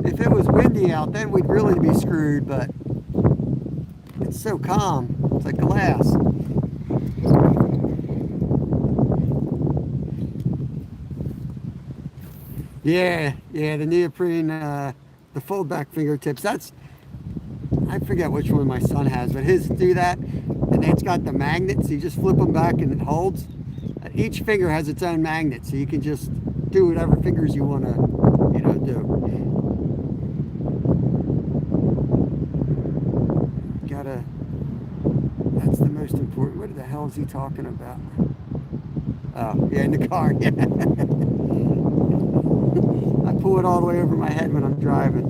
If it was windy out, then we'd really be screwed, but it's so calm. It's like glass. Yeah, the neoprene, the fold-back fingertips. That's, I forget which one my son has, but his do that, and it's got the magnets. You just flip them back and it holds. Each finger has its own magnet, so you can just do whatever fingers you want to, you know, do. Gotta. That's the most important. What the hell is he talking about? Oh, yeah, in the car. Yeah. I pull it all the way over my head when I'm driving.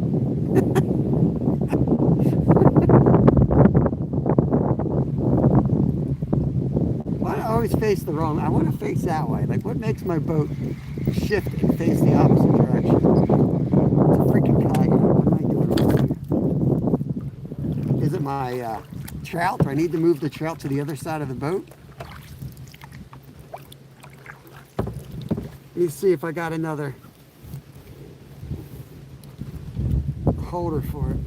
Why do I always face the wrong? I want to face that way. Like, what makes my boat shift and face the opposite direction? It's a freaking kayak. What am I doing? Is it my trout? Do I need to move the trout to the other side of the boat? Let me see if I got another holder for it.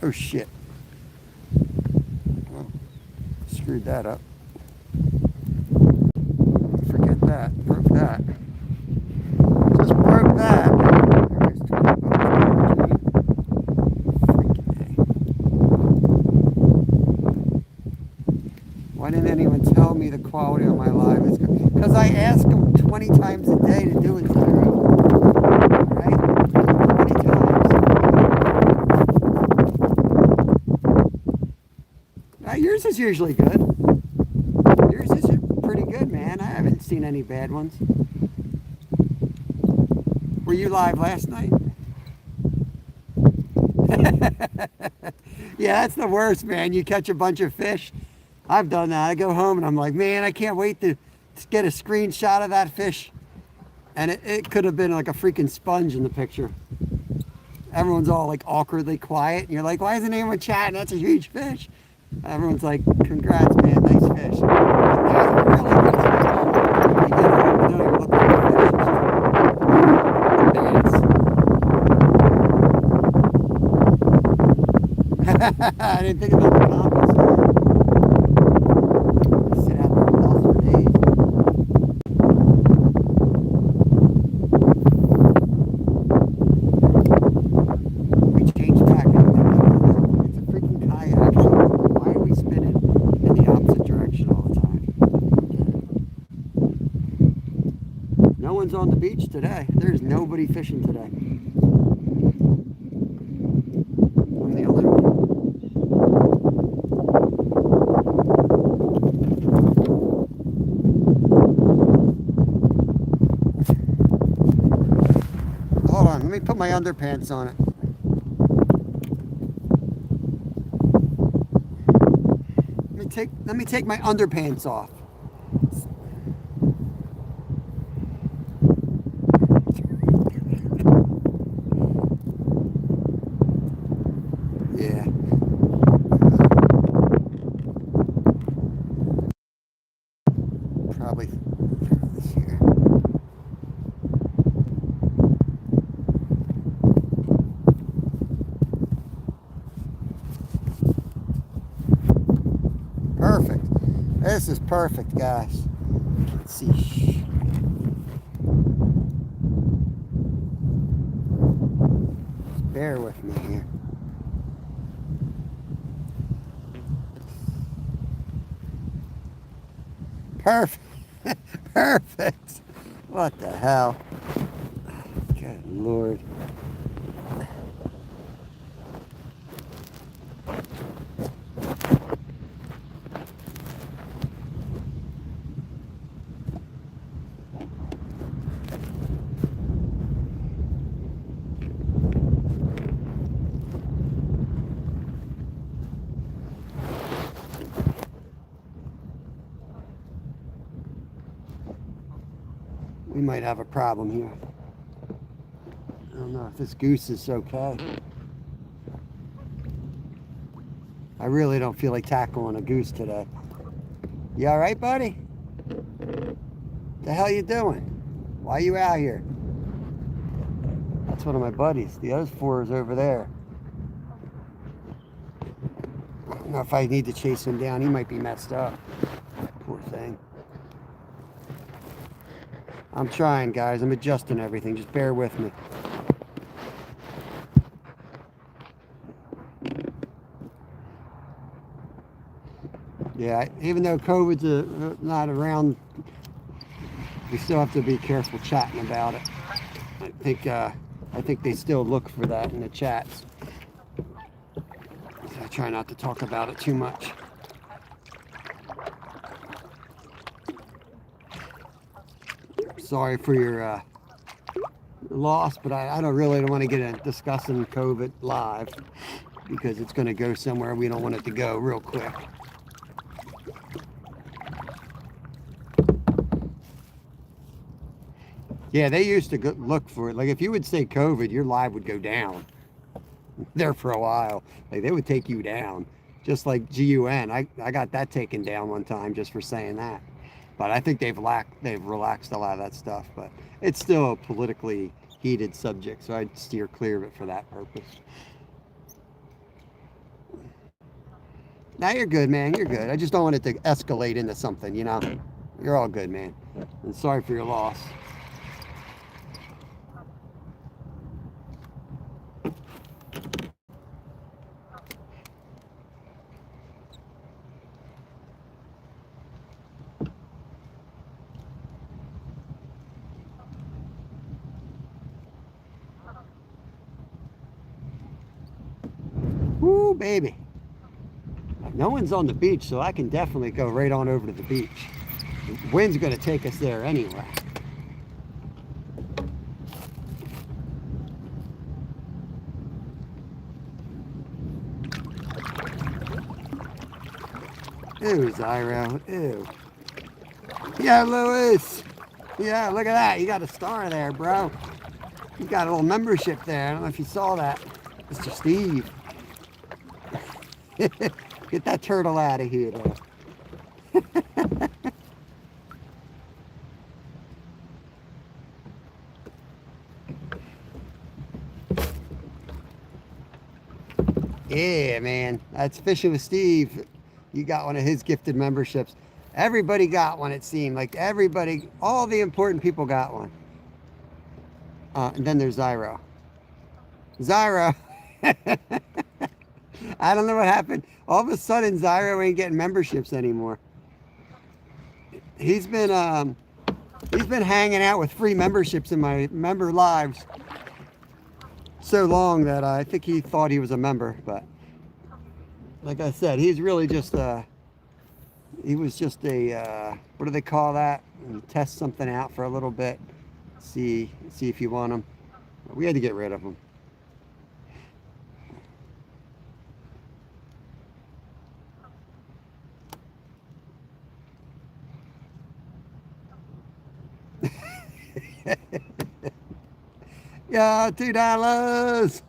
Oh shit. Well, screwed that up. Forget that. Broke that. Just broke that. Why didn't anyone tell me the quality of my live is good? Because I ask them 20 times a day to do it, Zyro. Right? 20 times. Yours is usually good. Yours is pretty good, man. I haven't seen any bad ones. Were you live last night? Yeah, that's the worst, man. You catch a bunch of fish. I've done that. I go home and I'm like, man, I can't wait to get a screenshot of that fish. And it could have been like a freaking sponge in the picture. Everyone's all like awkwardly quiet. And you're like, why isn't anyone chatting? That's a huge fish. Everyone's like, congrats, man, nice fish. I didn't think about the comments. Sit out there with us for days. We changed back. It's a freaking kayak. Why are we spinning in the opposite direction all the time? No one's on the beach today. There's nobody fishing today. I'm the only one. me put my underpants on it. Let me take my underpants off. Yeah. Probably this here. Perfect. This is perfect, guys. Let's see. Just bear with me here. Perfect. Perfect. What the hell? Good Lord. We might have a problem here. I don't know if this goose is okay. I really don't feel like tackling a goose today. You all right, buddy? The hell you doing? Why are you out here? That's one of my buddies. The other four is over there. I don't know if I need to chase him down. He might be messed up. Poor thing. I'm trying, guys. I'm adjusting everything. Just bear with me. Yeah, even though COVID's not around, we still have to be careful chatting about it. I think they still look for that in the chats. So I try not to talk about it too much. Sorry for your loss, but I don't want to get into discussing COVID live because it's going to go somewhere we don't want it to go real quick. Yeah, they used to look for it. Like if you would say COVID, your live would go down there for a while. Like they would take you down, just like GUN. I got that taken down one time just for saying that. But I think they've relaxed a lot of that stuff. But it's still a politically heated subject, so I'd steer clear of it for that purpose. Now you're good, man. You're good. I just don't want it to escalate into something, you know? You're all good, man. And sorry for your loss. Woo, baby. No one's on the beach, so I can definitely go right on over to the beach. The wind's going to take us there anyway. Ew, Zyro. Ew. Yeah, Lewis. Yeah, look at that. You got a star there, bro. You got a little membership there. I don't know if you saw that. Mr. Steve. Get that turtle out of here, though. Yeah, man. That's Fishing with Steve. You got one of his gifted memberships. Everybody got one, it seemed. Like everybody, all the important people got one. And then there's Zyro. Zyro. I don't know what happened. All of a sudden, Zyro ain't getting memberships anymore. He's been hanging out with free memberships in my member lives so long that I think he thought he was a member. But like I said, he's really just he was just a what do they call that? You test something out for a little bit, see if you want him. But we had to get rid of them. Yeah, $2.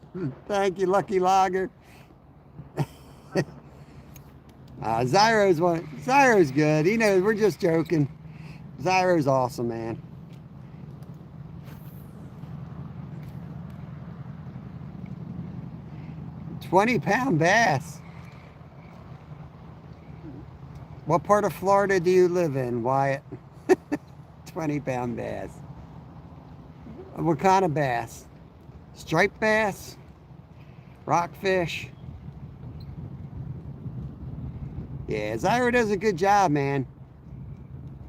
Thank you, Lucky Logger. Zyro's good. He knows we're just joking. Zyro's awesome, man. £20 bass. What part of Florida do you live in, Wyatt? 20-pound bass. What kind of bass? Striped bass? Rockfish? Yeah, Zyro does a good job, man.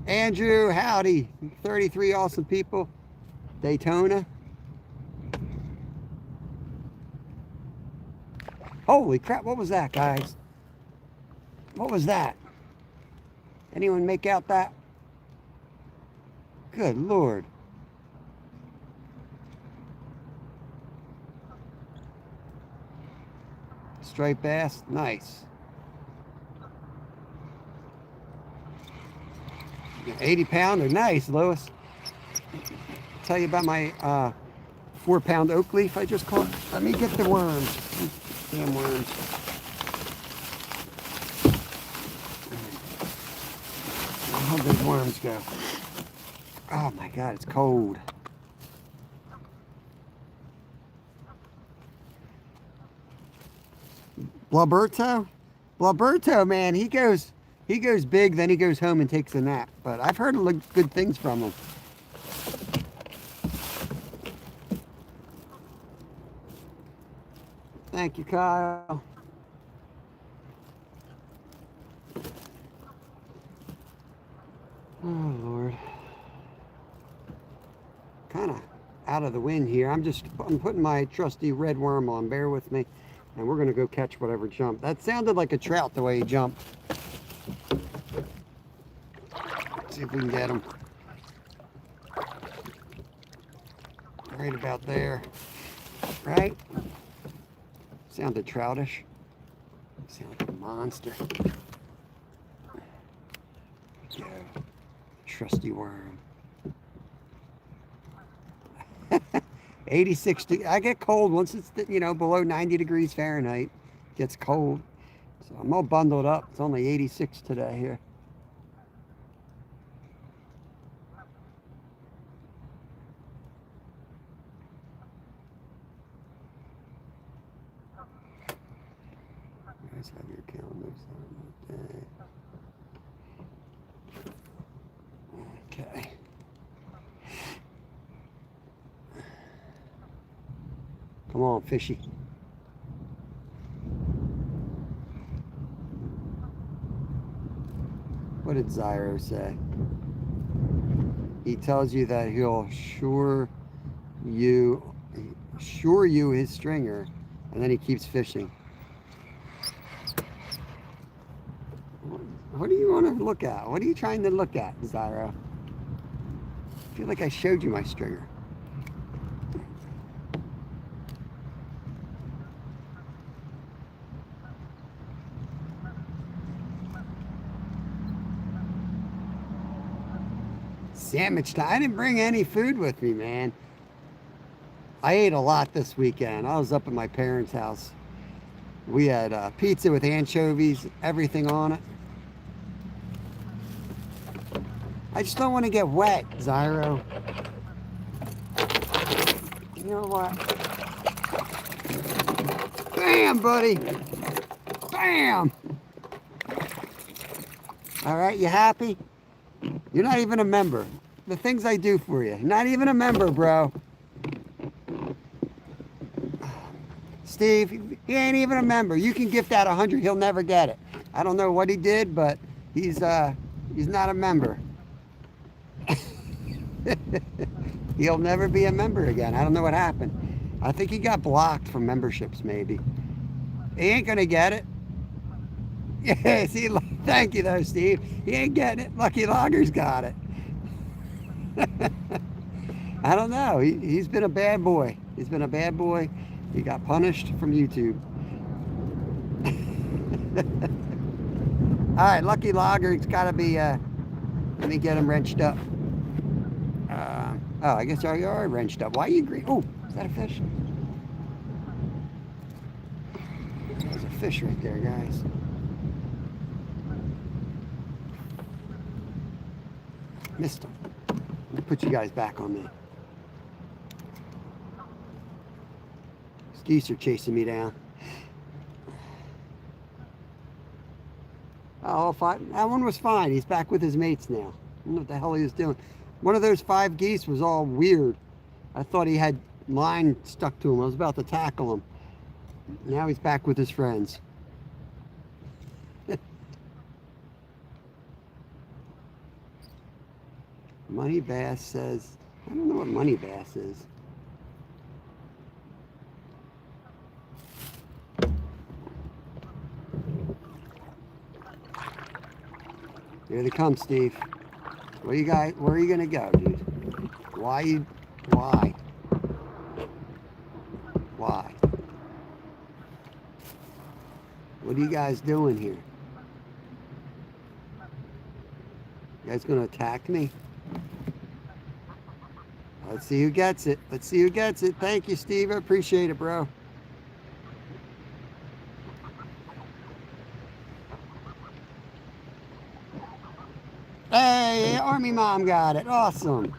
Andrew, howdy. 33 awesome people. Daytona. Holy crap, what was that, guys? What was that? Anyone make out that? Good Lord. Striped bass, nice. 80-pounder, nice, Lewis. Tell you about my 4-pound oak leaf I just caught. Let me get the worms. Damn worms. How'd those worms go? Oh my God, it's cold. Blaberto? Blaberto, man, he goes big, then he goes home and takes a nap. But I've heard good things from him. Thank you, Kyle. Oh, Lord. Kind of out of the wind here. I'm putting my trusty red worm on. Bear with me. And we're going to go catch whatever jumped. That sounded like a trout the way he jumped. Let's see if we can get him. Right about there. Right? Sounded troutish. Sounded like a monster. Go. Trusty worm. 86. I get cold once it's below 90 degrees Fahrenheit. It gets cold. So I'm all bundled up. It's only 86 today here. You guys have your calendars on that day. Okay. Come on, fishy. What did Zyro say? He tells you that he'll shore you his stringer, and then he keeps fishing. What do you want to look at? What are you trying to look at, Zyro? I feel like I showed you my stringer. Sandwich time. I didn't bring any food with me, man. I ate a lot this weekend. I was up at my parents' house. We had pizza with anchovies, everything on it. I just don't want to get wet, Zyro. You know what? Bam, buddy. Bam. All right, you happy? You're not even a member. The things I do for you. Not even a member, bro. Steve, he ain't even a member. You can gift out 100, he'll never get it. I don't know what he did, but he's not a member. He'll never be a member again. I don't know what happened. I think he got blocked from memberships, maybe. He ain't gonna get it. Yeah, see, thank you though, Steve. He ain't getting it. Lucky Logger's got it. I don't know. He's been a bad boy. He's been a bad boy. He got punished from YouTube. All right, Lucky Logger. It's got to be. Let me get him wrenched up. Oh, I guess you are wrenched up. Why are you green? Oh, is that a fish? There's a fish right there, guys. Missed him. Let me put you guys back on me. These geese are chasing me down. Oh, that one was fine. He's back with his mates now. I don't know what the hell he was doing. One of those 5 geese was all weird. I thought he had line stuck to him. I was about to tackle him. Now he's back with his friends. Money Bass says, I don't know what Money Bass is. Here they come, Steve. Where are you gonna go, dude? Why? What are you guys doing here? You guys gonna attack me? Let's see who gets it. Let's see who gets it. Thank you, Steve. I appreciate it, bro. Hey, Army Mom got it. Awesome.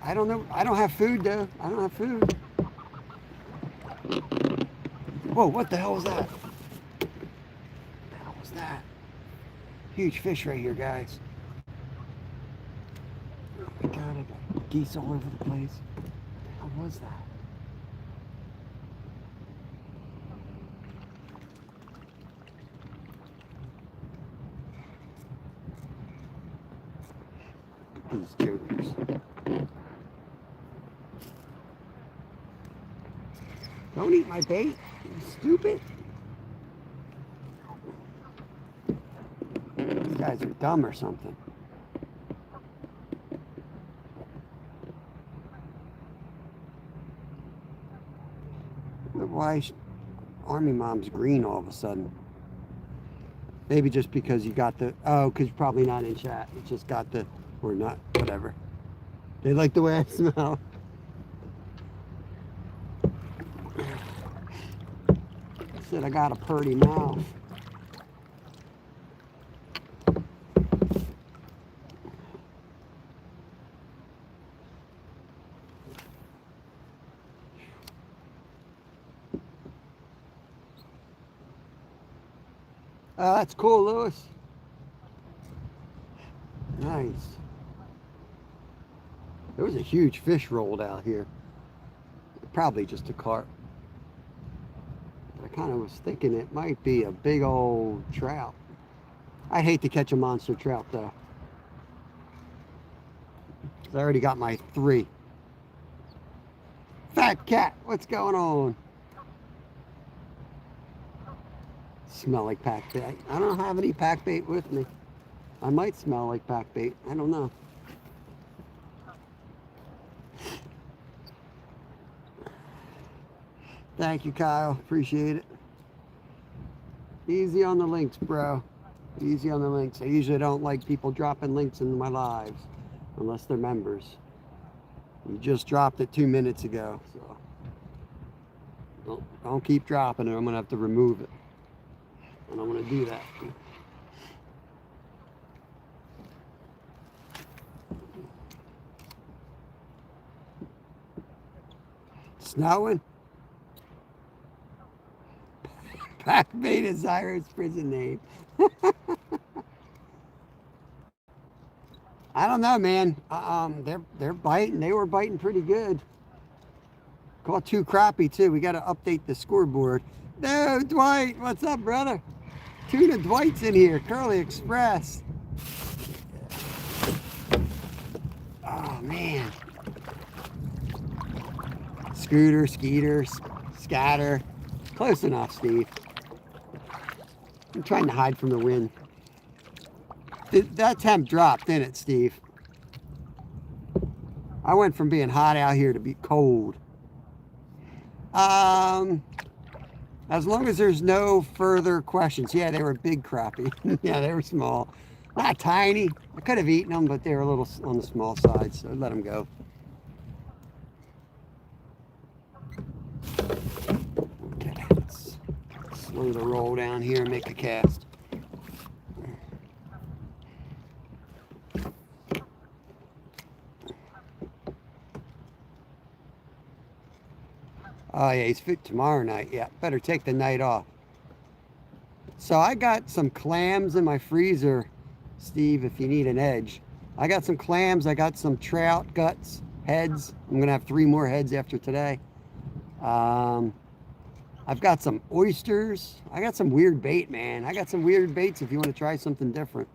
I don't know. I don't have food, though. I don't have food. Whoa, what the hell was that? What the hell was that? Huge fish right here, guys. Oh my God, I got geese all over the place. What the hell was that? These jokers. Don't eat my bait, you stupid. These guys are dumb or something. Why Army Mom's green all of a sudden? Maybe just because you got the, because you're probably not in chat. You just got the, or not, whatever. They like the way I smell. I said I got a purty mouth. Oh, that's cool, Lewis. Nice. There was a huge fish rolled out here. Probably just a carp. I kind of was thinking it might be a big old trout. I'd hate to catch a monster trout, though. I already got my 3. Fat cat, what's going on? Smell like pack bait. I don't have any pack bait with me. I might smell like pack bait. I don't know. Thank you, Kyle. Appreciate it. Easy on the links, bro. Easy on the links. I usually don't like people dropping links into my lives unless they're members. You just dropped it 2 minutes ago, so don't keep dropping it. I'm gonna have to remove it. And I'm going to do that. Snowing? Pack bait is Zyra's prison name. I don't know, man. They're biting. They were biting pretty good. Caught 2 crappie too. We got to update the scoreboard. No, Dwight, what's up, brother? Tuna Dwight's in here. Curly Express. Oh man. Scooter, Skeeter, Scatter. Close enough, Steve. I'm trying to hide from the wind. That temp dropped, didn't it, Steve? I went from being hot out here to be cold. As long as there's no further questions. Yeah, they were big crappie. Yeah, they were small. Not tiny. I could have eaten them, but they were a little on the small side, so I let them go. Okay, let's slow the roll down here and make a cast. Oh yeah, he's fit tomorrow night. Yeah, better take the night off. So I got some clams in my freezer, Steve, if you need an edge. I got some clams, I got some trout guts, heads. I'm gonna have 3 more heads after today. I've got some oysters. I got some weird bait, man. I got some weird baits if you want to try something different.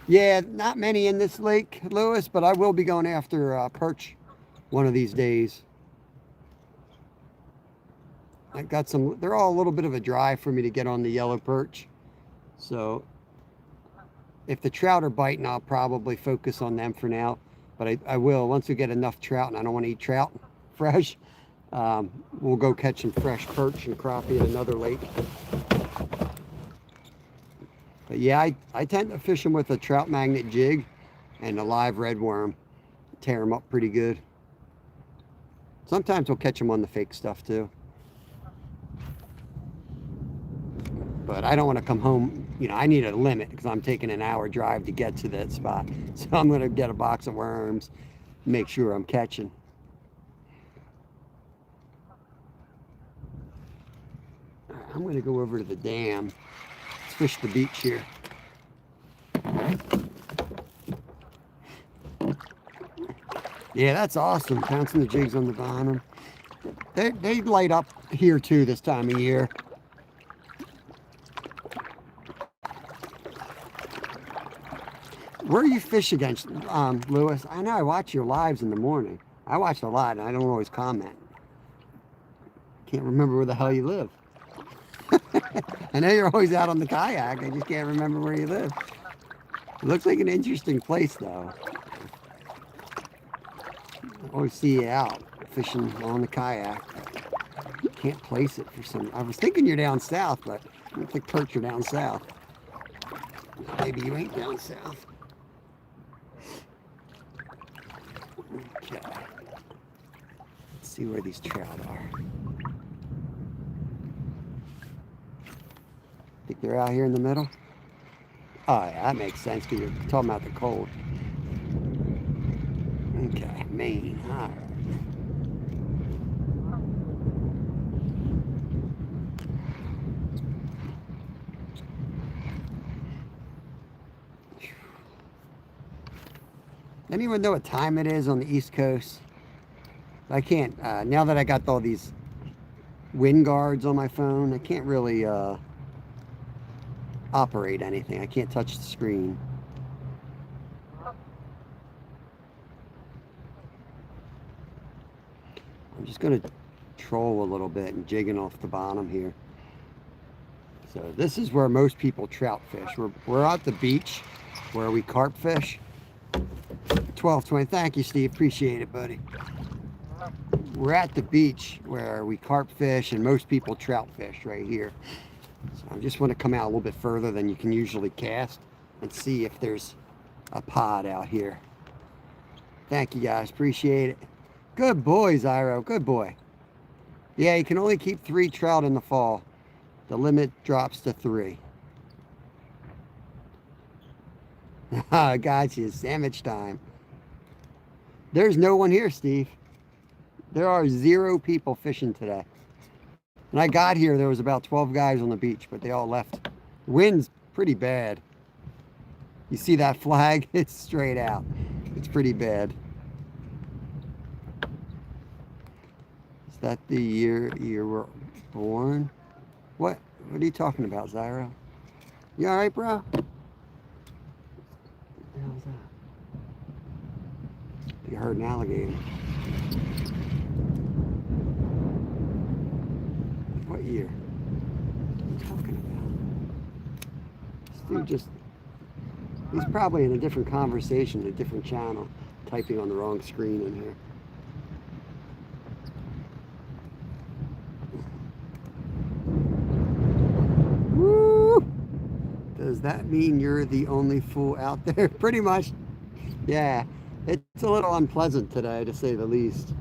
Yeah, not many in this lake, Lewis, but I will be going after perch one of these days. I got some, they're all a little bit of a drive for me to get on the yellow perch. So if the trout are biting, I'll probably focus on them for now. But I will, once we get enough trout, and I don't want to eat trout fresh, we'll go catch some fresh perch and crappie at another lake. But yeah, I tend to fish them with a trout magnet jig and a live red worm. Tear them up pretty good. Sometimes we'll catch them on the fake stuff too. But I don't want to come home, you know, I need a limit because I'm taking an hour drive to get to that spot. So I'm going to get a box of worms, make sure I'm catching. I'm going to go over to the dam. Let's fish the beach here. Yeah, that's awesome. Pouncing the jigs on the bottom. They light up here too this time of year. Where are you fish against, Lewis? I know I watch your lives in the morning. I watch a lot and I don't always comment. Can't remember where the hell you live. I know you're always out on the kayak. I just can't remember where you live. It looks like an interesting place though. I always see you out fishing on the kayak. Can't place it for some. I was thinking you're down south, but I don't think perch are down south. Maybe you ain't down south. Okay. Let's see where these trout are. Think they're out here in the middle? Oh yeah, that makes sense because you're talking about the cold. Okay, Maine. All right. Anyone know what time it is on the East Coast? I can't, now that I got all these wind guards on my phone, I can't really operate anything. I can't touch the screen. I'm just going to troll a little bit and jigging off the bottom here. So this is where most people trout fish. We're at the beach where we carp fish. 1220. Thank you, Steve. Appreciate it, buddy. We're at the beach where we carp fish and most people trout fish right here. So I just want to come out a little bit further than you can usually cast and see if there's a pod out here. Thank you, guys. Appreciate it. Good boy, Zyro. Good boy. Yeah, you can only keep 3 trout in the fall. The limit drops to 3. I got you. Sandwich time. There's no one here, Steve. There are 0 people fishing today. When I got here, there was about 12 guys on the beach, but they all left. Wind's pretty bad. You see that flag? It's straight out. It's pretty bad. Is that the year you were born? What are you talking about, Zyro? You all right, bro? What the hell is that? You heard an alligator. What year? What are you talking about? This dude just He's probably in a different conversation, a different channel, typing on the wrong screen in here. Woo! Does that mean you're the only fool out there? Pretty much. Yeah, it's a little unpleasant today, to say the least.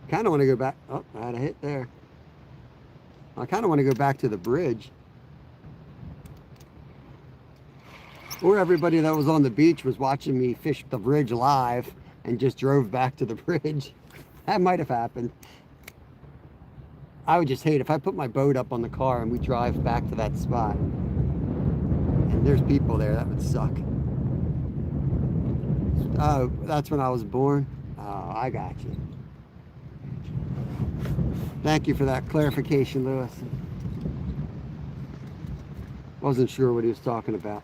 Kind of want to go back. Oh, I had a hit there. I kind of want to go back to the bridge. Or everybody that was on the beach was watching me fish the bridge live and just drove back to the bridge. That might have happened. I would just hate if I put my boat up on the car and we drive back to that spot and there's people there. That would suck. Oh, that's when I was born? Oh, I got you. Thank you for that clarification, Lewis. Wasn't sure what he was talking about.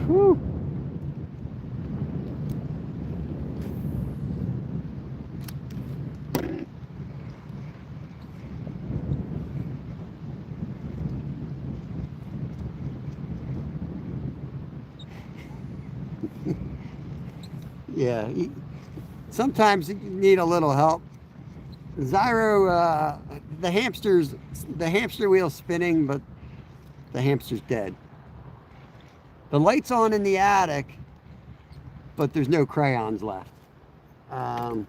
Whew. Yeah, sometimes you need a little help. Zyro, the hamster wheel's spinning, but the hamster's dead. The light's on in the attic, but there's no crayons left. I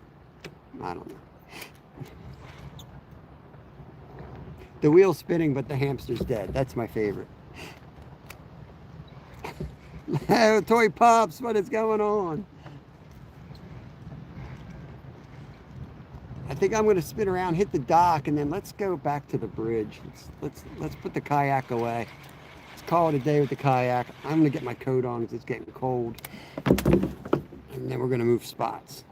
don't know. The wheel's spinning, but the hamster's dead. That's my favorite. Toy Pops, what is going on? I think I'm going to spin around, hit the dock, and then let's go back to the bridge. Let's put the kayak away. Let's call it a day with the kayak. I'm going to get my coat on because it's getting cold. And then we're going to move spots.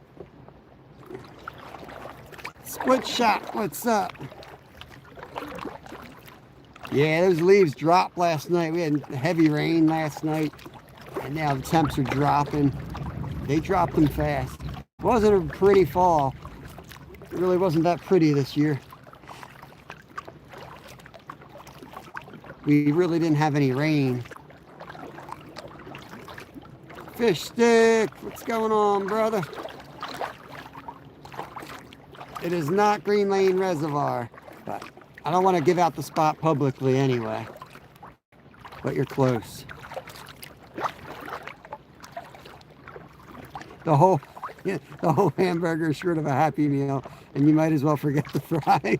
Split shot, what's up? Yeah, those leaves dropped last night. We had heavy rain last night. And now the temps are dropping. They dropped them fast. It wasn't a pretty fall. It really wasn't that pretty this year. We really didn't have any rain. Fish stick, what's going on, brother? It is not Green Lane Reservoir, but I don't want to give out the spot publicly anyway. But you're close. The whole hamburger is short of a Happy Meal, and you might as well forget the fries.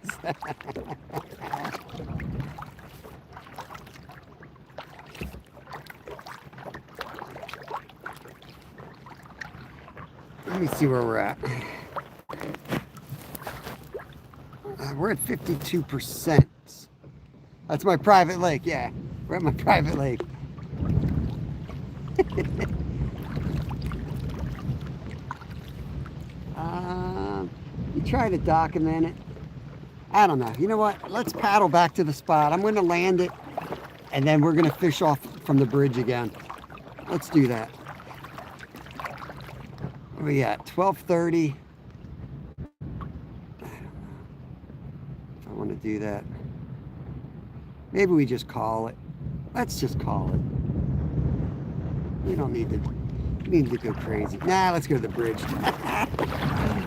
Let me see where we're at. We're at 52%. That's my private lake, yeah. We're at my private lake. You try to document it. I don't know. You know what? Let's paddle back to the spot. I'm going to land it, and then we're going to fish off from the bridge again. Let's do that. What are we at? 12:30. I don't know if I want to do that. Maybe we just call it. Let's just call it. We don't need to go crazy. Nah, let's go to the bridge.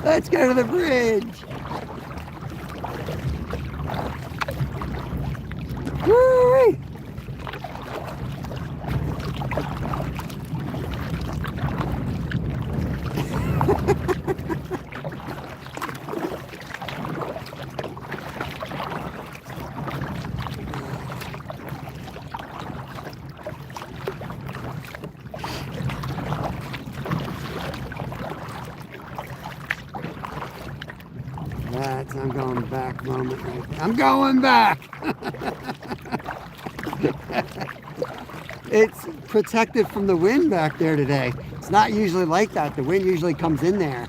Let's go to the bridge. Woo-wee. I'm going back moment right there. I'm going back. It's protected from the wind back there today. It's not usually like that. The wind usually comes in there.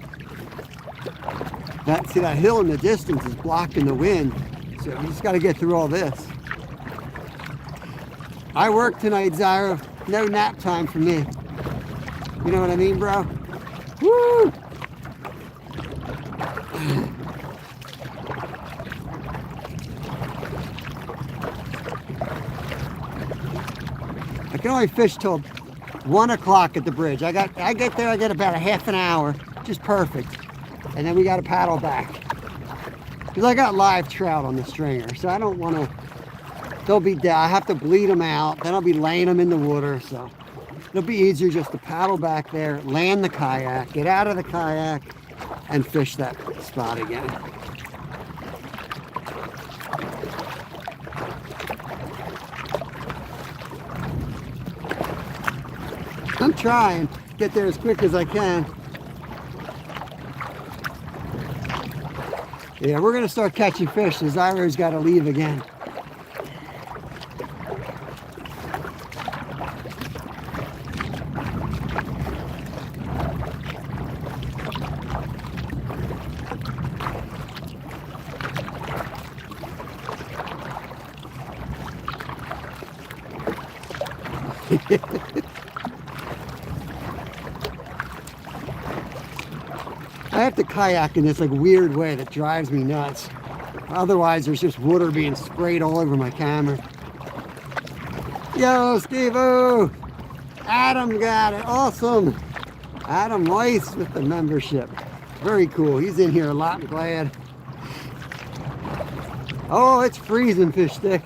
See that hill in the distance is blocking the wind. So you just got to get through all this. I work tonight, Zyro. No nap time for me. You know what I mean, bro? Woo! I can only fish till 1 o'clock at the bridge. I get there, I get about a half an hour, just perfect. And then we got to paddle back. Because I got live trout on the stringer, so I don't want to, they'll be dead. I have to bleed them out, then I'll be laying them in the water, so it'll be easier just to paddle back there, land the kayak, get out of the kayak, and fish that spot again. I'm trying to get there as quick as I can. Yeah, we're gonna start catching fish. The Zyro's got to leave again. I have to kayak in this like weird way that drives me nuts. Otherwise, there's just water being sprayed all over my camera. Yo, Steve-o! Adam got it. Awesome. Adam Weiss with the membership. Very cool. He's in here a lot. I'm glad. Oh, it's freezing, fish stick.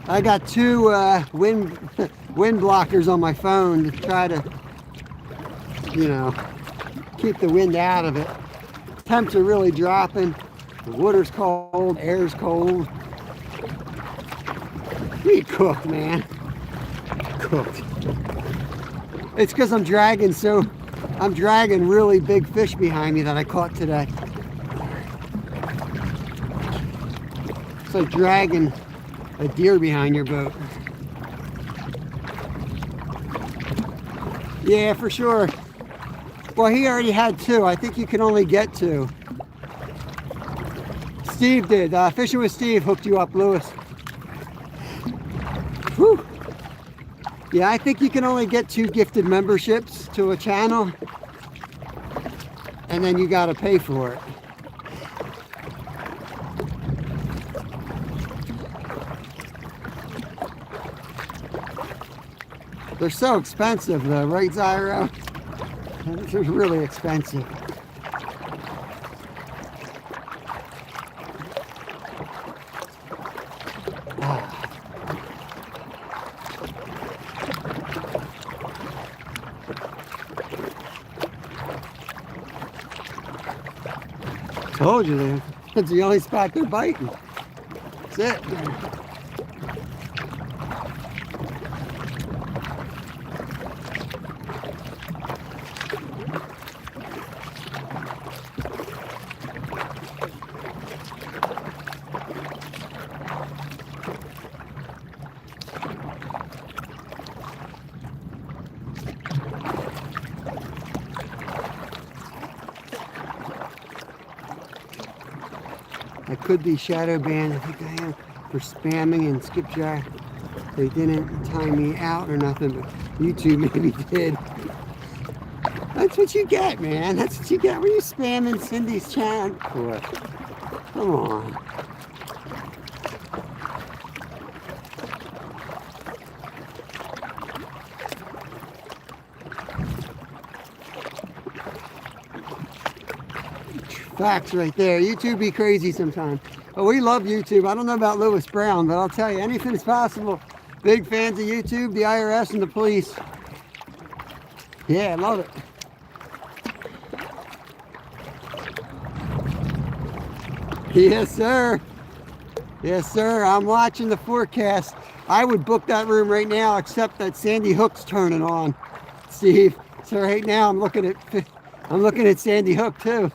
I got two wind blockers on my phone to try to, you know, keep the wind out of it. Temps are really dropping. The water's cold, air's cold. We cooked, man. Cooked. It's because I'm dragging really big fish behind me that I caught today. It's like dragging a deer behind your boat. Yeah, for sure. Well, he already had two. I think you can only get two. Steve did. Fishing with Steve hooked you up, Lewis. Whew. Yeah, I think you can only get 2 gifted memberships to a channel. And then you got to pay for it. They're so expensive though, right, Zyro? They're really expensive. Told you there. That's the only spot they're biting. That's it. I could be shadow banned, I think I am, for spamming and skipjack. They didn't time me out or nothing, but YouTube maybe did. That's what you get, man. That's what you get when you spamming Cindy's chat for. Come on. Facts right there. YouTube be crazy sometimes. But we love YouTube. I don't know about Lewis Brown, but I'll tell you, anything is possible. Big fans of YouTube, the IRS, and the police. Yeah, I love it. Yes, sir. Yes, sir. I'm watching the forecast. I would book that room right now, except that Sandy Hook's turning on, Steve. So right now I'm looking at Sandy Hook too.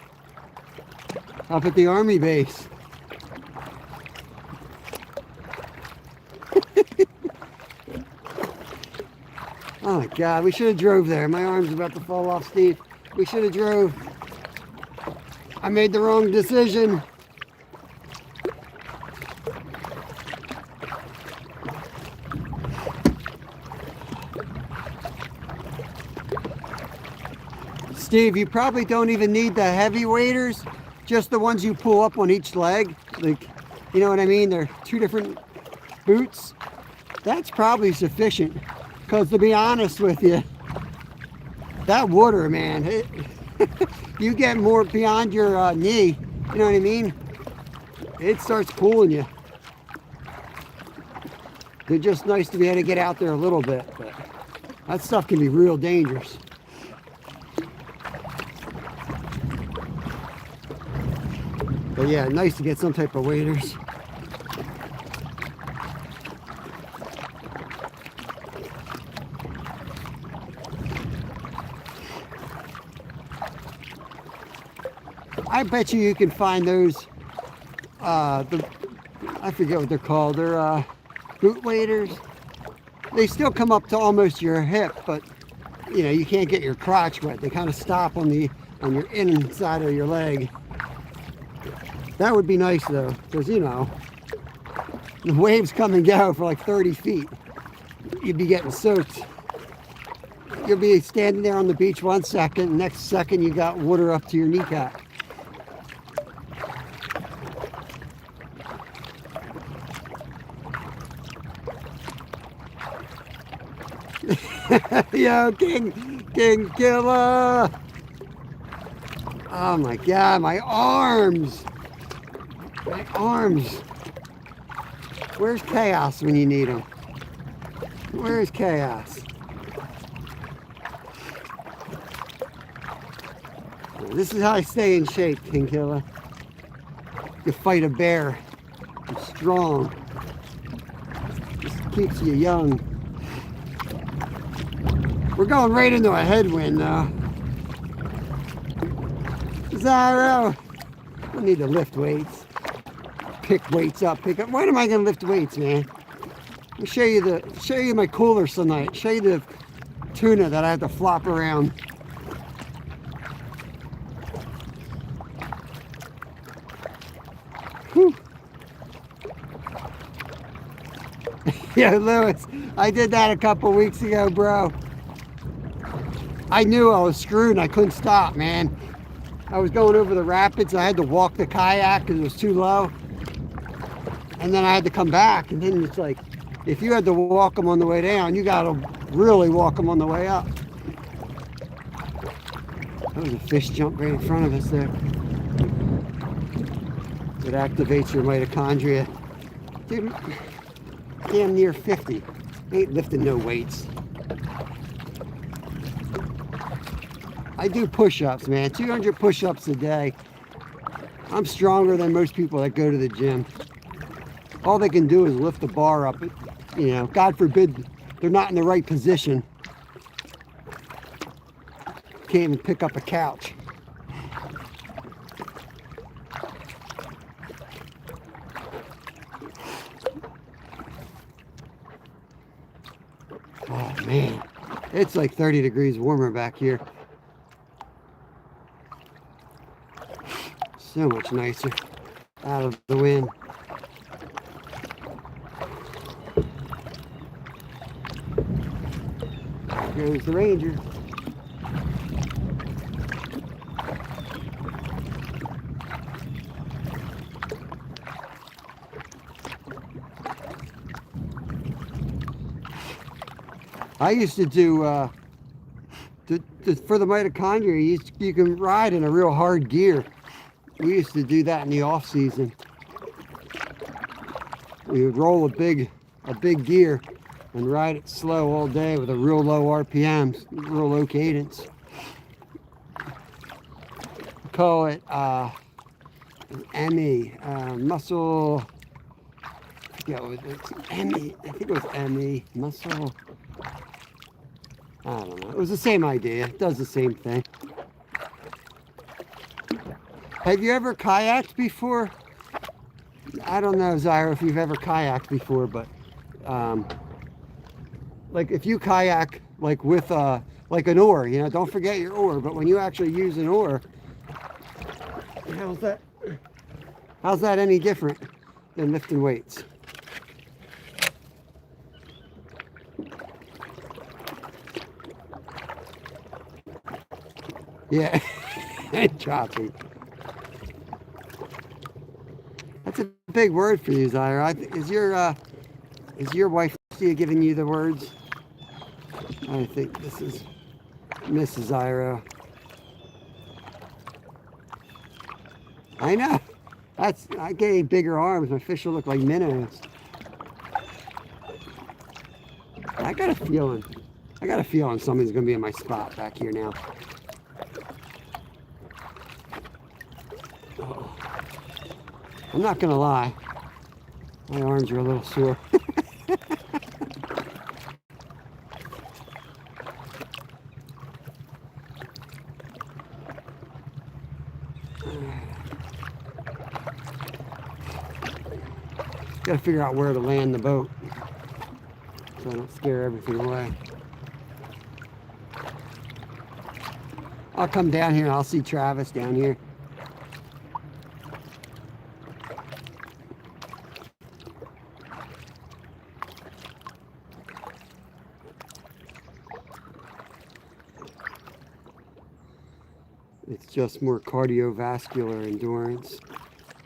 Up at the Army base. Oh my God, we should have drove there. My arm's about to fall off, Steve. We should have drove. I made the wrong decision. Steve, you probably don't even need the heavy waders, just the ones you pull up on each leg. Like, you know what I mean? They're two different boots. That's probably sufficient. Because to be honest with you, that water, man, you get more beyond your knee, you know what I mean? It starts pulling you. They're just nice to be able to get out there a little bit, but that stuff can be real dangerous. But yeah, nice to get some type of waders. I bet you can find those, I forget what they're called. They're boot waders. They still come up to almost your hip, but you know, you can't get your crotch wet. They kind of stop on your inside of your leg. That would be nice though, because you know, the waves come and go for like 30 feet. You'd be getting soaked. You'll be standing there on the beach 1 second, next second you got water up to your kneecap. Yo, King Killer! Oh my God, my arms! My arms! Where's Chaos when you need him? Where's Chaos? This is how I stay in shape, King Killer. You fight a bear. I'm strong. Just keeps you young. We're going right into a headwind now. Zyro! I need to lift weights. Pick weights up, pick up. When am I gonna lift weights, man? Let me show you my cooler tonight. Show you the tuna that I have to flop around. Whew. Yeah, Lewis, I did that a couple weeks ago, bro. I knew I was screwed and I couldn't stop, man. I was going over the rapids. I had to walk the kayak because it was too low. And then I had to come back. And then it's like, if you had to walk them on the way down, you got to really walk them on the way up. That was a fish jump right in front of us there. It activates your mitochondria. Dude, damn near 50. Ain't lifting no weights. I do push-ups, man. 200 push-ups a day. I'm stronger than most people that go to the gym. All they can do is lift the bar up. You know, God forbid they're not in the right position. Can't even pick up a couch. Oh man, it's like 30 degrees warmer back here. So much nicer out of the wind. There goes the Ranger. I used to do, for the mitochondria, you can ride in a real hard gear. We used to do that in the off season. We would roll a big gear and ride it slow all day with a real low RPMs, real low cadence. We call it ME, muscle. Yeah, it's ME. I think it was ME, muscle. I don't know. It was the same idea. It does the same thing. Have you ever kayaked before? I don't know, Zyra, if you've ever kayaked before, but like if you kayak like with like an oar, you know, don't forget your oar. But when you actually use an oar, how's that any different than lifting weights? Yeah. Choppy. That's a big word for you, Zyra. Is your wife giving you the words? I think this is Mrs. Zyra. I know. I gave bigger arms. My fish will look like minnows. I got a feeling somebody's gonna be in my spot back here now. Oh. I'm not gonna lie. My arms are a little sore. Gotta figure out where to land the boat so I don't scare everything away. I'll come down here and I'll see Travis down here. It's just more cardiovascular endurance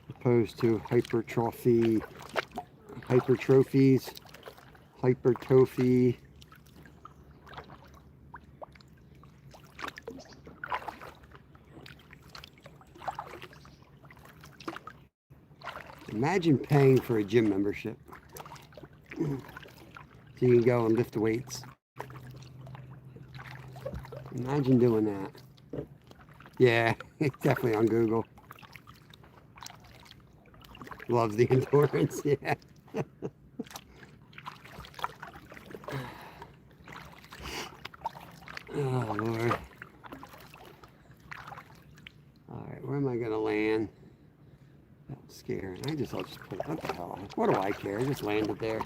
opposed to hypertrophy. Hypertrophy. Imagine paying for a gym membership so you can go and lift the weights. Imagine doing that. Yeah, it's definitely on Google. Loves the endurance, yeah. Oh, Lord. All right, where am I going to land? I'm scared. I'll just put it. What the hell? What do I care? I just landed there.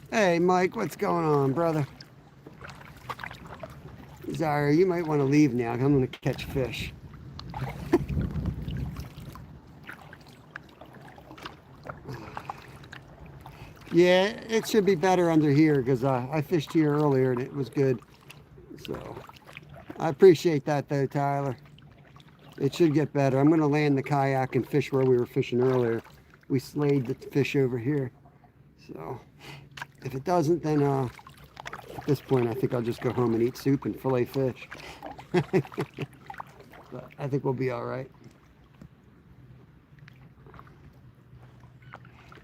Hey, Mike, what's going on, brother? Zyra, you might want to leave now. I'm going to catch fish. Yeah, it should be better under here because I fished here earlier and it was good. So I appreciate that though, Tyler. It should get better. I'm going to land the kayak and fish where we were fishing earlier. We slayed the fish over here. So if it doesn't, then at this point I think I'll just go home and eat soup and fillet fish. But I think we'll be all right.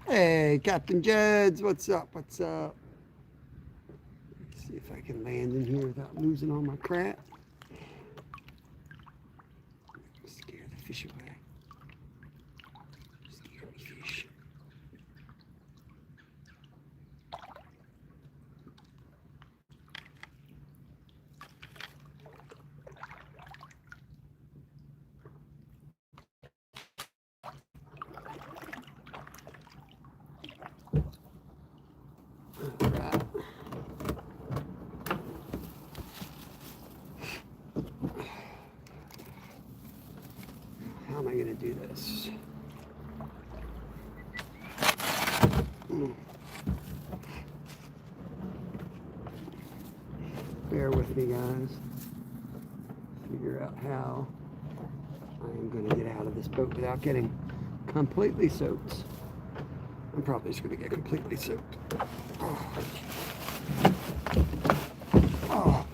Hey, Captain Jeds, what's up? What's up? Let's see if I can land in here without losing all my crap. Scare the fish away. Scare me, fish. Right. How am I going to do this? Bear with me, guys. Figure out how I am going to get out of this boat without getting completely soaked. I'm probably just going to get completely soaked. Oh, God.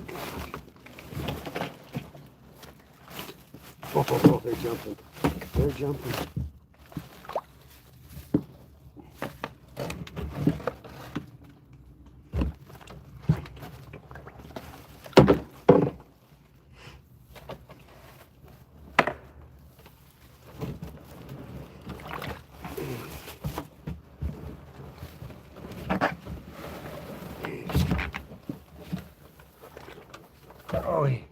Oh, they're jumping. They're jumping. Oh, yeah.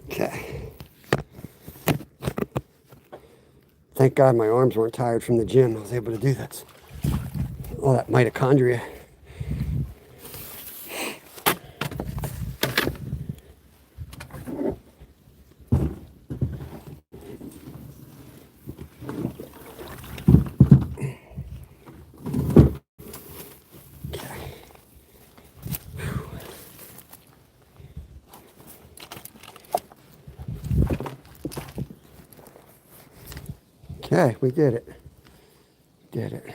Okay. Thank God my arms weren't tired from the gym. I was able to do this. All that mitochondria. Okay, we did it. Did it.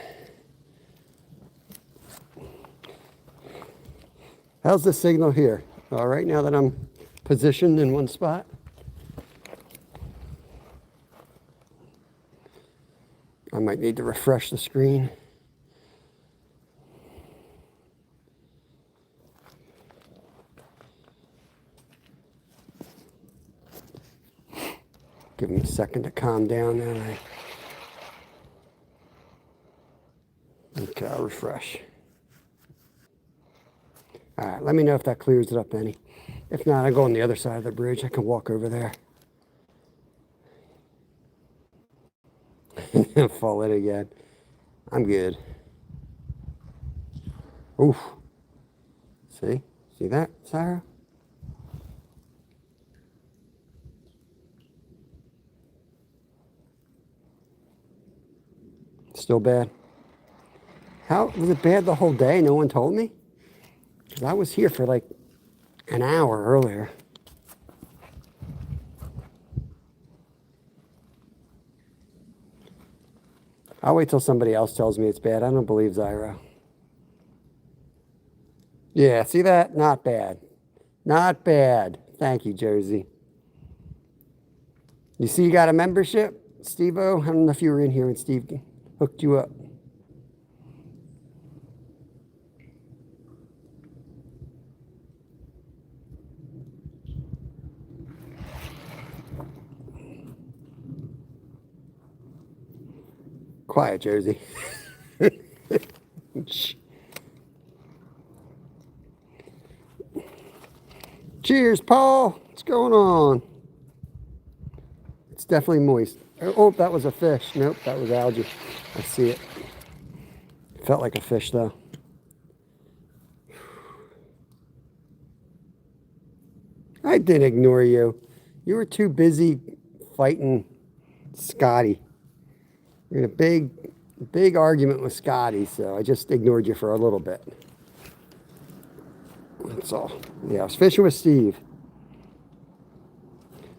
How's the signal here? All right, now that I'm positioned in one spot. I might need to refresh the screen. Give me a second to calm down then. Okay, I'll refresh. All right, let me know if that clears it up any. If not, I'll go on the other side of the bridge. I can walk over there. Fall in again. I'm good. Oof. See? See that, Sarah? Still bad. How was it bad the whole day? No one told me? Because I was here for like an hour earlier. I'll wait till somebody else tells me it's bad. I don't believe Zyro. Yeah, see that? Not bad. Not bad. Thank you, Jersey. You see you got a membership, Steve-O? I don't know if you were in here when Steve hooked you up. Quiet, Jersey. Cheers, Paul. What's going on? It's definitely moist. Oh, that was a fish. Nope, that was algae. I see it. Felt like a fish, though. I didn't ignore you. You were too busy fighting Scotty. You're in a big argument with Scotty, so I just ignored you for a little bit. That's all. Yeah, I was fishing with Steve.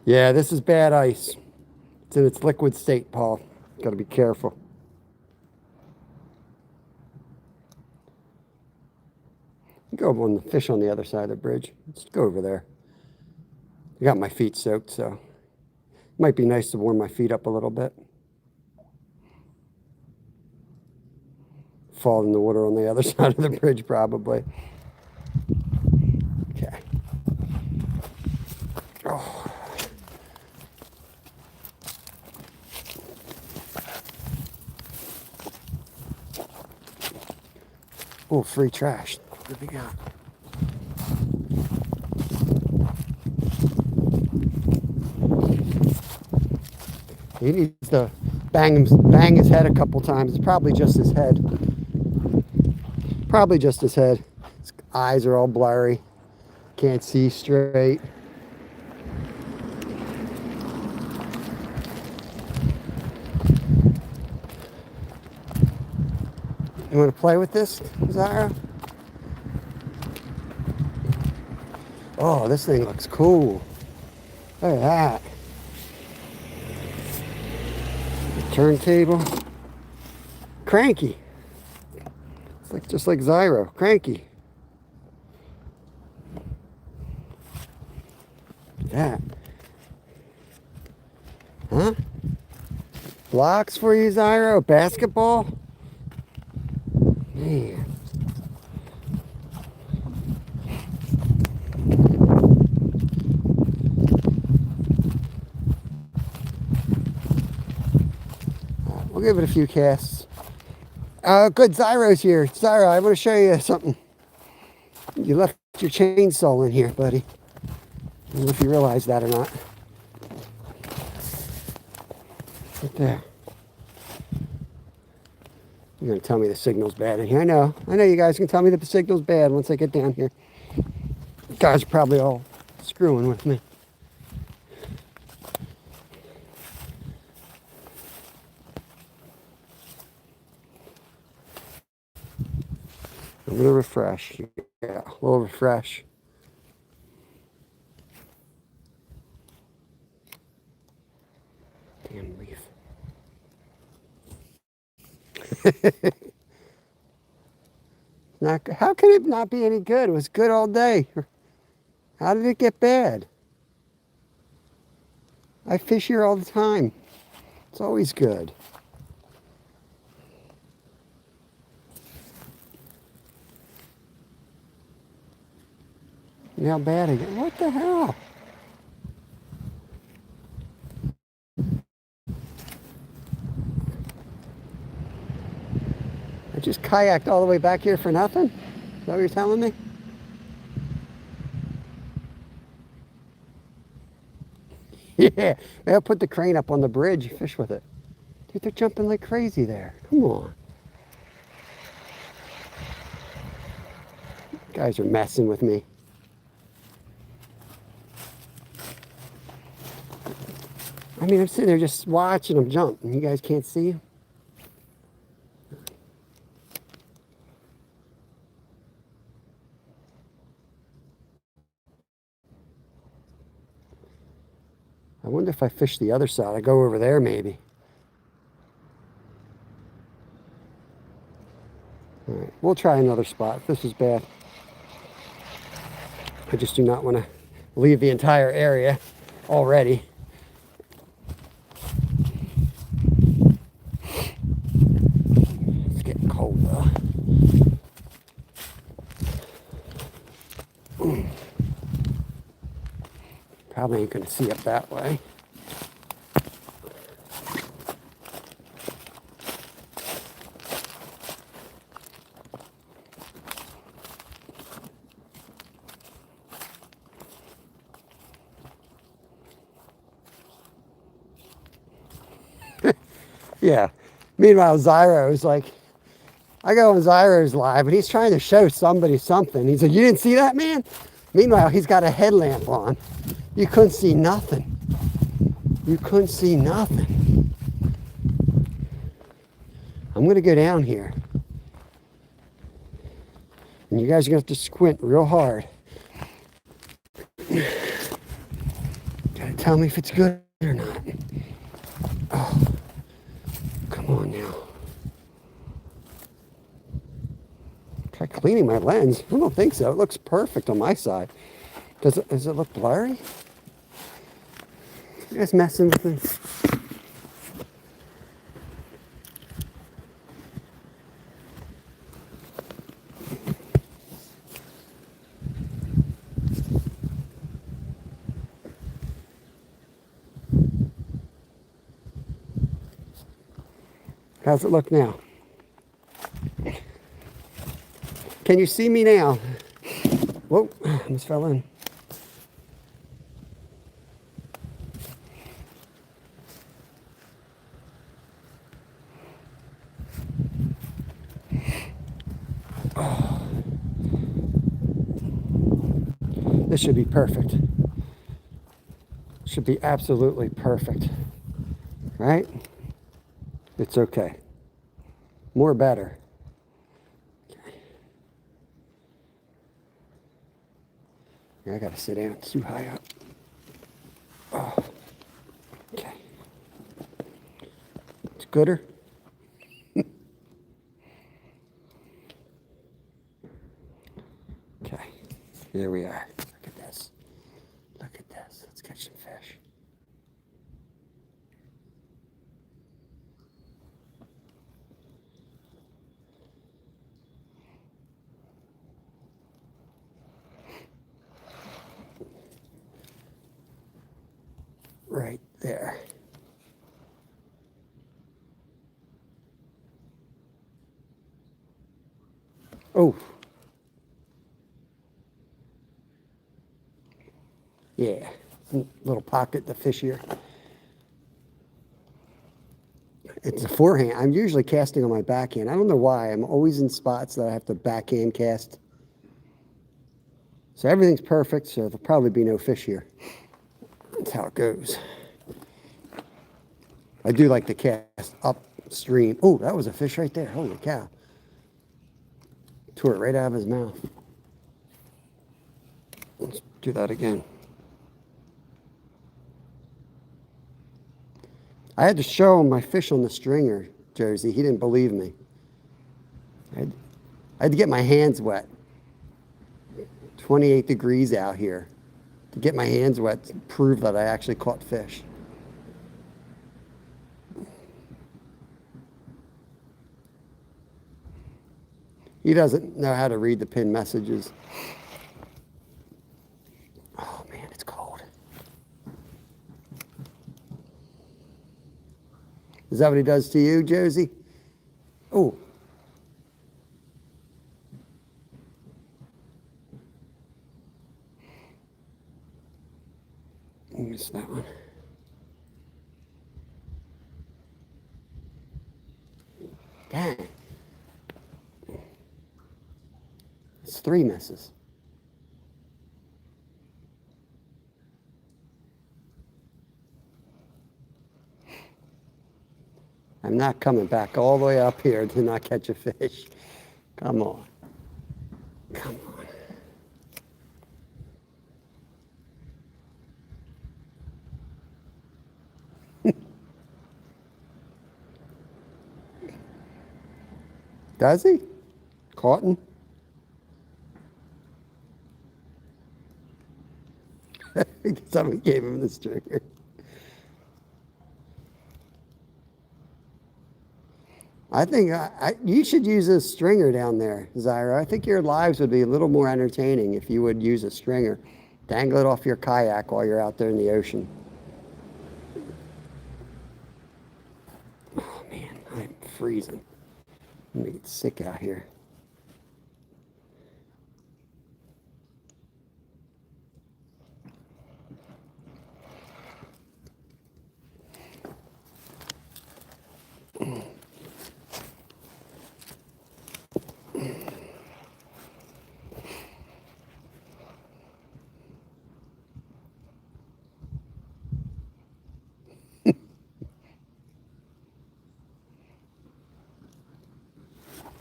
Yeah, this is bad ice. It's in its liquid state, Paul. Got to be careful. Go on the fish on the other side of the bridge. Let's go over there. I got my feet soaked, so it might be nice to warm my feet up a little bit. Fall in the water on the other side of the bridge, probably. Okay. Oh. Oh, free trash. What do we got? He needs to bang his head a couple times. It's probably just his head. Probably just his head. His eyes are all blurry. Can't see straight. You want to play with this, Zara? Oh, this thing looks cool. Look at that. The turntable. Cranky. It's like just like Zyro. Cranky. Look at that. Huh? Blocks for you, Zyro? Basketball? Man. We'll give it a few casts. Good, Zyro's here. Zyro, I want to show you something. You left your chainsaw in here, buddy. I don't know if you realize that or not. Right there. You're going to tell me the signal's bad in here. I know you guys can tell me that the signal's bad once I get down here. You guys are probably all screwing with me. I'm going to refresh. Yeah, a little refresh. Damn leaf. Not, how can it not be any good? It was good all day. How did it get bad? I fish here all the time. It's always good. Now bad again. What the hell? I just kayaked all the way back here for nothing? Is that what you're telling me? Yeah, they'll put the crane up on the bridge, fish with it. Dude, they're jumping like crazy there. Come on. Guys are messing with me. I mean, I'm sitting there just watching them jump, and you guys can't see them. I wonder if I fish the other side. I go over there maybe. All right, we'll try another spot. This is bad. I just do not want to leave the entire area already. It's getting cold though. Probably ain't going to see up that way. Yeah. Meanwhile, Zyro's like, I go on Zyro's live, and he's trying to show somebody something. He's like, you didn't see that, man? Meanwhile, he's got a headlamp on. You couldn't see nothing. You couldn't see nothing. I'm going to go down here. And you guys are going to have to squint real hard. Gotta tell me if it's good or not. Oh, come on now. Try cleaning my lens. I don't think so. It looks perfect on my side. Does it look blurry? You guys messing with me? How's it look now? Can you see me now? Whoa, almost fell in. Oh. This should be perfect. Should be absolutely perfect. Right? It's okay. More better. Okay. Yeah, I gotta sit down. It's too high up. Oh. Okay. It's gooder. Okay. Here we are. Look at this. Look at this. Let's catch some fish. Right there. Oh. Yeah. Little pocket to fish here. It's a forehand. I'm usually casting on my backhand. I don't know why. I'm always in spots that I have to backhand cast. So everything's perfect, so there'll probably be no fish here. That's how it goes. I do like to cast upstream. Oh, that was a fish right there. Holy cow. Tore it right out of his mouth. Let's do that again. I had to show him my fish on the stringer, Josie. He didn't believe me. I had to get my hands wet. 28 degrees out here. To get my hands wet to prove that I actually caught fish. He doesn't know how to read the pin messages. Oh man, it's cold. Is that what he does to you, Josie? Oh. I missed that one. Dang. It's 3 misses. I'm not coming back all the way up here to not catch a fish. Come on. Come on. Does he? Caught him? Somebody gave him the stringer. I think you should use a stringer down there, Zyra. I think your lives would be a little more entertaining if you would use a stringer. Dangle it off your kayak while you're out there in the ocean. Oh man, I'm freezing. I'm gonna get sick out here.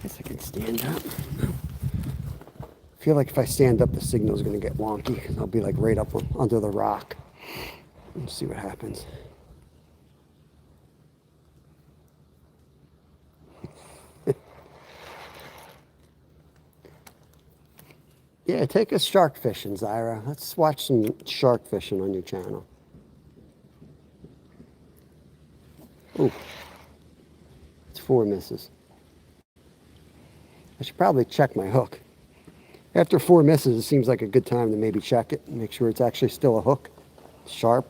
Guess I can stand up. I feel like if I stand up, the signal is going to get wonky because I'll be like right up under the rock. Let's see what happens. Yeah, take us shark fishing, Zyra. Let's watch some shark fishing on your channel. Ooh, it's 4 misses. I should probably check my hook. After 4 misses, it seems like a good time to maybe check it and make sure it's actually still a hook. Sharp.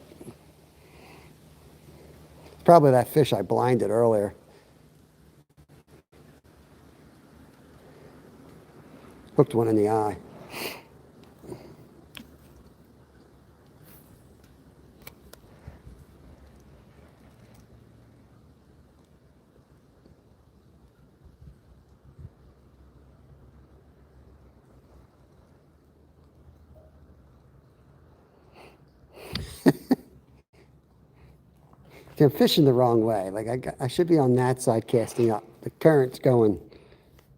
It's probably that fish I blinded earlier. Hooked one in the eye. I'm fishing the wrong way. Like I should be on that side casting up. The current's going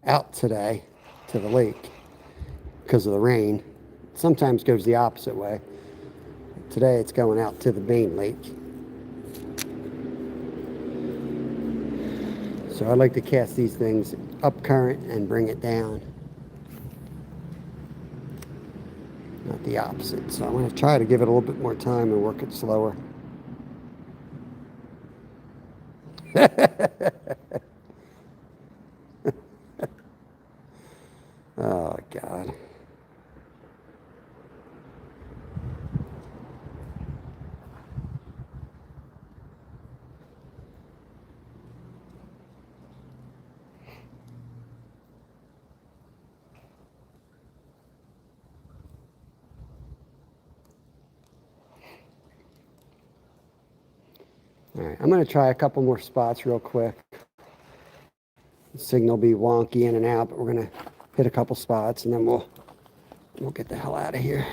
out today to the lake because of the rain. Sometimes goes the opposite way. Today it's going out to the main lake. So I like to cast these things up current and bring it down. Not the opposite. So I'm going to try to give it a little bit more time and work it slower. Oh, God. All right, I'm going to try a couple more spots real quick. The signal will be wonky in and out, but we're going to hit a couple spots and then we'll get the hell out of here.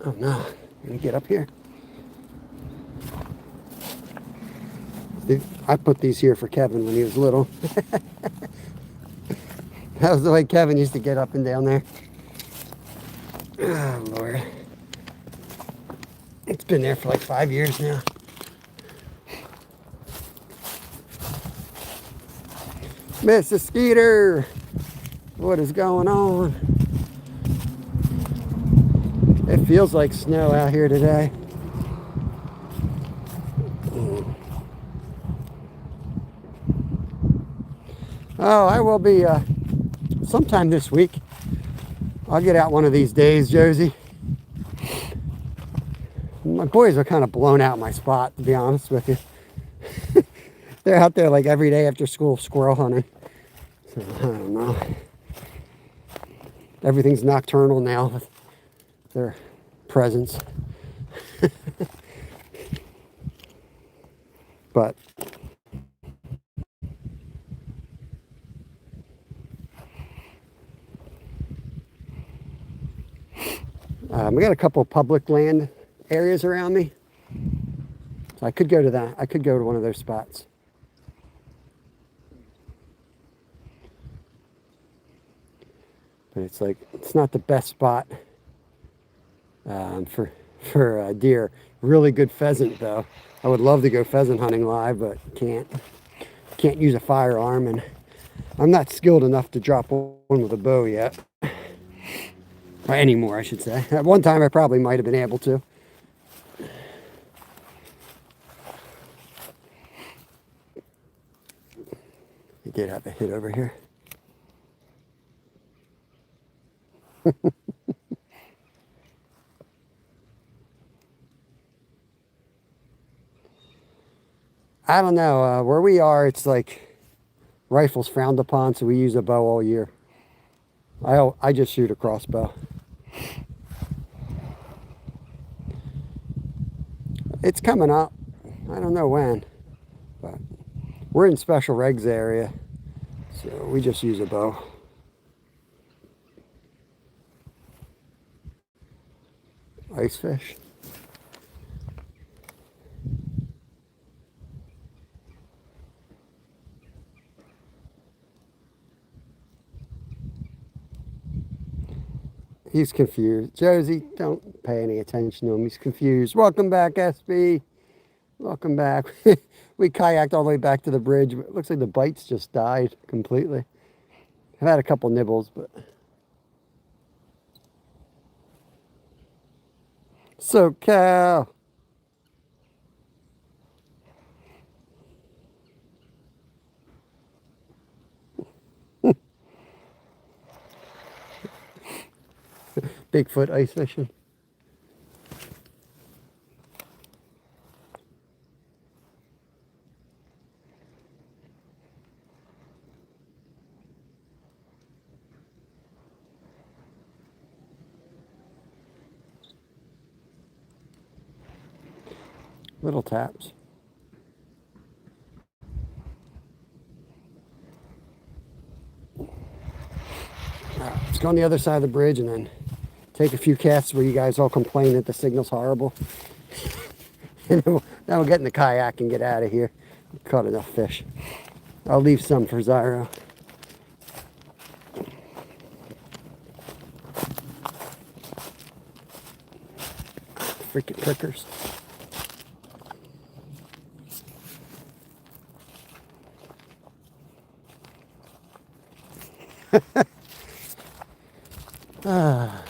Oh no, I'm going to get up here. I put these here for Kevin when he was little. That was the way Kevin used to get up and down there. Oh Lord. It's been there for like 5 years now. Mrs. Skeeter, what is going on? It feels like snow out here today. Oh, I will be sometime this week. I'll get out one of these days, Josie. My boys are kind of blown out my spot, to be honest with you. They're out there like every day after school squirrel hunting. So, I don't know. Everything's nocturnal now with their presence. But we got a couple of public land areas around me. So I could go to that. I could go to one of those spots. But it's like, it's not the best spot for deer. Really good pheasant though. I would love to go pheasant hunting live, but can't use a firearm, and I'm not skilled enough to drop one with a bow yet. Or anymore, I should say. At one time I probably might have been able to. I did have a hit over here. I don't know. Where we are, it's like rifles frowned upon, so we use a bow all year. I just shoot a crossbow. It's coming up. I don't know when, but we're in special regs area, so we just use a bow. Ice fish. He's confused. Josie, don't pay any attention to him. He's confused. Welcome back, SB. Welcome back. We kayaked all the way back to the bridge. But it looks like the bites just died completely. I've had a couple nibbles, but... So, Cal. Bigfoot ice fishing. Little taps. Let's go on the other side of the bridge and then take a few casts where you guys all complain that the signal's horrible. And then we'll get in the kayak and get out of here. We've caught enough fish. I'll leave some for Zyro. Freaking prickers. Ah.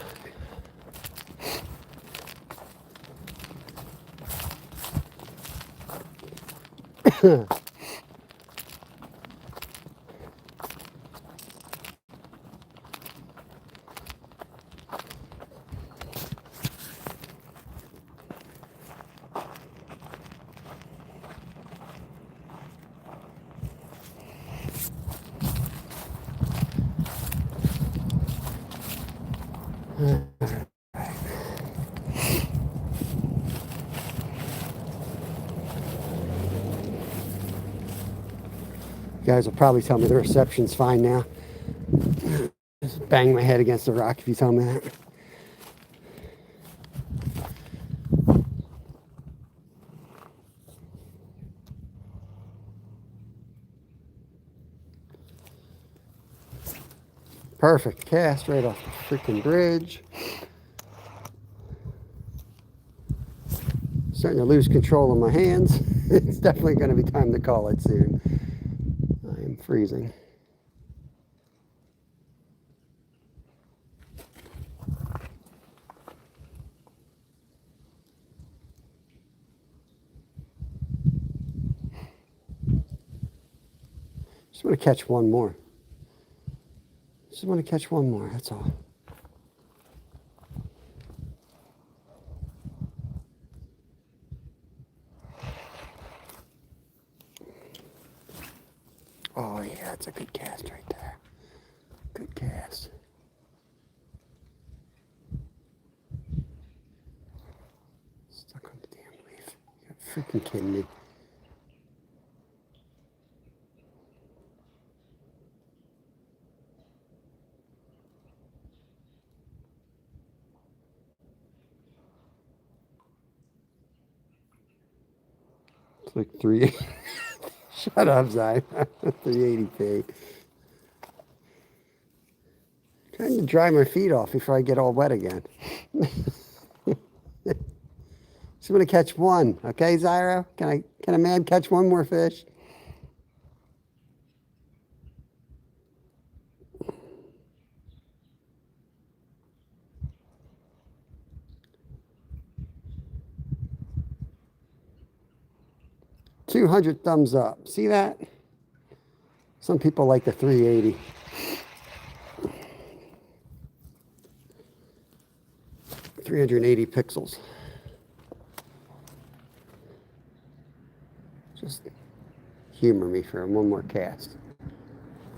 You guys will probably tell me the reception's fine now. Just bang my head against the rock if you tell me that. Perfect cast right off the freaking bridge. Starting to lose control of my hands. It's definitely going to be time to call it soon. I am freezing. Just want to catch one more. Just want to catch one more, that's all. Oh yeah, that's a good cast right there. Good cast. Stuck on the damn leaf. You're freaking kidding me. It's like 3. Shut up, Zai. 380p. Trying to dry my feet off before I get all wet again. Just want to catch one, okay, Zyro? Can a man catch one more fish? $200 thumbs up. See that? Some people like the 380. $380 pixels. Just humor me for one more cast.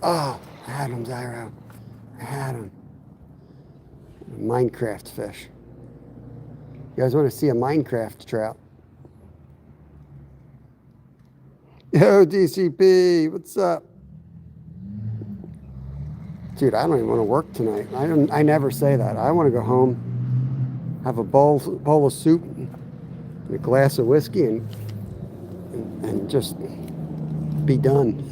Oh, I had him, Zyro. I had him. Minecraft fish. You guys want to see a Minecraft trout? Yo, DCP, what's up? Dude, I don't even want to work tonight. I never say that. I want to go home, have a bowl of soup, and a glass of whiskey, and just be done.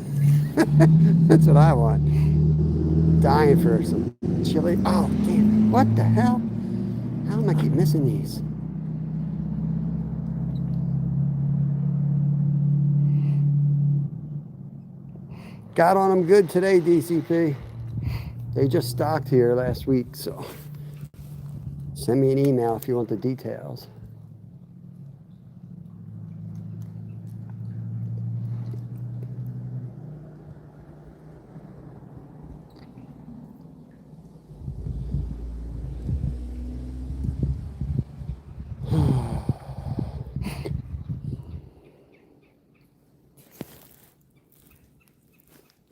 That's what I want. Dying for some chili. Oh, damn. What the hell? How am I keep missing these? Got on them good today, DCP. They just stocked here last week, so send me an email if you want the details.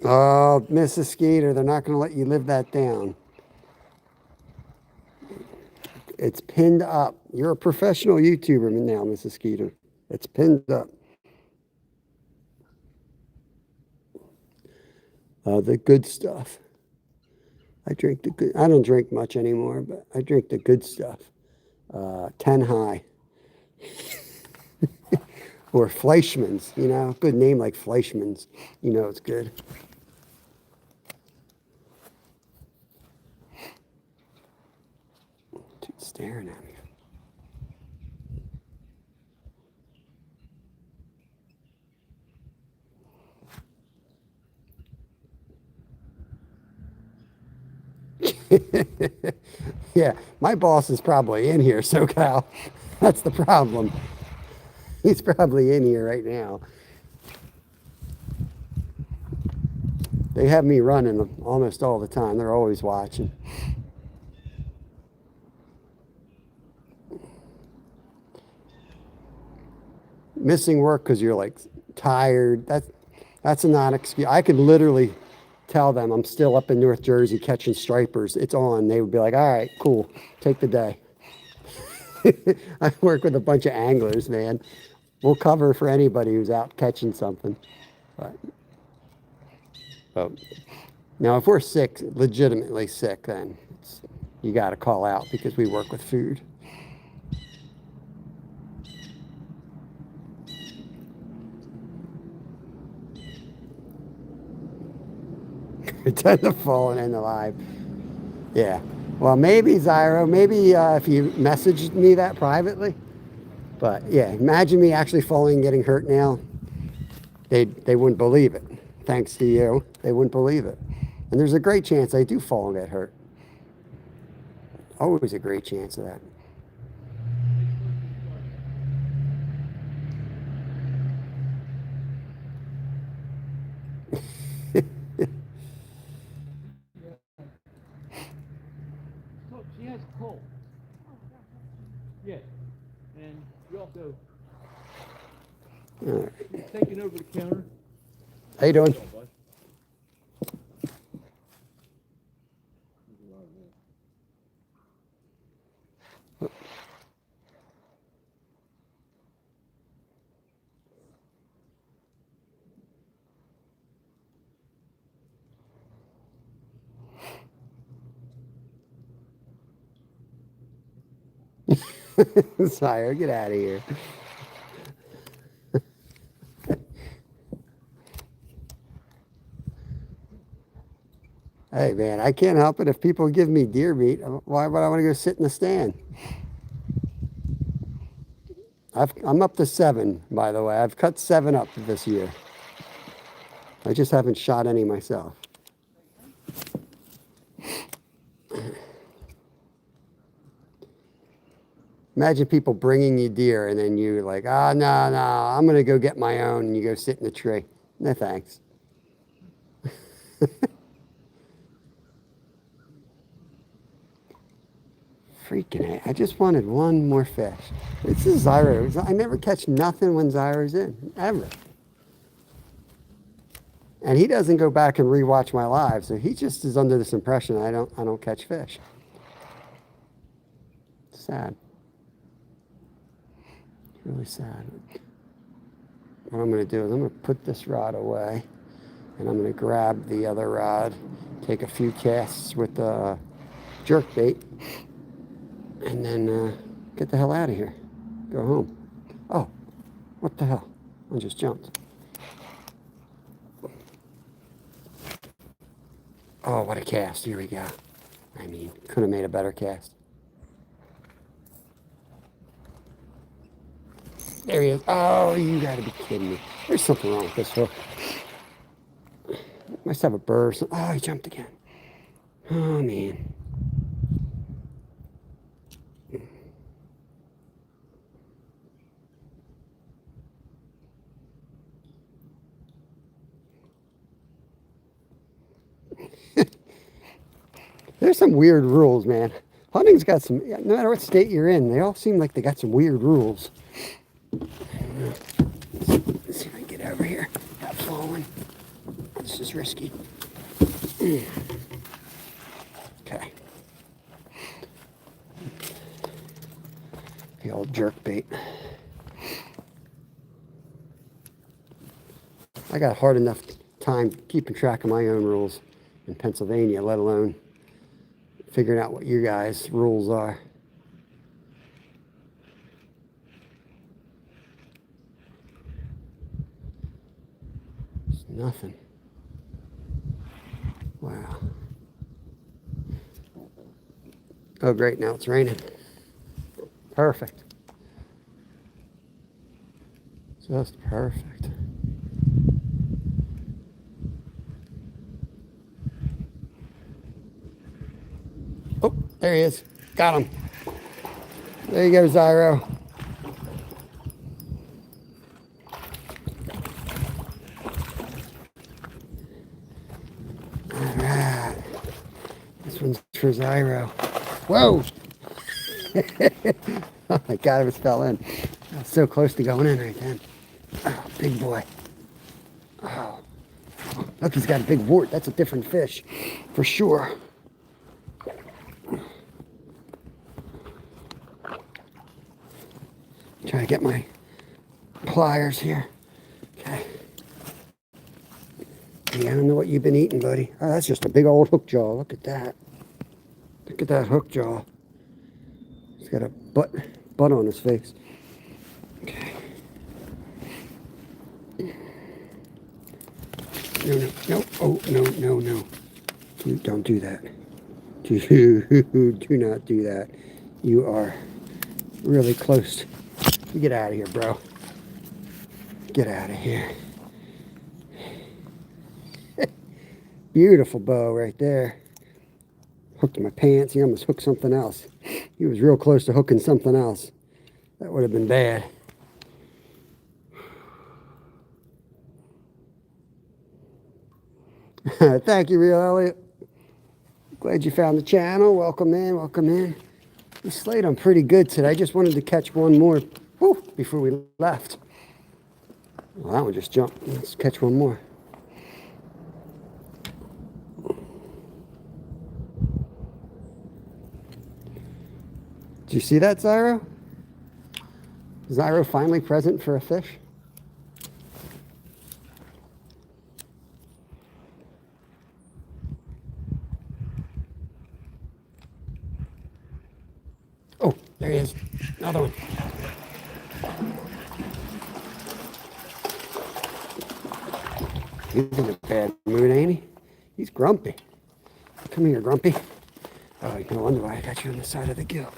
Oh, Mrs. Skeeter, they're not going to let you live that down. It's pinned up. You're a professional YouTuber now, Mrs. Skeeter. It's pinned up. The good stuff. I don't drink much anymore, but I drink the good stuff. 10 High. Or Fleischmann's, you know, good name like Fleischmann's. You know it's good. Dude, staring at me. Yeah, my boss is probably in here, SoCal. That's the problem. He's probably in here right now. They have me running almost all the time. They're always watching. Missing work because you're like tired. That's a non-excuse. I could literally tell them I'm still up in North Jersey catching stripers. It's on. They would be like, all right, cool. Take the day. I work with a bunch of anglers, man. We'll cover for anybody who's out catching something. But now, if we're sick, legitimately sick, then you got to call out because we work with food. It tend to fall and alive. Yeah. Well, maybe, Zyro, maybe if you messaged me that privately. But yeah, imagine me actually falling and getting hurt now. They wouldn't believe it. Thanks to you, they wouldn't believe it. And there's a great chance I do fall and get hurt. Always a great chance of that. And you also All right. taking over the counter. How you doing? Bud. Sire, get out of here. Hey man, I can't help it if people give me deer meat. Why would I want to go sit in the stand? I'm up to 7, by the way. I've cut 7 up this year. I just haven't shot any myself. Imagine people bringing you deer and then you like, oh, no, no, I'm going to go get my own. And you go sit in the tree. No, thanks. Freaking A. I just wanted one more fish. This is Zyro. I never catch nothing when Zyro's in, ever. And he doesn't go back and rewatch my live, so he just is under this impression I don't catch fish. Sad. Really sad. What I'm going to do is I'm going to put this rod away, and I'm going to grab the other rod, take a few casts with the jerk bait, and then get the hell out of here. Go home. Oh, what the hell? I just jumped. Oh, what a cast. Here we go. I mean, could have made a better cast. There he is. Oh, you gotta be kidding me. There's something wrong with this hook. Must have a burr or something. Oh, he jumped again. Oh, man. There's some weird rules, man. Hunting's got some, no matter what state you're in, they all seem like they got some weird rules. Let's see if I can get over here without falling. This is risky. Okay. The old jerk bait. I got a hard enough time keeping track of my own rules in Pennsylvania, let alone figuring out what you guys' rules are. It's nothing. Wow. Oh, great. Now it's raining. Perfect. Just perfect. Oh, there he is. Got him. There you go, Zyro. All right. This one's for Zyro. Whoa! Oh my God, I just fell in. I was so close to going in right then. Oh, big boy. Oh. Look, he's got a big wart. That's a different fish, for sure. Try to get my pliers here. Okay. Yeah, I don't know what you've been eating, buddy. Oh, that's just a big old hook jaw. Look at that. Look at that hook jaw. He's got a butt on his face. Okay. No. Oh, no. You don't do that. Do not do that. You are really close. You get out of here, bro. Get out of here. Beautiful bow right there. Hooked my pants. He almost hooked something else. He was real close to hooking something else. That would have been bad. Thank you, Real Elliot. Glad you found the channel. Welcome in, welcome in. We slayed them pretty good today. I just wanted to catch one more before we left. Well, that one just jumped. Let's catch one more. Did you see that, Zyro? Zyro finally present for a fish? Oh, there he is. Another one. He's in a bad mood, ain't he? He's grumpy. Come here, grumpy. Oh, no wonder why I got you on the side of the gill.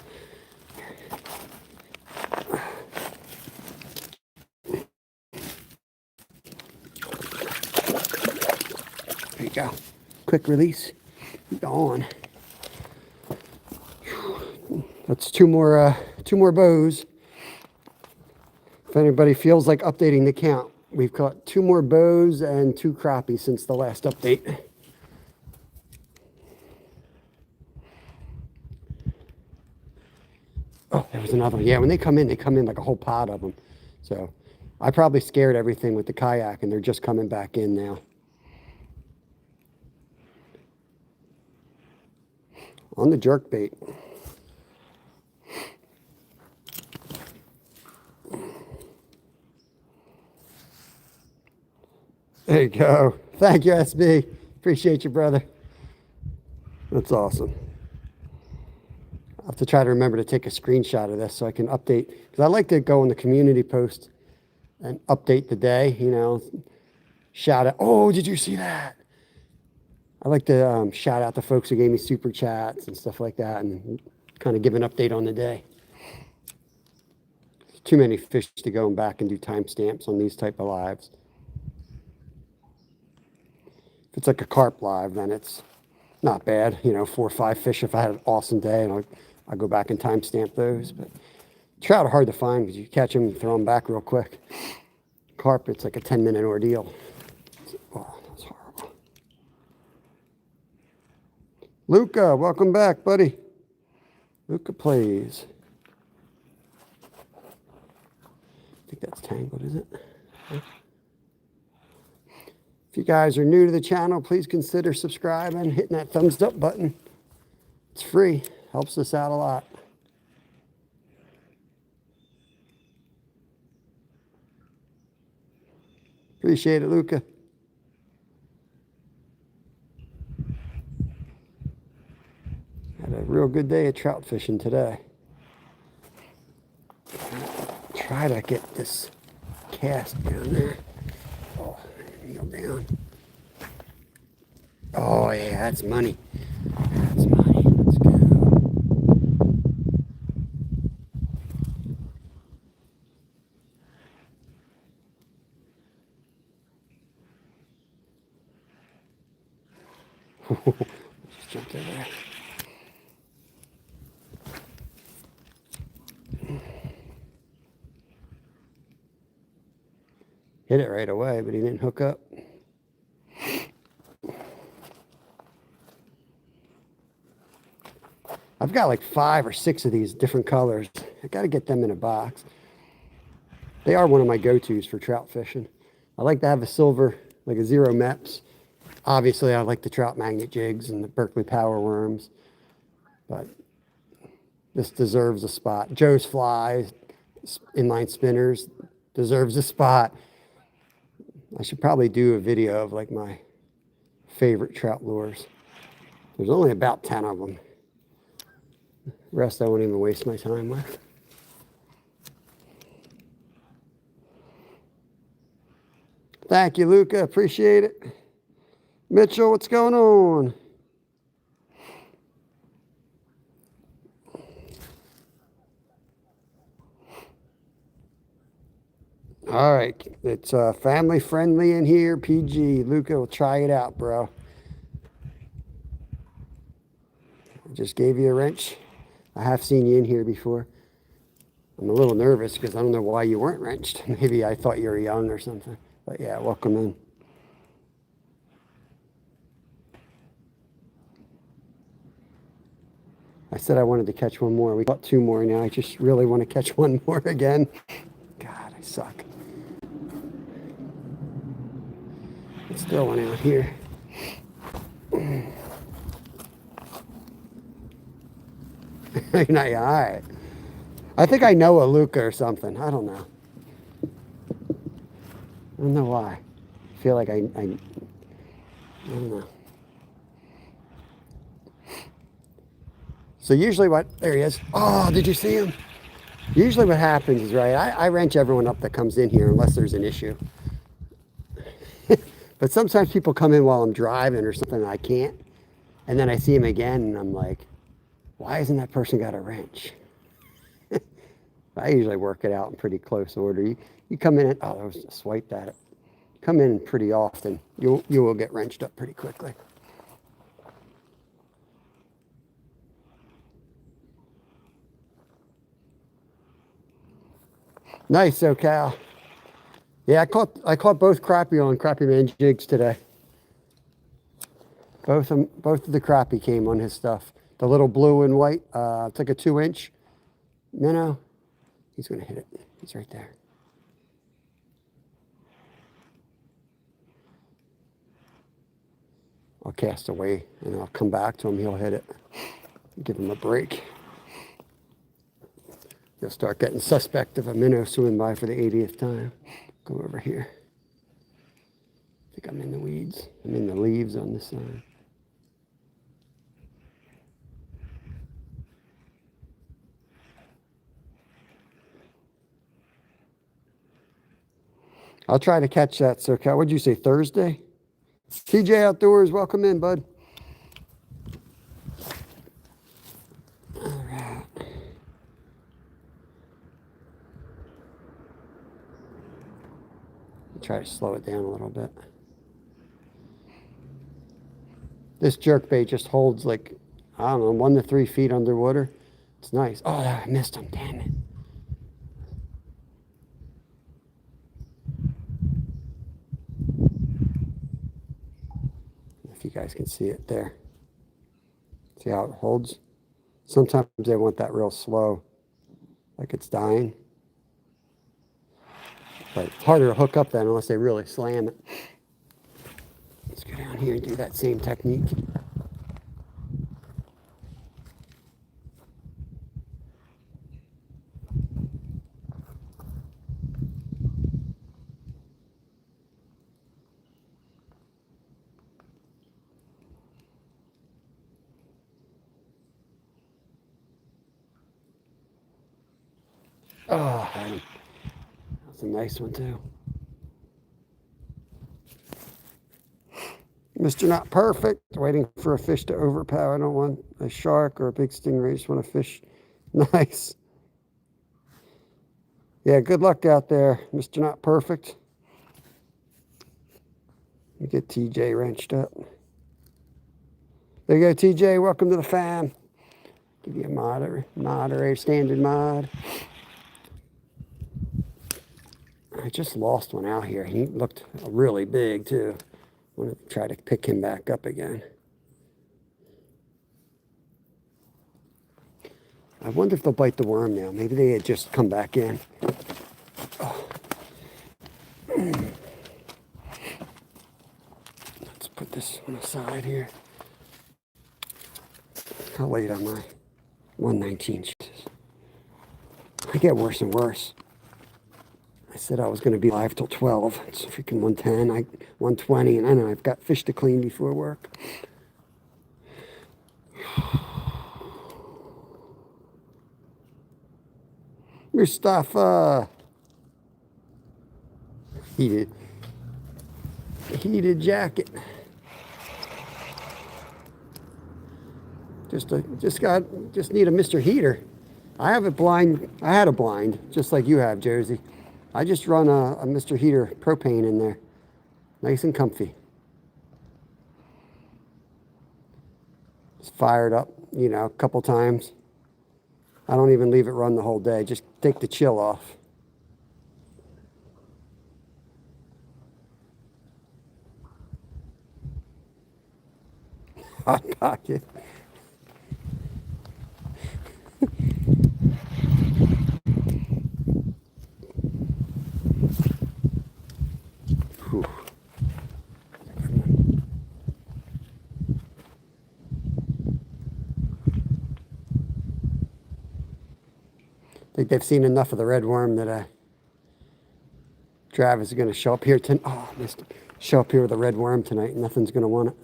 There you go. Quick release. Gone. That's two more bows. If anybody feels like updating the count, we've caught 2 more bows and 2 crappie since the last update. Oh, there was another one. Yeah, when they come in like a whole pod of them. So I probably scared everything with the kayak, and they're just coming back in now. On the jerk bait. There you go. Thank you, SB. Appreciate you, brother. That's awesome. I'll have to try to remember to take a screenshot of this so I can update. Because I like to go on the community post and update the day, you know. Shout out, oh, did you see that? I like to shout out the folks who gave me super chats and stuff like that and kind of give an update on the day. Too many fish to go back and do timestamps on these type of lives. If it's like a carp live, then it's not bad. You know, 4 or 5 fish if I had an awesome day, and I'll go back and timestamp those. But trout are hard to find because you catch them and throw them back real quick. Carp, it's like a 10-minute ordeal. Oh, that's horrible. Luca, welcome back, buddy. Luca plays. I think that's tangled, is it? If you guys are new to the channel, please consider subscribing, hitting that thumbs up button. It's free, helps us out a lot. Appreciate it, Luca. Had a real good day of trout fishing today. Try to get this cast down there. Oh, reel down. Oh yeah, that's money. That's money. Let's go. Just jumped over there. Hit it right away, but he didn't hook up. I've got like 5 or 6 of these different colors. I got to get them in a box. They are one of my go-tos for trout fishing. I like to have a silver, like a Zero Meps. Obviously, I like the trout magnet jigs and the Berkeley power worms, but this deserves a spot. Joe's Flies, inline spinners, deserves a spot. I should probably do a video of like my favorite trout lures. There's only about 10 of them. The rest I won't even waste my time with. Thank you, Luca. Appreciate it. Mitchell, what's going on? All right, it's family friendly in here. PG, Luca will try it out, bro. I just gave you a wrench. I have seen you in here before. I'm a little nervous because I don't know why you weren't wrenched. Maybe I thought you were young or something. But yeah, welcome in. I said I wanted to catch one more. We caught 2 more now. I just really want to catch one more again. God, I suck. Let's throw one out here. All right. I think I know a Luca or something. I don't know. I don't know why. I feel like I don't know. So usually there he is. Oh, did you see him? Usually what happens is, right, I wrench everyone up that comes in here unless there's an issue. But sometimes people come in while I'm driving or something and I can't. And then I see him again and I'm like, why hasn't that person got a wrench? I usually work it out in pretty close order. You come in and, oh, I was just swiped at it. Come in pretty often, you will get wrenched up pretty quickly. Nice, SoCal. Yeah, I caught both crappie on Crappie Man jigs today. Both of the crappie came on his stuff. The little blue and white, it's like a 2-inch minnow. He's gonna hit it. He's right there. I'll cast away and I'll come back to him. He'll hit it. Give him a break. You'll start getting suspect of a minnow swimming by for the 80th time. Go over here. I think I'm in the weeds. I'm in the leaves on this side. I'll try to catch that, SoCal. What'd you say, Thursday? TJ Outdoors, welcome in, bud. All right. Try to slow it down a little bit. This jerkbait just holds like, I don't know, 1 to 3 feet underwater. It's nice. Oh, I missed him. Damn it. If you guys can see it there. See how it holds? Sometimes they want that real slow, like it's dying. But it's harder to hook up then unless they really slam it. Let's go down here and do that same technique. Oh, that's a nice one too. Mr. Not Perfect, waiting for a fish to overpower. I don't want a shark or a big stingray. I just want a fish. Nice. Yeah, good luck out there, Mr. Not Perfect. Let me get TJ wrenched up. There you go, TJ. Welcome to the fam. Give you a moderator, standard mod. I just lost one out here. He looked really big too. I want to try to pick him back up again. I wonder if they'll bite the worm now. Maybe they had just come back in. Oh. Let's put this on the side here. How late am I? 1:19. Jesus. I get worse and worse. I said I was going to be live till 12. It's freaking 1:10, 1:20, and I know I've got fish to clean before work. Mustafa. Heated jacket. Just need a Mr. Heater. I have a blind. I had a blind, just like you have, Josie. I just run a Mr. Heater propane in there. Nice and comfy. It's fired up, a couple times. I don't even leave it run the whole day. Just take the chill off. Hot pocket. Whew. I think they've seen enough of the red worm that Travis is going to show up here tonight. Oh, I missed it. Show up here with a red worm tonight, and nothing's going to want it.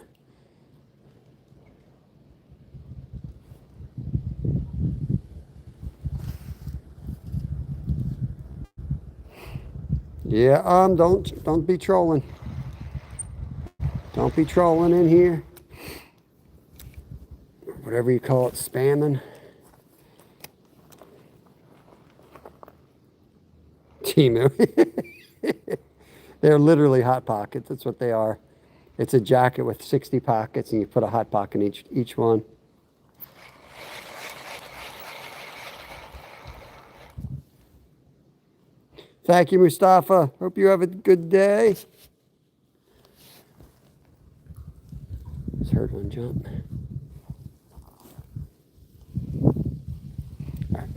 Yeah, don't be trolling. Don't be trolling in here. Whatever you call it, spamming. Timu. They're literally hot pockets. That's what they are. It's a jacket with 60 pockets, and you put a hot pocket in each one. Thank you, Mustafa. Hope you have a good day. Just heard one jump. All right.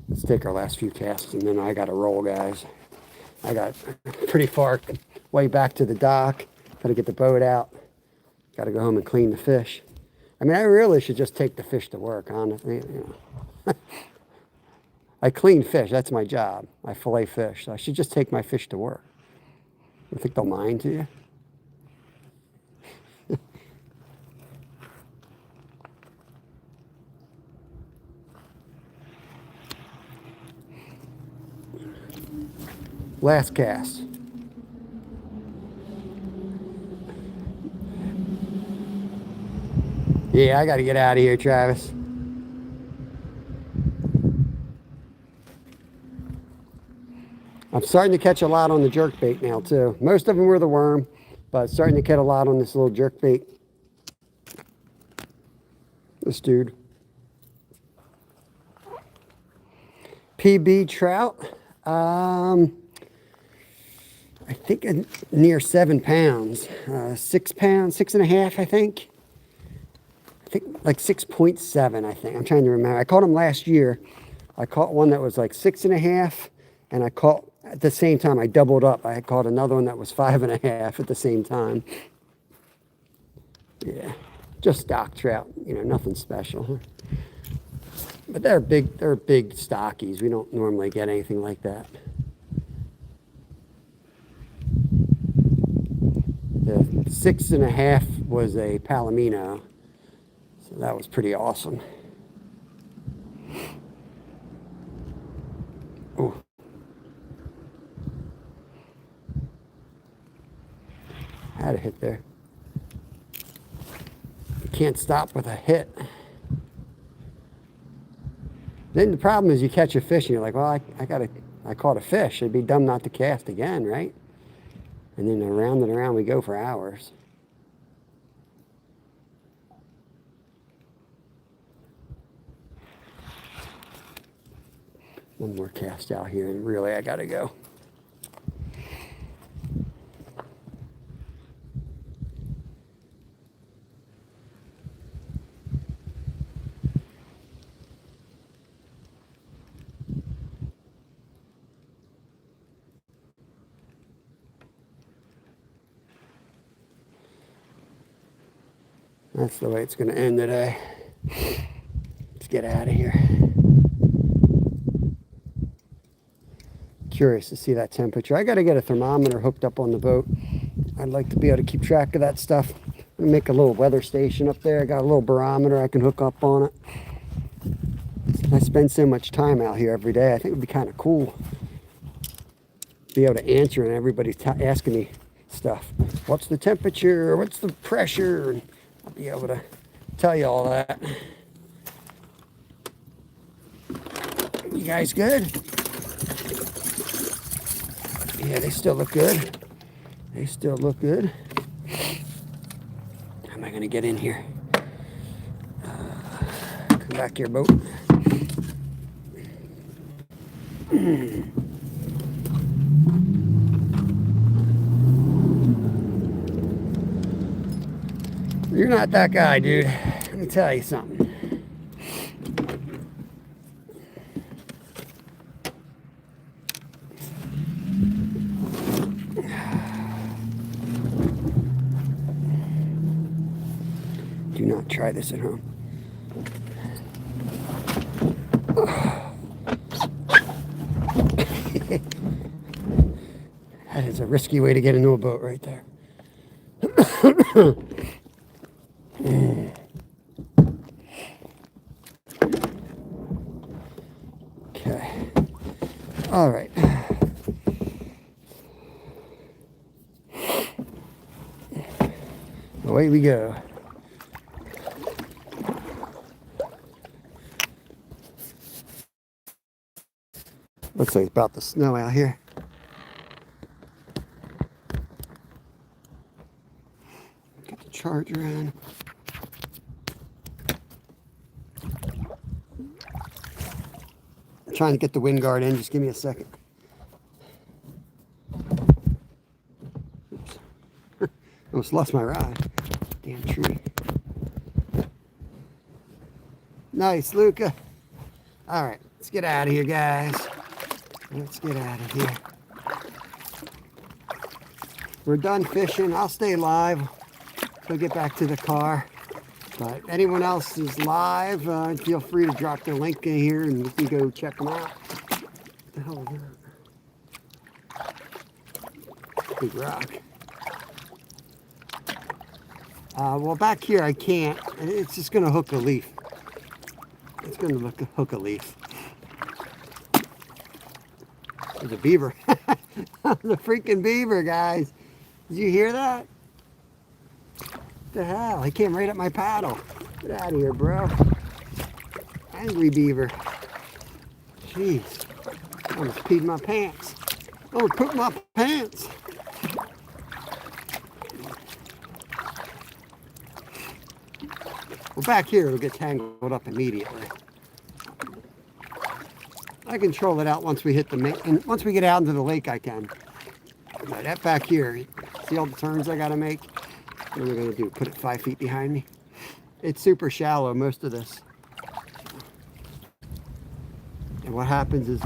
Let's take our last few casts, and then I got to roll, guys. I got pretty far way back to the dock. Got to get the boat out. Got to go home and clean the fish. I mean, I really should just take the fish to work, honestly. You know. I clean fish. That's my job. I fillet fish. So I should just take my fish to work. You think they'll mind to you? Last cast. Yeah, I got to get out of here, Travis. I'm starting to catch a lot on the jerkbait now, too. Most of them were the worm, but starting to catch a lot on this little jerkbait. This dude. PB trout. I think near 7 pounds. 6 pounds, 6.5, I think. I think like 6.7, I think. I'm trying to remember. I caught him last year. I caught one that was like 6.5, and I caught, at the same time, I doubled up. I caught another one that was 5.5 at the same time. Yeah, just stock trout, you know, nothing special. But they're big stockies. We don't normally get anything like that. The 6.5 was a Palomino, so that was pretty awesome. Oh. Had a hit there. You can't stop with a hit. Then the problem is you catch a fish and you're like, well, I caught a fish. It'd be dumb not to cast again, right? And then around and around we go for hours. One more cast out here, and really I gotta go. That's the way it's going to end today. Let's get out of here. Curious to see that temperature. I got to get a thermometer hooked up on the boat. I'd like to be able to keep track of that stuff. Make a little weather station up there. I got a little barometer I can hook up on it. I spend so much time out here every day. I think it would be kind of cool. Be able to answer, and everybody's asking me stuff. What's the temperature? What's the pressure? And I'll be able to tell you all that. You guys good? Yeah, they still look good. They still look good. How am I going to get in here? Come back here, boat. You're not that guy, dude. Let me tell you something. not try this at home. That is a risky way to get into a boat right there. Okay. All right. Away we go. Looks like it's about to snow out here. Get the charger on. I'm trying to get the wind guard in. Just give me a second. Oops. Almost lost my rod. Damn tree. Nice, Luca. All right, let's get out of here, guys. Let's get out of here. We're done fishing. I'll stay live. We'll get back to the car. But anyone else is live, feel free to drop their link in here and we can go check them out. What the hell is that? Big rock. Well, back here I can't. It's just going to hook a leaf. It's going to hook a leaf. There's a beaver. The freaking beaver, guys. Did you hear that? What the hell? He came right up my paddle. Get out of here, bro. Angry beaver. Jeez. I almost peed my pants. Oh, pooped my pants. Well, back here it'll get tangled up immediately. I control it out once we hit the and once we get out into the lake I can. But that back here, see all the turns I gotta make? What am I gonna do? Put it 5 feet behind me? It's super shallow, most of this. And what happens is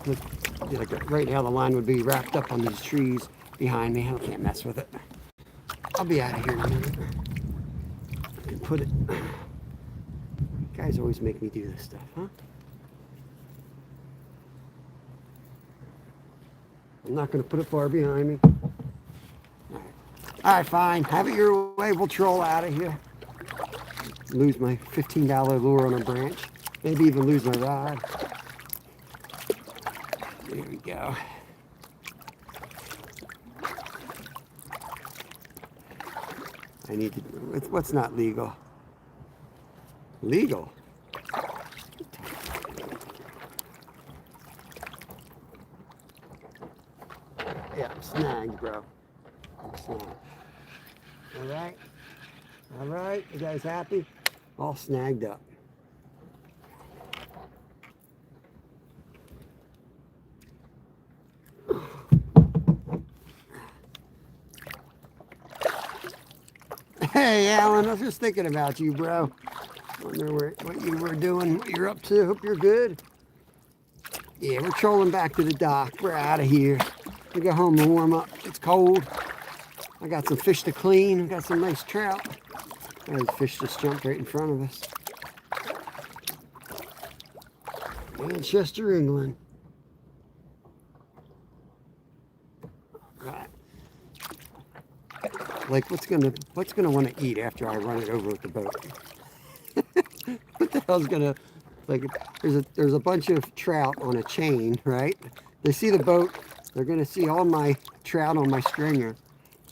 like right now the line would be wrapped up on these trees behind me. I can't mess with it. I'll be out of here in a minute. I can put it. You guys always make me do this stuff, huh? I'm not going to put it far behind me. All right, fine. Have it your way. We'll troll out of here. Lose my $15 lure on a branch. Maybe even lose my rod. There we go. I need to. What's not legal? Legal? Yeah, I'm snagged, bro. I'm snagged. All right? All right? You guys happy? All snagged up. Hey, Alan, I was just thinking about you, bro. Wonder what you were doing, what you're up to. Hope you're good. Yeah, we're trolling back to the dock. We're out of here. We go home and warm up. It's cold. I got some fish to clean. I got some nice trout. Those fish just jumped right in front of us. Manchester, England. Right. Like, what's gonna want to eat after I run it over with the boat? What the hell's gonna, like, there's a bunch of trout on a chain, right? They see the boat, they're gonna see all my trout on my stringer,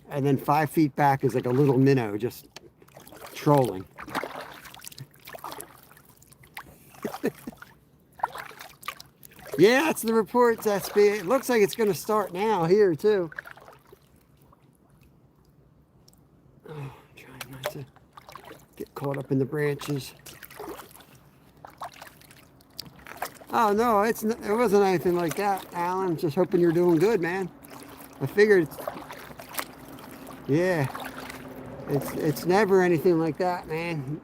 and then 5 feet back is like a little minnow just trolling. Yeah, that's the reports, SB. It looks like it's gonna start now here too. Oh, trying not to get caught up in the branches. Oh no, it wasn't anything like that, Alan. Just hoping you're doing good, man. I figured, yeah, it's never anything like that, man.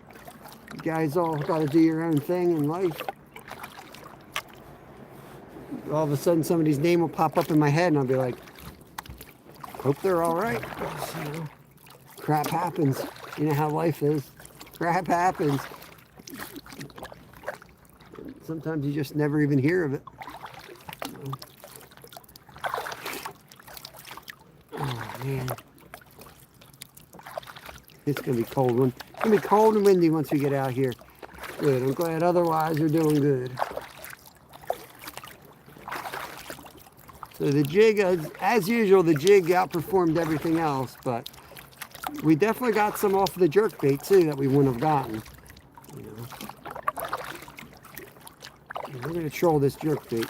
You guys all got to do your own thing in life. All of a sudden, somebody's name will pop up in my head, and I'll be like, hope they're all right. So, crap happens. You know how life is. Crap happens. Sometimes you just never even hear of it. Oh man. It's gonna be cold. It's gonna be cold and windy once we get out here. Good. I'm glad. Otherwise, we're doing good. So the jig, as usual, the jig outperformed everything else, but we definitely got some off of the jerkbait too that we wouldn't have gotten. You know. And we're gonna troll this jerkbait.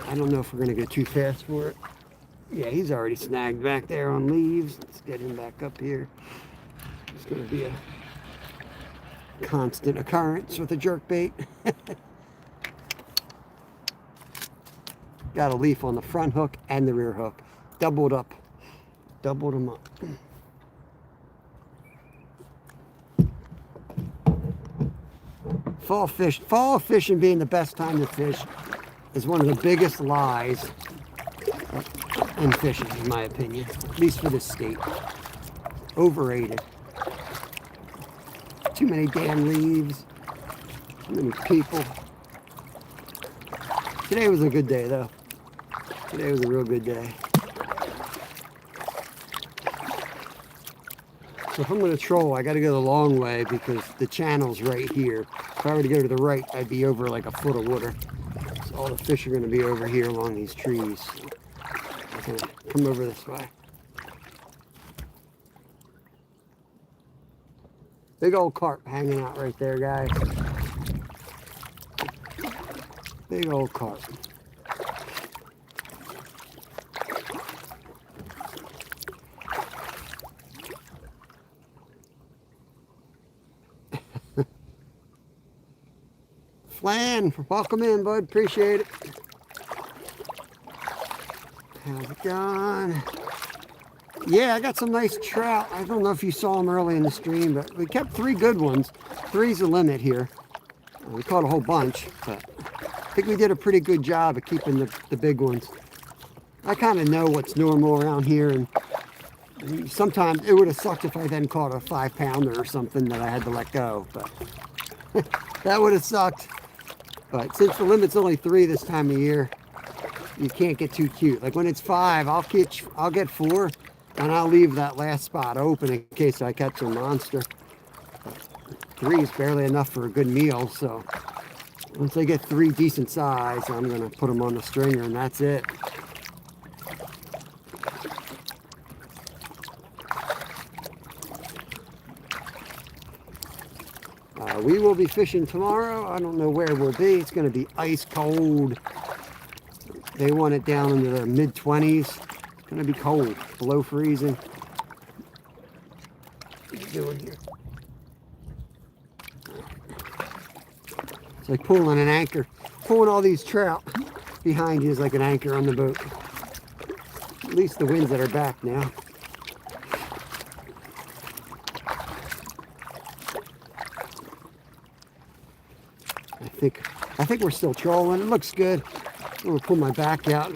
I don't know if we're gonna go too fast for it. Yeah, he's already snagged back there on leaves. Let's get him back up here. It's gonna be a constant occurrence with a jerkbait. Got a leaf on the front hook and the rear hook. Doubled up. Doubled them up. Fall fishing being the best time to fish is one of the biggest lies in fishing, in my opinion. At least for this state. Overrated. Too many damn leaves. Too many people. Today was a good day though. Today was a real good day. So if I'm going to troll, I got to go the long way because the channel's right here. If I were to go to the right, I'd be over like a foot of water. So all the fish are going to be over here along these trees. So I'm going to come over this way. Big old carp hanging out right there, guys. Big old carp. Flan, welcome in, bud. Appreciate it. How's it going? Yeah, I got some nice trout. I don't know if you saw them early in the stream, but we kept 3 good ones. 3's the limit here. We caught a whole bunch, but I think we did a pretty good job of keeping the big ones. I kind of know what's normal around here, and sometimes it would have sucked if I then caught a 5-pounder or something that I had to let go, but that would have sucked. But since the limit's only 3 this time of year, you can't get too cute. Like when it's 5, I'll get 4, and I'll leave that last spot open in case I catch a monster. But 3 is barely enough for a good meal, so once I get 3 decent size, I'm gonna put them on the stringer, and that's it. We will be fishing tomorrow. I don't know where we'll be. It's going to be ice cold. They want it down into the mid-20s. It's going to be cold, below freezing. What are you doing here? It's like pulling an anchor. Pulling all these trout behind you is like an anchor on the boat. At least the winds that are back now. I think we're still trolling. It looks good. I'm gonna pull my back out.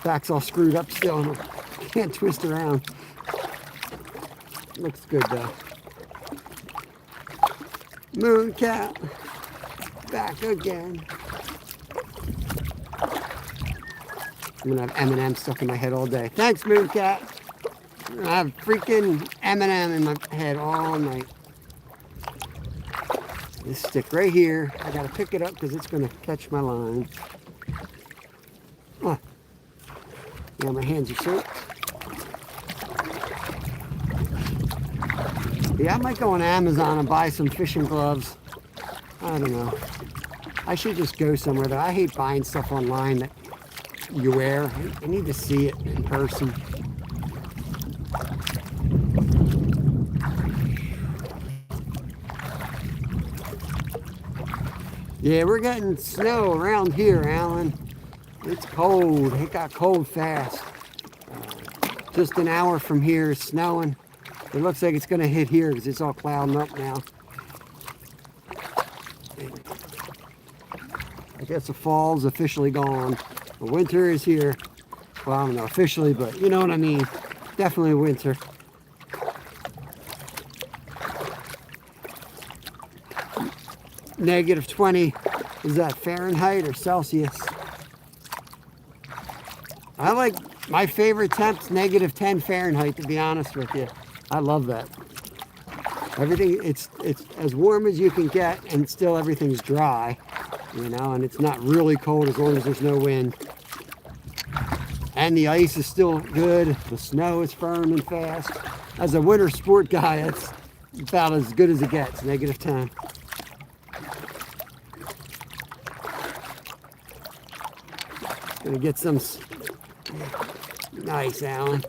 Back's all screwed up still, and I can't twist around. Looks good though. Moon cat, back again. I'm gonna have M&M stuck in my head all day. Thanks, Moon cat. I'm gonna have freaking M&M in my head all night. This stick right here, I gotta pick it up because it's gonna catch my line. Oh. Yeah, my hands are soaked. Yeah, I might go on Amazon and buy some fishing gloves. I don't know. I should just go somewhere though. I hate buying stuff online that you wear. I need to see it in person. Yeah, we're getting snow around here, Alan. It's cold. It got cold fast. Just an hour from here, it's snowing. It looks like it's going to hit here because it's all clouding up now. I guess the fall's officially gone. The winter is here. Well, I don't know officially, but you know what I mean. Definitely winter. negative 20. Is that Fahrenheit or Celsius? I like, my favorite temp's negative 10 Fahrenheit, to be honest with you. I love that. Everything, it's as warm as you can get, and still everything's dry, you know, and it's not really cold as long as there's no wind. And the ice is still good. The snow is firm and fast. As a winter sport guy, it's about as good as it gets, negative 10. Gonna get some, nice, Alan.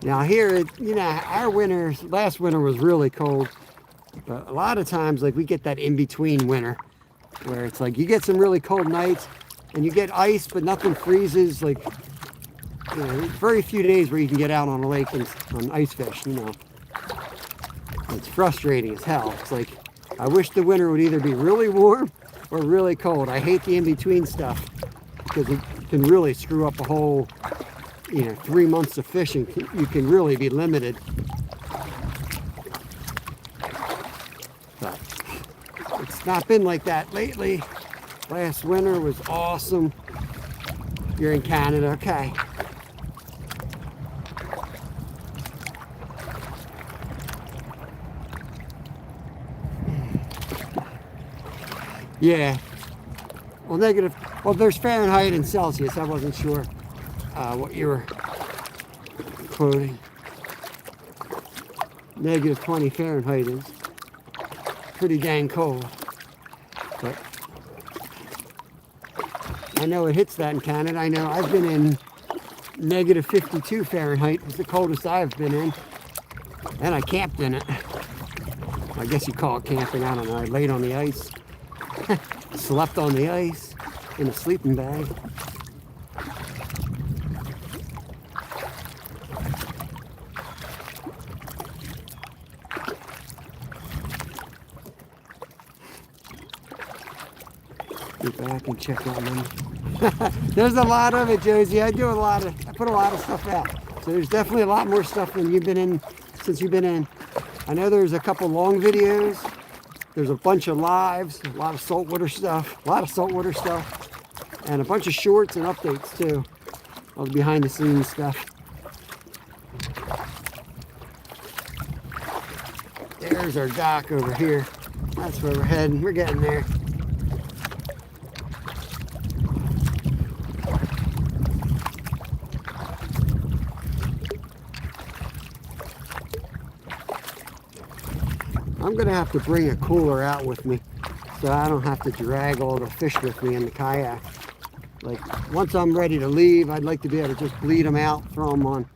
Now here, you know, our winters, last winter was really cold, but a lot of times, like, we get that in-between winter, where it's like, you get some really cold nights, and you get ice, but nothing freezes, like, you know, very few days where you can get out on a lake and on ice fish, you know. It's frustrating as hell. It's like, I wish the winter would either be really warm or really cold. I hate the in-between stuff, because it can really screw up a whole, you know, 3 months of fishing. You can really be limited. But it's not been like that lately. Last winter was awesome. You're in Canada, okay. Yeah. Well, negative, well, there's Fahrenheit and Celsius. I wasn't sure what you were quoting. Negative 20 Fahrenheit is pretty dang cold. But I know it hits that in Canada. I know I've been in negative 52 Fahrenheit. It's the coldest I've been in. And I camped in it. I guess you call it camping. I don't know. I laid on the ice. Slept on the ice in a sleeping bag. Get back and check out them. There's a lot of it, Josie. I put a lot of stuff out. So there's definitely a lot more stuff than you've been in since you've been in. I know there's a couple long videos. There's a bunch of lives, a lot of saltwater stuff, and a bunch of shorts and updates too. All the behind the scenes stuff. There's our dock over here. That's where we're heading. We're getting there. I'm gonna have to bring a cooler out with me so I don't have to drag all the fish with me in the kayak. Like, once I'm ready to leave, I'd like to be able to just bleed them out, throw them on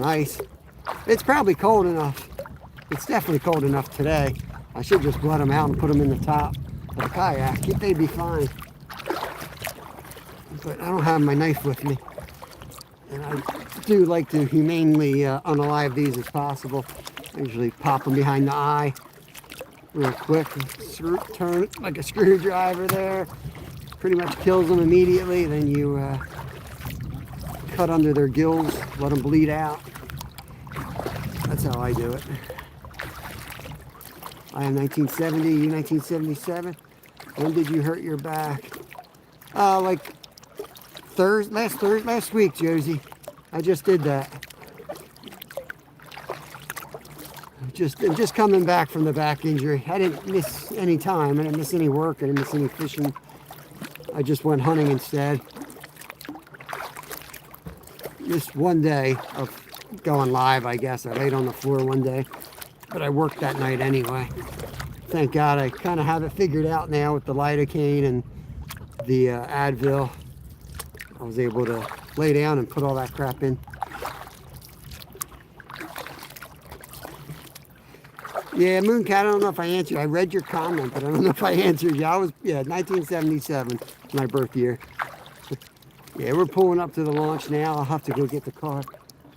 ice. It's probably cold enough. It's definitely cold enough today. I should just let them out and put them in the top of the kayak. They'd be fine. But I don't have my knife with me. And I do like to humanely unalive these as possible. I usually pop them behind the eye real quick. Turn it like a screwdriver there. Pretty much kills them immediately. Then you cut under their gills, let them bleed out. That's how I do it. I am 1970, you 1977. When did you hurt your back? Like last week, Josie. I just did that. Just coming back from the back injury. I didn't miss any time. I didn't miss any work. I didn't miss any fishing. I just went hunting instead. Just one day of going live, I guess. I laid on the floor one day, but I worked that night anyway. Thank God I kind of have it figured out now with the lidocaine and the Advil. I was able to lay down and put all that crap in. Yeah, Mooncat, I don't know if I answered. I read your comment, but I don't know if I answered you. 1977, my birth year. Yeah, we're pulling up to the launch now. I'll have to go get the car.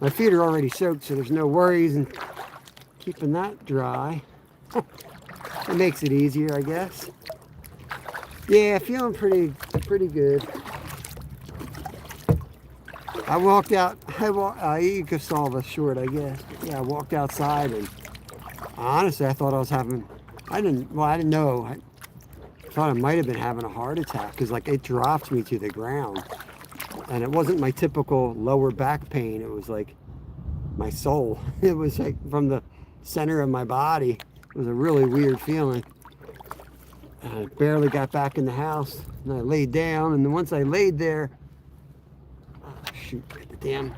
My feet are already soaked, so there's no worries in keeping that dry. It makes it easier, I guess. Yeah, feeling pretty good. I walked out. You could saw the short, I guess. Yeah, I walked outside and Honestly, I thought I was having, I didn't know. I thought I might have been having a heart attack because like it dropped me to the ground. And it wasn't my typical lower back pain. It was like my soul. It was like from the center of my body. It was a really weird feeling. And I barely got back in the house and I laid down. And then once I laid there, oh shoot, get the damn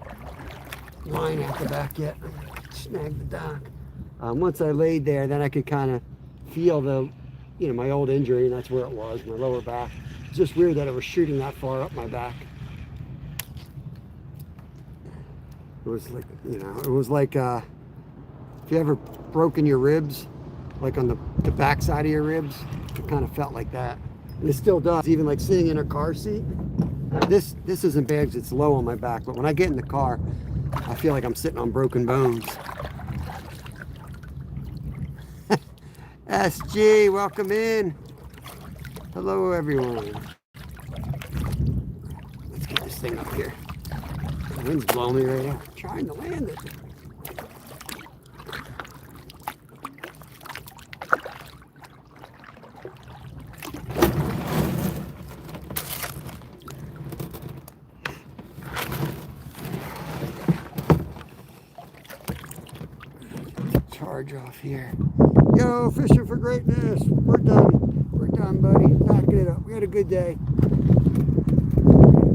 line out the back yet. Snag the dock. Once I laid there, then I could kind of feel the, my old injury, and that's where it was, my lower back. It's just weird that it was shooting that far up my back. It was like, it was like, if you ever broken your ribs, like on the back side of your ribs, it kind of felt like that. And it still does, even like sitting in a car seat. This isn't bad because it's low on my back, but when I get in the car, I feel like I'm sitting on broken bones. SG, welcome in. Hello, everyone. Let's get this thing up here. The wind's blowing me right out. I'm trying to land it. Charge off here. Yo, fishing for greatness. We're done. We're done, buddy. Backing it up. We had a good day.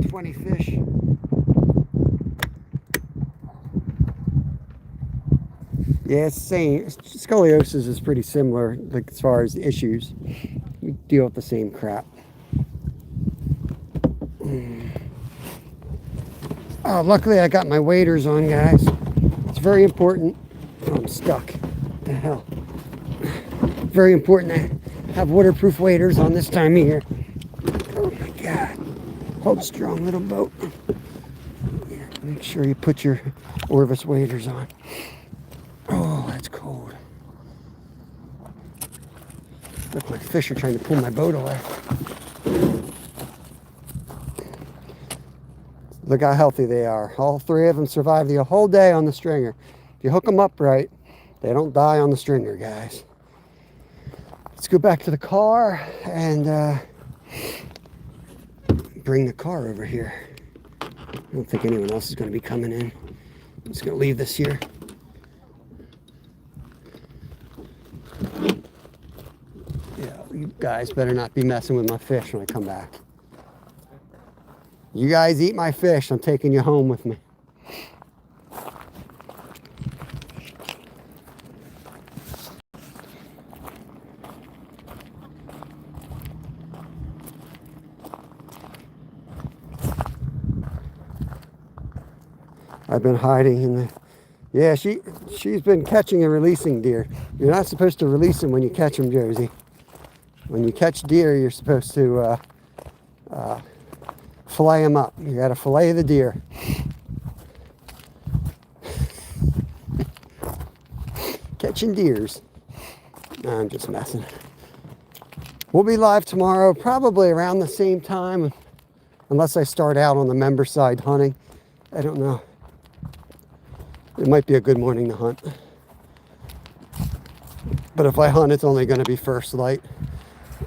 20 fish. Yeah, it's the same. Scoliosis is pretty similar, like as far as issues. We deal with the same crap. Oh, luckily I got my waders on, guys. It's very important. Oh, I'm stuck. What the hell? Very important to have waterproof waders on this time of year. Oh my God. Hold strong, little boat. Yeah, make sure you put your Orvis waders on. Oh, that's cold. Look like fish are trying to pull my boat away. Look how healthy they are. All three of them survived the whole day on the stringer. If you hook them up right, they don't die on the stringer, guys. Let's go back to the car and bring the car over here. I don't think anyone else is going to be coming in. I'm just going to leave this here. Yeah, you guys better not be messing with my fish when I come back. You guys eat my fish. I'm taking you home with me. I've been hiding in the... Yeah, she's been catching and releasing deer. You're not supposed to release them when you catch them, Josie. When you catch deer, you're supposed to fillet them up. You got to fillet the deer. Catching deers. No, I'm just messing. We'll be live tomorrow, probably around the same time, unless I start out on the member side hunting. I don't know. It might be a good morning to hunt. But if I hunt, it's only going to be first light.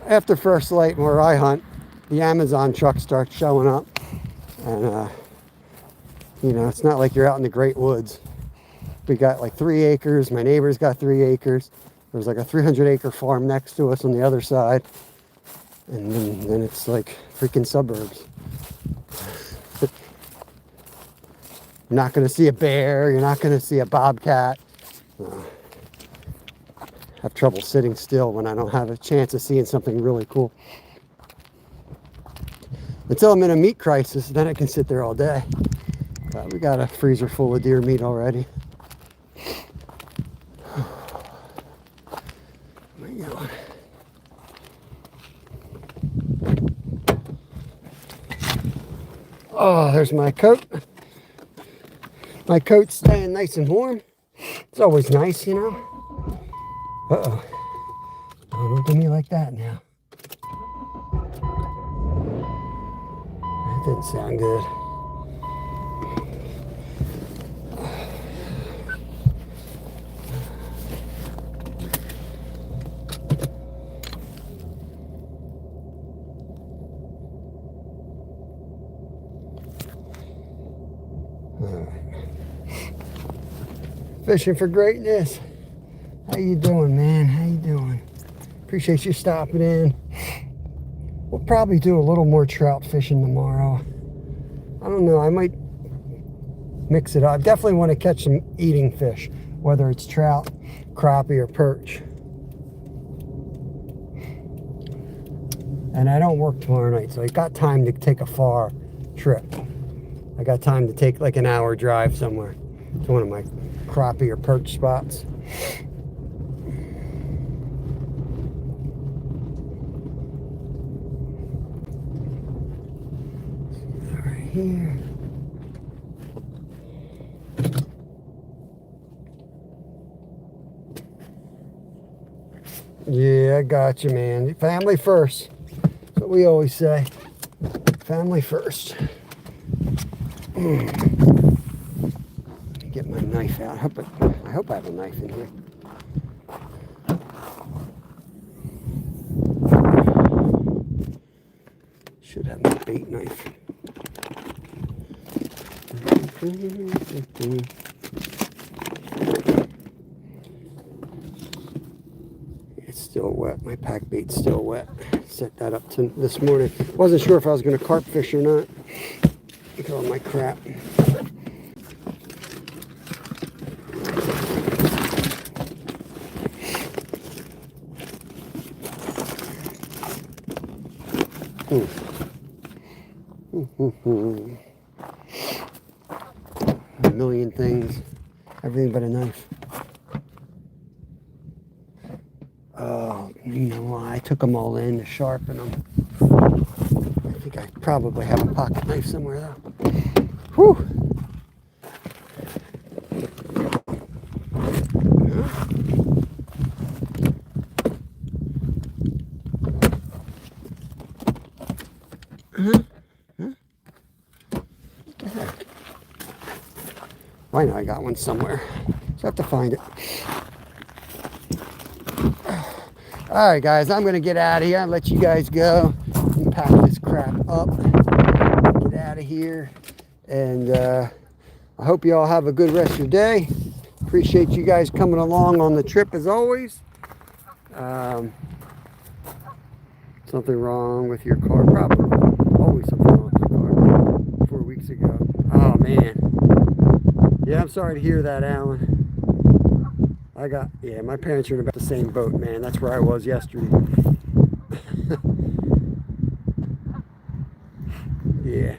After first light, where I hunt, the Amazon truck starts showing up. And, it's not like you're out in the great woods. We got like 3 acres. My neighbor's got 3 acres. There's like a 300-acre farm next to us on the other side. And then it's like freaking suburbs. You're not going to see a bear. You're not going to see a bobcat. I have trouble sitting still when I don't have a chance of seeing something really cool. Until I'm in a meat crisis, then I can sit there all day. But we got a freezer full of deer meat already. Oh, there's my coat. My coat's staying nice and warm. It's always nice, Uh-oh. Don't do me like that now. That didn't sound good. Fishing for greatness. How you doing, man? How you doing? Appreciate you stopping in. We'll probably do a little more trout fishing tomorrow. I don't know. I might mix it up. I definitely want to catch some eating fish, whether it's trout, crappie, or perch. And I don't work tomorrow night, so I got time to take a far trip. I got time to take like an hour drive somewhere to one of my crappie or perch spots. Right here. Yeah, I got you, man. Family first. That's what we always say. Family first. Get my knife out. I hope I have a knife in here. Should have my bait knife. It's still wet. My pack bait's still wet. Set that up to this morning. Wasn't sure if I was going to carp fish or not. Look at all my crap. A million things. Everything but a knife. Oh, you know why? I took them all in to sharpen them. I think I probably have a pocket knife somewhere though. Whew. I know I got one somewhere. Just have to find it. All right, guys, I'm gonna get out of here and let you guys go and pack this crap up. Get out of here, and I hope you all have a good rest of your day. Appreciate you guys coming along on the trip as always. Something wrong with your car? Probably. Always something wrong with your car. 4 weeks ago. Oh man. Yeah, I'm sorry to hear that, Alan. Yeah, my parents are in about the same boat, man. That's where I was yesterday. Yeah.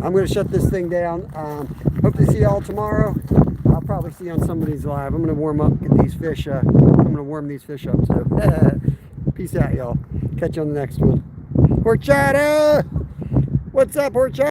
I'm going to shut this thing down. Hope to see y'all tomorrow. I'll probably see you on somebody's live. I'm going to warm up, get these fish. I'm going to warm these fish up, so. Peace out, y'all. Catch you on the next one. Horchata! What's up, Horchata?